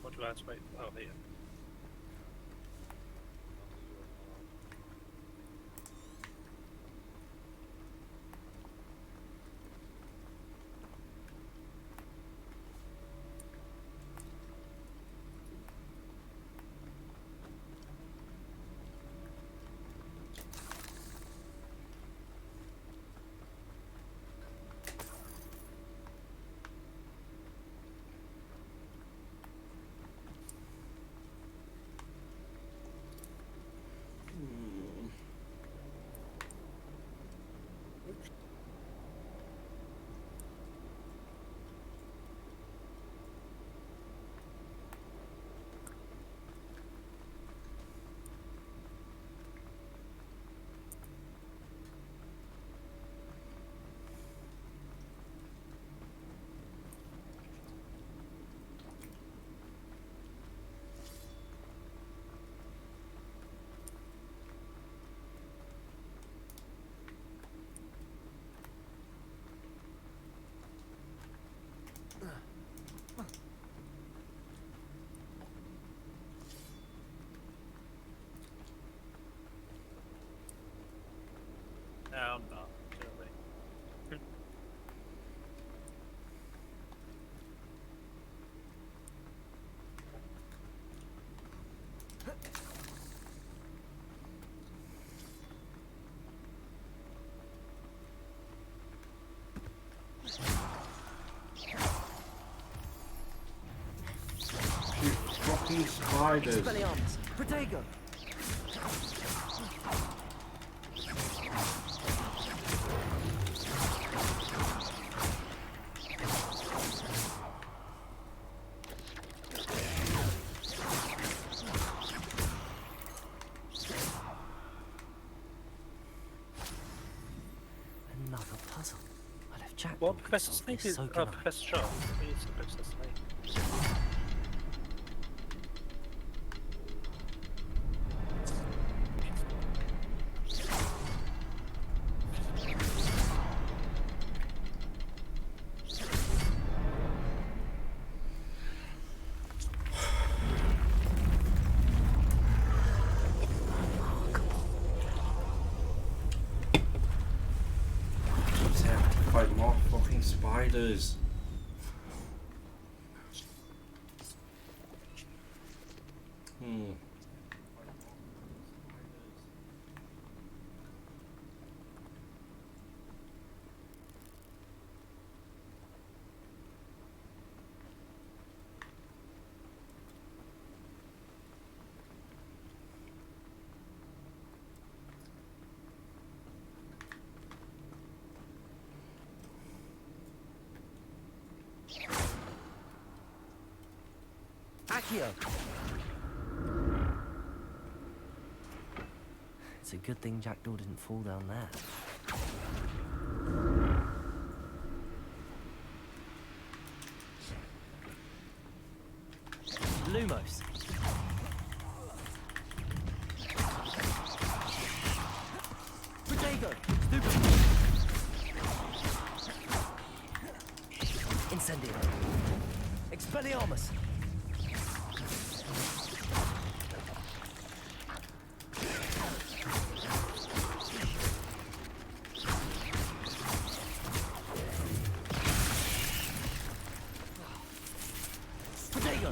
What do I have to wait? Oh, here. No, I'm not. Really. You fucking spiders. Expelliarmus. Protego. Another puzzle. I'd have Jack. What Professor Snape is? so Oh, can I. Professor Sharp. He is Professor Snape. Just have to fight more fucking spiders. Accio. It's a good thing Jackdaw didn't fall down there. Lumos. Protego. Stupid. Incendio. Expelliarmus. Protego.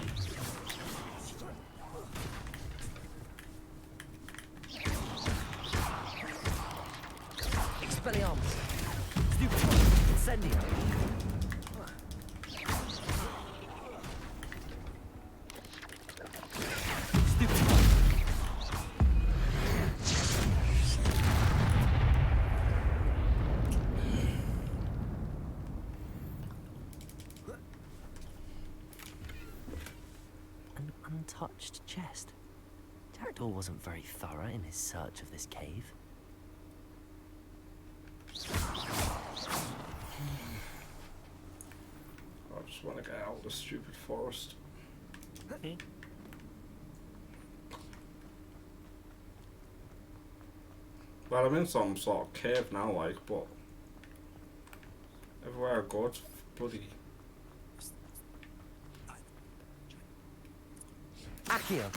Expelliarmus. Stupid. Incendio. An untouched chest. Jackdaw wasn't very thorough in his search of this cave. I just want to get out of the stupid forest. Well, I'm in some sort of cave now, like, but everywhere I go, it's bloody. Accio.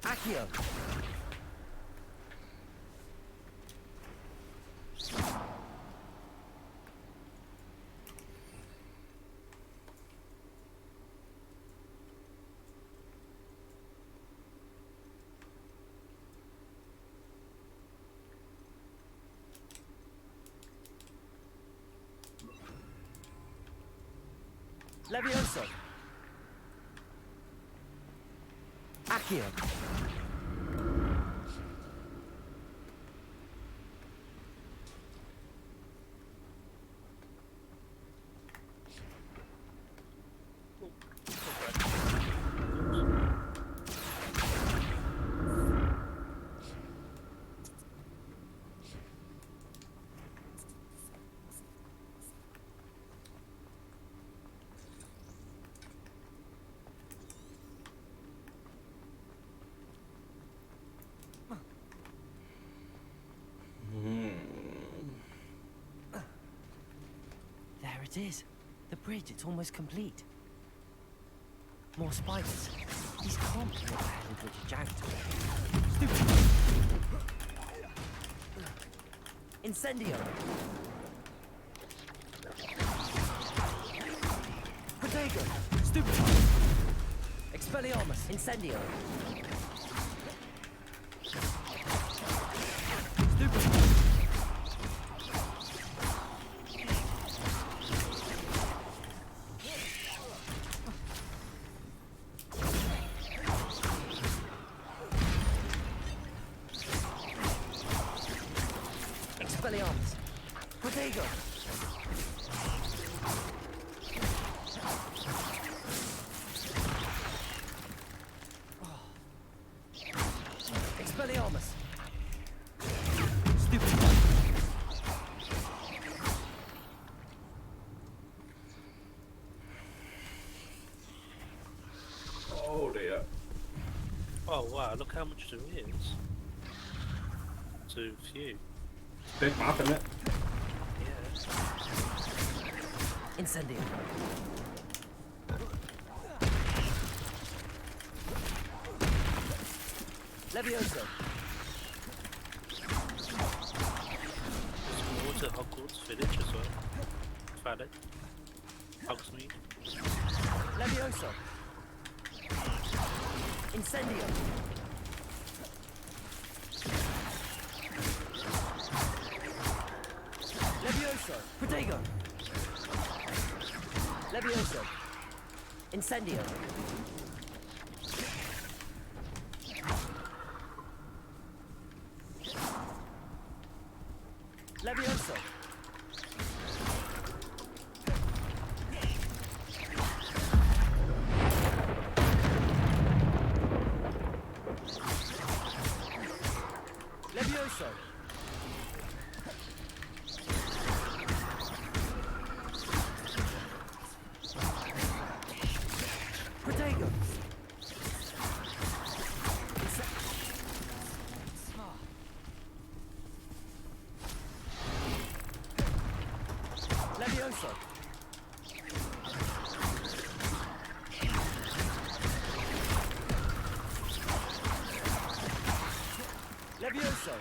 Accio. Levioso. Accio. There it is. The bridge, it's almost complete. More spiders. These can't be the hell bridge jagged. Stupid. Incendio. Protego. Stupid. Expelliarmus. Incendio. Stupid. Expelliarmus. Protego. Expelliarmus. Stupid. Oh dear. Oh wow, look how much there is to view. Big map, isn't it? Yeah. Incendio. Levioso. There's more to Hogwarts Village as well. Found it. Hogsmeade. Levioso. Incendio. Levioso. Protego. Levioso. Incendio. Levioso. Levioso. Protego. Levioso. Levioso.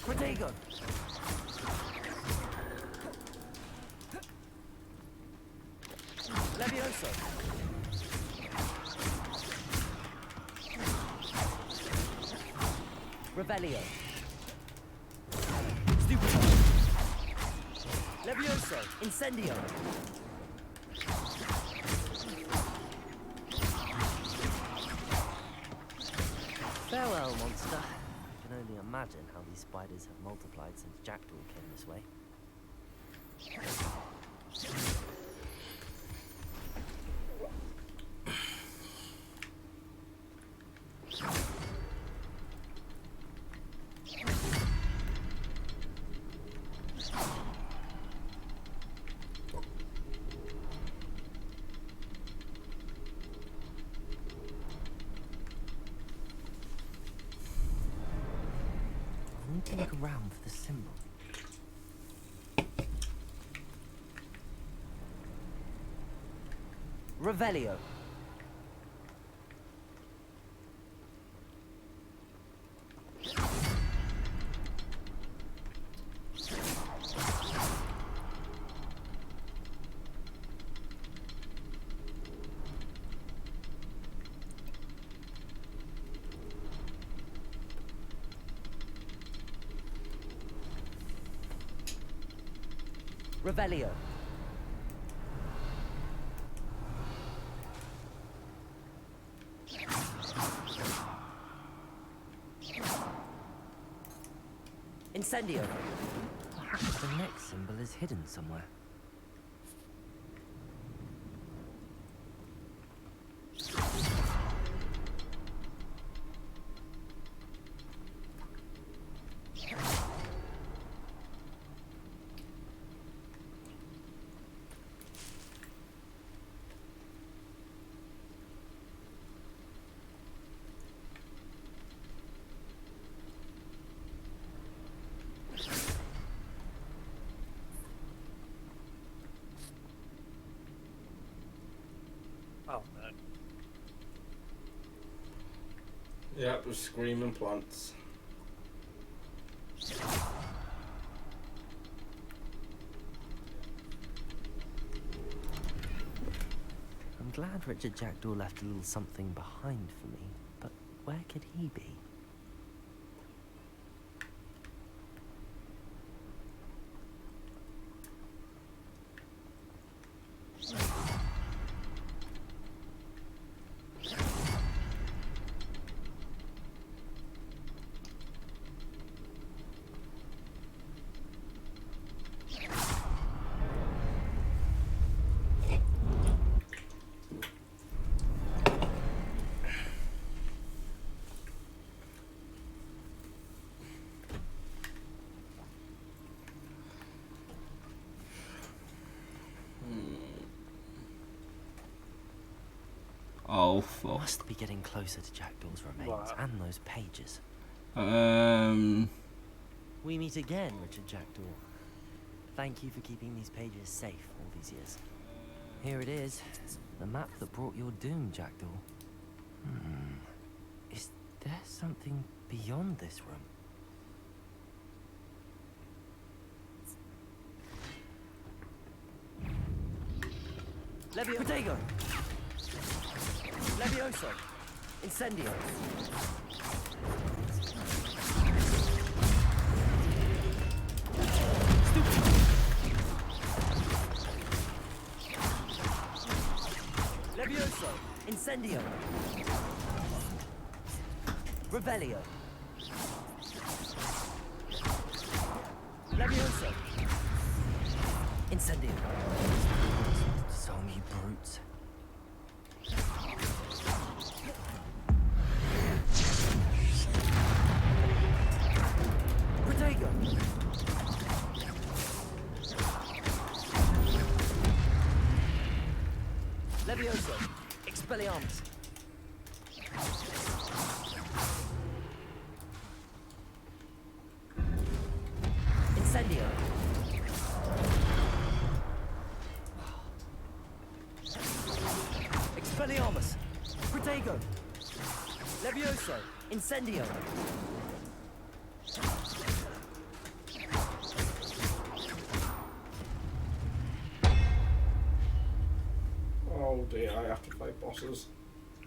Protego. Levioso. Revelio. Stupido. Levioso. Incendio. Farewell, monster. I can only imagine how these spiders have multiplied since Jackdaw came this way. I need to look around for the symbol. Revelio. Revelio. Incendio. Perhaps the next symbol is hidden somewhere. Oh no. Yeah, it was screaming plants. I'm glad Richard Jackdaw left a little something behind for me, but where could he be? Oh fuck. Must be getting closer to Jackdaw's remains and those pages. We meet again, Richard Jackdaw. Thank you for keeping these pages safe all these years. Here it is, the map that brought your doom, Jackdaw. Is there something beyond this room? Protego! Levioso! Incendio! Levioso! Incendio! Revelio! Levioso! Incendio! Disarm you brutes. Protego! Levioso! Expelliarmus! Incendio! Expelliarmus! Protego! Levioso! Incendio! Oh dear, I have to fight bosses.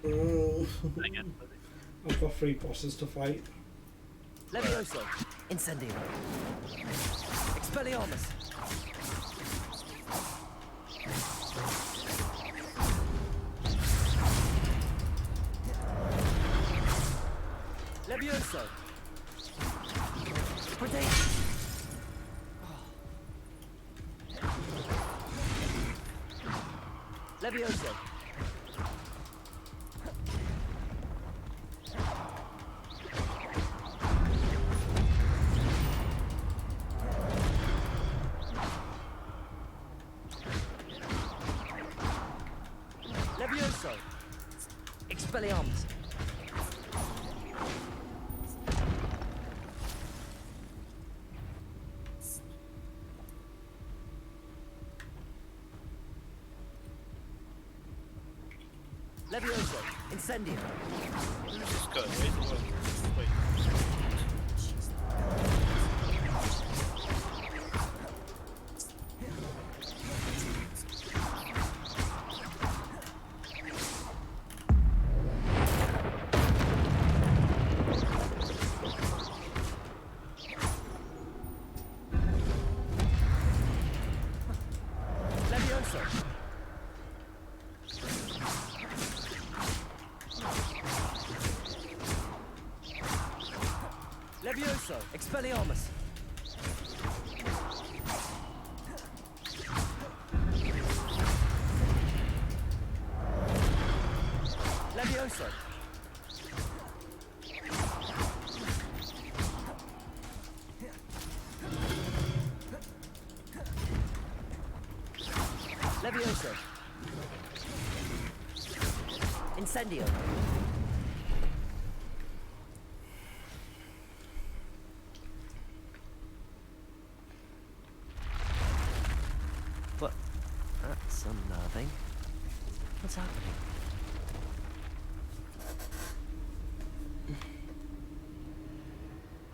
I've got 3 bosses to fight. Levioso! Incendio! Expelliarmus! Levioso! Protego! Levioso! Levioso! Expelliarmus! Levioso! Incendio! Just go away. Wait. Levioso! Levioso! Expelliarmus! Levioso! Levioso! Incendio! But that's unnerving. What's happening?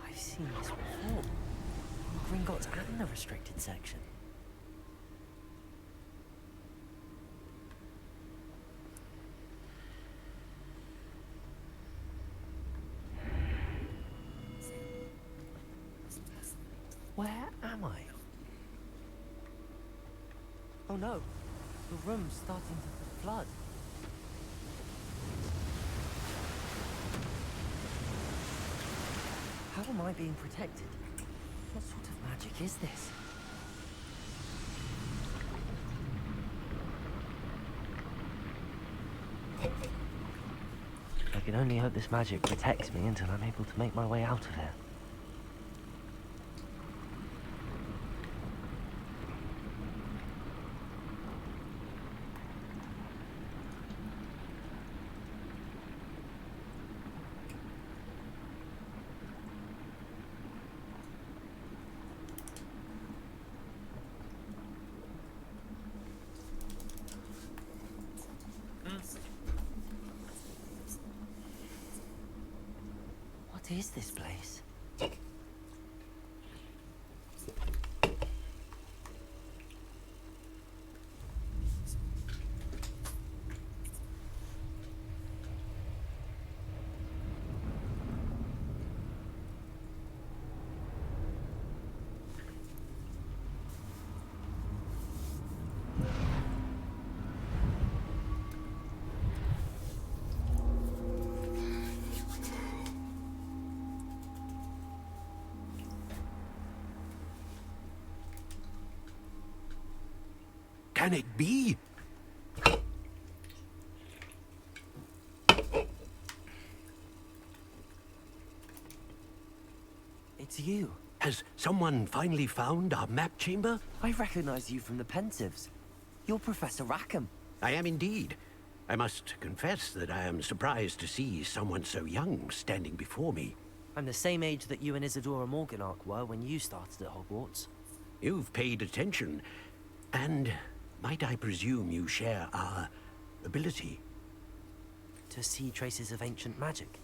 I've seen this before. Gringotts and the restricted section. Where am I? Oh no, the room's starting to flood. How am I being protected? What sort of magic is this? I can only hope this magic protects me until I'm able to make my way out of here. What is this place? can it be? It's you. Has someone finally found our map chamber? I recognize you from the Pensives. You're Professor Rackham. I am indeed. I must confess that I am surprised to see someone so young standing before me. I'm the same age that you and Isadora Morganach were when you started at Hogwarts. You've paid attention, and might I presume you share our ability? To see traces of ancient magic?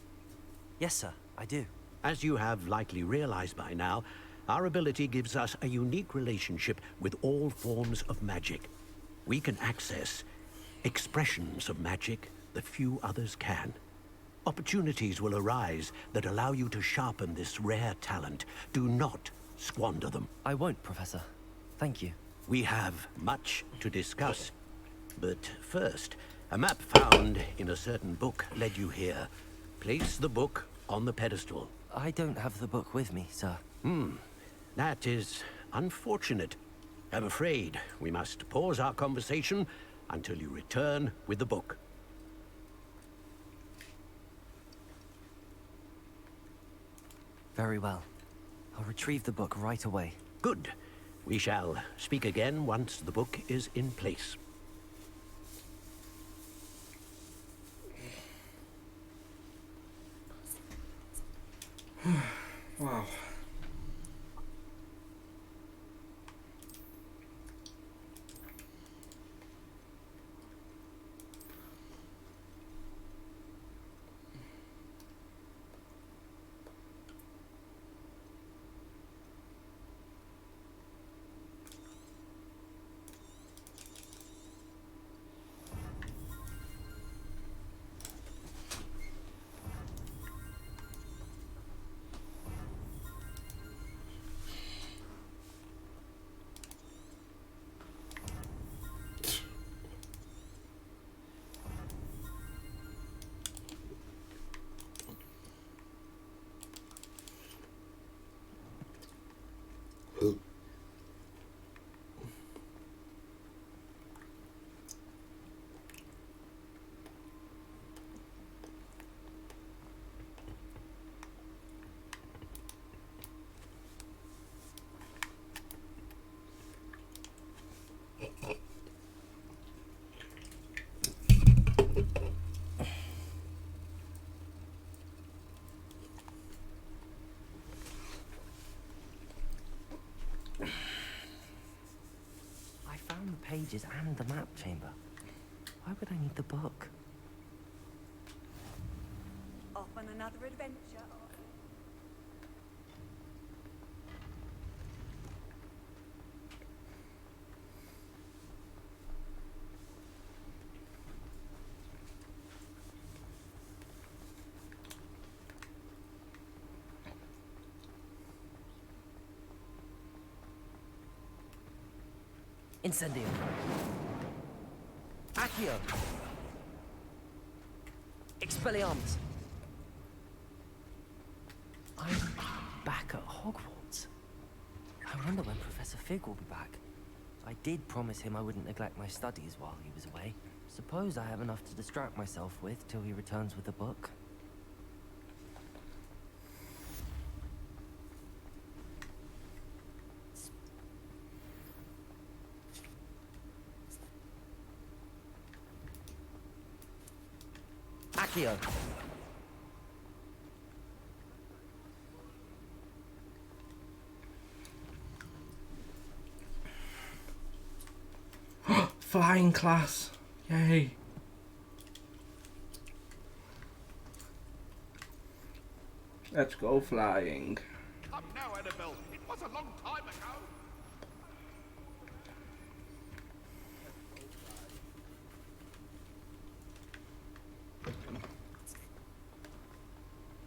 Yes, sir, I do. As you have likely realized by now, our ability gives us a unique relationship with all forms of magic. We can access expressions of magic that few others can. Opportunities will arise that allow you to sharpen this rare talent. Do not squander them. I won't, Professor. Thank you. We have much to discuss. But first, a map found in a certain book led you here. Place the book on the pedestal. I don't have the book with me, sir. That is unfortunate. I'm afraid we must pause our conversation until you return with the book. Very well. I'll retrieve the book right away. Good. We shall speak again once the book is in place. Wow. I found the pages and the map chamber. Why would I need the book? Off on another adventure. Incendio. Accio. Expelliarmus. I'm back at Hogwarts. I wonder when Professor Fig will be back. I did promise him I wouldn't neglect my studies while he was away. Suppose I have enough to distract myself with till he returns with the book. Accio. Flying class. Yay. Let's go flying. Come now, Annabelle. It was a long time ago.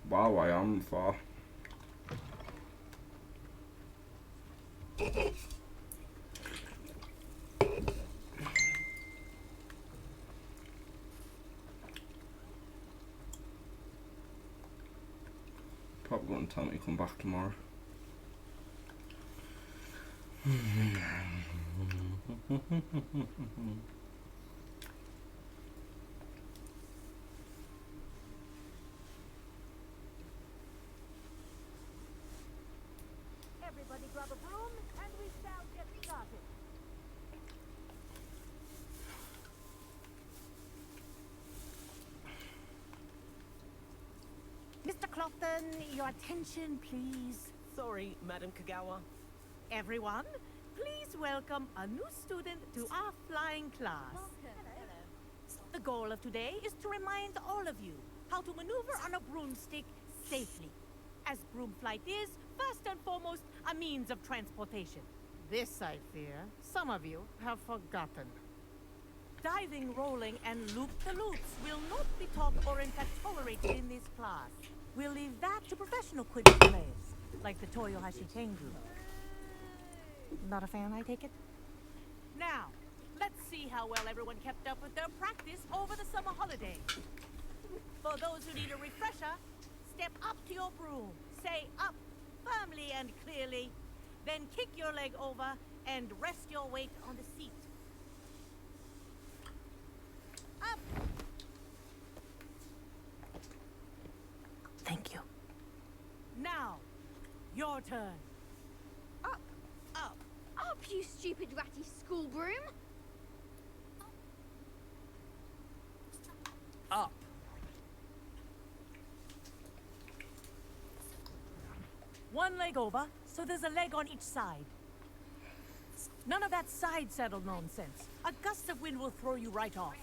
Wow, I am far. Probably gonna tell me to come back tomorrow. Everybody grab a broom and we shall get started. Mr. Clopton, your attention, please. Sorry, Madam Kagawa. Everyone, please welcome a new student to our flying class. The goal of today is to remind all of you how to maneuver on a broomstick safely, as broom flight is, first and foremost, a means of transportation. This, I fear, some of you have forgotten. Diving, rolling, and loop-the-loops will not be taught or in fact tolerated in this class. We'll leave that to professional Quidditch players, like the Toyohashi Tengu. Not a fan, I take it? Now, let's see how well everyone kept up with their practice over the summer holiday. For those who need a refresher, step up to your broom, say up firmly and clearly, then kick your leg over and rest your weight on the seat. Up! Thank you. Now, your turn. Up, up, up, you stupid ratty school broom! Up. One leg over, so there's a leg on each side. None of that side saddle nonsense. A gust of wind will throw you right off.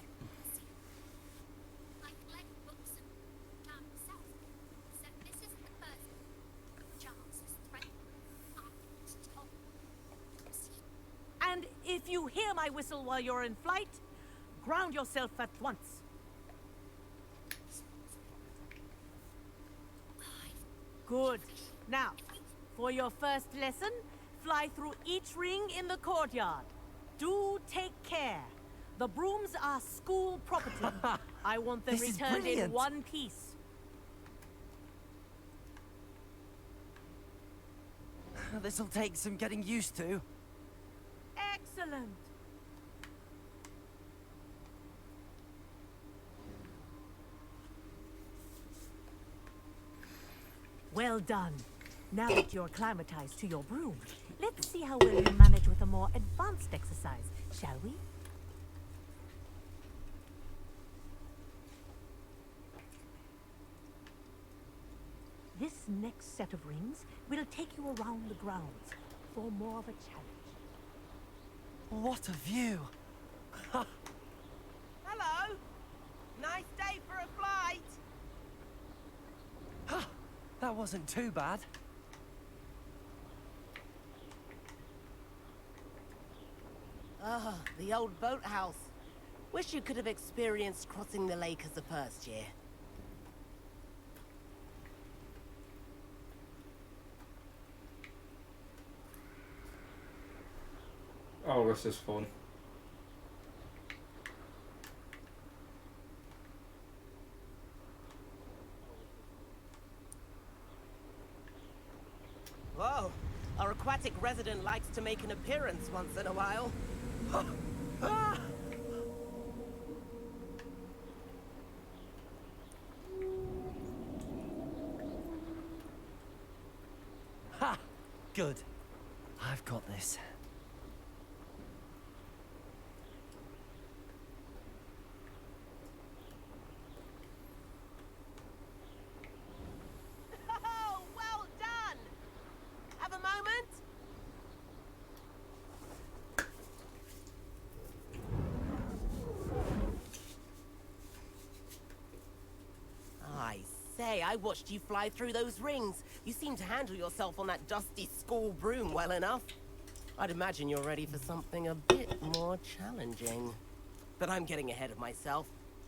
And if you hear my whistle while you're in flight, ground yourself at once. Good. Now, for your first lesson, fly through each ring in the courtyard. Do take care. The brooms are school property. I want them This is returned in brilliant. one piece. This'll take some getting used to. Excellent. Well done. Now that you're acclimatized to your broom, let's see how well you manage with a more advanced exercise, shall we? This next set of rings will take you around the grounds for more of a challenge. What a view! Hello. Nice day for a flight. That wasn't too bad. Ah, the old boathouse. Wish you could have experienced crossing the lake as a first year. Oh, this is fun. Whoa, our aquatic resident likes to make an appearance once in a while. Ah! Ha! Good. I've got this. Oh, well done! Have a moment? I say, I watched you fly through those rings. You seem to handle yourself on that dusty school broom well enough. I'd imagine you're ready for something a bit more challenging. But I'm getting ahead of myself.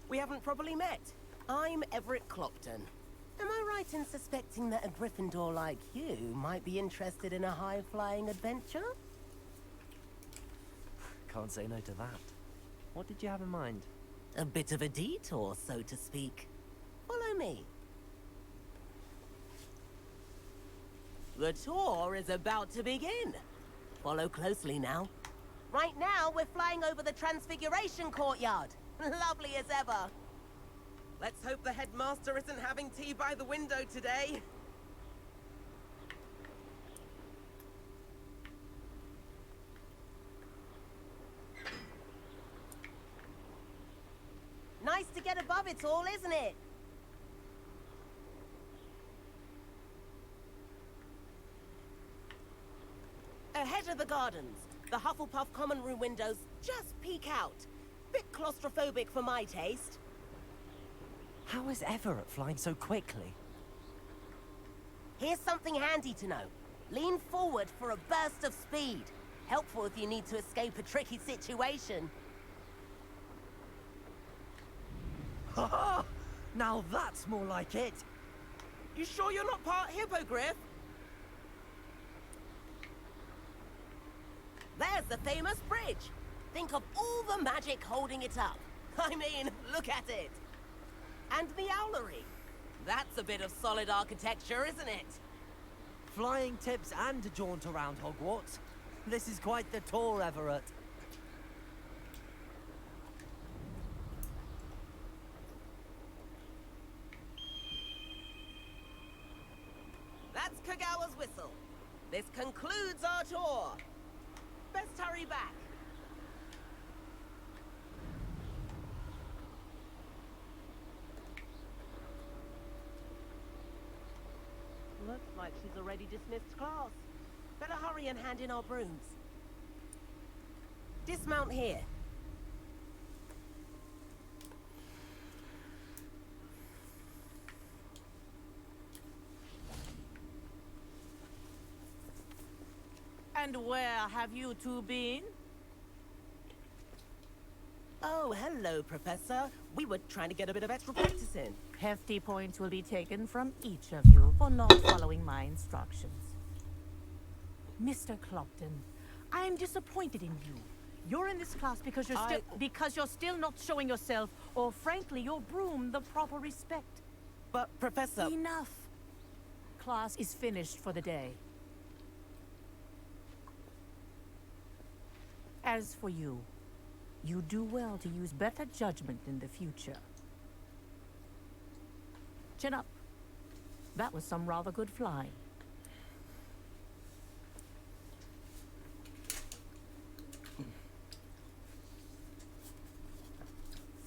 We haven't properly met. I'm Everett Clopton. Am I right in suspecting that a Gryffindor like you might be interested in a high-flying adventure? Can't say no to that. What did you have in mind? A bit of a detour, so to speak. Follow me. The tour is about to begin. Follow closely now. Right now, we're flying over the Transfiguration Courtyard. Lovely as ever. Let's hope the headmaster isn't having tea by the window today. Nice to get above it all, isn't it? Ahead of the gardens, the Hufflepuff common room windows just peek out. Bit claustrophobic for my taste. How is Everett flying so quickly? Here's something handy to know. Lean forward for a burst of speed. Helpful if you need to escape a tricky situation. Ha! Now that's more like it. You sure you're not part hippogriff? There's the famous bridge. Think of all the magic holding it up. I mean, look at it. And the owlery. That's a bit of solid architecture, isn't it? Flying tips and a jaunt around Hogwarts. This is quite the tour, Everett. That's Kagawa's whistle. This concludes our tour. Best hurry back. Looks like she's already dismissed class. Better hurry and hand in our brooms. Dismount here. And where have you two been? Oh, hello, Professor. We were trying to get a bit of extra practice in. Hefty points will be taken from each of you for not following my instructions. Mr. Clopton, I am disappointed in you. You're in this class because you're still not showing yourself, or frankly, your broom the proper respect. But, Professor... Enough. Class is finished for the day. As for you, you do well to use better judgment in the future. Chin up. That was some rather good flying.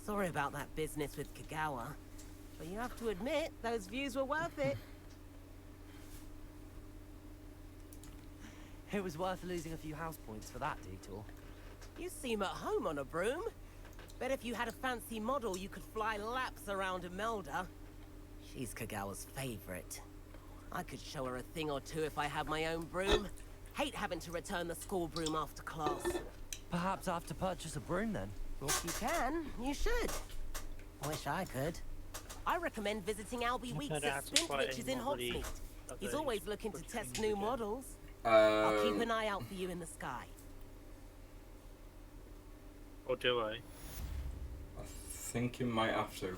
Sorry about that business with Kagawa, but you have to admit, those views were worth it. It was worth losing a few house points for that detour. You seem at home on a broom. Bet if you had a fancy model, you could fly laps around Imelda. She's Kagawa's favorite. I could show her a thing or two if I had my own broom. Hate having to return the school broom after class. Perhaps I have to purchase a broom then. If you can, you should. Wish I could. I recommend visiting Albie Weeks at Spintwitches in Hogsmeade. He's always looking to test new models. I'll keep an eye out for you in the sky. Or do I? I think you might have to.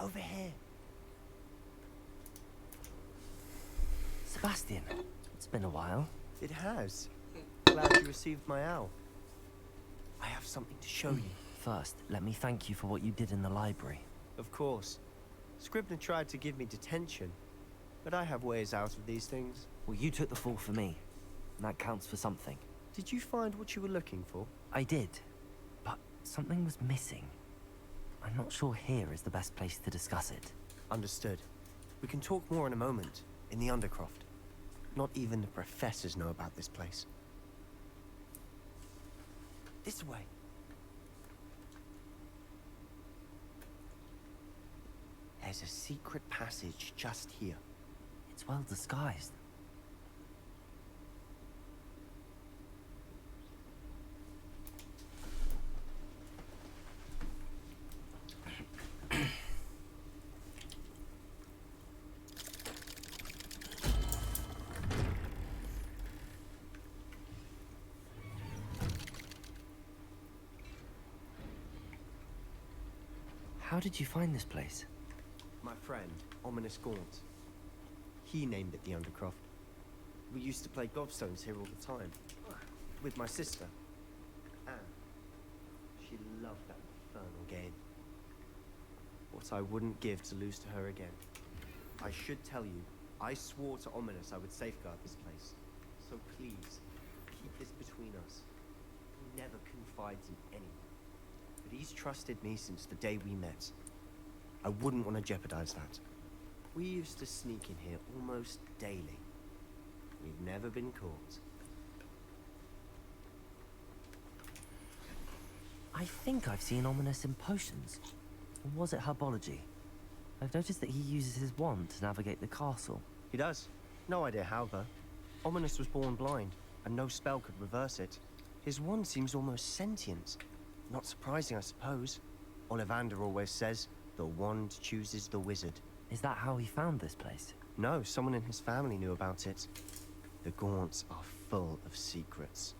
Over here. Sebastian, it's been a while. It has. Glad you received my owl. I have something to show you. First, let me thank you for what you did in the library. Of course. Scribner tried to give me detention, but I have ways out of these things. Well, you took the fall for me, and that counts for something. Did you find what you were looking for? I did, but something was missing. I'm not sure here is the best place to discuss it. Understood. We can talk more in a moment, in the Undercroft. Not even the professors know about this place. This way. There's a secret passage just here. It's well disguised. How did you find this place? My friend, Ominous Gaunt. He named it the Undercroft. We used to play gobstones here all the time. With my sister, Anne. She loved that infernal game. What I wouldn't give to lose to her again. I should tell you, I swore to Ominous I would safeguard this place. So please, keep this between us. He never confides in anyone. But he's trusted me since the day we met. I wouldn't want to jeopardize that. We used to sneak in here almost daily. We've never been caught. I think I've seen Ominous in potions. Or was it herbology? I've noticed that he uses his wand to navigate the castle. He does. No idea how, though. Ominous was born blind, and no spell could reverse it. His wand seems almost sentient. Not surprising, I suppose. Ollivander always says, the wand chooses the wizard. Is that how he found this place? No, someone in his family knew about it. The Gaunts are full of secrets.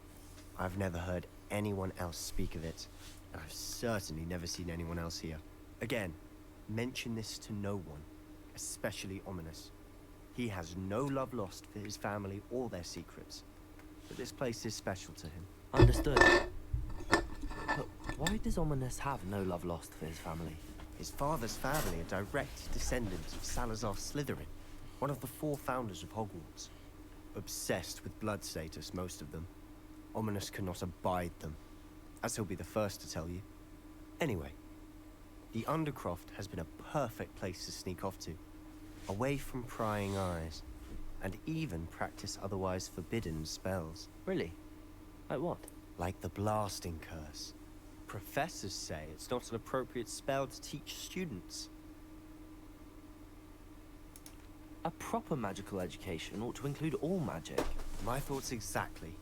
I've never heard anyone else speak of it, and I've certainly never seen anyone else here. Again, mention this to no one, especially Ominous. He has no love lost for his family or their secrets, but this place is special to him. Understood. But why does Ominous have no love lost for his family? His father's family are direct descendants of Salazar Slytherin, one of the 4 founders of Hogwarts. Obsessed with blood status, most of them. Ominous cannot abide them, as he'll be the first to tell you. Anyway, the Undercroft has been a perfect place to sneak off to, away from prying eyes, and even practice otherwise forbidden spells. Really? Like what? Like the Blasting Curse. Professors say it's not an appropriate spell to teach students. A proper magical education ought to include all magic. My thoughts exactly.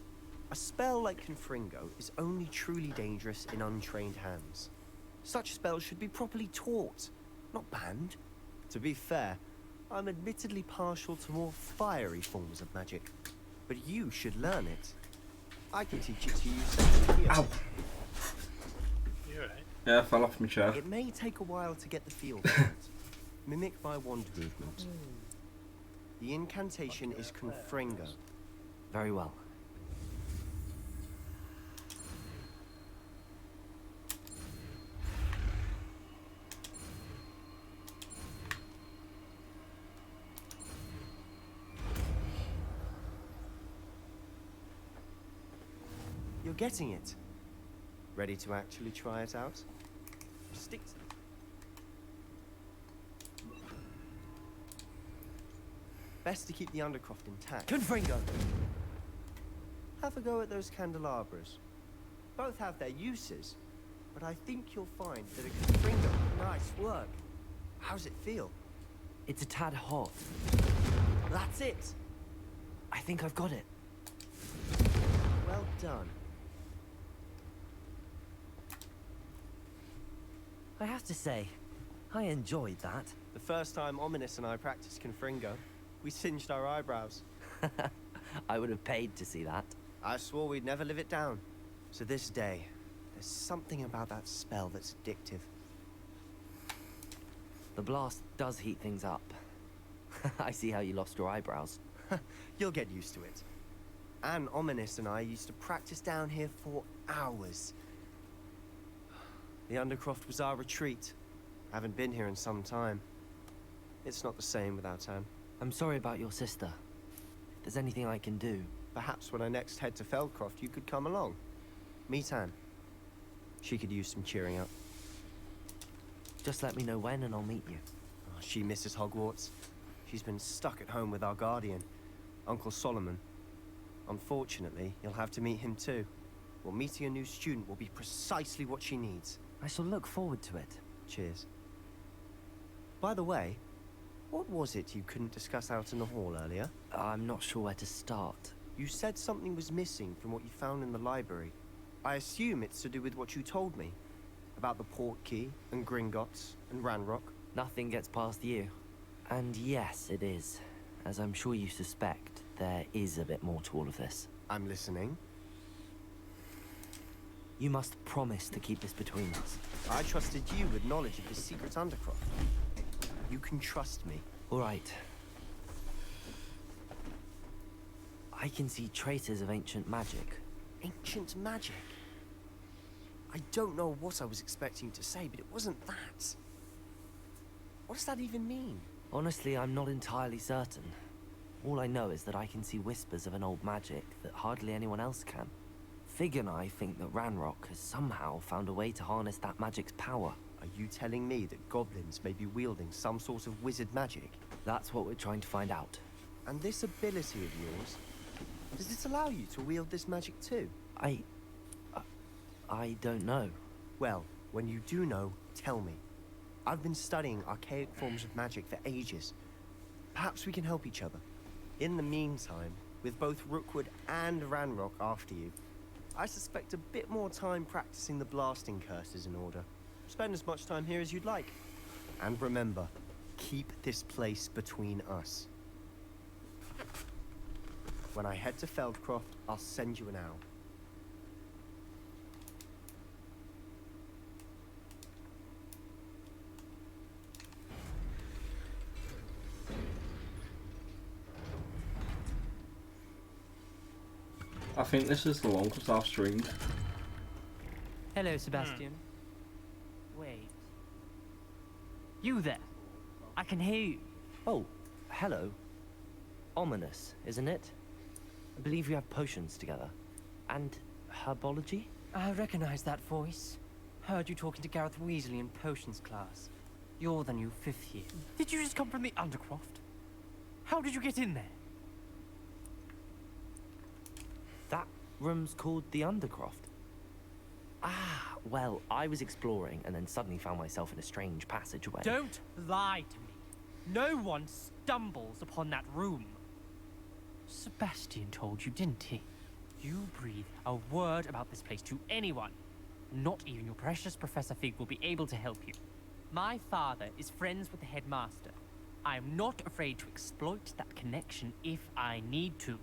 A spell like Confringo is only truly dangerous in untrained hands. Such spells should be properly taught, not banned. To be fair, I'm admittedly partial to more fiery forms of magic, but you should learn it. I can teach it to you safely here. Ow. You're right. Yeah, I fell off my chair. It may take a while to get the feel for it. Mimic my wand movement. The incantation is Confringo. Very well. You're getting it. Ready to actually try it out? Stick to it. Best to keep the Undercroft intact. Confringo! Have a go at those candelabras. Both have their uses, but I think you'll find that a Confringo... Nice work. How's it feel? It's a tad hot. That's it. I think I've got it. Well done. I have to say, I enjoyed that. The first time Ominous and I practiced Confringo, we singed our eyebrows. I would have paid to see that. I swore we'd never live it down. To this day, there's something about that spell that's addictive. The blast does heat things up. I see how you lost your eyebrows. You'll get used to it. Anne, Ominous and I used to practice down here for hours. The Undercroft was our retreat. Haven't been here in some time. It's not the same without Anne. I'm sorry about your sister. If there's anything I can do... Perhaps when I next head to Feldcroft, you could come along. Meet Anne. She could use some cheering up. Just let me know when and I'll meet you. Oh, she misses Hogwarts. She's been stuck at home with our guardian, Uncle Solomon. Unfortunately, you'll have to meet him too. Well, meeting a new student will be precisely what she needs. I shall look forward to it. Cheers. By the way, what was it you couldn't discuss out in the hall earlier? I'm not sure where to start. You said something was missing from what you found in the library. I assume it's to do with what you told me. About the port key, and Gringotts, and Ranrock. Nothing gets past you. And yes, it is. As I'm sure you suspect, there is a bit more to all of this. I'm listening. You must promise to keep this between us. I trusted you with knowledge of the secret Undercroft. You can trust me. All right. I can see traces of ancient magic. Ancient magic? I don't know what I was expecting to say, but it wasn't that. What does that even mean? Honestly, I'm not entirely certain. All I know is that I can see whispers of an old magic that hardly anyone else can. Fig and I think that Ranrock has somehow found a way to harness that magic's power. Are you telling me that goblins may be wielding some sort of wizard magic? That's what we're trying to find out. And this ability of yours, does it allow you to wield this magic too? I don't know. Well, when you do know, tell me. I've been studying archaic forms of magic for ages. Perhaps we can help each other. In the meantime, with both Rookwood and Ranrock after you, I suspect a bit more time practicing the blasting curse is in order. Spend as much time here as you'd like. And remember, keep this place between us. When I head to Feldcroft, I'll send you an owl. I think this is the longest I've streamed. Hello, Sebastian. Wait. You there? I can hear you. Oh, hello. Ominous, isn't it? I believe you have potions together. And herbology? I recognize that voice. Heard you talking to Gareth Weasley in potions class. You're the new 5th year. Did you just come from the Undercroft? How did you get in there? That room's called the Undercroft. Ah, well, I was exploring and then suddenly found myself in a strange passageway. Don't lie to me. No one stumbles upon that room. Sebastian told you, didn't he? You breathe a word about this place to anyone. Not even your precious Professor Fig will be able to help you. My father is friends with the headmaster. I am not afraid to exploit that connection if I need to.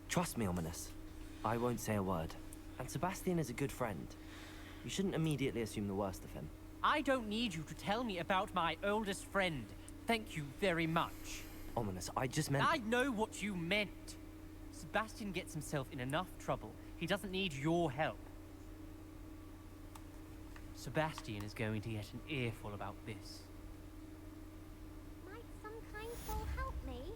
Trust me, Ominous. I won't say a word. And Sebastian is a good friend. You shouldn't immediately assume the worst of him. I don't need you to tell me about my oldest friend. Thank you very much. Ominous, I just meant... I know what you meant. Sebastian gets himself in enough trouble. He doesn't need your help. Sebastian is going to get an earful about this. Might some kind soul help me?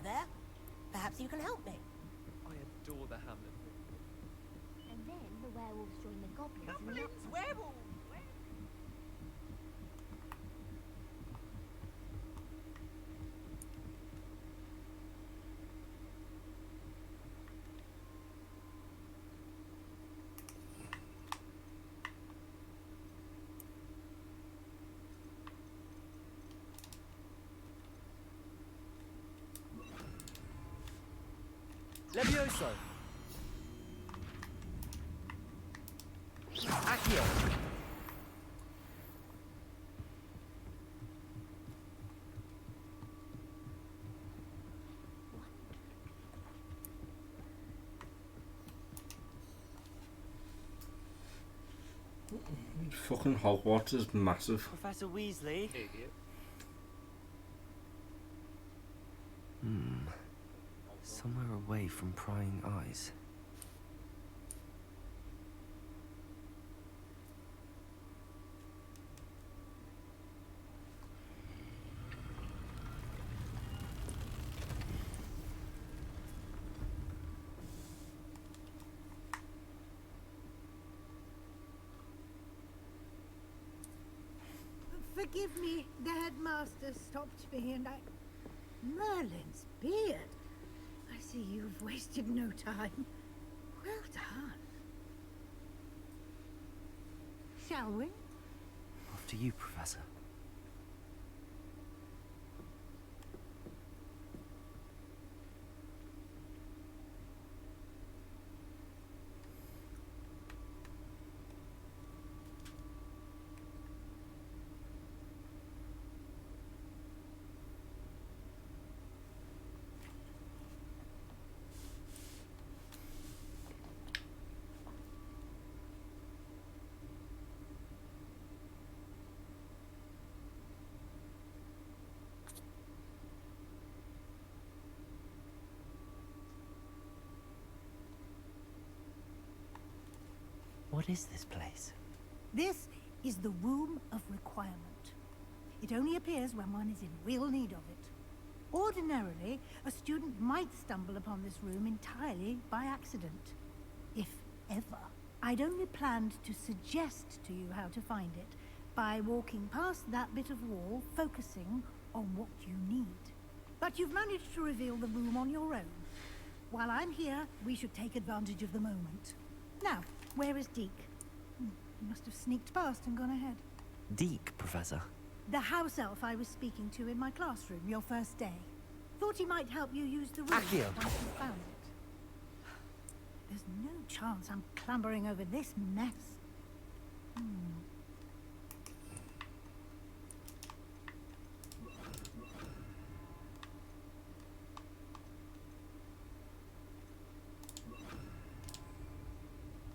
there. Perhaps you can help me. I adore the Hamlet. And then the werewolves join the goblins in the upper. Werewolves! Levioso! Accio! Fucking Hogwarts is massive. Professor Weasley? Somewhere away from prying eyes. Forgive me, the headmaster stopped me and I... Merlin's beard. I see you've wasted no time. Well done. Shall we? Off to you, Professor. What is this place? This is the Room of Requirement. It only appears when one is in real need of it. Ordinarily, a student might stumble upon this room entirely by accident. If ever. I'd only planned to suggest to you how to find it by walking past that bit of wall, focusing on what you need. But you've managed to reveal the room on your own. While I'm here, we should take advantage of the moment. Now, where is Deke? He must have sneaked past and gone ahead. Deke, Professor. The house elf I was speaking to in my classroom your first day. Thought he might help you use the room Accio. once you found it. There's no chance I'm clambering over this mess.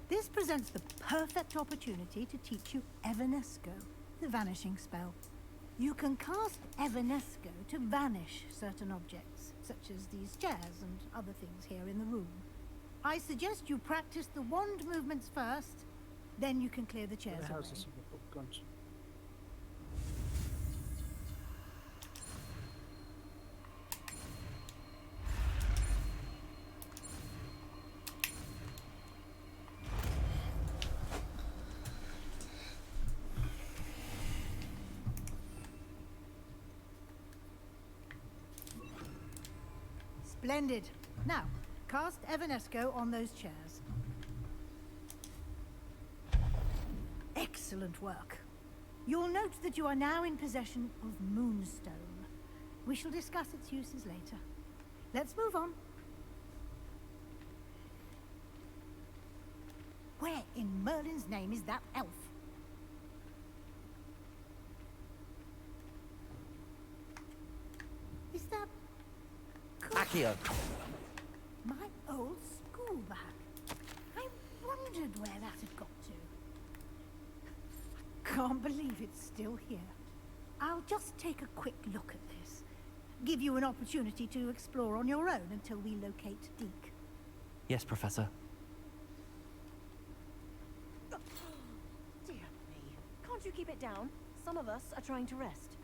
This presents the perfect opportunity to teach you Evanesco, the vanishing spell. You can cast Evanesco to vanish certain objects, such as these chairs and other things here in the room. I suggest you practice the wand movements first, then you can clear the chairs The away. houses of the guns. Splendid. Now, cast Evanesco on those chairs. Excellent work. You'll note that you are now in possession of Moonstone. We shall discuss its uses later. Let's move on. Where in Merlin's name is that elf? Is that Accio. my old school bag? I wondered where that had got to. Can't believe it's still here. I'll just take a quick look at this. Give you an opportunity to explore on your own until we locate Deke. Yes, Professor. Dear me. Can't you keep it down? Some of us are trying to rest.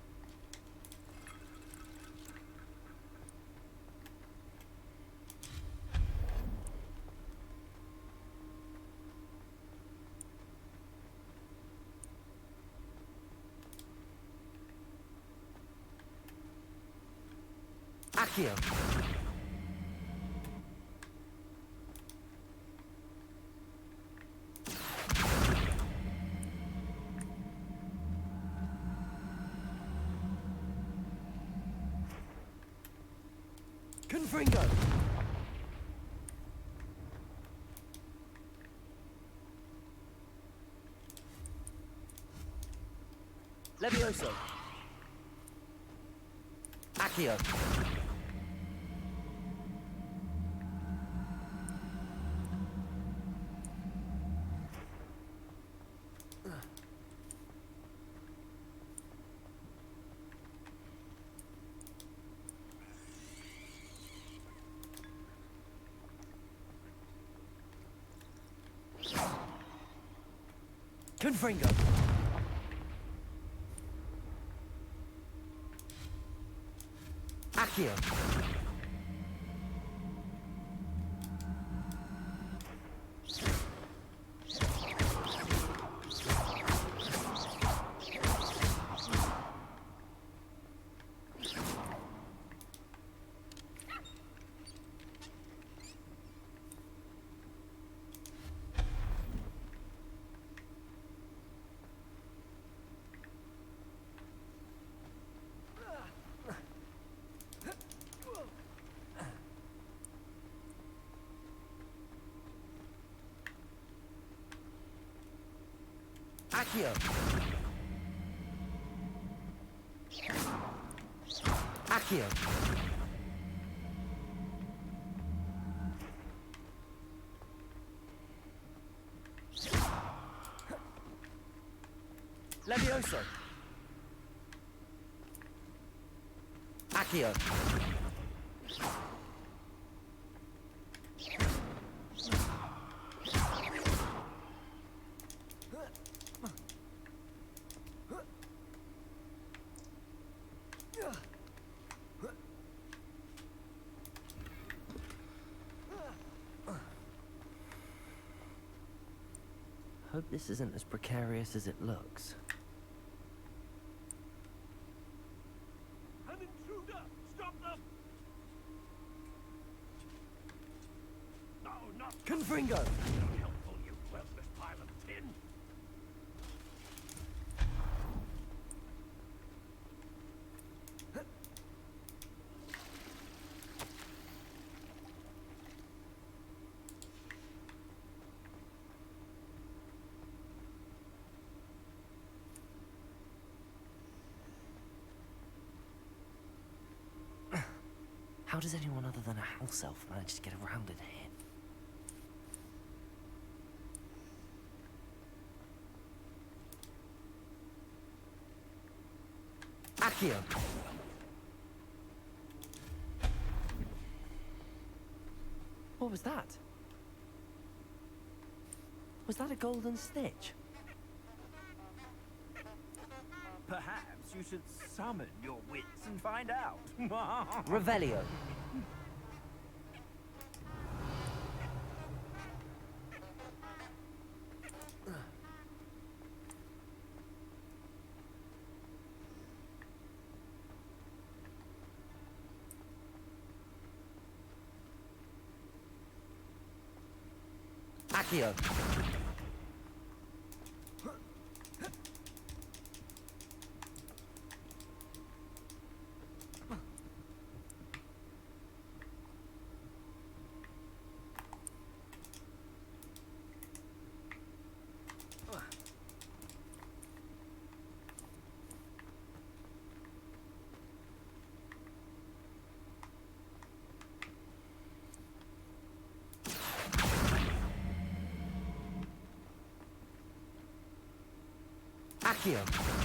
Accio. Confringo. Levioso. Accio. Confringo. Accio. Accio. Accio. Levioso. Accio. Hope this isn't as precarious as it looks. An intruder! Stop them! No, not Confringo! helpful, you worthless pile of tin! How does anyone other than a house elf manage to get around in here? Accio. What was that? Was that a golden stitch? Perhaps you should summon your wits and find out. Revelio. Accio. Accio.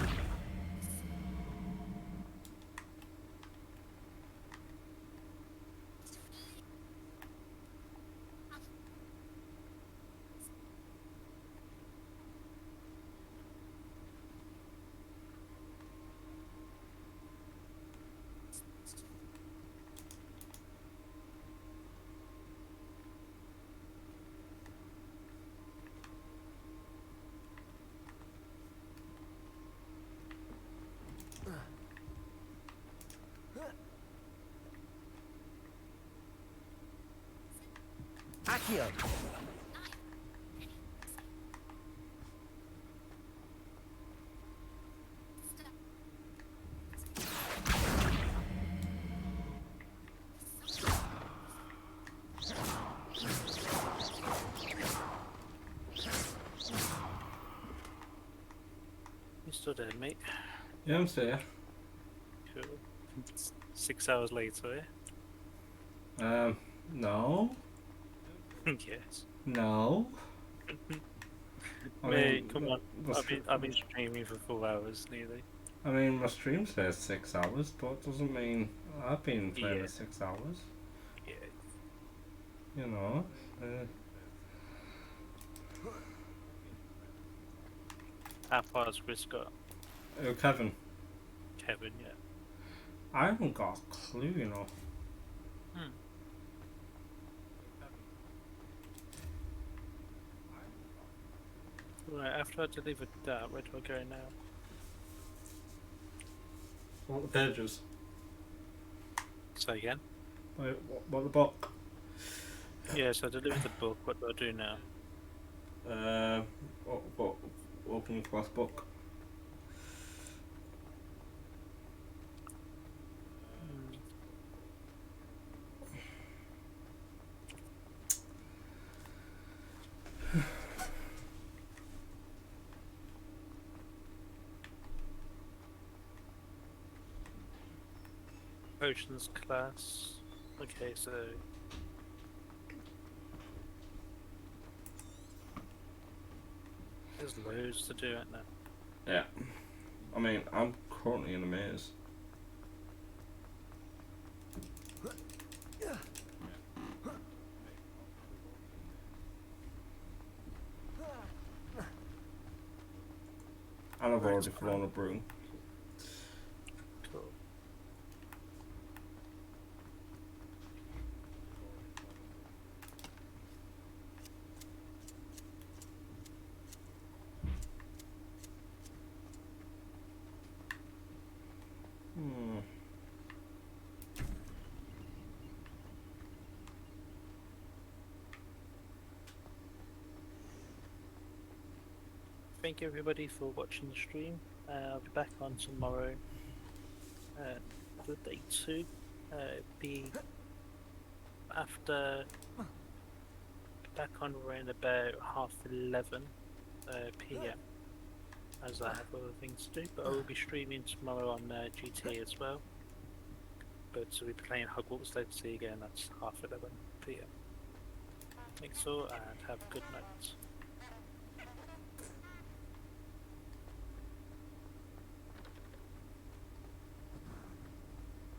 Accio! You still there, mate? Yeah, I'm still here. Cool. 6 hours later, eh? No. Yes. No. I Mate, mean, come on. the I've been streaming for 4 hours nearly. I mean, my stream says 6 hours, but it doesn't mean I've been playing for 6 hours. Yeah. You know. How far has Chris got? Kevin. Kevin, yeah. I haven't got a clue, you know. Right, after I delivered that, where do I go now? What the pages? Say again? Wait, what the book? Yeah, so I delivered the book. What do I do now? Open the class book. Potions class. Okay, so there's loads to do right now. Yeah. I mean, I'm currently in a maze. And I've already thrown a broom. Cool. Thank you everybody for watching the stream. I'll be back on tomorrow for day 2. Be after back on around about 11:30 PM, as I have other things to do. But I will be streaming tomorrow on GTA as well. But we'll be playing Hogwarts Legacy again. That's 11:30 PM. Thanks all, and have a good night.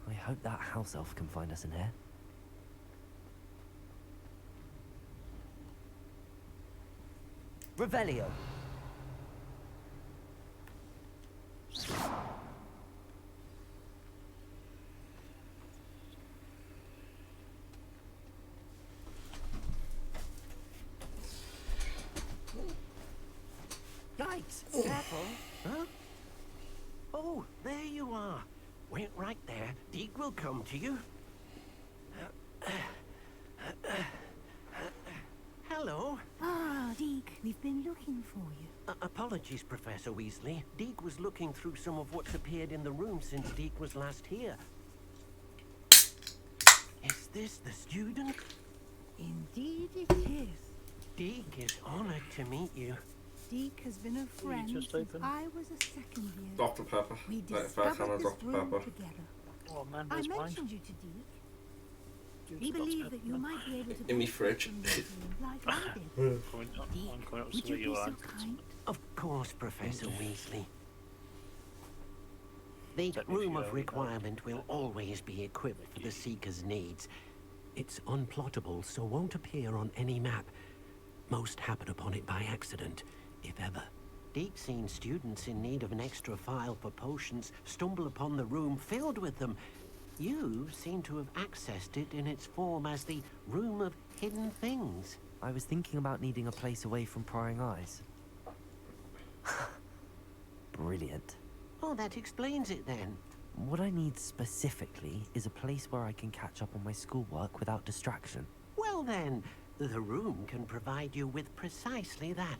I hope that house elf can find us in here. Revelio. Yikes! Careful! Huh? Oh, there you are. Wait right there. Deke will come to you. Hello. Ah, Deke, we've been looking for you. Apologies, Professor Weasley. Deke was looking through some of what's appeared in the room since Deke was last here. Is this the student? Indeed it is. Deke is honored to meet you. Deke has been a friend just since open? I was a second year. Dr. Pepper. We Right, if I can discovered have this Dr. room Pepper. together. Oh man, I where's mine? mentioned you to Deke. Dude, We Dr. believe Pepper, that you man. might be able to In me benefit fridge. from this room like I did. I'm going up Would to you where be you are. so kind? Of course, Professor Weasley. The Let me Room feel of it. Requirement will always be equipped for the Seeker's needs. It's unplottable, so won't appear on any map. Most happen upon it by accident, if ever. Deke's seen students in need of an extra file for potions stumble upon the room filled with them. You seem to have accessed it in its form as the Room of Hidden Things. I was thinking about needing a place away from prying eyes. Brilliant. Oh, that explains it then. What I need specifically is a place where I can catch up on my schoolwork without distraction. Well then, The room can provide you with precisely that.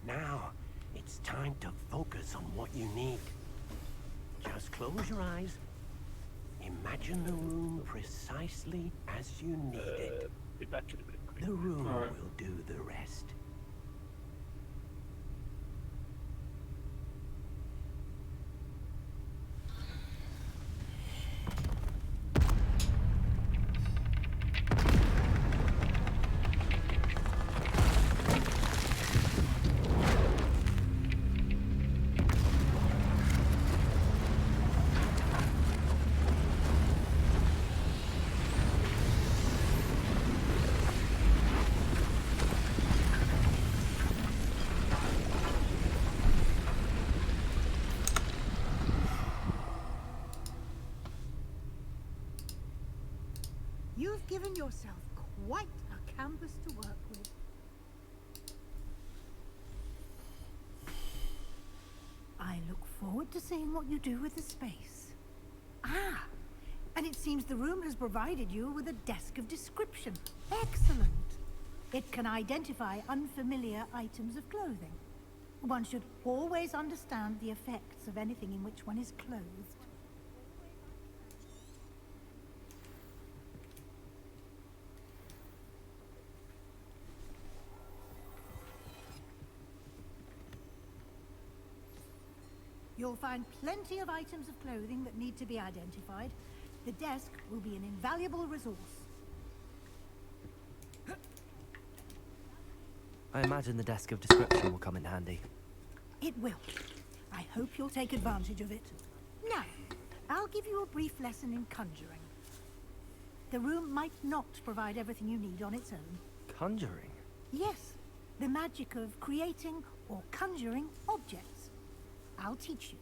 Now, it's time to focus on what you need. Just close your eyes. Imagine the room precisely as you need it. Be back in a bit. The room will do the rest. You've given yourself quite a canvas to work with. I look forward to seeing what you do with the space. Ah, and it seems the room has provided you with a desk of description. Excellent. It can identify unfamiliar items of clothing. One should always understand the effects of anything in which one is clothed. You'll find plenty of items of clothing that need to be identified. The desk will be an invaluable resource. I imagine the desk of description will come in handy. It will. I hope you'll take advantage of it. Now, I'll give you a brief lesson in conjuring. The room might not provide everything you need on its own. Conjuring? Yes, the magic of creating or conjuring objects. I'll teach you.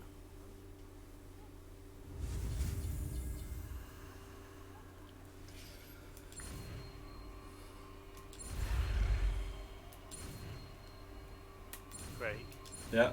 Great. Yeah.